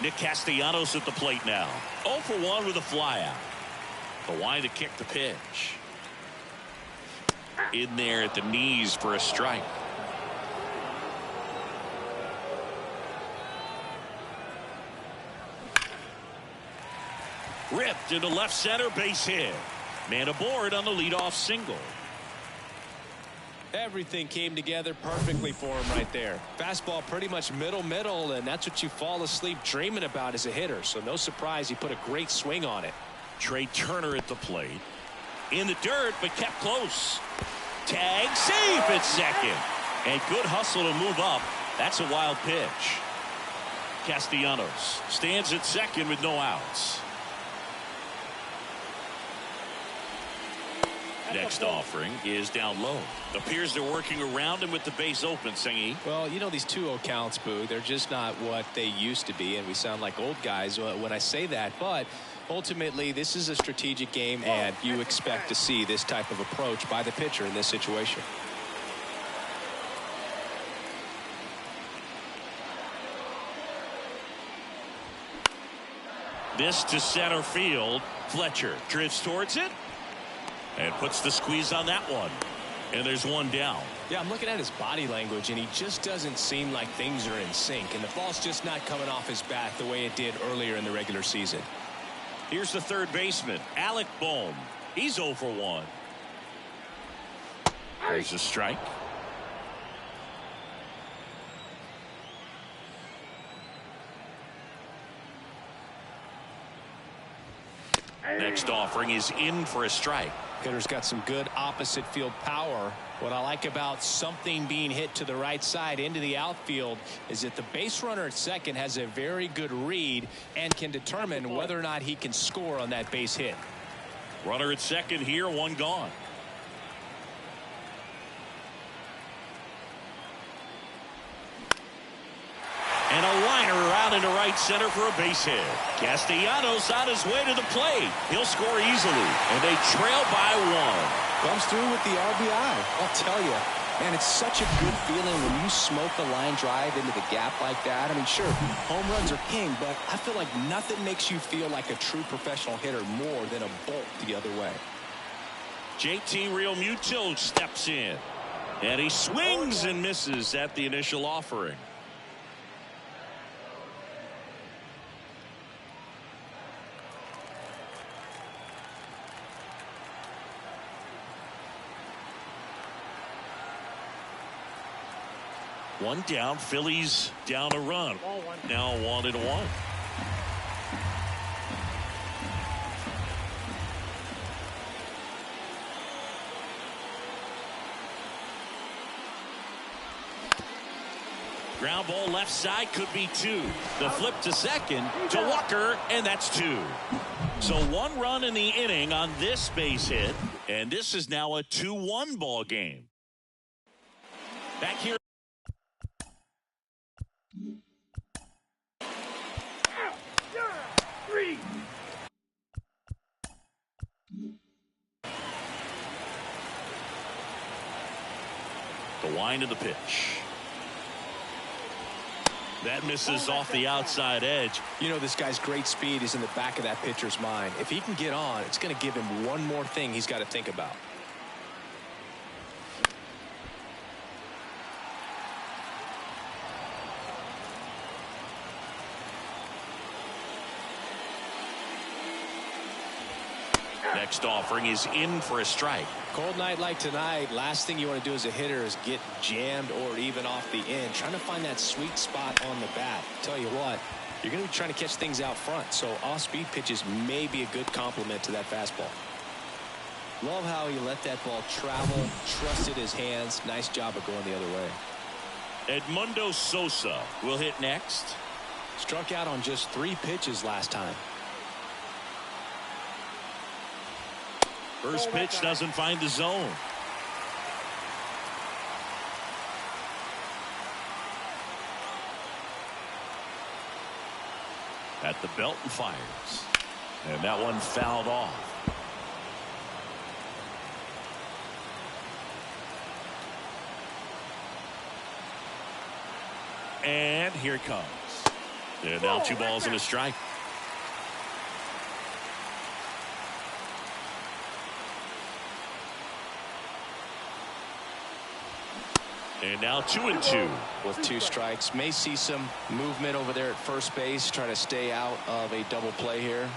Nick Castellanos at the plate now. 0 for 1 with a flyout. The line to kick the pitch. In there at the knees for a strike. Ripped into left center, base hit. Man aboard on the leadoff single. Everything came together perfectly for him right there. Fastball pretty much middle, and that's what you fall asleep dreaming about as a hitter. So no surprise he put a great swing on it. Trey Turner at the plate. In the dirt, but kept close. Tag, safe at second. And good hustle to move up. That's a wild pitch. Castellanos stands at second with no outs. Next offering is down low. Appears they're working around him with the base open, Singy. Well, you know, these 2-0 counts, Boo, they're just not what they used to be, and we sound like old guys when I say that. But ultimately, this is a strategic game, and you expect to see this type of approach by the pitcher in this situation. This to center field. Fletcher drifts towards it and puts the squeeze on that one. And there's one down. Yeah, I'm looking at his body language, and he just doesn't seem like things are in sync. And the ball's just not coming off his bat the way it did earlier in the regular season. Here's the third baseman, Alec Bohm. He's 0 for 1. There's a strike. Next offering is in for a strike. Hitter's got some good opposite field power. What I like about something being hit to the right side into the outfield is that the base runner at second has a very good read and can determine whether or not he can score on that base hit. Runner at second here, one gone. And a liner out into right center for a base hit. Castellanos on his way to the plate. He'll score easily, and they trail by 1. Comes through with the RBI. I'll tell you, man, it's such a good feeling when you smoke the line drive into the gap like that. I mean, sure, home runs are king, but I feel like nothing makes you feel like a true professional hitter more than a bolt the other way. JT Realmuto steps in, and he swings and misses at the initial offering. One down, Phillies down a run. Now 1-1. Ground ball left side, could be 2. The flip to second to Walker, and that's 2. So 1 run in the inning on this base hit, and this is now a 2-1 ball game. Back here. The wind of the pitch. That misses off the outside edge. You know, this guy's great speed is in the back of that pitcher's mind. If he can get on, it's going to give him one more thing he's got to think about. Next offering is in for a strike. Cold night like tonight, last thing you want to do as a hitter is get jammed or even off the end. Trying to find that sweet spot on the bat. Tell you what, you're going to be trying to catch things out front, so off-speed pitches may be a good complement to that fastball. Love how he let that ball travel, trusted his hands. Nice job of going the other way. Edmundo Sosa will hit next. Struck out on just 3 pitches last time. First pitch doesn't find the zone. At the belt and fires. And that one fouled off. And here it comes. And now 2 balls and a strike. And now 2-2. With 2 strikes, may see some movement over there at first base, try to stay out of a double play here.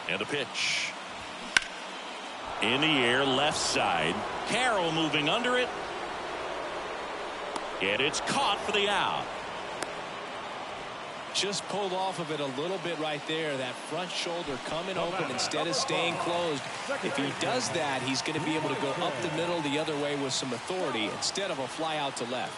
And the pitch. In the air, left side. Carroll moving under it. And it's caught for the out. Just pulled off of it a little bit right there. That front shoulder coming open instead of staying closed. If he does that, he's going to be able to go up the middle the other way with some authority instead of a fly out to left.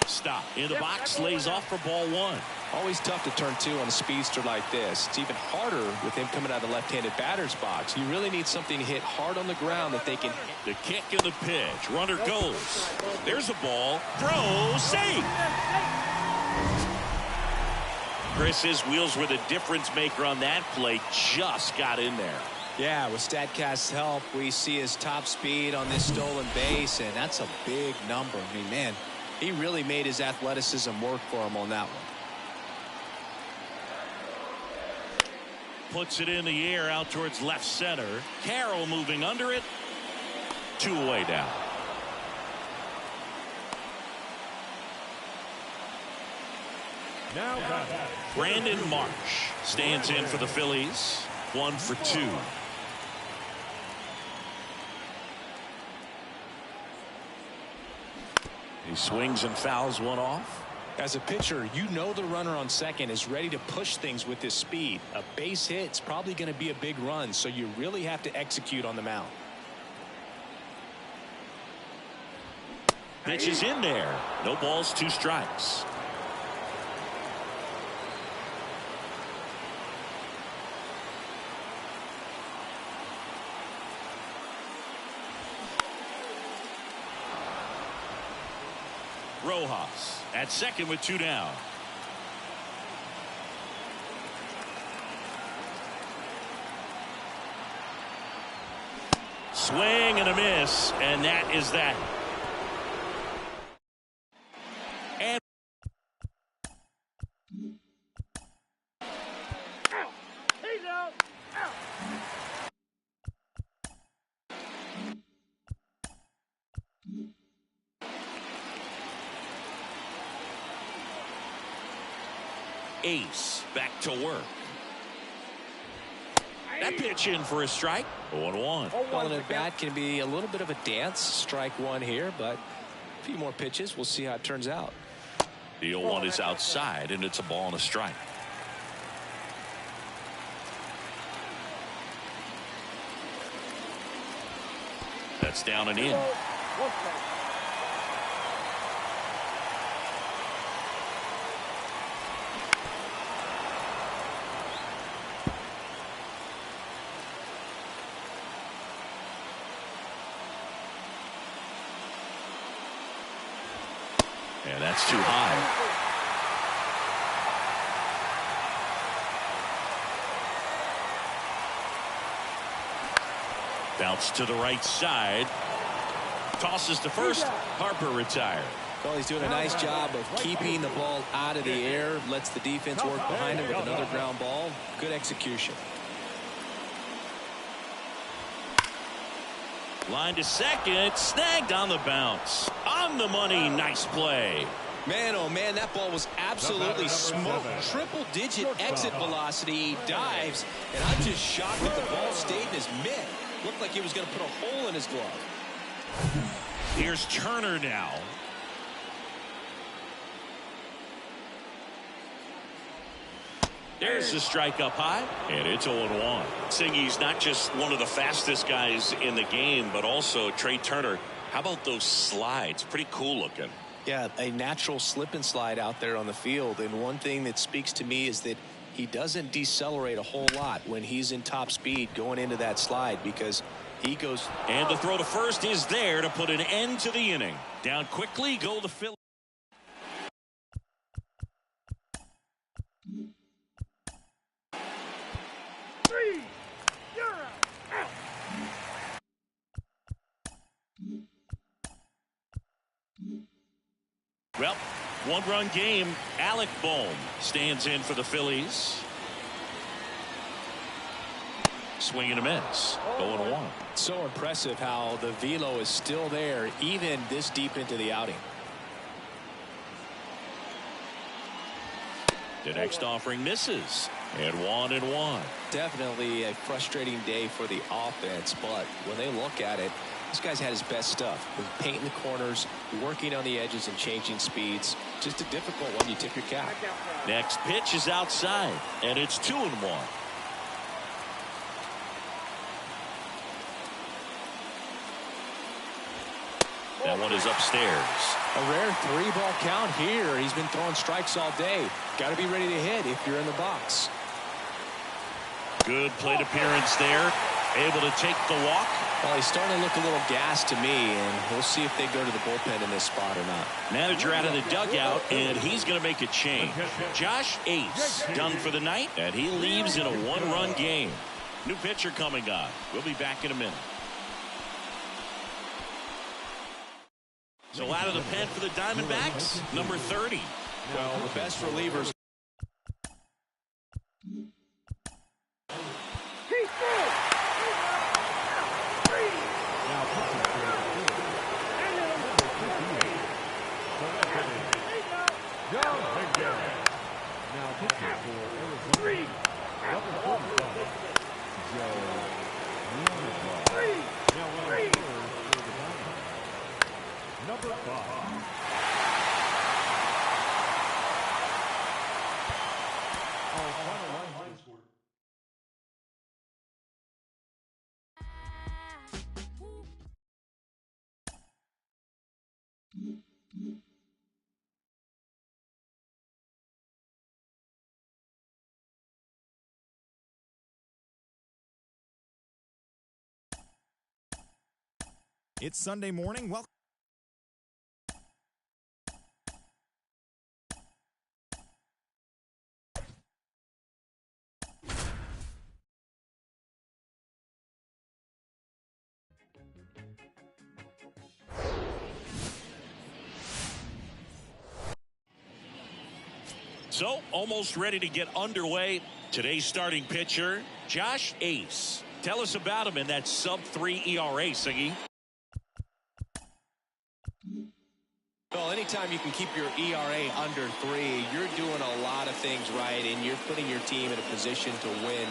Stop. In the box, lays off for ball 1. Always tough to turn 2 on a speedster like this. It's even harder with him coming out of the left-handed batter's box. You really need something to hit hard on the ground that they can. The kick and the pitch. Runner goes. There's a ball. Throw. Safe. Chris, his wheels were the difference maker on that play. Just got in there. Yeah, with StatCast's help, we see his top speed on this stolen base, and that's a big number. I mean, man, he really made his athleticism work for him on that one. Puts it in the air out towards left center. Carroll moving under it. 2 away now. Now Brandon Marsh stands in for the Phillies. 1 for 2. He swings and fouls one off. As a pitcher, you know the runner on second is ready to push things with his speed. A base hit's probably going to be a big run, so you really have to execute on the mound. Pitch is in there. No balls, 2 strikes. Rojas at second with 2 down. Swing and a miss, and that is that. And He's out. Out. Ace back to work. That pitch in for a strike. 0-1. Calling it bat can be a little bit of a dance. Strike 1 here, but a few more pitches. We'll see how it turns out. The 0-1 is outside, and it's a ball and a strike. That's down and in. And that's too high. Bounce to the right side. Tosses to first. Harper retired. Well, he's doing a nice job of keeping the ball out of the air. Lets the defense work behind him with another ground ball. Good execution. Line to second. Snagged on the bounce. On the money. Nice play. Man, oh man, that ball was absolutely smoked. Triple-digit exit velocity. He dives, and I'm just shocked that the ball stayed in his mitt. Looked like he was going to put a hole in his glove. Here's Turner now. There's the strike up high, and it's 0-1. Singy's not just one of the fastest guys in the game, but also Trey Turner. How about those slides? Pretty cool looking. Yeah, a natural slip and slide out there on the field. And one thing that speaks to me is that he doesn't decelerate a whole lot when he's in top speed going into that slide, because he goes. And the throw to first is there to put an end to the inning. Down quickly, go to Philly. Well, one-run game. Alec Bohm stands in for the Phillies. Swing and a miss. 0-1. So impressive how the velo is still there even this deep into the outing. The next offering misses. And 1-1. Definitely a frustrating day for the offense, but when they look at it, this guy's had his best stuff with painting the corners, working on the edges and changing speeds. Just a difficult one. You tip your cap. Next pitch is outside, and it's 2-1. That one is upstairs. A rare 3-ball count here. He's been throwing strikes all day. Got to be ready to hit if you're in the box. Good plate appearance there. Able to take the walk. Well, he's starting to look a little gassed to me, and we'll see if they go to the bullpen in this spot or not. Manager out of the dugout, and he's going to make a change. Josh Ace done for the night, and he leaves in a 1-run game. New pitcher coming on. We'll be back in a minute. So out of the pen for the Diamondbacks, number 30. Well, the best relievers. Number 5. It's Sunday morning. Welcome. So almost ready to get underway. Today's starting pitcher, Josh Ace. Tell us about him in that sub-3 ERA, Siggy. Well, anytime you can keep your ERA under 3, you're doing a lot of things right, and you're putting your team in a position to win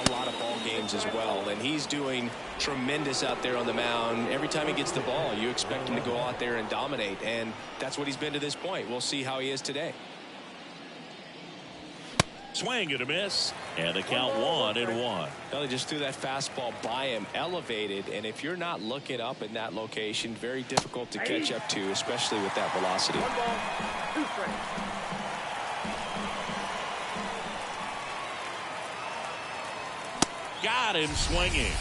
a lot of ball games as well. And he's doing tremendous out there on the mound. Every time he gets the ball, you expect him to go out there and dominate, and that's what he's been to this point. We'll see how he is today. Swing and a miss, and the count 1-1. Well, he just threw that fastball by him, elevated, and if you're not looking up in that location, very difficult to catch up to, especially with that velocity. 1 ball, 2 strikes. Got him swinging.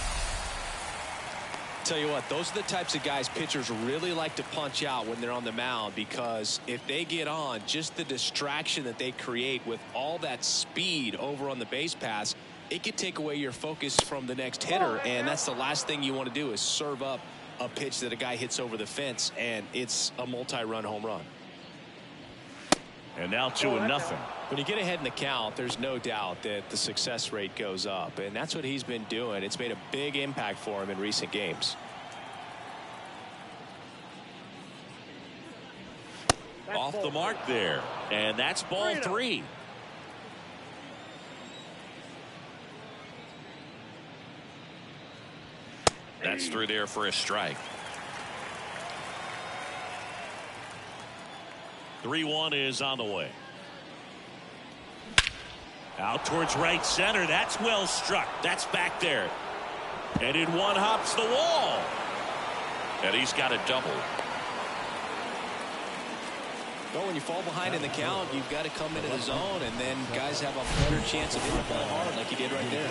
Tell you what, those are the types of guys pitchers really like to punch out when they're on the mound, because if they get on, just the distraction that they create with all that speed over on the base pass, it could take away your focus from the next hitter, and that's the last thing you want to do is serve up a pitch that a guy hits over the fence, and it's a multi-run home run. And now 2-0. When you get ahead in the count, there's no doubt that the success rate goes up, and that's what he's been doing. It's made a big impact for him in recent games. Off the mark there, and that's ball 3. That's through there for a strike. 3-1 is on the way. Out towards right center. That's well struck. That's back there. And in one hops the wall. And he's got a double. Well, when you fall behind in the count, you've got to come into the zone, and then guys have a better chance of hitting the ball hard like he did right there.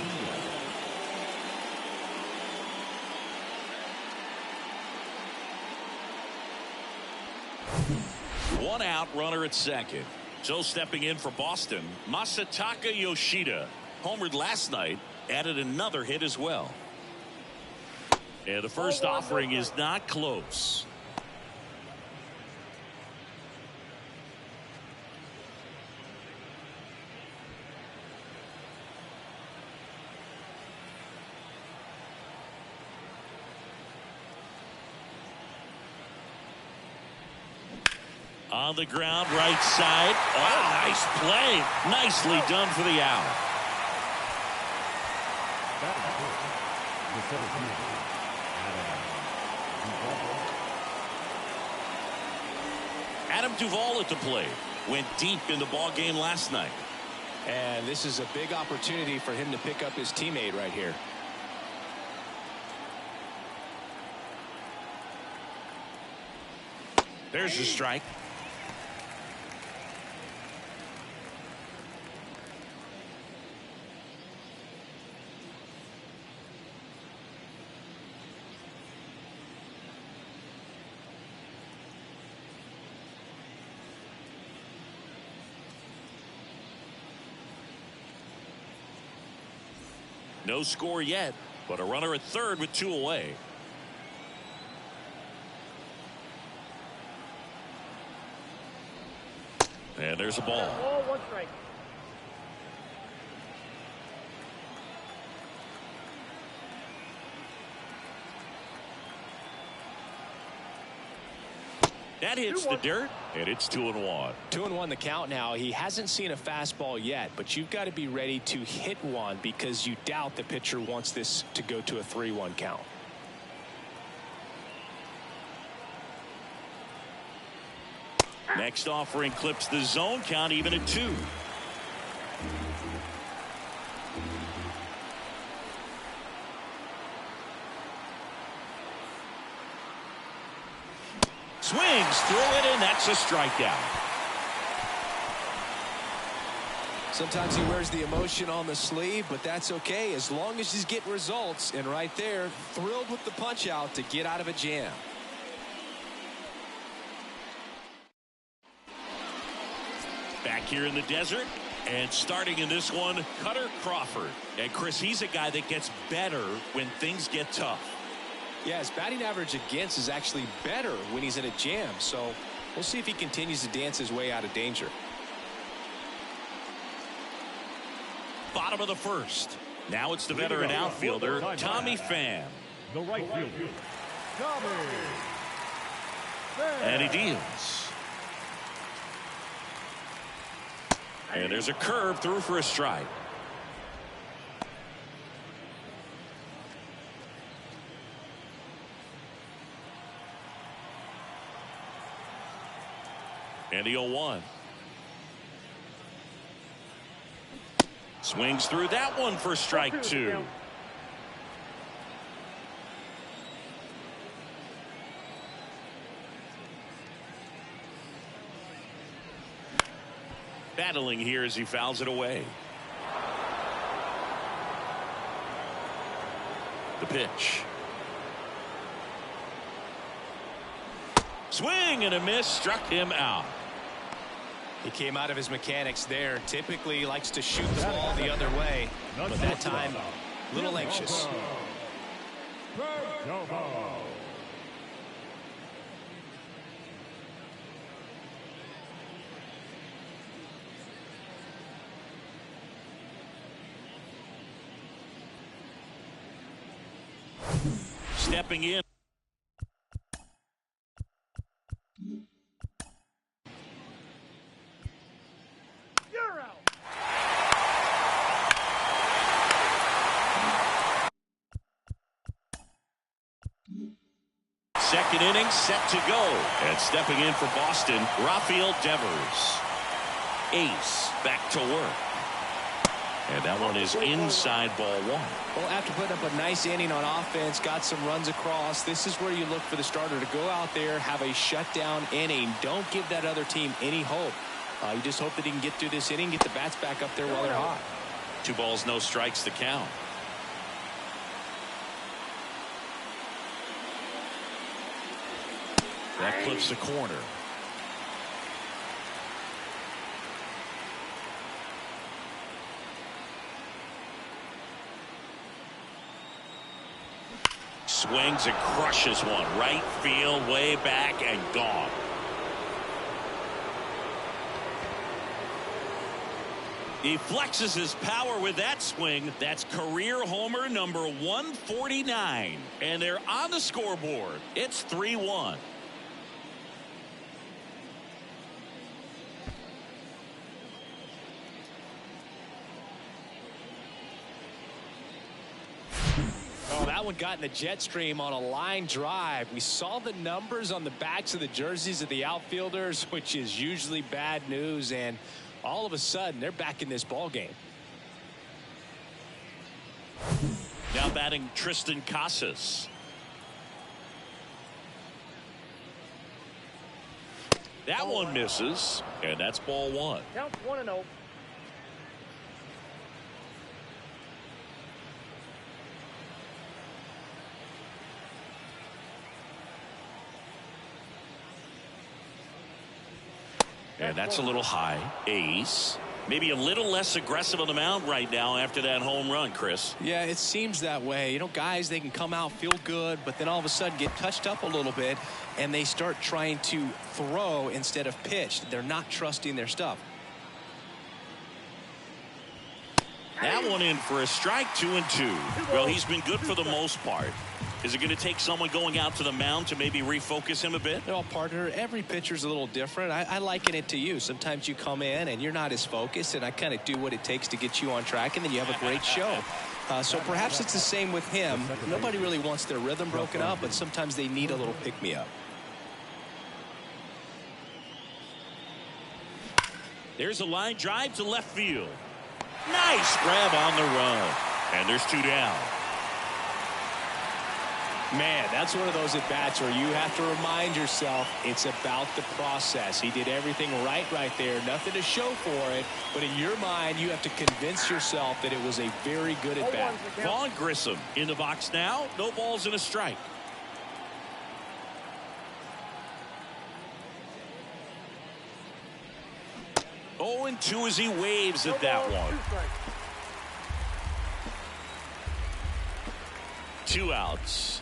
One out, runner at second. So stepping in for Boston, Masataka Yoshida. Homered last night, added another hit as well. And the first offering is not close. On the ground, right side. Oh, nice play. Nicely done for the out. Adam Duvall at the plate. Went deep in the ball game last night. And this is a big opportunity for him to pick up his teammate right here. There's a strike. No score yet, but a runner at third with 2 away. And there's a ball. Ball, 1 strike. That hits the dirt, and it's 2-1. 2-1 the count now. He hasn't seen a fastball yet, but you've got to be ready to hit one because you doubt the pitcher wants this to go to a 3-1 count. Next offering clips the zone count even at 2. Swings through it, and that's a strikeout. Sometimes he wears the emotion on the sleeve, but that's okay as long as he's getting results. And right there, thrilled with the punch out to get out of a jam. Back here in the desert, and starting in this one, Cutter Crawford. And Chris, he's a guy that gets better when things get tough. Yeah, his batting average against is actually better when he's in a jam. So we'll see if he continues to dance his way out of danger. Bottom of the first. Now it's the veteran outfielder, Tommy Pham. The right fielder, Tommy Pham. And he deals. And there's a curve through for a strike. And the 0-1. Swings through that one for strike 2. Battling here as he fouls it away. The pitch. Swing and a miss, struck him out. He came out of his mechanics there. Typically likes to shoot the ball the other way, but that time a little anxious. Stepping in. You're out. Second inning set to go. And stepping in for Boston, Rafael Devers. Ace back to work. And that one is inside ball 1. Well, after putting up a nice inning on offense, got some runs across, this is where you look for the starter to go out there, have a shutdown inning. Don't give that other team any hope. You just hope that he can get through this inning, get the bats back up there while they're hot. 2 balls, no strikes to count. That clips the corner. Swings and crushes one. Right field, way back, and gone. He flexes his power with that swing. That's career homer number 149. And they're on the scoreboard. It's 3-1. one got in the jet stream on a line drive. We saw the numbers on the backs of the jerseys of the outfielders, which is usually bad news, and all of a sudden they're back in this ball game. Now batting Tristan Casas. That one misses, and that's ball one. Count 1-0. And that's a little high. Ace. Maybe a little less aggressive on the mound right now after that home run, Chris. Yeah, it seems that way. You know, guys, they can come out, feel good, but then all of a sudden get touched up a little bit, and they start trying to throw instead of pitch. They're not trusting their stuff. That one in for a strike, 2-2. Well, he's been good for the most part. Is it going to take someone going out to the mound to maybe refocus him a bit? Well, partner, every pitcher's a little different. I liken it to you. Sometimes you come in and you're not as focused, and I kind of do what it takes to get you on track, and then you have a great show. So perhaps it's the same with him. Nobody really wants their rhythm broken up, but sometimes they need a little pick-me-up. There's a line drive to left field. Nice grab on the run. And there's two down. Man, that's one of those at-bats where you have to remind yourself it's about the process. He did everything right there. Nothing to show for it. But in your mind, you have to convince yourself that it was a very good at-bat. Vaughn Grissom in the box now. No balls and a strike. Oh, and 2 as he waves at that one. 2 outs.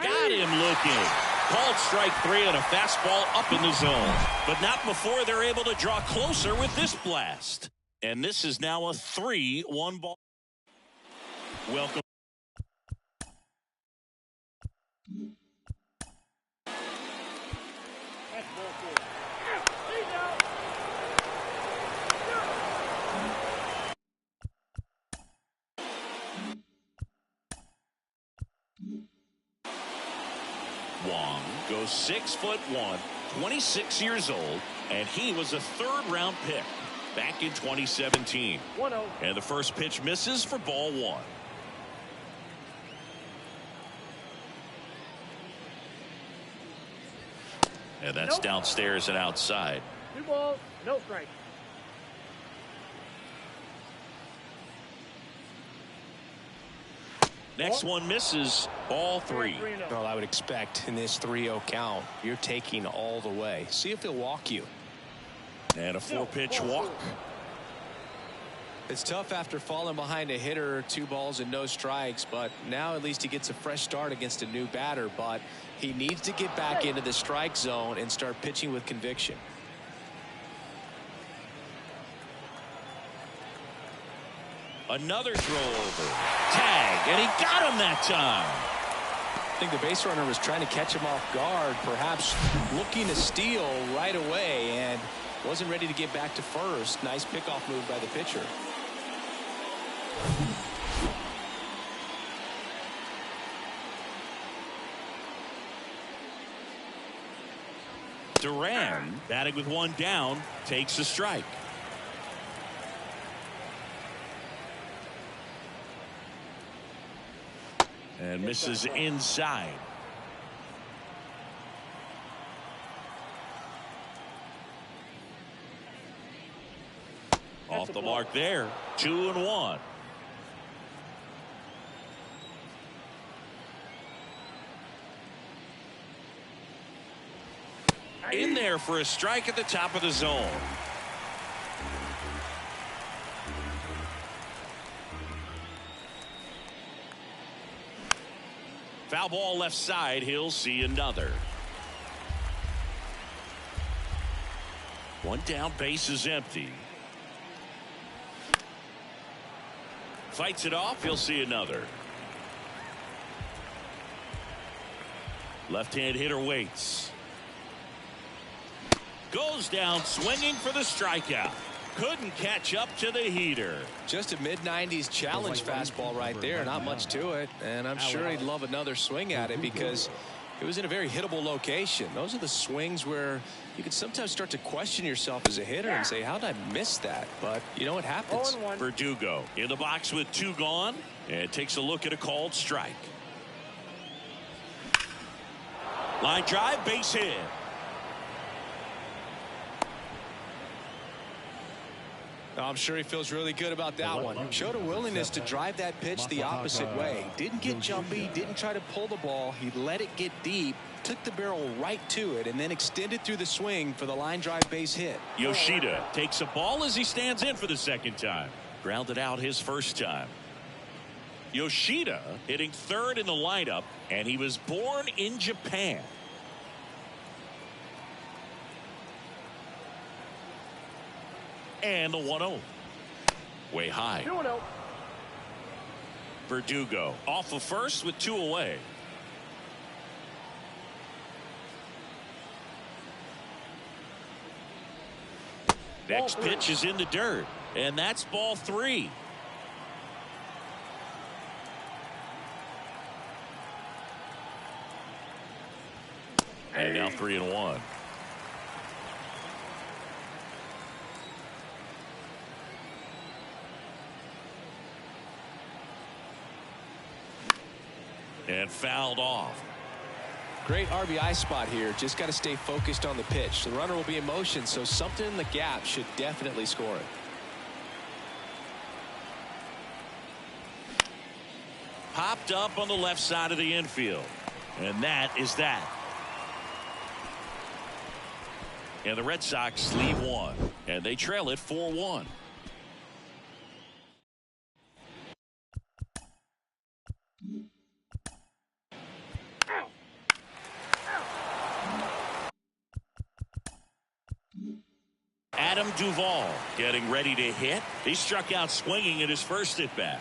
Got him looking. Called strike 3 and a fastball up in the zone. But not before they're able to draw closer with this blast. And this is now a 3-1 ball. Welcome. Wong goes 6'1", 26 years old, and he was a third-round pick back in 2017. 1-0. And the first pitch misses for ball 1. And that's downstairs and outside. 2 balls, no strike. Next one misses, ball 3. Well, I would expect in this 3-0 count, you're taking all the way. See if he'll walk you. And a 4-pitch walk. It's tough after falling behind a hitter, 2 balls and no strikes, but now at least he gets a fresh start against a new batter, but he needs to get back into the strike zone and start pitching with conviction. Another throw over. Tag, and he got him that time. I think the base runner was trying to catch him off guard, perhaps looking to steal right away, and wasn't ready to get back to first. Nice pickoff move by the pitcher. Duran, batting with 1 down, takes a strike. And misses inside. Off the mark there. 2-1. In there for a strike at the top of the zone. Foul ball left side. He'll see another. 1 down, base is empty. Fights it off. He'll see another. Left-hand hitter waits. Goes down swinging for the strikeout. Couldn't catch up to the heater. Just a mid-90s challenge fastball right there. Not much to it. And I'm sure he'd love another swing at it because it was in a very hittable location. Those are the swings where you can sometimes start to question yourself as a hitter and say, how did I miss that? But, you know, it happens. Verdugo in the box with 2 gone and takes a look at a called strike. Line drive, base hit. I'm sure he feels really good about that one. Showed a willingness to drive that pitch the opposite way. Didn't get jumpy, didn't try to pull the ball. He let it get deep, took the barrel right to it, and then extended through the swing for the line drive base hit. Yoshida takes a ball as he stands in for the second time. Grounded out his first time. Yoshida hitting 3rd in the lineup, and he was born in Japan. And the 1-0. Way high. 2-0. Verdugo off of first with 2 away. Next pitch is in the dirt. And that's ball 3. And now 3-1. And fouled off. Great RBI spot here. Just got to stay focused on the pitch. The runner will be in motion, so something in the gap should definitely score it. Popped up on the left side of the infield. And that is that. And the Red Sox lead 1. And they trail it 4-1. Adam Duvall getting ready to hit. He struck out swinging at his first at bat.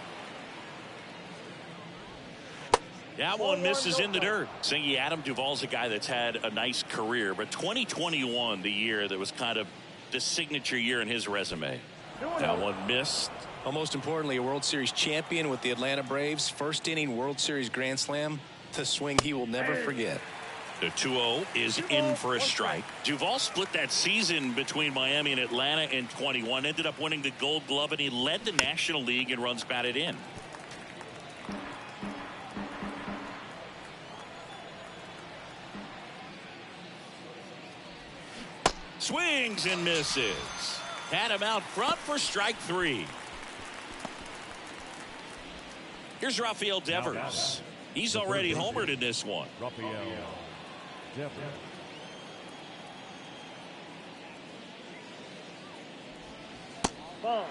That one misses in the dirt. Singy, Adam Duvall's a guy that's had a nice career, but 2021, the year that was kind of the signature year in his resume. That one missed. Well, most importantly, a World Series champion with the Atlanta Braves. First inning World Series Grand Slam. The swing he will never forget. The 2-0 is in for a strike. Duvall split that season between Miami and Atlanta in 21. Ended up winning the Gold Glove, and he led the National League in runs batted in. Swings and misses. Had him out front for strike 3. Here's Rafael Devers. He's already homered in this one. Rafael Devers. Ball.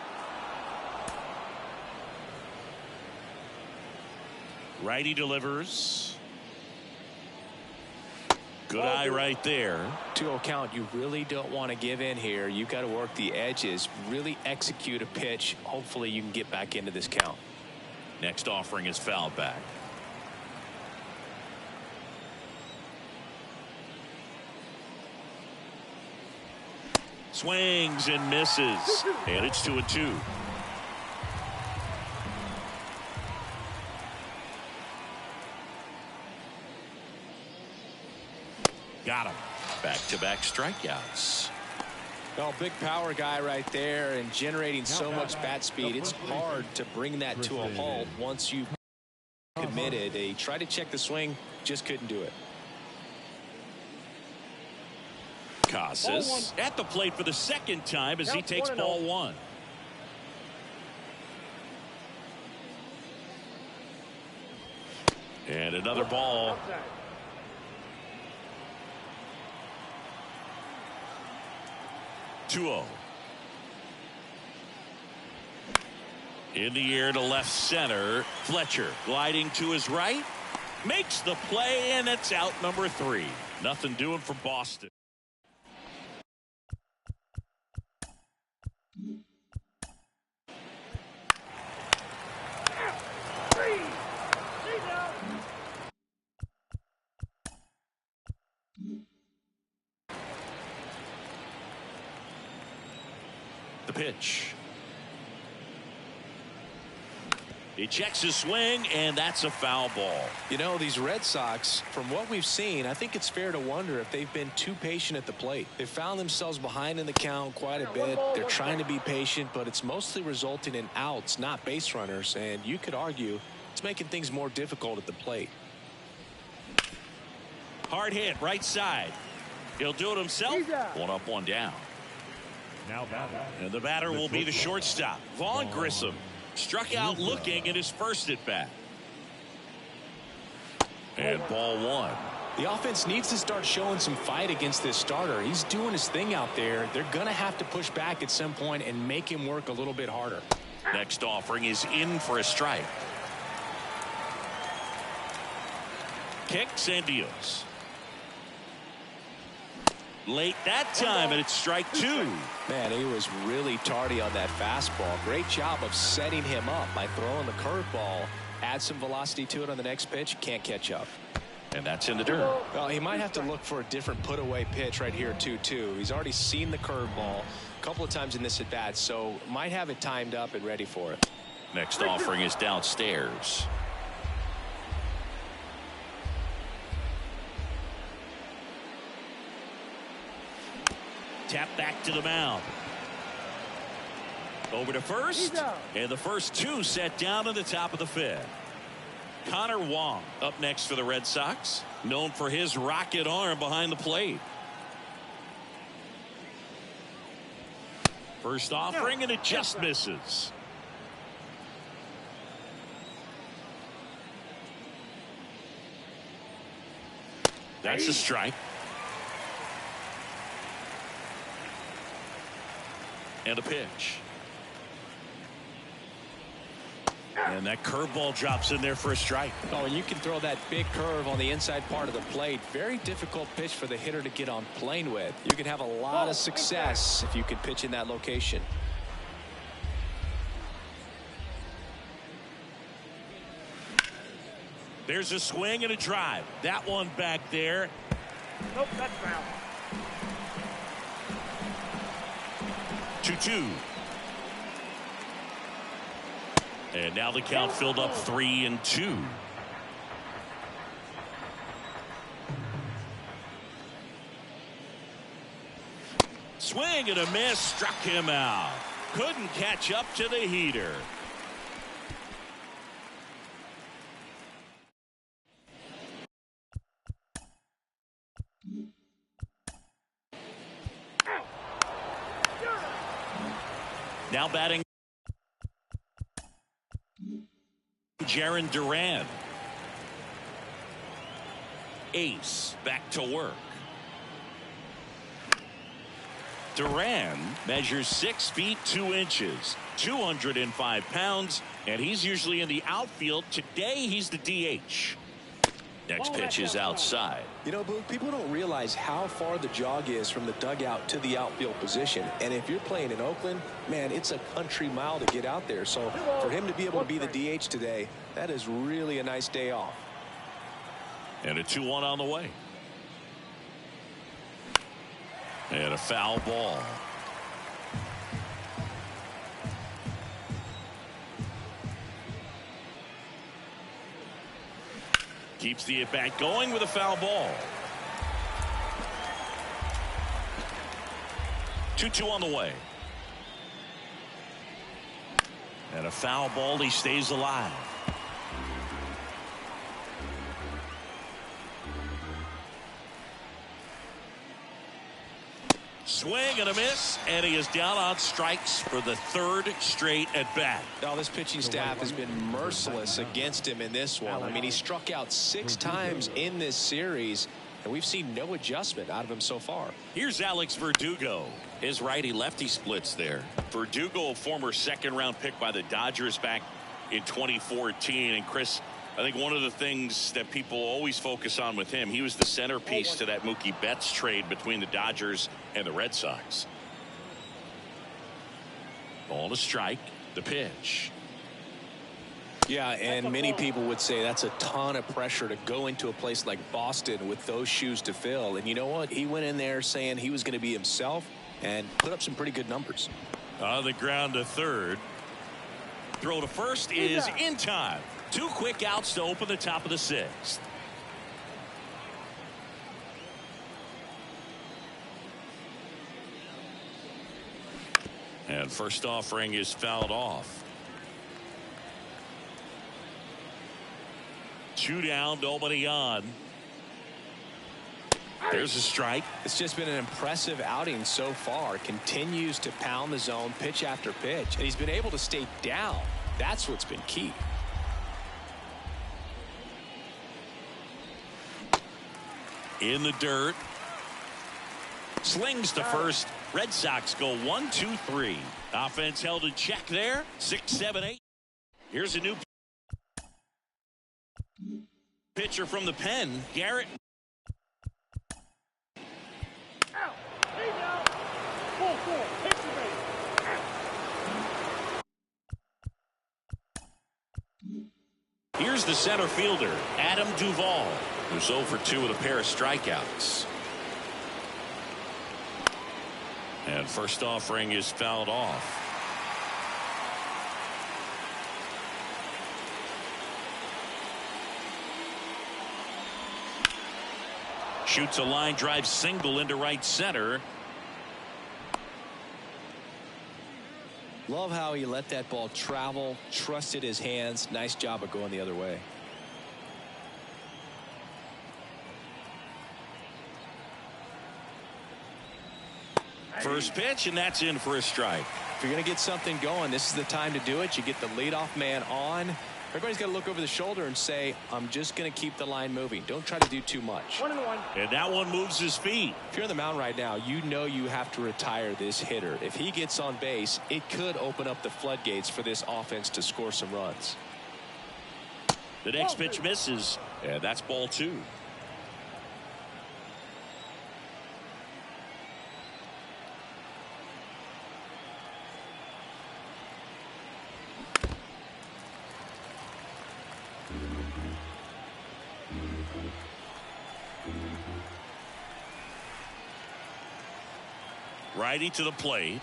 Righty delivers. Good eye right there. 2-0 count. You really don't want to give in here. You've got to work the edges, really execute a pitch. Hopefully you can get back into this count. Next offering is fouled back. Swings and misses. And it's 2-2. Got him. Back-to-back strikeouts. Well, big power guy right there and generating so much bat speed. It's hard to bring that to a halt once you've committed. They tried to check the swing, just couldn't do it. Casas at the plate for the second time as he takes ball 1. And another ball. Two-0. In the air to left center. Fletcher gliding to his right. Makes the play, and it's out number 3. Nothing doing for Boston. The pitch. He checks his swing, and that's a foul ball. You know, these Red Sox, from what we've seen, I think it's fair to wonder if they've been too patient at the plate. They found themselves behind in the count quite a bit. They're trying to be patient, but it's mostly resulting in outs, not base runners. And you could argue it's making things more difficult at the plate. Hard hit, right side. He'll do it himself. One up, one down. Now batter. And the batter will be the shortstop, Vaughn Grissom. Struck out looking at his first at bat. And ball one. The offense needs to start showing some fight against this starter. He's doing his thing out there. They're going to have to push back at some point and make him work a little bit harder. Next offering is in for a strike. Kicks and deals. Late that time, and it's strike two. Man, he was really tardy on that fastball. Great job of setting him up by throwing the curveball. Add some velocity to it on the next pitch. Can't catch up. And that's in the dirt. Well, he might have to look for a different put-away pitch right here, 2-2. He's already seen the curveball a couple of times in this at-bat, so might have it timed up and ready for it. Next offering is downstairs. Tap back to the mound. Over to first. And the first two set down in the top of the fifth. Connor Wong up next for the Red Sox. Known for his rocket arm behind the plate. First offering, and it just misses. That's a strike. And a pitch. And that curveball drops in there for a strike. Oh, and you can throw that big curve on the inside part of the plate. Very difficult pitch for the hitter to get on plane with. You can have a lot of success if you can pitch in that location. There's a swing and a drive. That one back there. Nope, that's foul. 2-2. And now the count filled up 3-2. Swing and a miss, struck him out. Couldn't catch up to the heater. Now batting Jarren Duran. Ace back to work. Duran measures 6 feet 2 inches, 205 pounds, and he's usually in the outfield. Today he's the DH. Next pitch is outside. You know, Blue, people don't realize how far the jog is from the dugout to the outfield position. And if you're playing in Oakland, man, it's a country mile to get out there. So for him to be able to be the DH today, that is really a nice day off. And a 2-1 on the way. And a foul ball. Keeps the at-bat going with a foul ball. 2-2 on the way. And a foul ball. He stays alive. Swing and a miss, and he is down on strikes for the 3rd straight at bat. Now, this pitching staff has been merciless against him in this one. I mean, he struck out 6 times in this series, and we've seen no adjustment out of him so far. Here's Alex Verdugo. His righty-lefty splits there. Verdugo, a former 2nd-round pick by the Dodgers back in 2014. And Chris, I think one of the things that people always focus on with him, he was the centerpiece to that Mookie Betts trade between the Dodgers and the Red Sox. Ball to strike. The pitch. Yeah, and many people would say that's a ton of pressure to go into a place like Boston with those shoes to fill. And you know what? He went in there saying he was going to be himself and put up some pretty good numbers. On the ground to third. Throw to first is in time. 2 quick outs to open the top of the 6th. And first offering is fouled off. 2 down, nobody on. There's a strike. It's just been an impressive outing so far. Continues to pound the zone pitch after pitch, and he's been able to stay down. That's what's been key. In the dirt. Slings to first. Red Sox go 1-2-3. Offense held in check there. 6-7-8. Here's a new pitcher from the pen, Garrett. Out. He's out. 4-4. Take the base. Here's the center fielder, Adam Duvall, who's 0 for 2 with a pair of strikeouts. And first offering is fouled off. Shoots a line drive single into right center. Love how he let that ball travel, trusted his hands. Nice job of going the other way. First pitch, and that's in for a strike. If you're going to get something going, this is the time to do it. You get the leadoff man on. Everybody's got to look over the shoulder and say, I'm just going to keep the line moving. Don't try to do too much. 1-1. And that one moves his feet. If you're on the mound right now, you know you have to retire this hitter. If he gets on base, it could open up the floodgates for this offense to score some runs. The next pitch misses, and that's ball 2. Righty to the plate.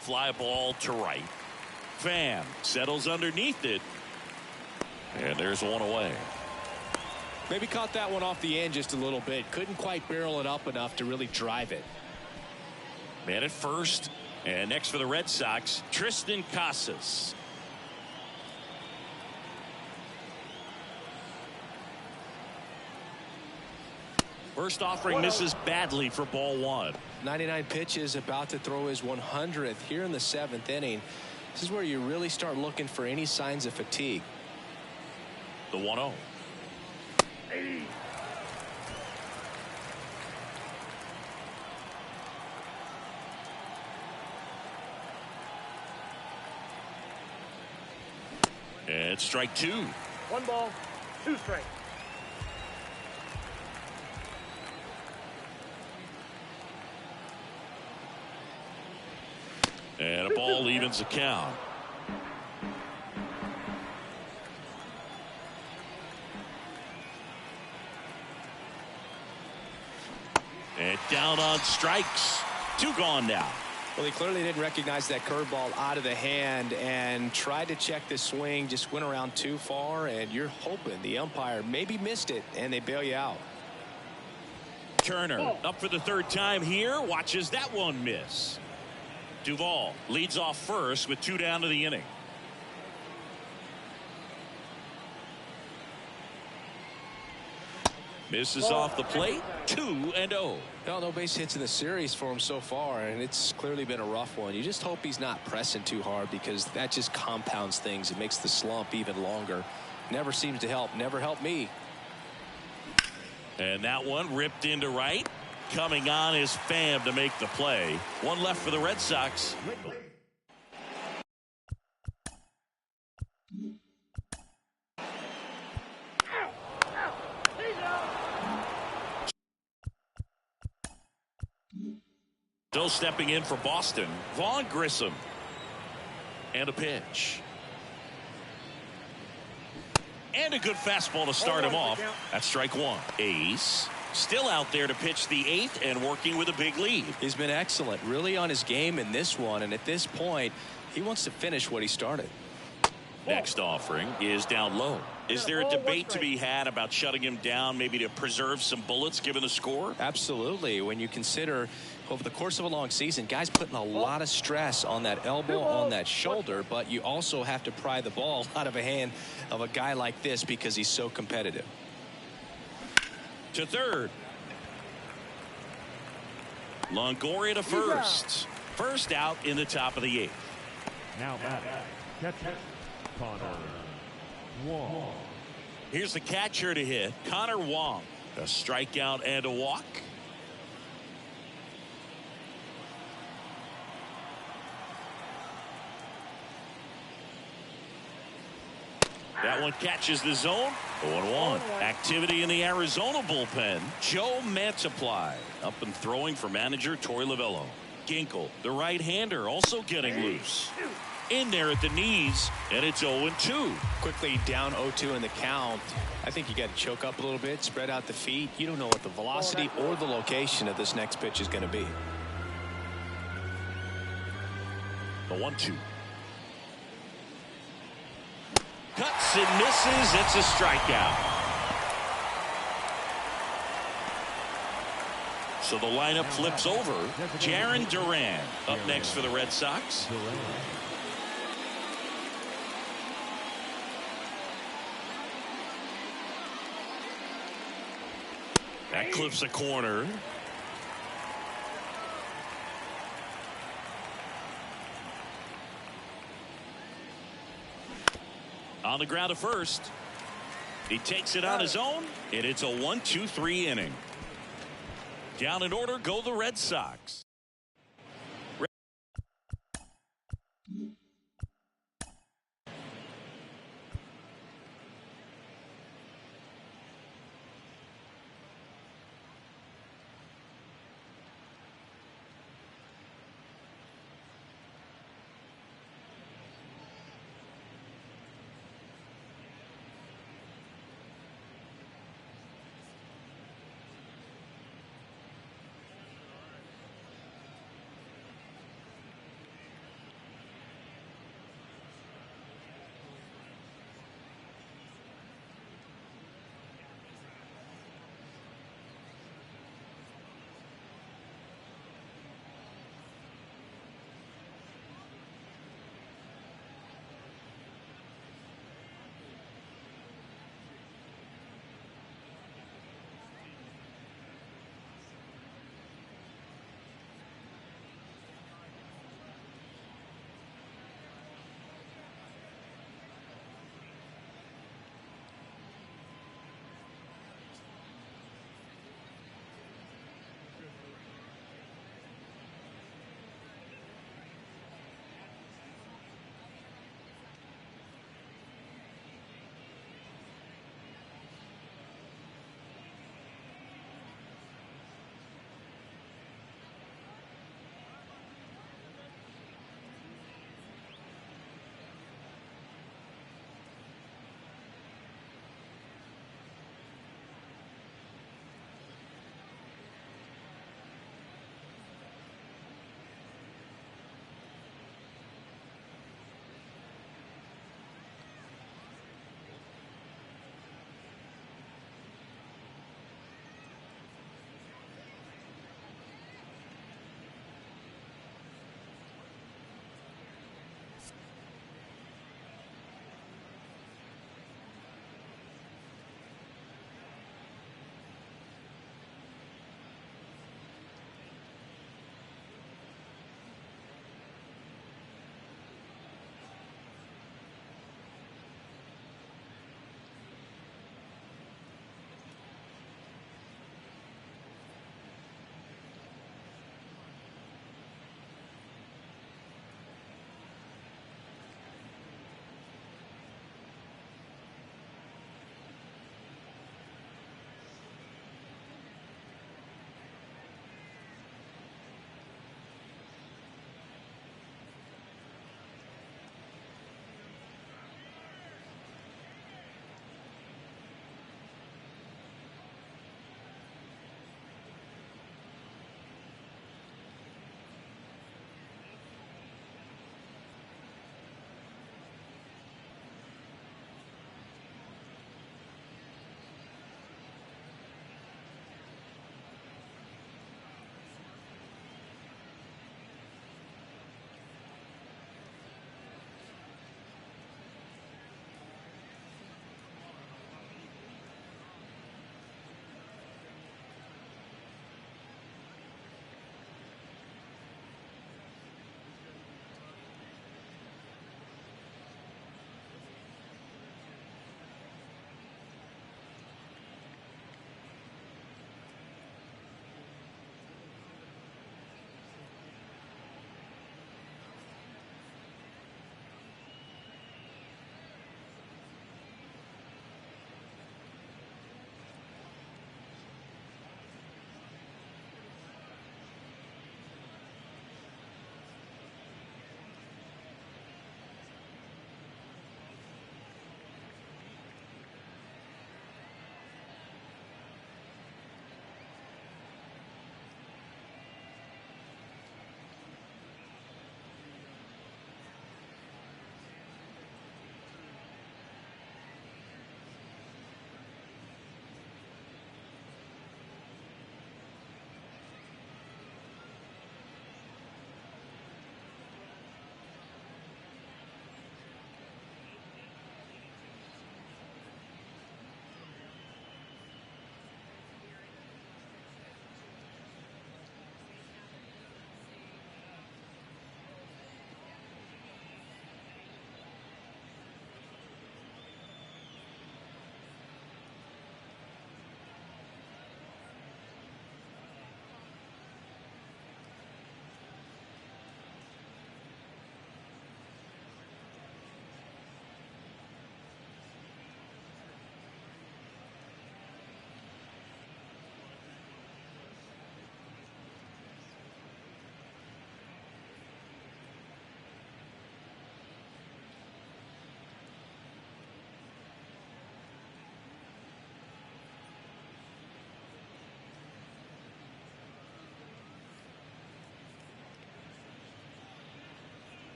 Fly ball to right. Pham settles underneath it. And there's one away. Maybe caught that one off the end just a little bit. Couldn't quite barrel it up enough to really drive it. Man at first. And next for the Red Sox, Tristan Casas. First offering misses badly for ball 1. 99 pitches, about to throw his 100th here in the 7th inning. This is where you really start looking for any signs of fatigue. The 1-0. And strike 2. 1 ball, 2 strikes. And a ball evens the count. And down on strikes. 2 gone now. Well, he clearly didn't recognize that curveball out of the hand and tried to check the swing, just went around too far, and you're hoping the umpire maybe missed it and they bail you out. Turner up for the 3rd time here, watches that one miss. Duvall leads off first with 2 down to the inning. Misses off the plate. 2-0. Well, no base hits in the series for him so far, and it's clearly been a rough one. You just hope he's not pressing too hard, because that just compounds things. It makes the slump even longer. Never seems to help. Never helped me. And that one ripped into right. Coming on is Pham to make the play. 1 left for the Red Sox. Still stepping in for Boston, Vaughn Grissom. And a pitch. And a good fastball to start him off. That's strike 1. Ace. Still out there to pitch the 8th and working with a big lead. He's been excellent, really on his game in this one, and at this point he wants to finish what he started. Next offering is down low. Is there a debate to be had about shutting him down, maybe to preserve some bullets given the score? Absolutely. When you consider over the course of a long season, guys putting a lot of stress on that elbow, on that shoulder, but you also have to pry the ball out of a hand of a guy like this because he's so competitive. To third. Longoria to first. First out in the top of the 8th. Now batting, catcher, Connor Wong. Here's the catcher to hit, Connor Wong. A strikeout and a walk. That one catches the zone. 0-1. Activity in the Arizona bullpen. Joe Mantiply up and throwing for manager Torey Lovullo. Ginkel, the right-hander, also getting loose. In there at the knees, and it's 0-2. Quickly down 0-2 in the count. I think you got to choke up a little bit, spread out the feet. You don't know what the velocity or the location of this next pitch is going to be. The 1-2. Cuts and misses. It's a strikeout. So the lineup flips over. Jarren Duran up next for the Red Sox. That clips a corner. On the ground to first. He takes it on his own, and it's a 1-2-3 inning. Down in order go the Red Sox.